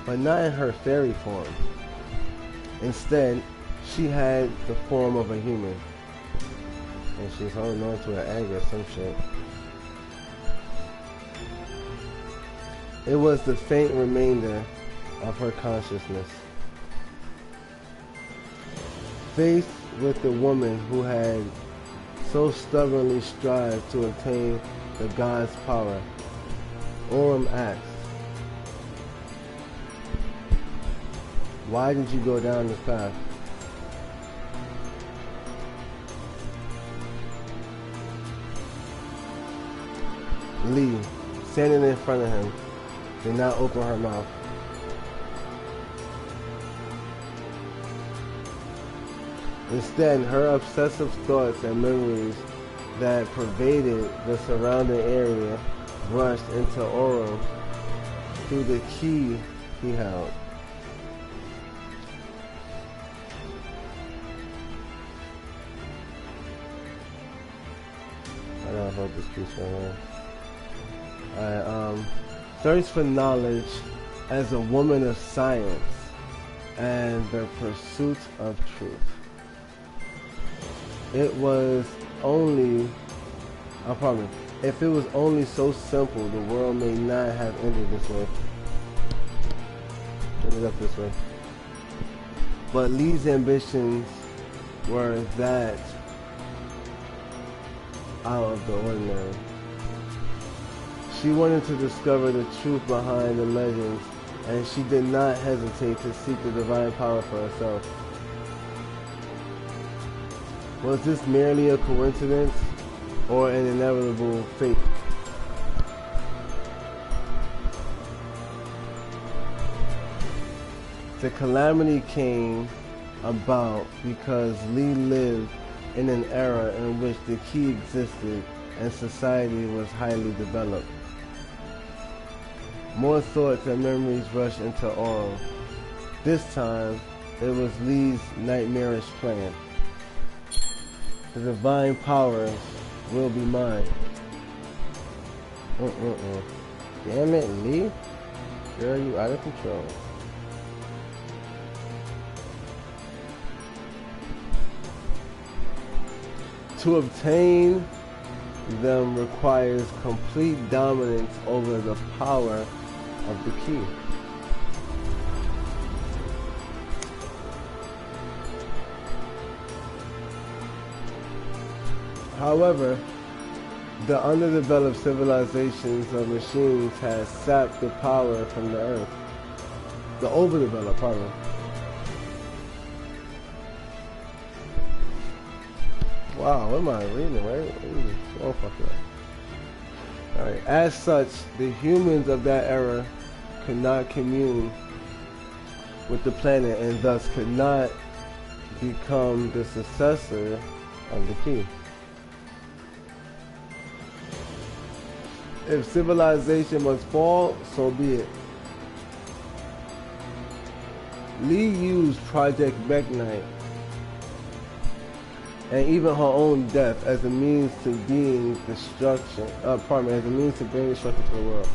but not in her fairy form. Instead, she had the form of a human, and she's holding on to an egg or some shit. It was the faint remainder of her consciousness. Faced with the woman who had so stubbornly strived to obtain the god's power, Aurum asked, "Why did you go down this path?" Lee, standing in front of him, did not open her mouth. Instead, her obsessive thoughts and memories that pervaded the surrounding area rushed into Aurum through the key he held. I gotta hold this piece right here. Alright, search for knowledge as a woman of science and the pursuit of truth. It was only, if it was only so simple, the world may not have ended this way. Ended up this way. But Lee's ambitions were that out of the ordinary. She wanted to discover the truth behind the legends, and she did not hesitate to seek the divine power for herself. Was this merely a coincidence or an inevitable fate? The calamity came about because Lee lived in an era in which the key existed and society was highly developed. More thoughts and memories rushed into Aurum. This time, it was Lee's nightmarish plan. The divine powers will be mine. Damn it, Lee. Girl, you out of control. To obtain them requires complete dominance over the power of the key. However, the underdeveloped civilizations of machines has sapped the power from the earth. The overdeveloped, pardon. Wow, what am I reading, right? Oh, fuck that. Alright, as such, the humans of that era could not commune with the planet and thus could not become the successor of the key. If civilization must fall, so be it. Lee used Project Meknite and even her own death as a means to bring destruction. As a means to bring destruction to the world.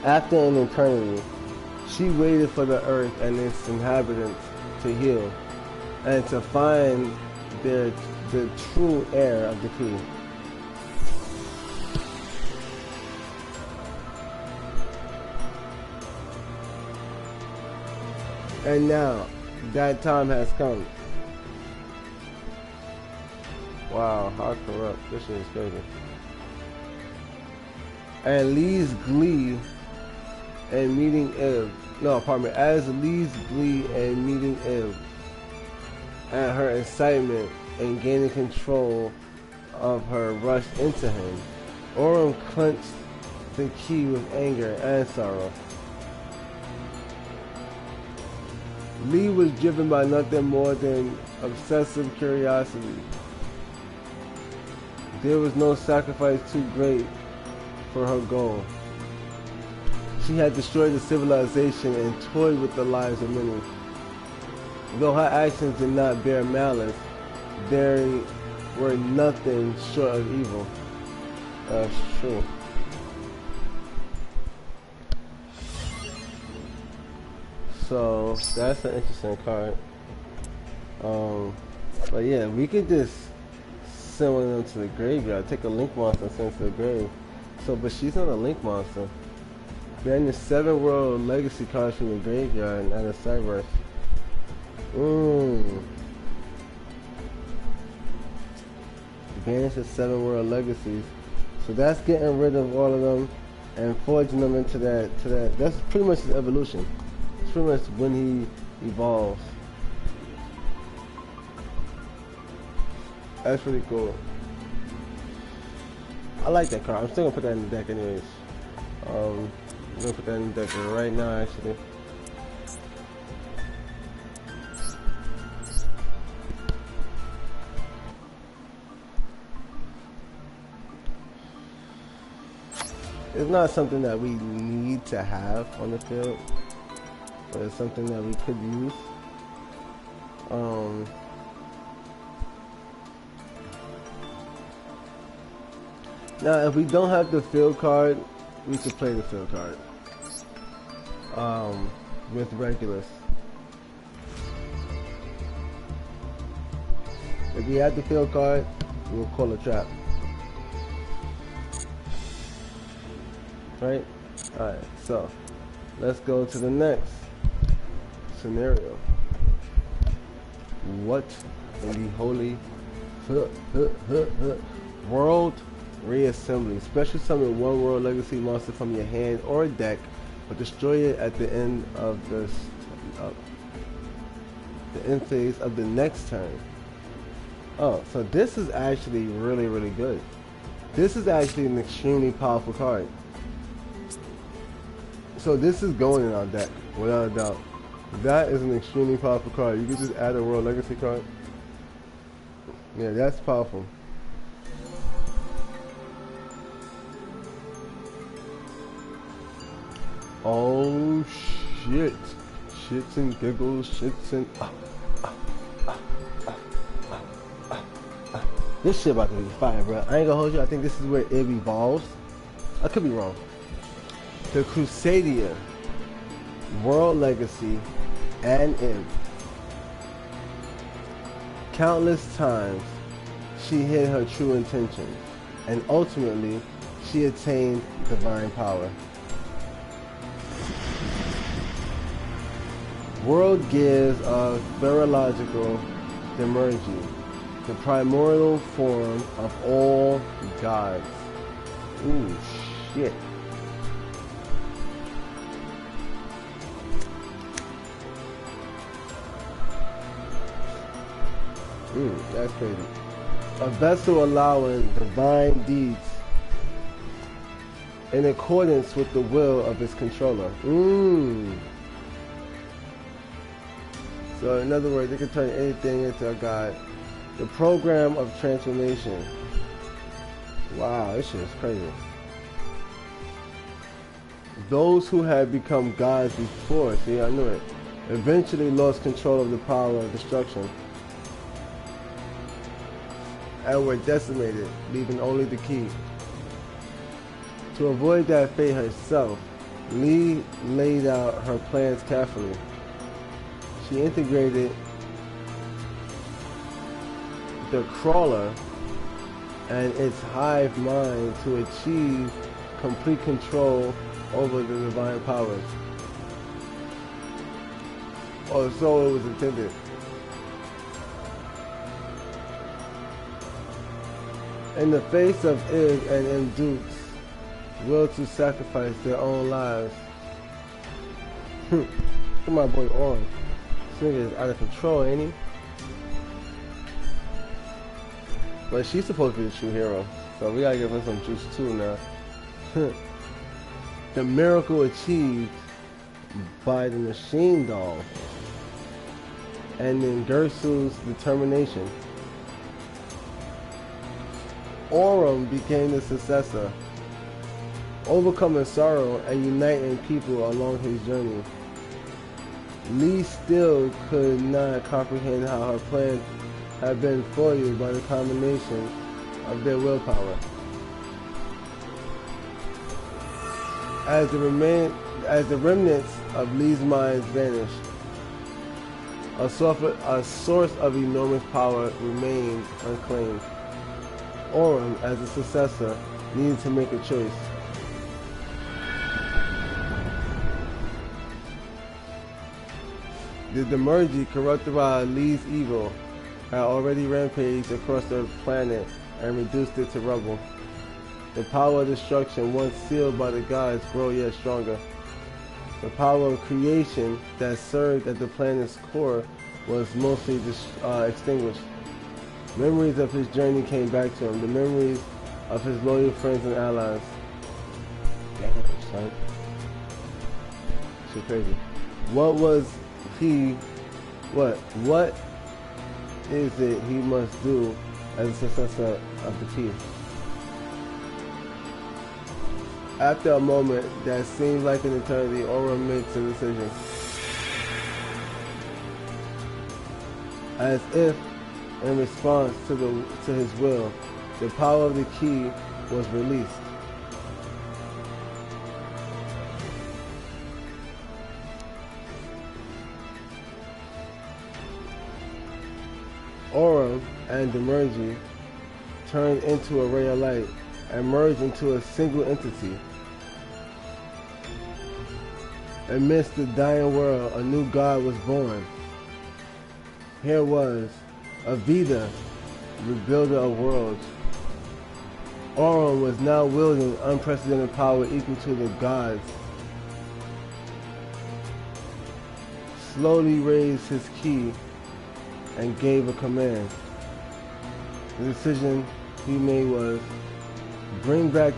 After an eternity, She waited for the earth and its inhabitants to heal and to find the true heir of the key. And now, that time has come. Wow, how corrupt. This shit is crazy. And Lee's glee and meeting Eve. No, pardon me. As Lee's glee and meeting Eve. And her excitement and gaining control of her rushed into him. Orem clenched the key with anger and sorrow. Lee was driven by nothing more than obsessive curiosity. There was no sacrifice too great for her goal. She had destroyed the civilization and toyed with the lives of many. Though her actions did not bear malice, they were nothing short of evil. That's true. So that's an interesting card. But yeah, we could just send one of them to the graveyard. Take a link monster and send it to the grave. So, but she's not a link monster. Banish 7 world legacy cards from the graveyard and add a Cyberse. Banish the 7 world legacies. So that's getting rid of all of them and forging them into that. That's pretty much his evolution. It's pretty much when he evolves. That's pretty cool. I like that card. I'm still gonna put that in the deck anyways. I'm gonna put that in the deck right now actually. It's not something that we need to have on the field, but it's something that we could use. Now, if we don't have the field card, we could play the field card with Regulus. If we have the field card, we'll call a trap. Right? Alright, so let's go to the next scenario. What in the holy world reassembly? Special summon 1 world legacy monster from your hand or deck, but destroy it at the end of the end phase of the next turn. Oh, so this is actually really good. This is actually an extremely powerful card. So this is going in our deck, without a doubt. That is an extremely powerful card. You can just add a World Legacy card. Yeah, that's powerful. Oh shit. Shits and giggles, shits and... This shit about to be fire, bro. I ain't gonna hold you. I think this is where it evolves. I could be wrong. The Crusadia, World Legacy, and Imp. Countless times, she hid her true intention, and ultimately, she attained divine power. World gears of Pherological Demergy, the primordial form of all gods. Ooh, shit. That's crazy. A vessel allowing divine deeds in accordance with the will of its controller. So in other words, they can turn anything into a god. The program of transformation. Wow, this shit is crazy. Those who had become gods before, see, I knew it, eventually lost control of the power of destruction and were decimated, leaving only the key. To avoid that fate herself, Lee laid out her plans carefully. She integrated the crawler and its hive mind to achieve complete control over the divine powers. Or so it was intended. In the face of Ig and M. Duke's will to sacrifice their own lives. Look at my boy Orange. This nigga is out of control, ain't he? But she's supposed to be the true hero, so we gotta give her some juice too now. The miracle achieved by the machine doll and in Gersu's determination. Aurum became the successor, overcoming sorrow and uniting people along his journey. Lee still could not comprehend how her plans had been foiled by the combination of their willpower. As the remnants of Lee's minds vanished, a source of enormous power remained unclaimed. Aurum, as a successor, needed to make a choice. The Demergy, corrupted by Lee's evil, had already rampaged across the planet and reduced it to rubble. The power of destruction, once sealed by the gods, grew yet stronger. The power of creation that surged at the planet's core was mostly extinguished. Memories of his journey came back to him, the memories of his loyal friends and allies. Damn, son. Shit crazy. What is it he must do as a successor of the key? After a moment that seemed like an eternity, Aurum makes a decision. As if in response to his will, the power of the key was released. Aurum and Demergy turned into a ray of light and merged into a single entity. Amidst the dying world, a new god was born. Here was Avida, rebuilder of worlds. Aurum was now wielding unprecedented power equal to the gods. Slowly raised his key and gave a command. The decision he made was bring back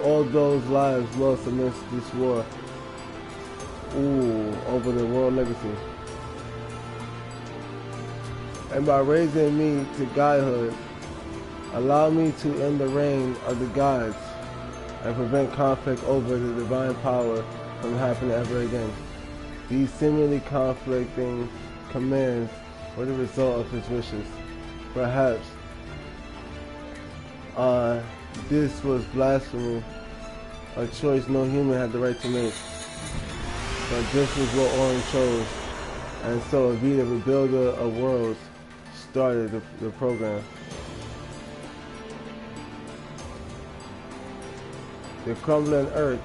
all those lives lost amidst this war. Over the world legacy. And by raising me to godhood, allow me to end the reign of the gods and prevent conflict over the divine power from happening ever again. These seemingly conflicting commands were the result of his wishes. Perhaps this was blasphemy, a choice no human had the right to make. But this was what Aurum chose, and so Avida, rebuilder of worlds, started the program. The crumbling earth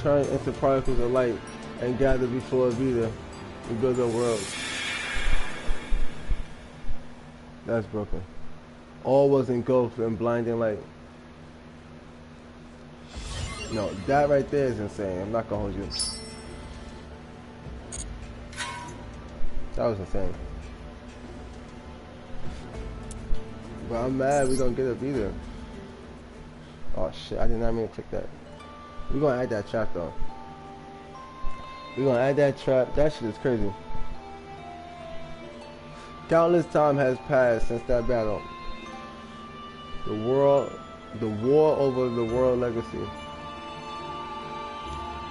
turned into particles of light and gathered before Avida, rebuilder of worlds. That's broken. All was engulfed in blinding light. No, that right there is insane. I'm not gonna hold you. That was insane. But I'm mad we don't get a beater. Oh shit, I did not mean to click that. We're gonna add that trap though. We're gonna add that trap. That shit is crazy. Countless time has passed since that battle. The war over the world legacy.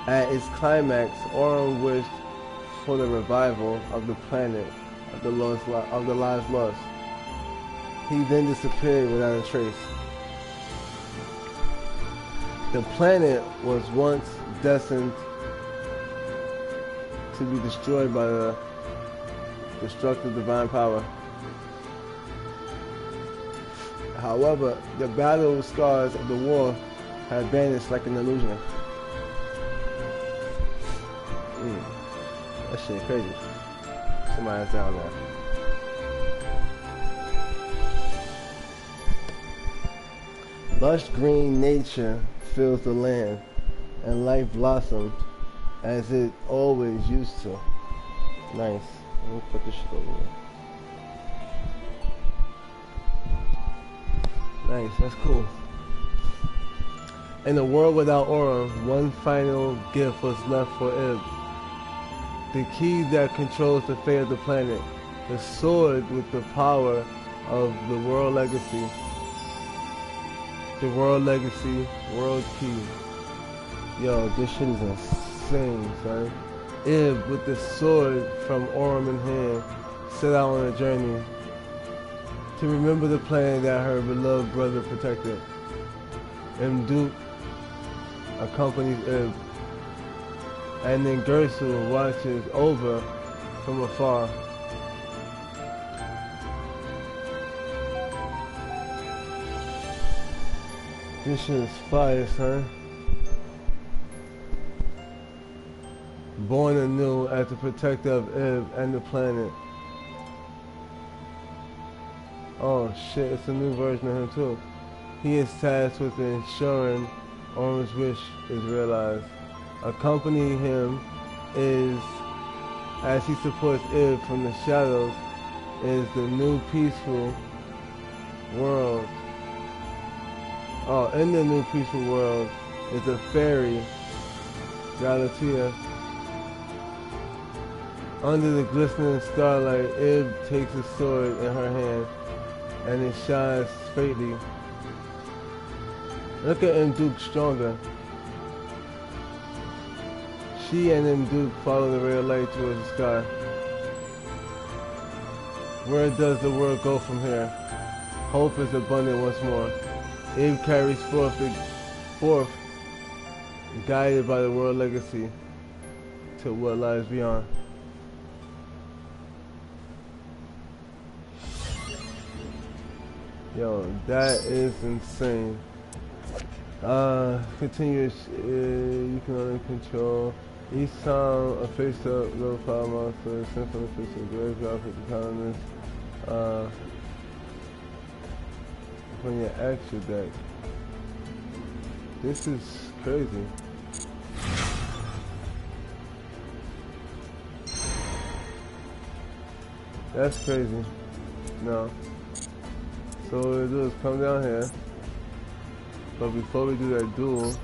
At its climax, Aurum wished for the revival of the planet of the lives lost. He then disappeared without a trace. The planet was once destined to be destroyed by the destructive divine power. However, the battle scars of the war had vanished like an illusion. That shit crazy. Somebody's down there. Lush green nature fills the land, and life blossomed as it always used to. Nice. Let me put this shit over here. Nice, that's cool. In a world without aura, one final gift was left for Ib. The key that controls the fate of the planet. The sword with the power of the world legacy. The world legacy, world key. Yo, this shit is insane, son. Ib, with the sword from Orm in hand, set out on a journey to remember the planet that her beloved brother protected. Duke accompanies Ib, and then Gersul watches over from afar. This shit is fire, son. Born anew as the protector of Ib and the planet. Oh shit, it's a new version of him too. He is tasked with ensuring Orm's wish is realized. Accompanying him is, as he supports Ib from the shadows, is the new peaceful world. Oh, in the new peaceful world is a fairy, Galatea. Under the glistening starlight, Ib takes a sword in her hand, and it shines faintly. Look at Duke stronger. She and Duke follow the ray of light towards the sky. Where does the world go from here? Hope is abundant once more. Ib carries forth, guided by the world legacy to what lies beyond. Yo, that is insane. Continuous, you can only control. Each time a face-up level 5 monster is sent from the face-up graveyard for the colonist. When you extra deck. This is crazy. That's crazy. No. So what we'll do is come down here. But before we do that duel,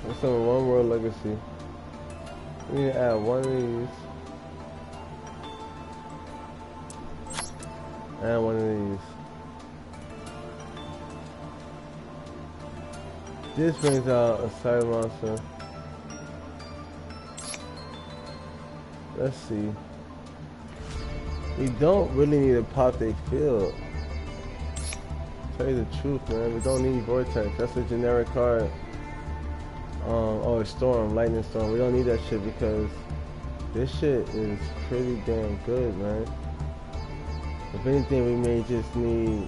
let's have one world legacy. We need to add one of these. And one of these. This brings out a side monster. Let's see. We don't really need to pop their field. Tell you the truth, man. We don't need Vortex. That's a generic card. Oh, it's Storm, Lightning Storm. We don't need that shit because this shit is pretty damn good, man. If anything, we may just need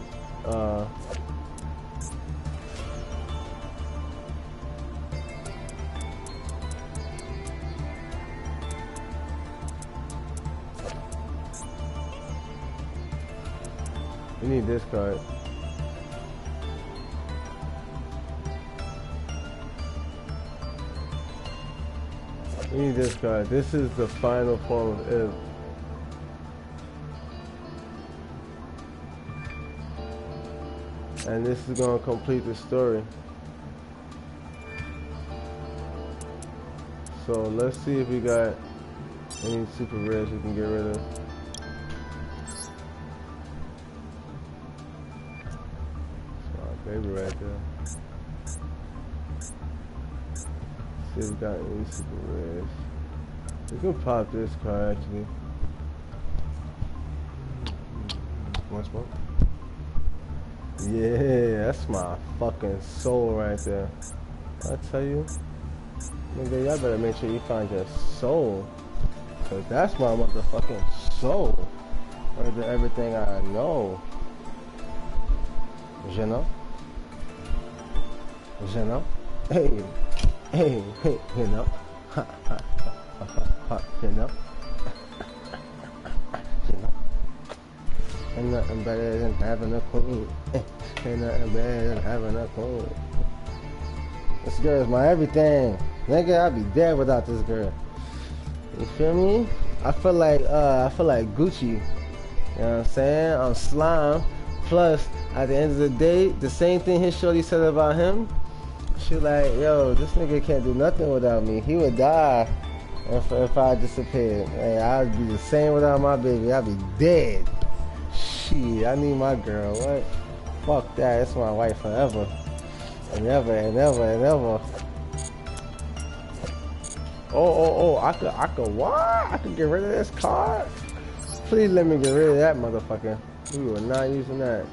we need this card. We need this card. This is the final form of Ib. And this is going to complete the story. So let's see if we got any super rares we can get rid of. Baby right there. See if we got any super rares. We can pop this card actually. One smoke. Yeah, that's my fucking soul right there. I tell you, nigga, y'all better make sure you find your soul, cause that's my motherfucking soul. Right there, everything I know. You know? You know? Hey, hey, hey, you know? Ha, ha, ha, ha, ha, ha, you know? You know? Ain't nothing better than having a queen. Ain't nothing better than having a queen. This girl is my everything. Nigga, I'd be dead without this girl. You feel me? I feel like Gucci. You know what I'm saying? I'm slime. Plus, at the end of the day, the same thing his shorty said about him. She like, yo, this nigga can't do nothing without me. He would die if I disappeared. Hey, I'd be the same without my baby. I'd be dead. Shit, I need my girl. What? Fuck that. It's my wife forever. And ever and ever and ever. Oh, I could what? I could get rid of this card? Please let me get rid of that motherfucker. We were not using that.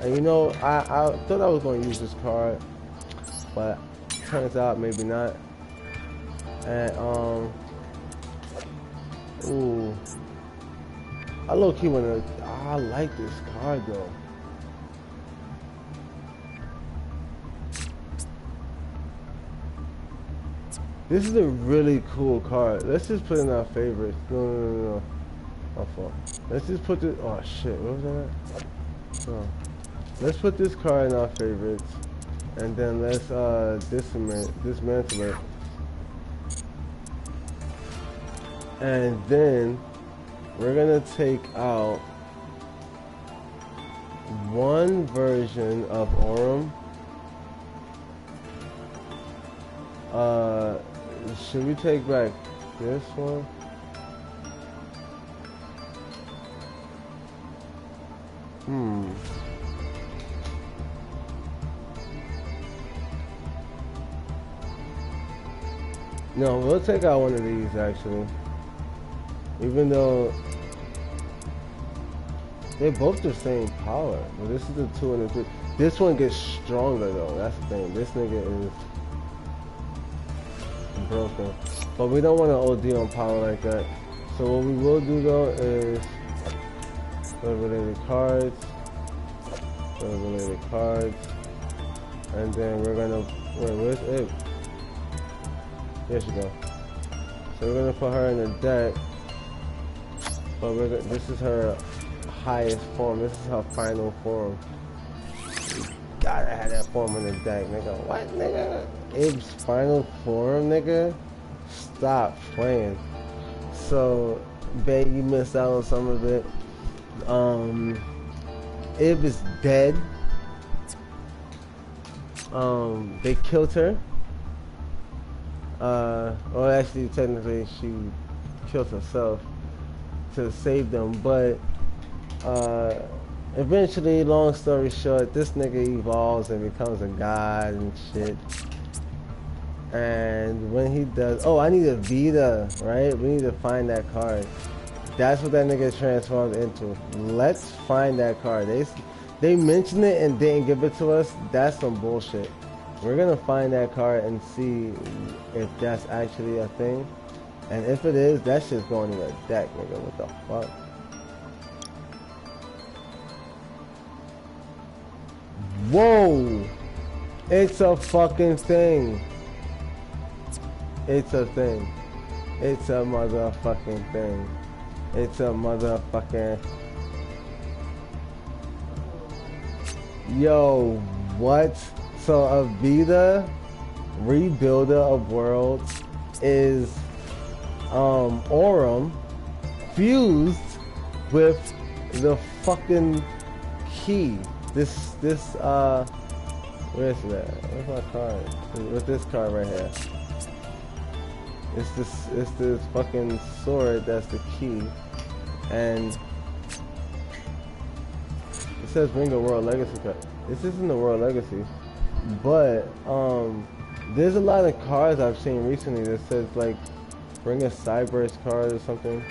And you know, I thought I was going to use this card, but turns out maybe not. And, ooh. I low-key wanna, I like this card though. This is a really cool card. Let's just put in our favorites. No. My fault. Let's just put this, oh shit, what was that? No. Let's put this card in our favorites. And then let's dismantle it. And then we're gonna take out one version of Aurum. Should we take back this one? No, we'll take out one of these actually. Even though they're both the same power, but this is the 2 and the 3. This one gets stronger though. That's the thing. This nigga is broken, but we don't want to OD on power like that. So what we will do though is related cards, and then we're gonna where's it? There she go. So we're gonna put her in the deck, but this is her highest form. This is her final form. Gotta have that form in the deck, nigga. What, nigga? Ib's final form, nigga? Stop playing. So, babe, you missed out on some of it. Ib is dead. They killed her. Well, actually, technically, she killed herself to save them, but eventually, long story short, this nigga evolves and becomes a god and shit. And when he does, oh, I need a Vita, right? We need to find that card. That's what that nigga transformed into. Let's find that card. They mentioned it and didn't give it to us. That's some bullshit. We're gonna find that card and see if that's actually a thing. And if it is, that shit's going in the deck, nigga. What the fuck? Whoa! It's a fucking thing. It's a thing. It's a motherfucking thing. It's a motherfucking... Yo, what? So Avita, Rebuilder of Worlds, is Aurum fused with the fucking key. This where's that? Where's my card? With this card right here. It's this fucking sword that's the key. And it says bring a World Legacy card. This isn't the World Legacy. But there's a lot of cards I've seen recently that says like bring a Cyberse card or something.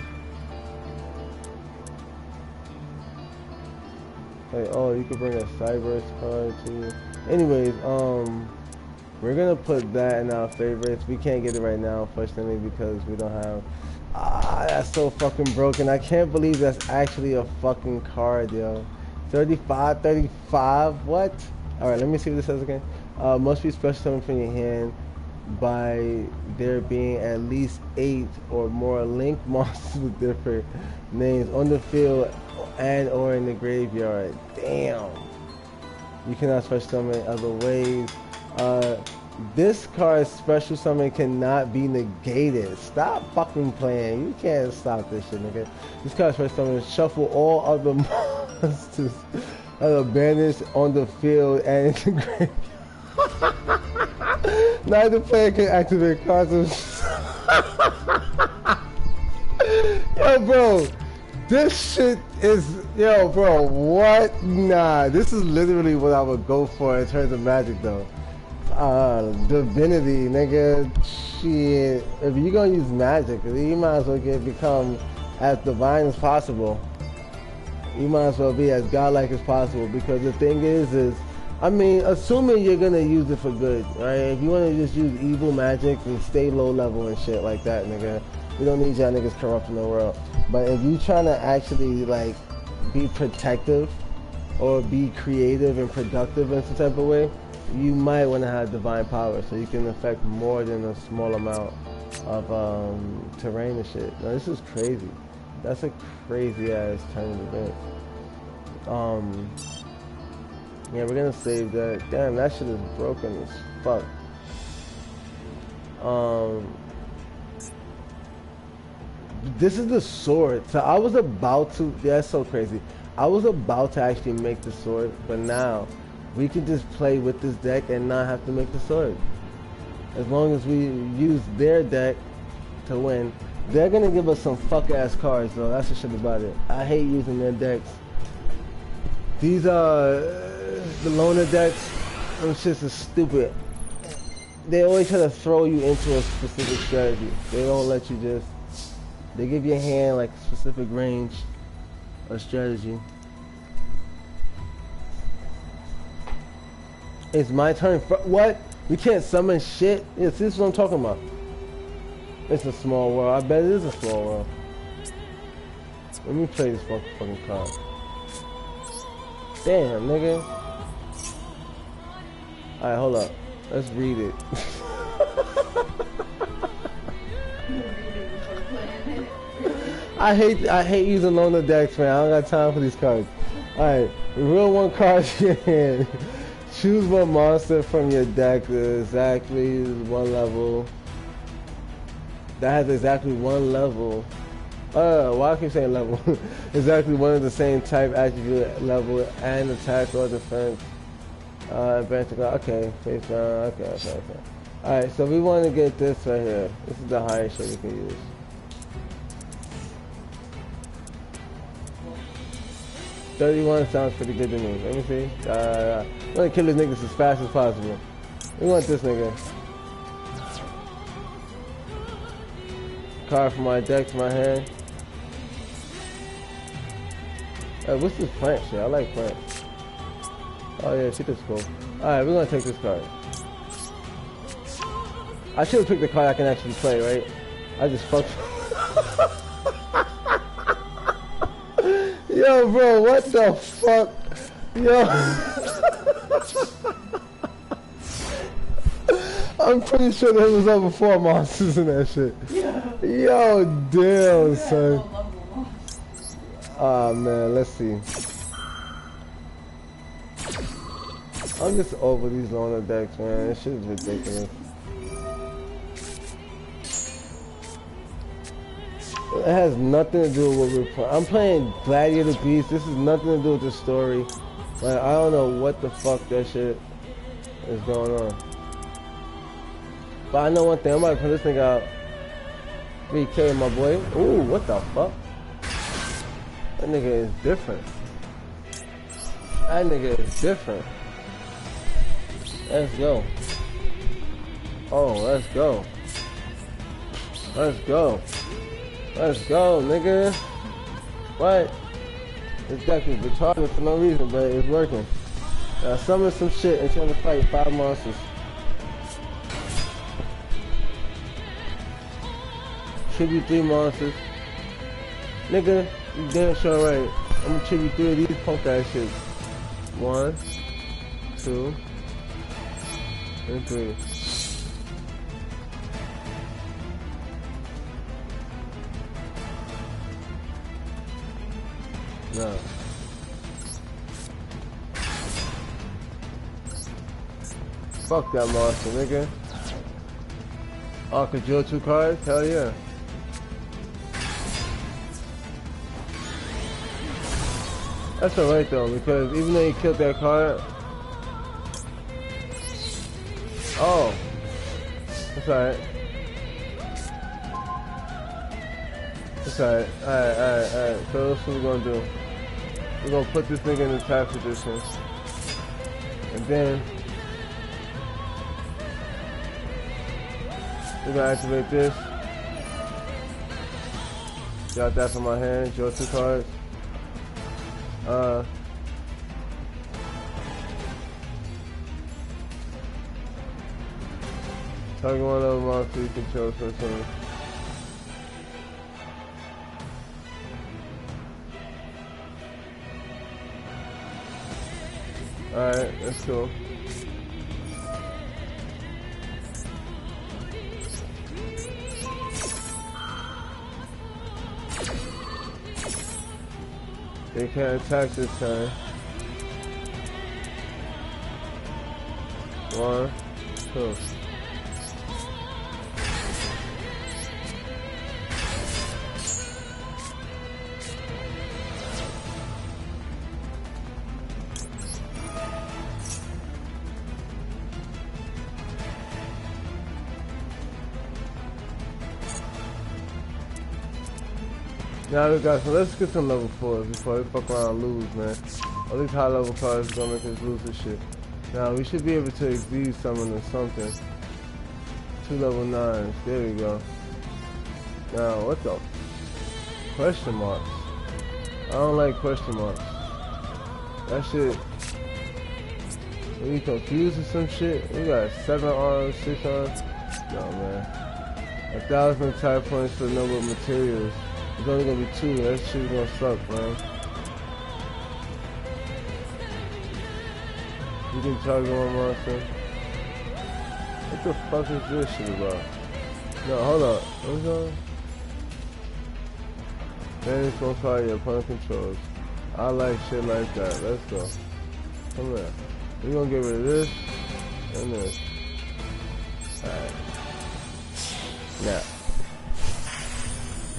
Like, oh, you could bring a Cyberse card too. Anyways, we're gonna put that in our favorites. We can't get it right now, unfortunately, because we don't have. Ah, that's so fucking broken. I can't believe that's actually a fucking card, yo. 35, 35. What? All right, let me see what this says again. Must be special summon from your hand by there being at least 8 or more linked monsters with different names on the field and or in the graveyard. Damn. You cannot special summon other ways. This card's special summon cannot be negated. Stop fucking playing. You can't stop this shit, nigga. This card's special summon shuffle all other monsters that are banished on the field and in the graveyard. Neither player can activate cards. Yo, bro. This shit is, yo, bro, what? Nah, this is literally what I would go for in terms of Magic, though. Divinity, nigga. Shit. If you're gonna use Magic, you might as well become as divine as possible. You might as well be as godlike as possible, because the thing is, I mean, assuming you're gonna use it for good, right? If you wanna just use evil magic and stay low level and shit like that, nigga, we don't need y'all niggas corrupting the world. But if you trying to actually, like, be protective or be creative and productive in some type of way, you might want to have divine power so you can affect more than a small amount of terrain and shit. Now, this is crazy. That's a crazy ass turn of events. Yeah, we're gonna save that. Damn, that shit is broken as fuck. This is the sword. So I was about to, yeah, that's so crazy. I was about to actually make the sword, but now we can just play with this deck and not have to make the sword. As long as we use their deck to win. They're gonna give us some fuck ass cards though, that's the shit about it. I hate using their decks. These the loner decks, them shits is stupid. They always try to throw you into a specific strategy. They don't let you just, they give your hand like a specific range or strategy. It's my turn. What? We can't summon shit? Yes, this is what I'm talking about. It's a small world. I bet it is a small world. Let me play this fucking card. Damn, nigga. Alright, hold up. Let's read it. I hate using loner decks, man. I don't got time for these cards. Alright, reveal one card to your hand. Choose one monster from your deck exactly one level. That has exactly one level. Why I keep saying level? Exactly one of the same type, attribute, level, and attack or defense. Okay, face down. Okay. Alright, so we want to get this right here. This is the highest shit we can use. $31 sounds pretty good to me. Let me see. We want to kill these niggas as fast as possible. We want this nigga. Card from my deck to my hand. Hey, what's this plant shit? I like plants. Oh yeah, shit is cool. Alright, we're gonna take this card. I should have picked the card I can actually play, right? I just fucked. Yo, bro, what the fuck? Yo. I'm pretty sure there was over 4 monsters in that shit. Yeah. Yo, damn, son. Ah, man, let's see. I'm just over these loner decks, man. This shit is ridiculous. It has nothing to do with what we're playing. I'm playing Gladiator Beast. This has nothing to do with the story. Like, I don't know what the fuck that shit is going on. But I know one thing. I'm about to put this nigga out. 3K, my boy. Ooh, what the fuck? That nigga is different. That nigga is different. Let's go. Oh, let's go. Let's go. Let's go, nigga. What? Exactly, retarded for no reason, but it's working. Summon some shit and trying to fight 5 monsters. Tribute 3 monsters. Nigga, you damn sure right. I'm gonna tribute 3 of these punk ass shits. 1, 2, and 3. No. Fuck that monster, nigga. Oh, could draw 2 cards? Hell yeah. That's alright though, because even though you killed that card... Oh. That's alright. That's alright. Alright. So that's what we're gonna do. We're gonna put this nigga in the attack position. And then... we're gonna activate this. Got that from my hand, draw 2 cards. Target one of them monster you control for a turn. Alright, that's cool. They can't attack this time. 1, 2. Now we got, so let's get some level 4s before we fuck around and lose, man. All these high level cards are gonna make us lose this shit. Now we should be able to exceed summon or something. 2 level 9s, there we go. Now what the? Question marks. I don't like question marks. That shit, are you confused with some shit? We got 7 arms, 6 arms. No man. 1,000 attack points for the number of materials. It's only gonna be 2, that shit's gonna suck, man. You can target one monster. What the fuck is this shit about? No, hold up. What's on? Manage one card your opponent controls. I like shit like that. Let's go. Come here. We're gonna get rid of this and this. Alright. Now.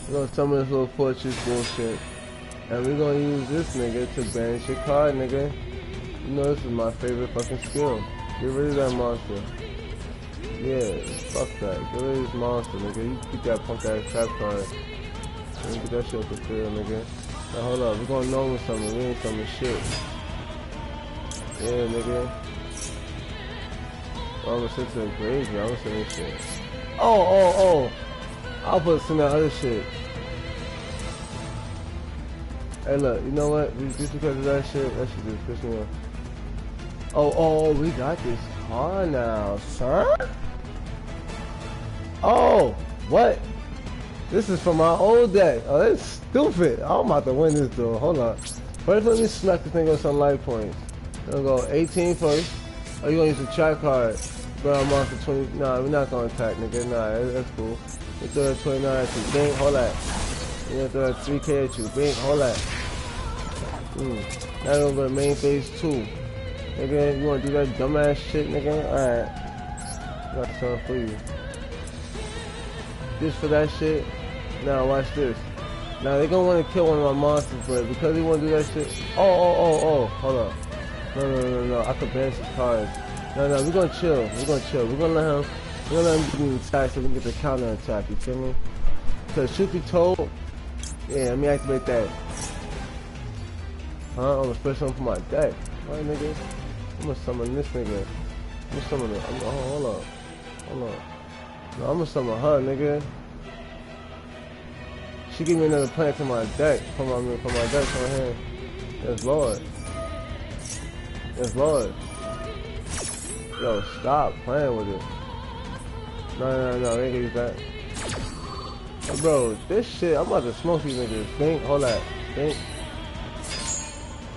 We're gonna summon this little fortress bullshit. And we're gonna use this nigga to banish your card, nigga. You know this is my favorite fucking skill. Get rid of that monster. Yeah, fuck that. Get rid of this monster, nigga. You keep that punk ass trap card. And get that shit up the field, nigga. Now hold up, we're gonna normal summon. We ain't summon shit. Yeah, nigga. Oh, I'm gonna send to the graveyard. I'm gonna send this shit. Oh. I'll put some of that other shit. Hey look, you know what? Just because of that shit just piss me off. Oh, we got this car now, son? Oh, what? This is from my old deck. Oh, that's stupid. I'm about to win this duel. Hold on. First, let me smack this thing on some life points. I'm gonna go 18 first. Oh, you gonna use a track card. Ground monster 20. Nah, we're not gonna attack, nigga. Nah, that's cool. We throw that 29 at you. Bing, hold that. We're gonna throw that 3K at you. Bing, hold that. Now we're gonna go to main phase 2. Nigga, you wanna do that dumbass shit, nigga? Alright. Got something for you. This for that shit. Now watch this. Now they're gonna wanna kill one of my monsters, but because they wanna do that shit. Oh, hold up. No. I could banish his cards. No, we're gonna chill. We're gonna let him do the attack so we can get the counter attack, you feel me? Cause truth be told, yeah, let me activate that. Huh? I'm gonna push something for my deck. Alright, nigga. I'm gonna summon this nigga. I'm gonna summon it. Hold up. No, I'm gonna summon her, nigga. She give me another planet to my deck. From my deck to my hand. Yes, Lord. Yes, Lord. Yo, stop playing with it. No, they ain't gonna use that. Hey, bro, this shit, I'm about to smoke these niggas. Think, hold that. Think.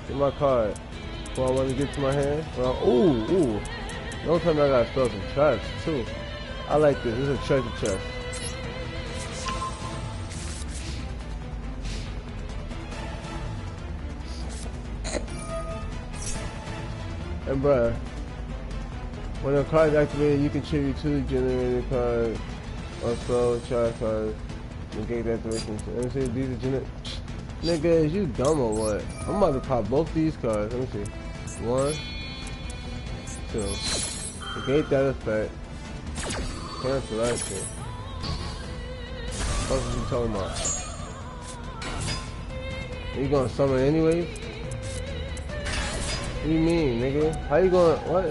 Get my card. Before I want to get to my hand. Well, ooh. Don't tell me I gotta spell some trash, too. I like this. This is a treasure chest. And bruh, when a card is activated, you contribute to the generated card or so charge card. Negate the activation. Let me see, these are generated. Nigga, is you dumb or what? I'm about to pop both these cards. Let me see. 1, 2. Negate that effect. Cancel that shit. What are you talking about? Are you gonna summon anyways? What do you mean, nigga? How you gonna, what?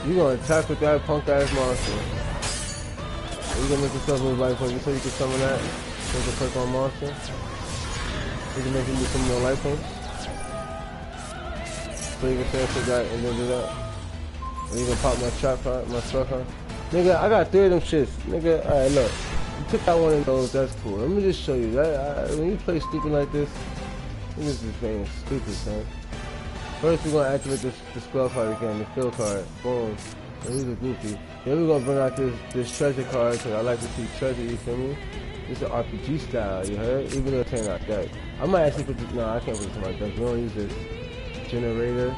You gonna attack with that punk ass monster. You gonna make yourself lose life points so you can summon that? Take a perk on monster? You can make him do some more life points? So you can transfer that and then do that? Or you gonna pop my trap card, my spell card? Nigga, I got 3 of them shits. Nigga, alright, look. You took out one of those, that's cool. Let me just show you. When you play stupid like this, this is being stupid, son. First, we're gonna activate the spell card again, the fill card. Boom. So he's a goofy. Then we're gonna bring out this treasure card, because I like to see treasure, you feel me? This is an RPG style, you heard? Even though it's ain't our deck. I might actually put this, no, I can't put this in my deck. We don't use this generator.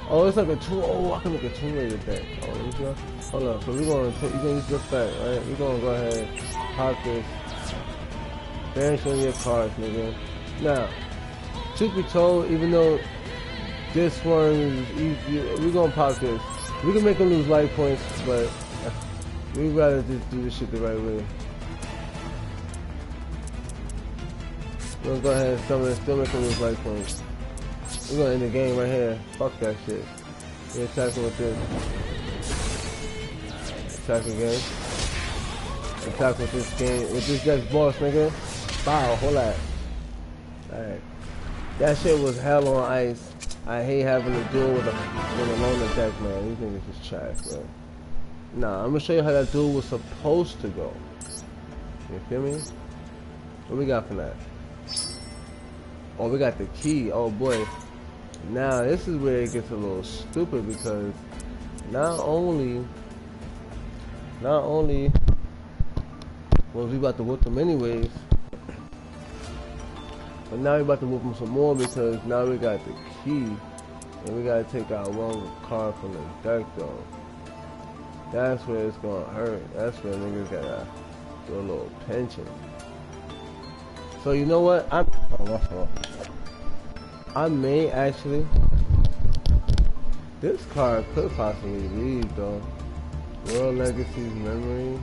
Oh, it's like a tool. Oh, I can make a Tomb Raider deck. Oh, let me see. Hold up. So we're gonna use this effect, right? We're gonna go ahead, pop this. Banish one of your cards, nigga. Now, truth be told, even though this one is easy, we're gonna pop this. We can make them lose life points, but we'd rather just do this shit the right way. We're gonna go ahead and summon it, still make them lose life points. We're gonna end the game right here. Fuck that shit. We're attacking with this. Attack again. Attack with this game, with this deck's boss, nigga. Bow, hold that. Alright. That shit was hell on ice. I hate having to duel with a loner deck, man. These niggas is trash, man. Nah, I'm gonna show you how that duel was supposed to go. You feel me? What we got for that? Oh, we got the key. Oh boy. Now this is where it gets a little stupid because not only was we about to whoop them anyways, but now we about to whoop them some more because now we got the key and we gotta take out one card from the deck though. That's where it's gonna hurt. That's where niggas gotta do a little pinching. So you know what? I may actually. This card could possibly leave though. World Legacy's Memory.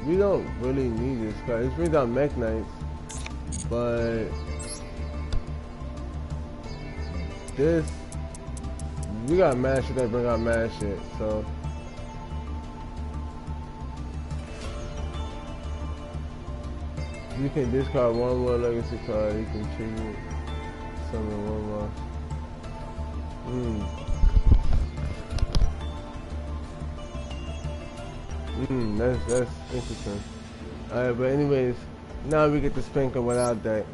We don't really need this card. It brings out Mech Knights, but this we got mad shit that bring out mad shit. So you can discard one World Legacy card. You can tribute summon one more. That's interesting. Alright, but anyways, now we get to Spinker without that.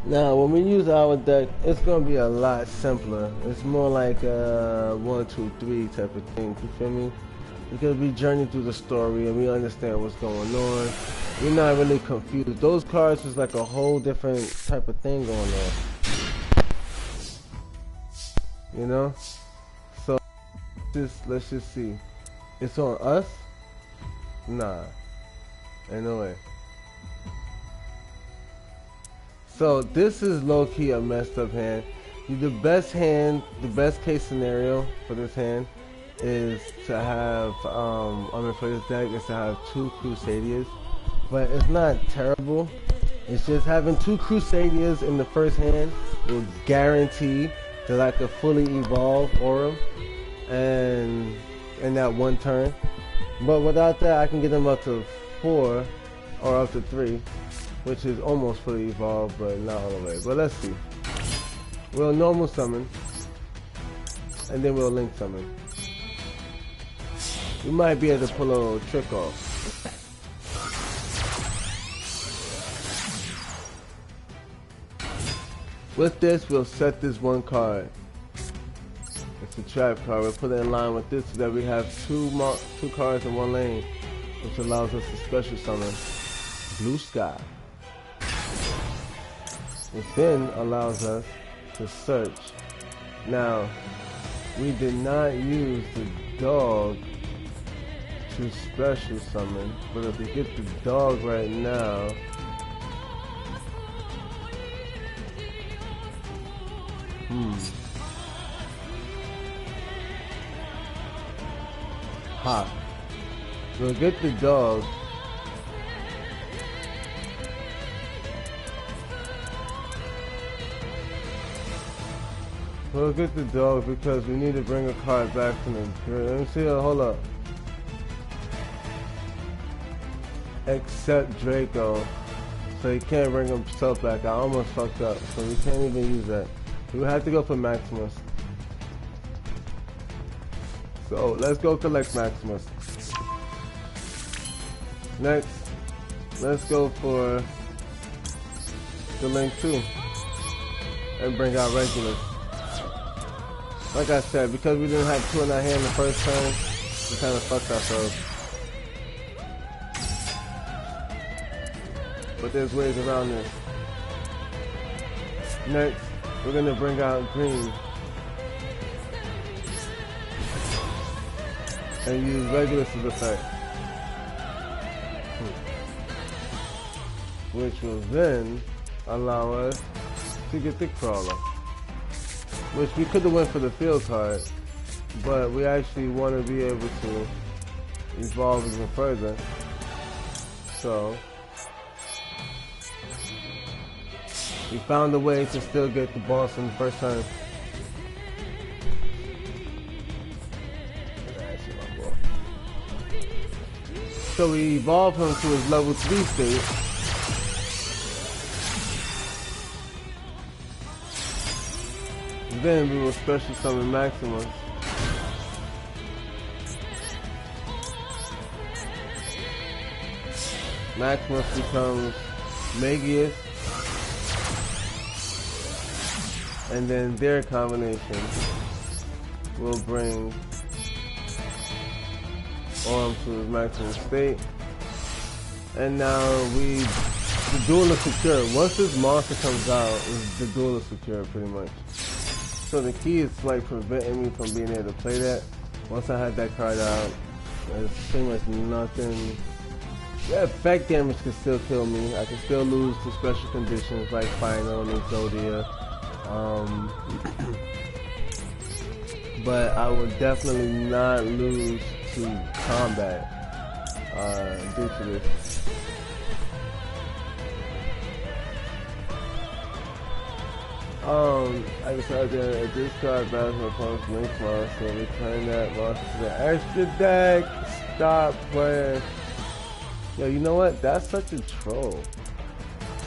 Now, when we use our deck, it's gonna be a lot simpler. It's more like a 1, 2, 3 type of thing. You feel me? Because we journey through the story and we understand what's going on. We're not really confused. Those cards was like a whole different type of thing going on. You know? So let's just see. It's on us? Nah. Ain't no way. So this is low-key a messed up hand. The best case scenario for this hand is to have, for this deck is to have 2 Crusaders, but it's not terrible. It's just having 2 Crusaders in the first hand will guarantee that I could fully evolve Aura and in that one turn. But without that, I can get them up to 4 or up to 3, which is almost fully evolved, but not all the way. But let's see. We'll normal summon, and then we'll link summon. We might be able to pull a little trick off. With this, we'll set this one card. It's a trap card. We'll put it in line with this so that we have two cards in one lane, which allows us to special summon Blue Sky. Which then allows us to search. Now, we did not use the dog to special summon, but if we get the dog right now, we'll get the dog. We'll get the dog because we need to bring a card back from the grid. Let me see, hold up. Except Draco. So he can't bring himself back. I almost fucked up. So we can't even use that. We have to go for Maximus. So let's go collect Maximus. Next, let's go for the Link 2 and bring out Regulus. Like I said, because we didn't have 2 in our hand the first turn, we kind of fucked ourselves. But there's ways around this. Next, we're gonna bring out Green and use Regulus's effect, which will then allow us to get the Crawler, which we could have went for the field card, but we actually want to be able to evolve even further. So we found a way to still get the boss in the first turn. So we evolve him to his level 3 state. Then we will special summon Maximus. Maximus becomes Magius. And then their combination will bring Orm to his maximum state. And now the duel is secure. Once this monster comes out, the duel is secure pretty much. So the key is like preventing me from being able to play that. Once I had that card out, there's pretty much nothing. Yeah, effect damage can still kill me. I can still lose to special conditions like Final and Exodia. But I would definitely not lose to combat due to this. I decided to discard battles my opponent's link monster, so return that monster to the extra deck. Stop playing. Yo, you know what? That's such a troll.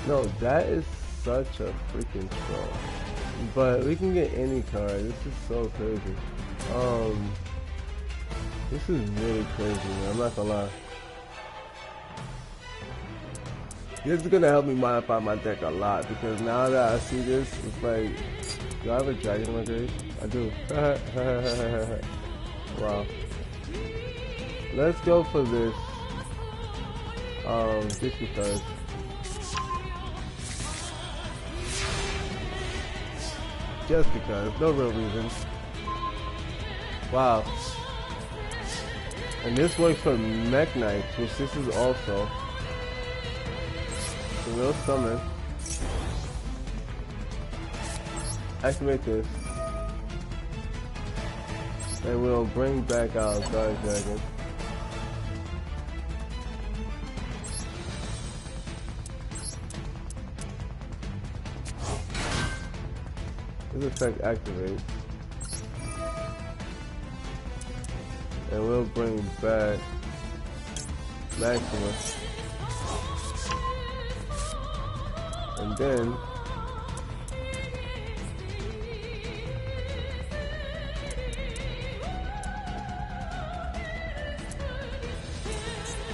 No, that is such a freaking troll. But we can get any card. This is so crazy. This is really crazy, man. I'm not gonna lie. This is gonna help me modify my deck a lot because now that I see this, it's like, do I have a dragon in my grave? I do. Wow. Let's go for this. Just because. Just because, no real reason. Wow. And this works for Mech Knights, which this is also. So we'll summon. Activate this. And we'll bring back our Guard Dragon. This effect activates. And we'll bring back Maxima. And then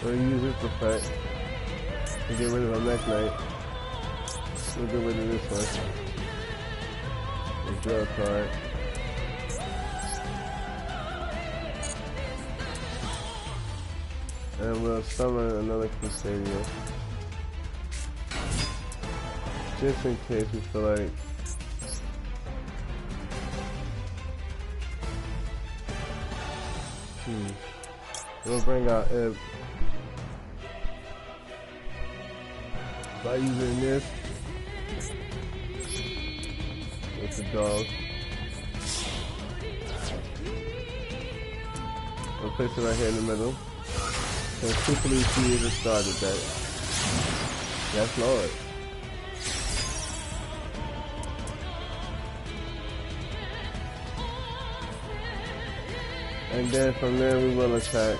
we'll use this effect to get rid of our Mech Knight. We'll get rid of this one. The Duel card. And we'll summon another Crusadia. Just in case we feel like we'll bring out Ib by using this with the dog. We'll place it right here in the middle. And quickly see the starter deck. Yes, Lord. And then from there we will attack.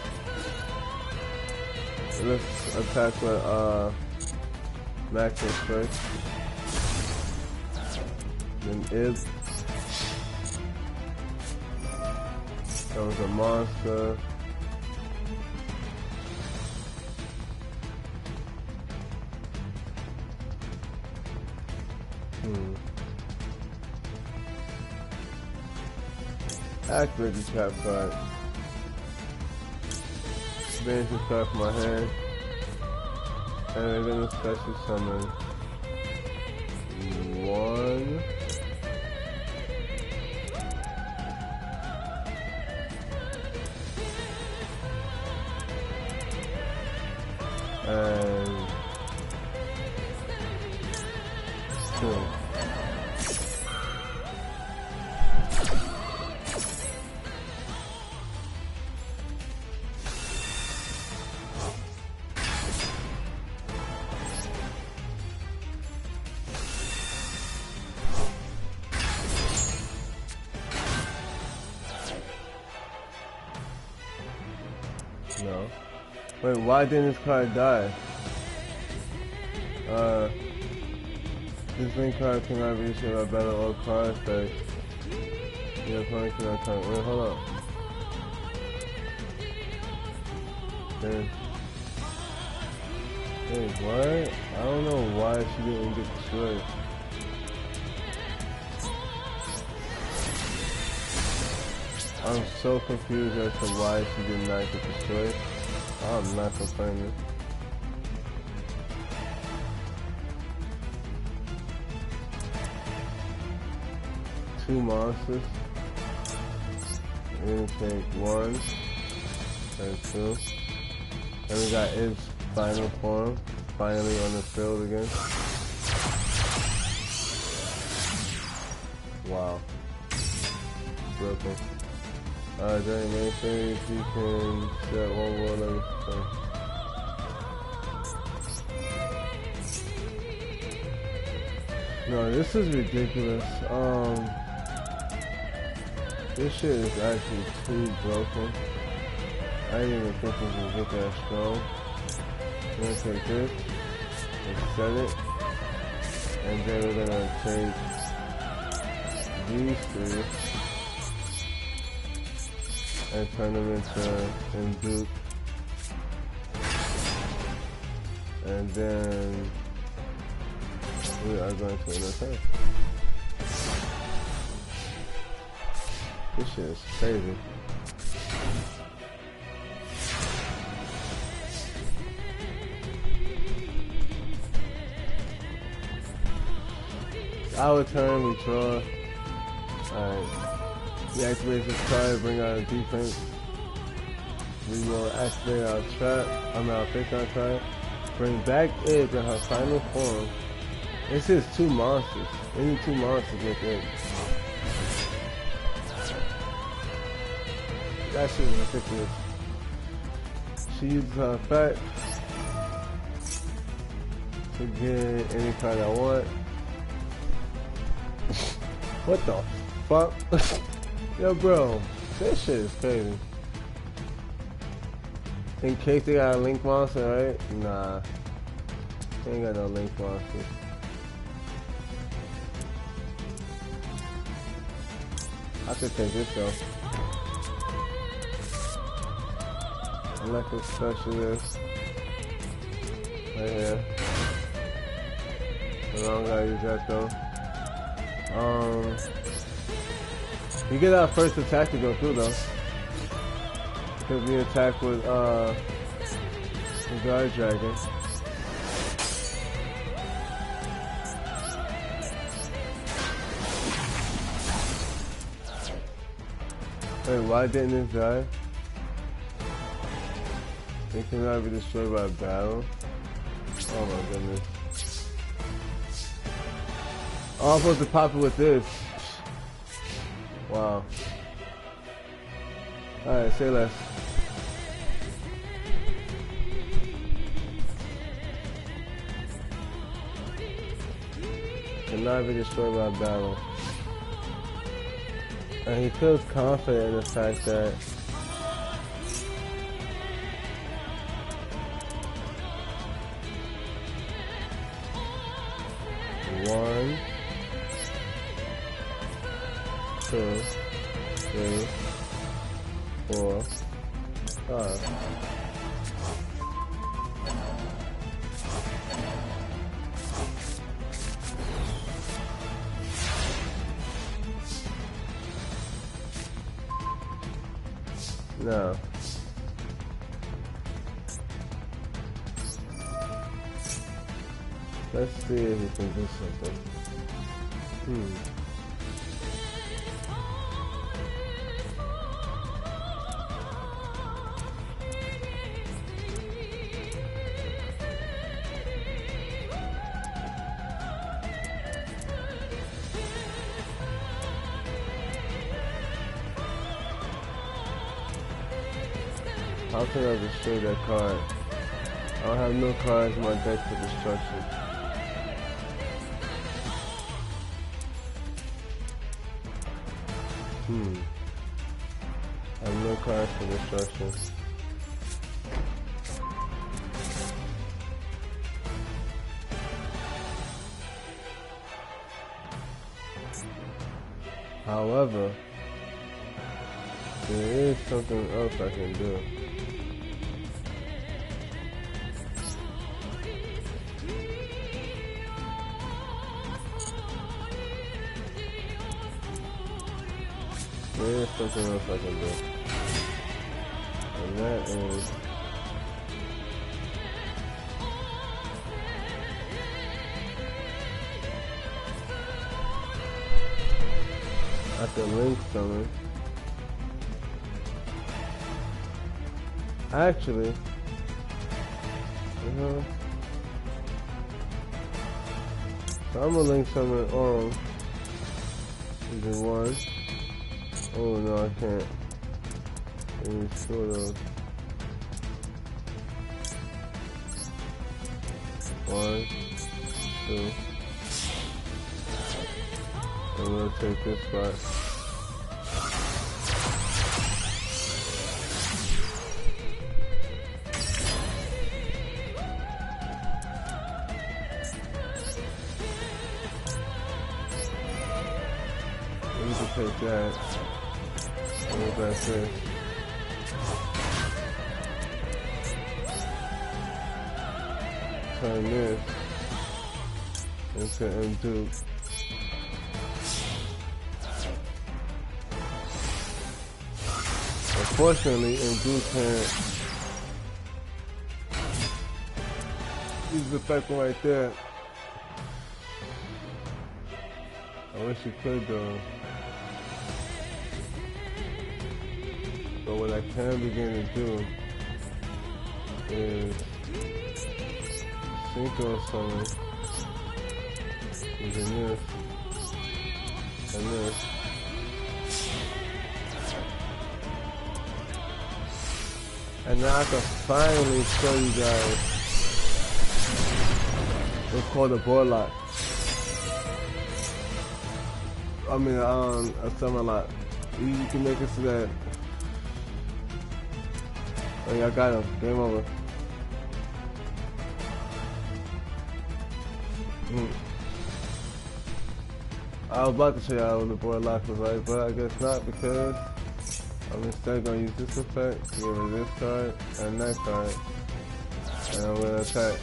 Let's attack with Maximus first. Then Ib. Comes a monster. Activate the trap card. Banish this card from my hand. And we're gonna special summon one. And two. No. Wait, why didn't this card die? This link card cannot be issued by battle or card effect. Your opponent cannot turn. Wait, hold up. Hey, what? I don't know why she didn't get destroyed. I'm so confused as to why she did not get destroyed. I'm not complaining. Two monsters. We're gonna take one and two. And we got Ib's final form, finally on the field again. Wow. Broken. During main phase, you can set one world every turn. No, this is ridiculous. This shit is actually too broken. I didn't even think we could get that strong. We're gonna take this and set it, and then we're gonna take these three and turn them into Duke. And then we are going to another turn. This shit is crazy. Our turn, we draw. Alright. We activate this card, bring out a defense. We will activate our trap, our face-down card. Bring back Ib in her final form. This is two monsters. We need two monsters with Ib. That shit is ridiculous. She uses her effect to get any card I want. What the fuck? Yo, bro, this shit is crazy. In case they got a link monster, right? Nah. They ain't got no link monster. I could take this though. I like a specialist. Right here. I don't gotta use that though. You get our first attack to go through though. Because we attack with the guard dragon. Wait, why didn't this die? It cannot be destroyed by battle. Oh my goodness. Oh, I'm supposed to pop it with this. Wow. Alright, say less. Cannot be destroyed by battle. And he feels confident in the fact that one, two, three, 4, 5. No. Let's see if we can do something. How can I destroy that card? I don't have no cards in my deck for destruction. I have no cards for destruction. However, there is something else I can do. There is something else I can do. And that is I can link summon. Actually, so I'm gonna link summon on season 1. Oh no, I can't. Let me store those. 1, 2. I'm gonna take this spot. We can take that. What that's this. Turn this into undo. Unfortunately, undo can't use the effect right there. I wish you could though. But what I can begin to do is synchro summon using this and this. And now I can finally show you guys what's called a board lock. I mean, a summon lock. You can make it so that Oh yeah, I got him. Game over. I was about to show y'all what the board lock was like, but I guess not because I'm instead gonna use this effect, get rid of this card and that card, and I'm gonna attack.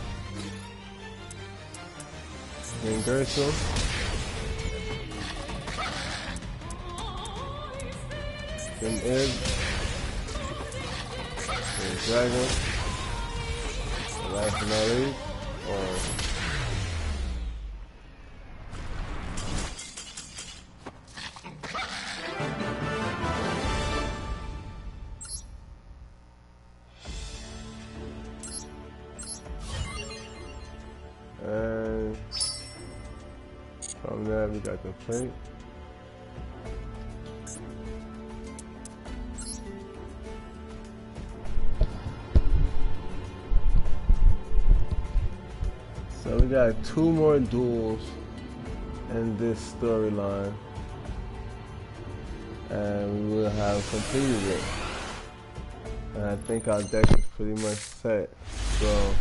Then Gershel. Then Ib. Then Dragon. And last but not least, and from there we got the plate. So we got 2 more duels in this storyline, and we will have completed it. And I think our deck is pretty much set. So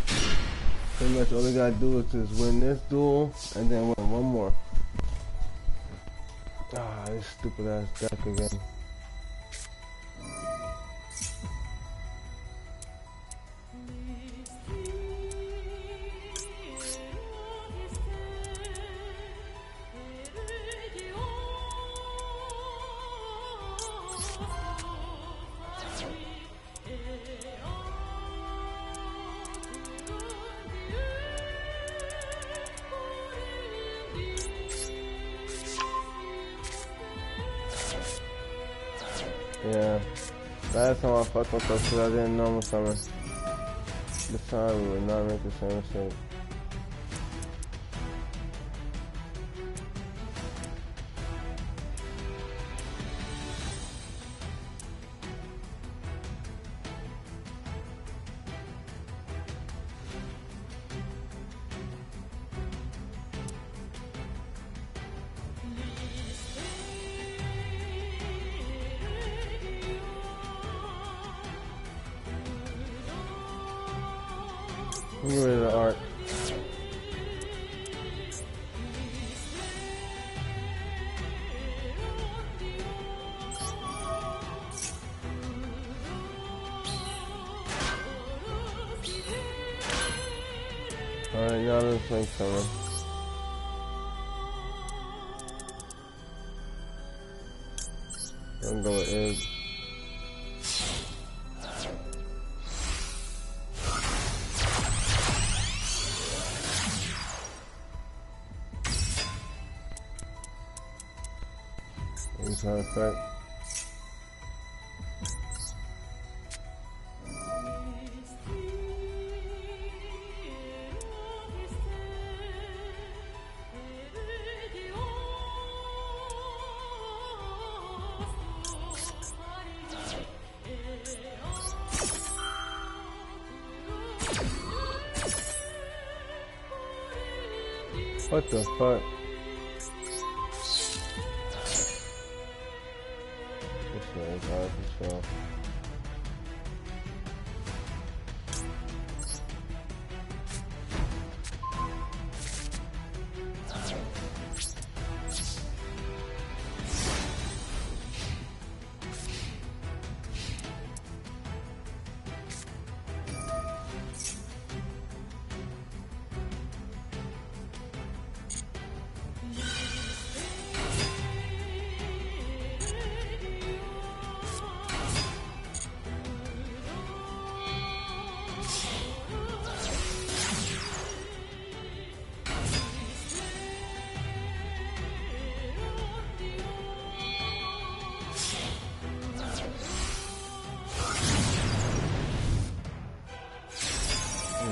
pretty much all we gotta do is just win this duel and then win one more. Ah, this stupid ass deck again. Yeah, last time I fucked myself because I didn't normal summon. This time we would not make the same mistake. Get rid of the art. Alright, now let's make something. I'm gonna go with Ig. Effect. What the fuck? So.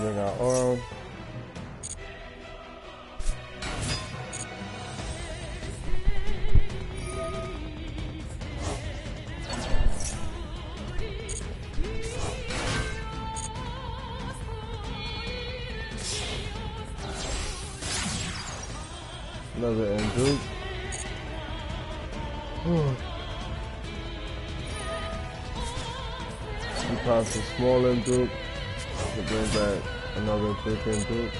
Bring our oil. Another Duel. pops a small imp dupe to bring back another big imp dupe.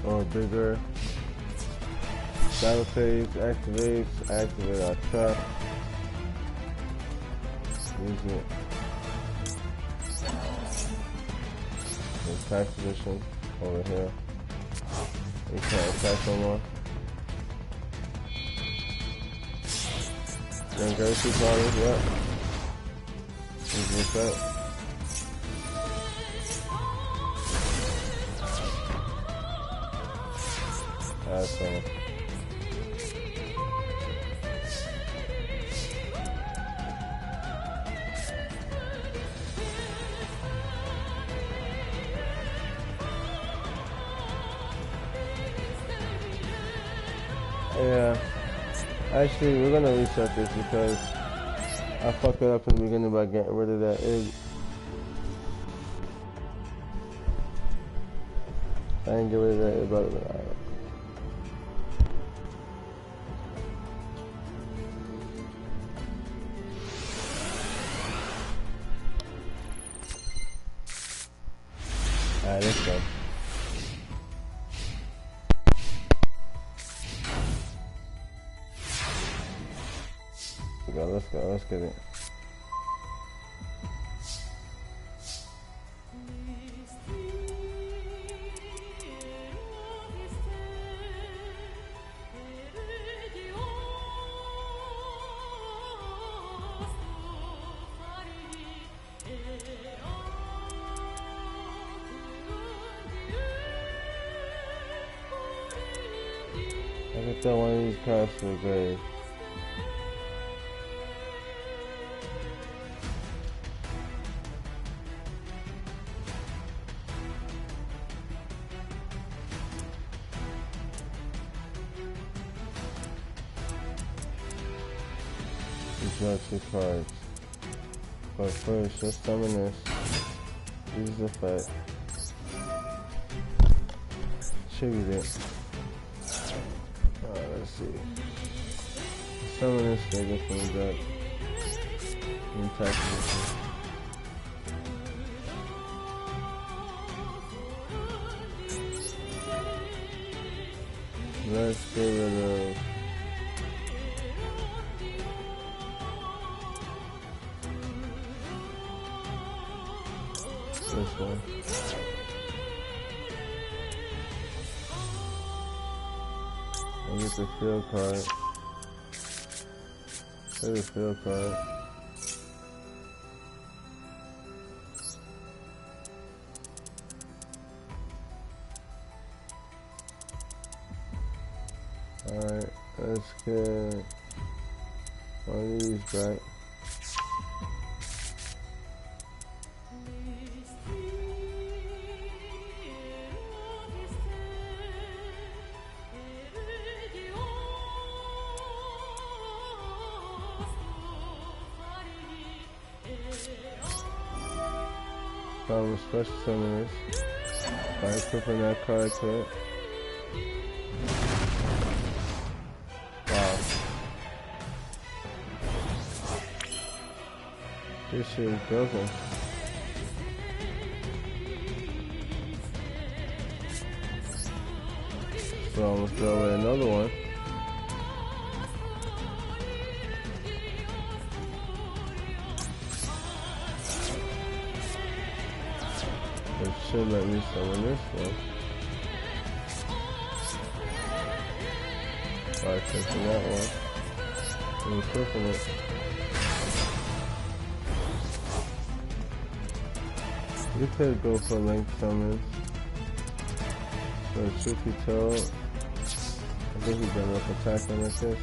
Or bigger. Battle phase activate our trap. Use it. Attack position over here. You can't attack no more. Then go to party, yep. Use the effect. That's all. Yeah, actually we're gonna reset this because I fucked it up in the beginning by getting rid of that egg. I didn't get rid of that egg, but alright, let's go. Let's get it. I can throw one of these cards to the grave. Draw 2 cards. But first, let's summon this. Use the effect. Tribute it. Alright, let's see. Summon this figure from the deck. And attack this. Let's get rid of this one. I get the field card. There's the field card. Alright, let's get one of these back. Found a special summon this by equipping that card to it. Wow. This shit is broken. So I'm gonna throw away another one. It should let me summon this one. By taking that one and equipping it. You could go for length summons. So truth be told, I think he's done enough attacking like this.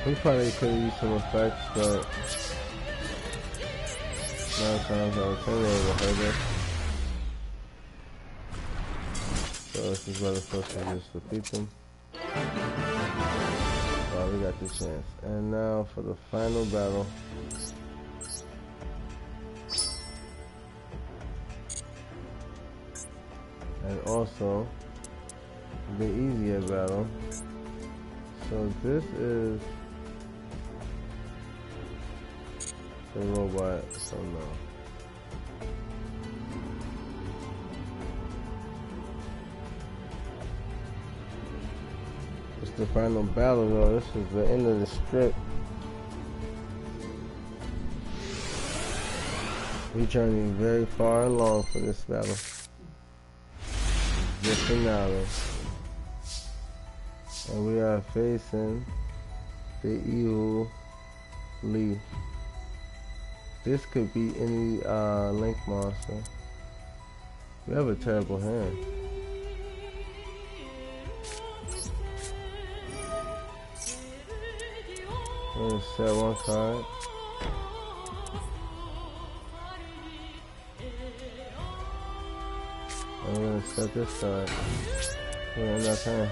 We probably could have used some effects, but times out of 10 they will hurt us. So this is where the first one just defeat them. Oh, we got the chance. And now for the final battle. And also the easier battle. So this is the robot, so no. It's the final battle though. This is the end of the script. We journeyed very far along for this battle. The finale. And we are facing the evil Lee. This could be any Link monster. We have a terrible hand. We're gonna set one card. And we're gonna set this card. We're in that turn.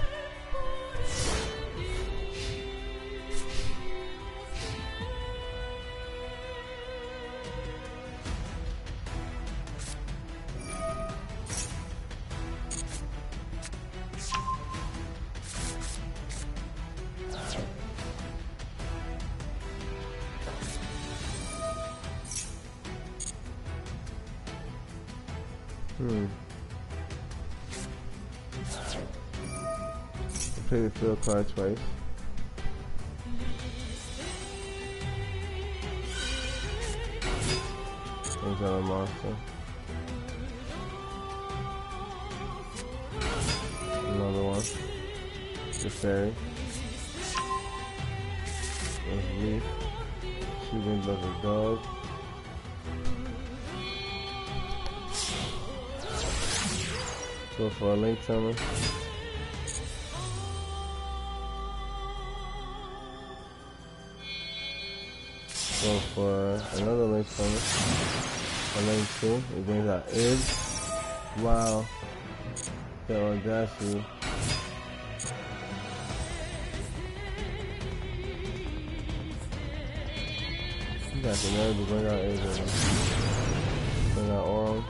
Play the field card twice. Brings out a monster. Another one. The fairy. There's Leaf. She brings up a dog. Go for a Link summon. Go for another Link summon. A Link 2. It brings out Id. Wow. The audacity. You got the nerve to bring out Id. Bring out Aurum.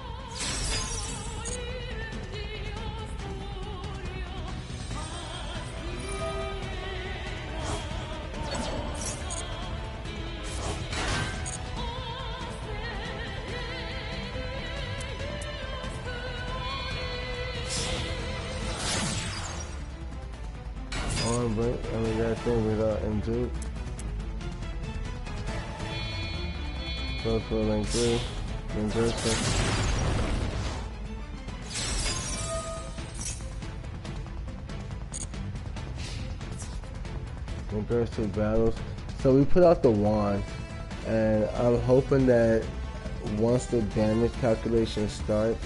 But I mean that thing without M2. Go for Link 3, then Gerson. Then Gerson battles. So we put out the wand, and I'm hoping that once the damage calculation starts,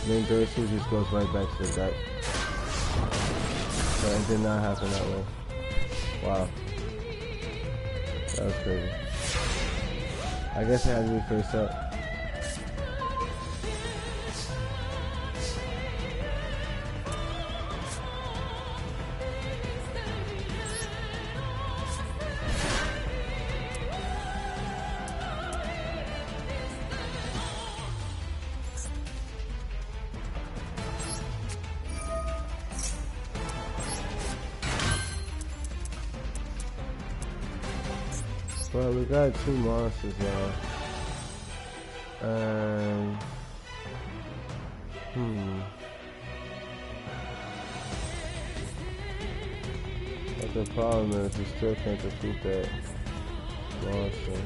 then Gerson just goes right back to the deck. But it did not happen that way. Wow. That was crazy. I guess it had to be first up. Well, we got 2 monsters now. And but the problem is we still can't defeat that monster.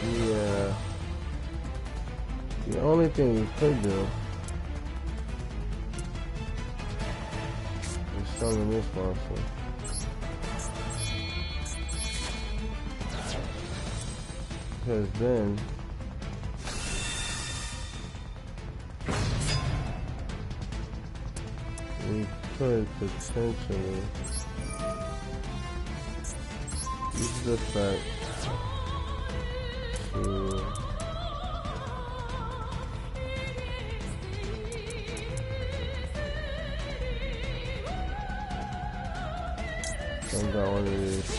Yeah. The only thing we could do is summon this monster. because then we could potentially use the fact to send out one of these.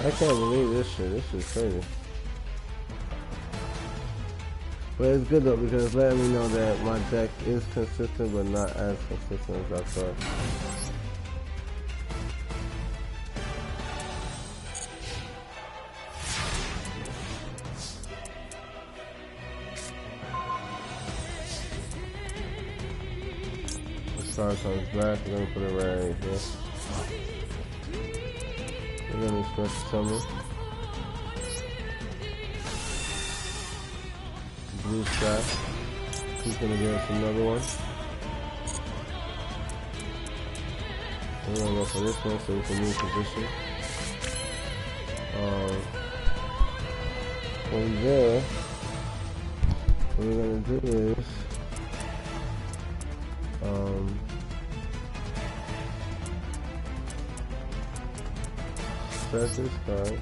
I can't believe this shit. This is crazy. But it's good though because it's letting me know that my deck is consistent but not as consistent as I thought. The star comes back, we're gonna put it right here. We're gonna special summon. Blue sky. He's gonna give us another one. We're gonna go for this one so we can move position. From there, what we're gonna do is set this card.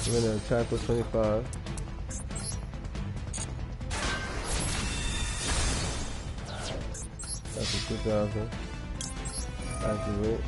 We're gonna attack with 25. That's a 2000. Activate.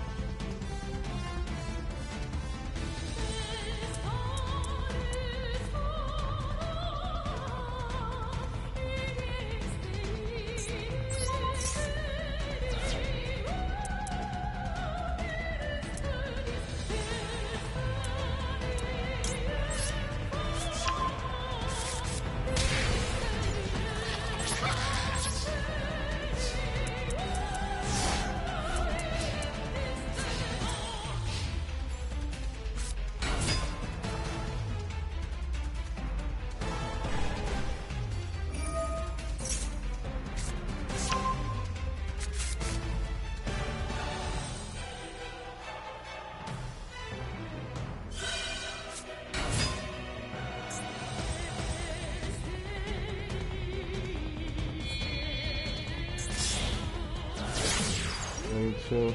Two.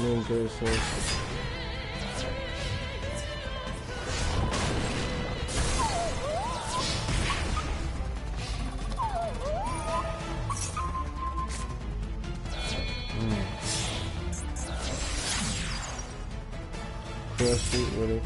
Main person. Cross sheet with it.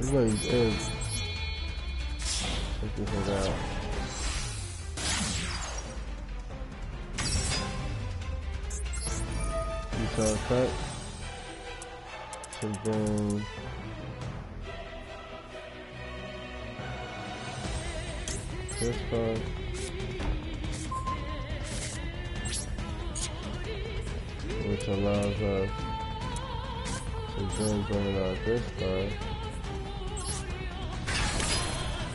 We're going to use eggs. Check this out. You saw a cut. And then this card. Which allows us to then bring out this card.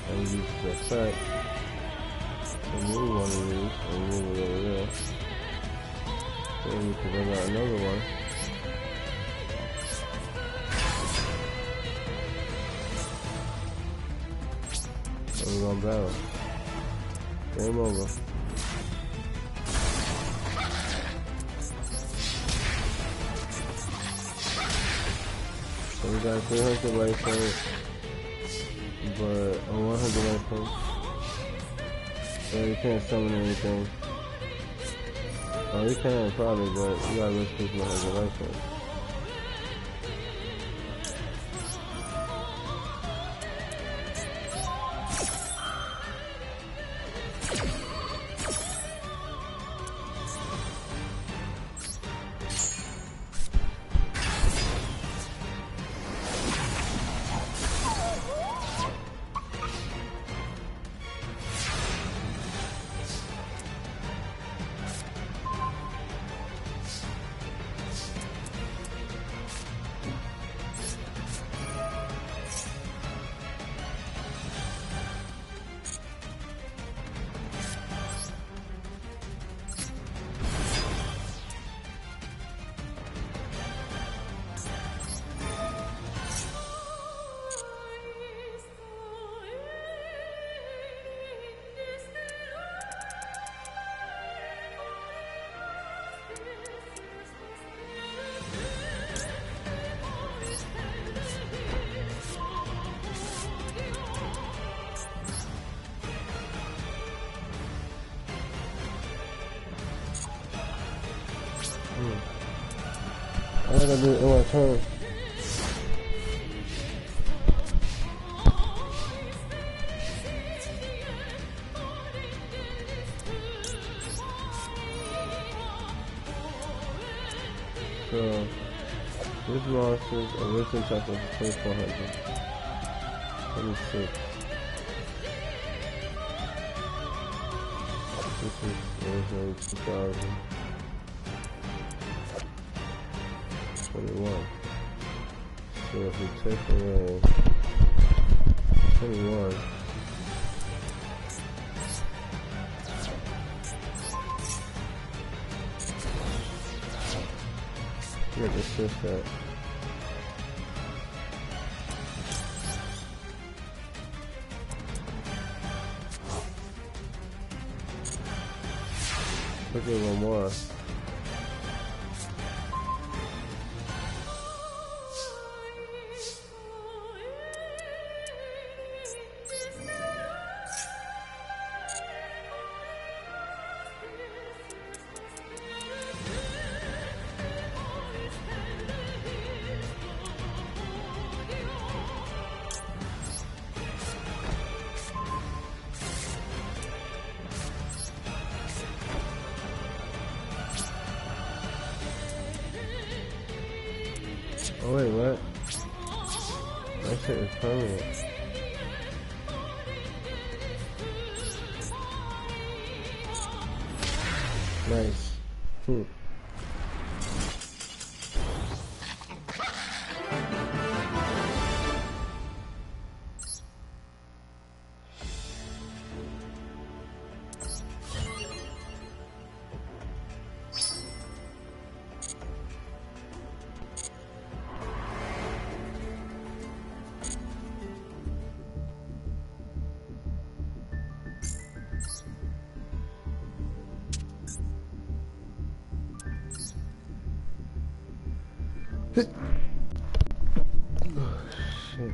And use the effect to move one of these and move it over there. Then we can bring out another one. And we're gonna battle. Game over. So we got 300 life points, but 100 life points. So you can't summon anything. Oh, you can probably, but you gotta risk people 100 life points. I gotta do it in my turn. So, this monster's original attack was 2400. 26. This is originally 2000. 21. So if we take away 21, yeah, just shift that. Look at one more. Oh wait, what? That shit is permanent. Nice. Oh, shit.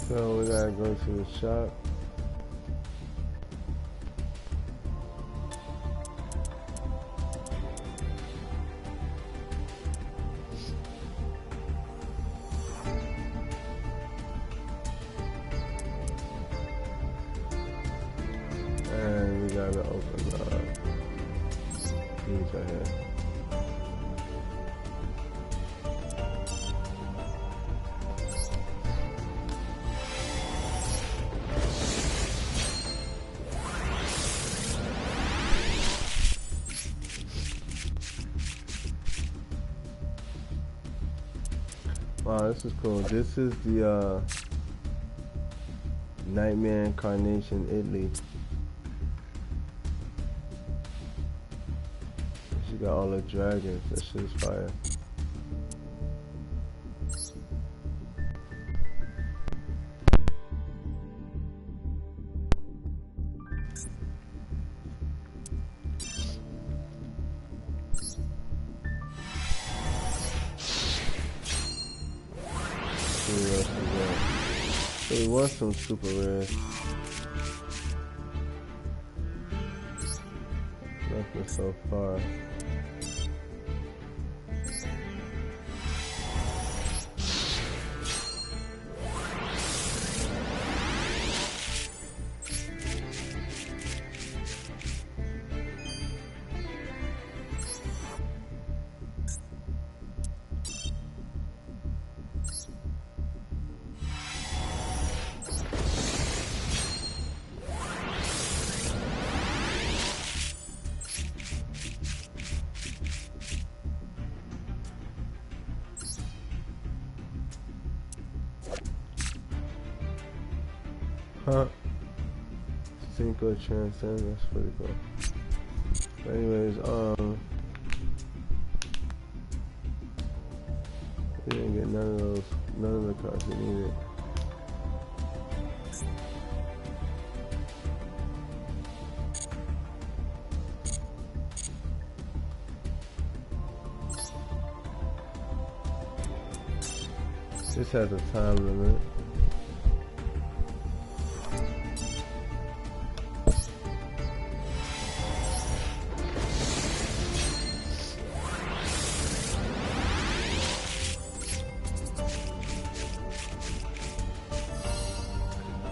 So we gotta go to the shop. And we gotta open these right here. Wow, this is cool. This is the Nightmare Incarnation Italy. She got all the dragons. That shit is fire. So we want some super rares. Nothing so far. Huh? Cinco Transcend, that's pretty cool. But anyways, we didn't get none of the cards we needed. This has a time limit.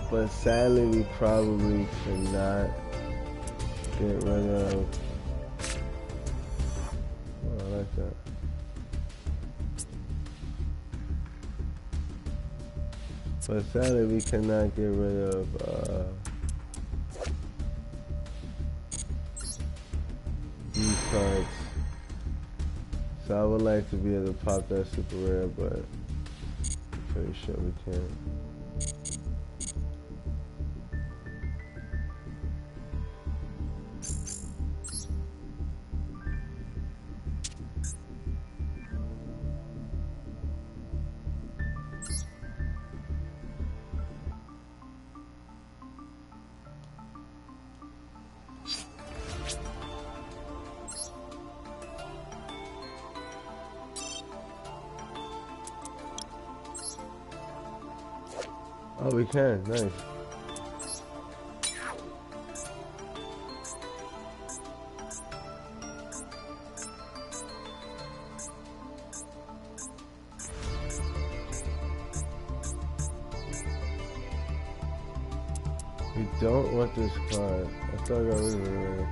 But sadly, we probably cannot get rid of. Oh, I like that. But sadly, we cannot get rid of these cards. So I would like to be able to pop that super rare, but I'm pretty sure we can't. Oh, we can. Nice. We don't want this card. I thought I got rid of it already.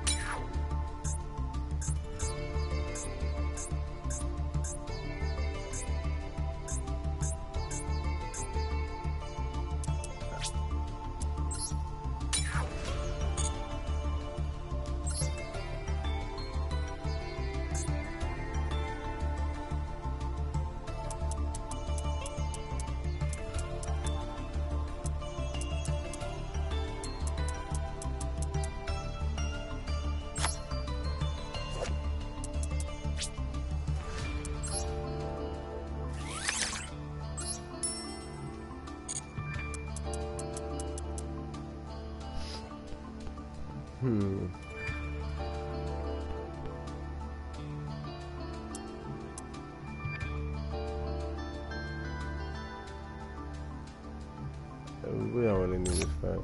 We don't really need this card.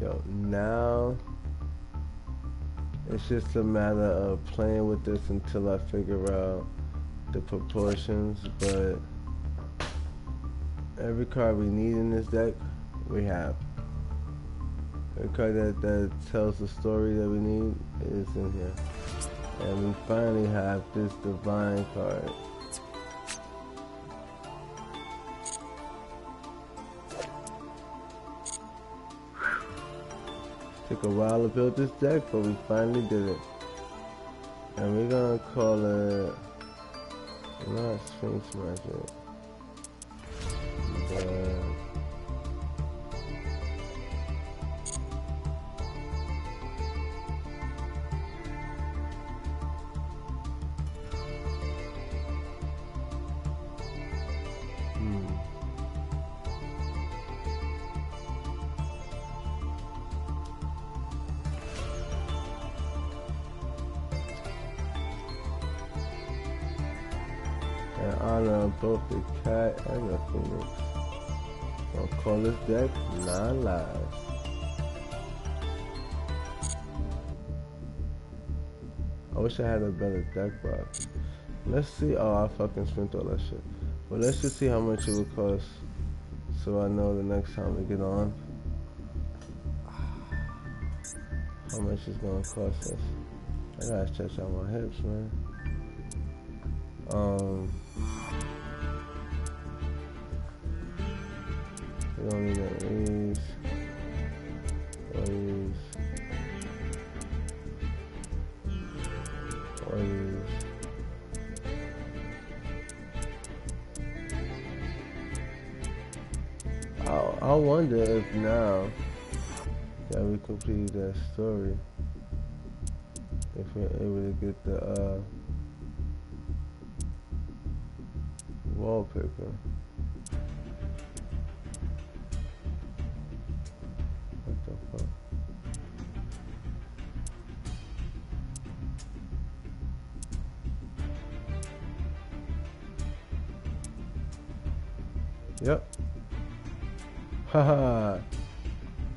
Yo, now it's just a matter of playing with this until I figure out the proportions, but every card we need in this deck, we have. Every card that tells the story that we need is in here. And we finally have this divine card. Took a while to build this deck, but we finally did it. And we're gonna call it not Sphinx Magic, but in honor of both the cat and the phoenix, I'll call this deck 9 Lives. I wish I had a better deck box. Let's see. Oh, I fucking spent all that shit. But let's just see how much it would cost, so I know the next time we get on how much it's gonna cost us. I gotta stretch out my hips, man. We don't need any of these. Or these. Or these. I wonder if now that we completed that story, if we're able to get the wallpaper. What the fuck? Yep. Haha.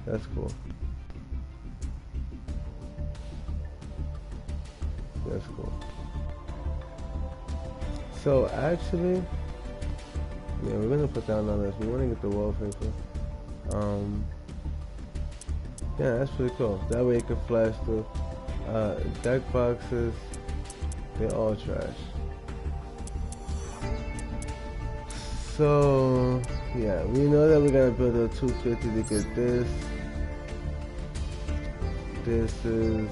That's cool. That's cool. So actually, yeah, we're gonna put down on this. We want to get the wallpaper. Yeah, that's pretty cool. That way it can flash through. Deck boxes, they're all trash. So yeah, we know that we gotta build a 250 to get this. This is,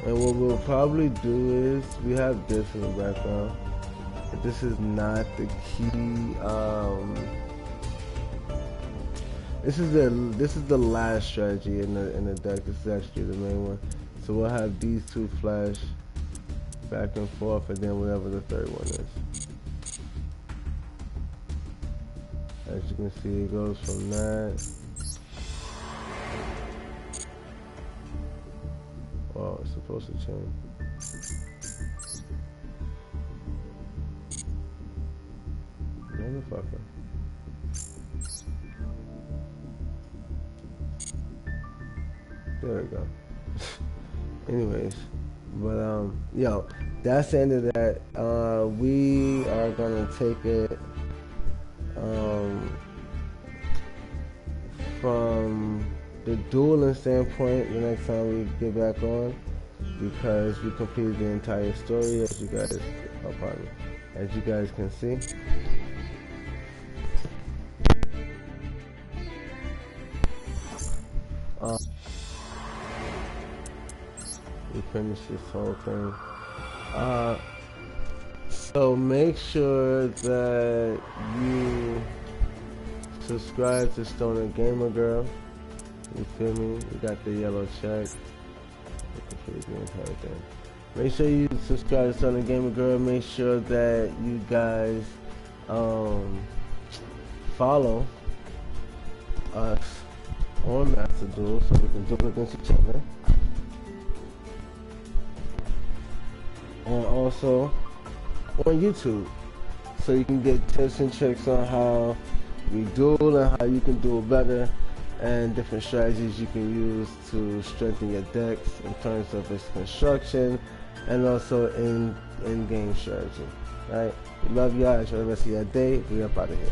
and what we'll probably do is we have this in the background. But this is not the key. This is the last strategy in the deck. This is actually the main one. So we'll have these two flash back and forth, and then whatever the third one is. As you can see, it goes from that. Oh, it's supposed to change. Motherfucker. There we go. Anyways, but yo, that's the end of that. We are gonna take it from the dueling standpoint the next time we get back on, because we completed the entire story, as you guys, as you guys can see. We finished this whole thing. So make sure that you subscribe to Stoner Gamer Girl. You feel me? We got the yellow check. We completed the entire thing. Make sure you subscribe to Stoner Gamer Girl. Make sure that you guys follow us on Master Duel so we can duel against each other. And also on YouTube, so you can get tips and tricks on how we duel and how you can duel better, and different strategies you can use to strengthen your decks in terms of its construction and also in-game strategy. Alright, we love y'all. Enjoy the rest of your day. We up out of here.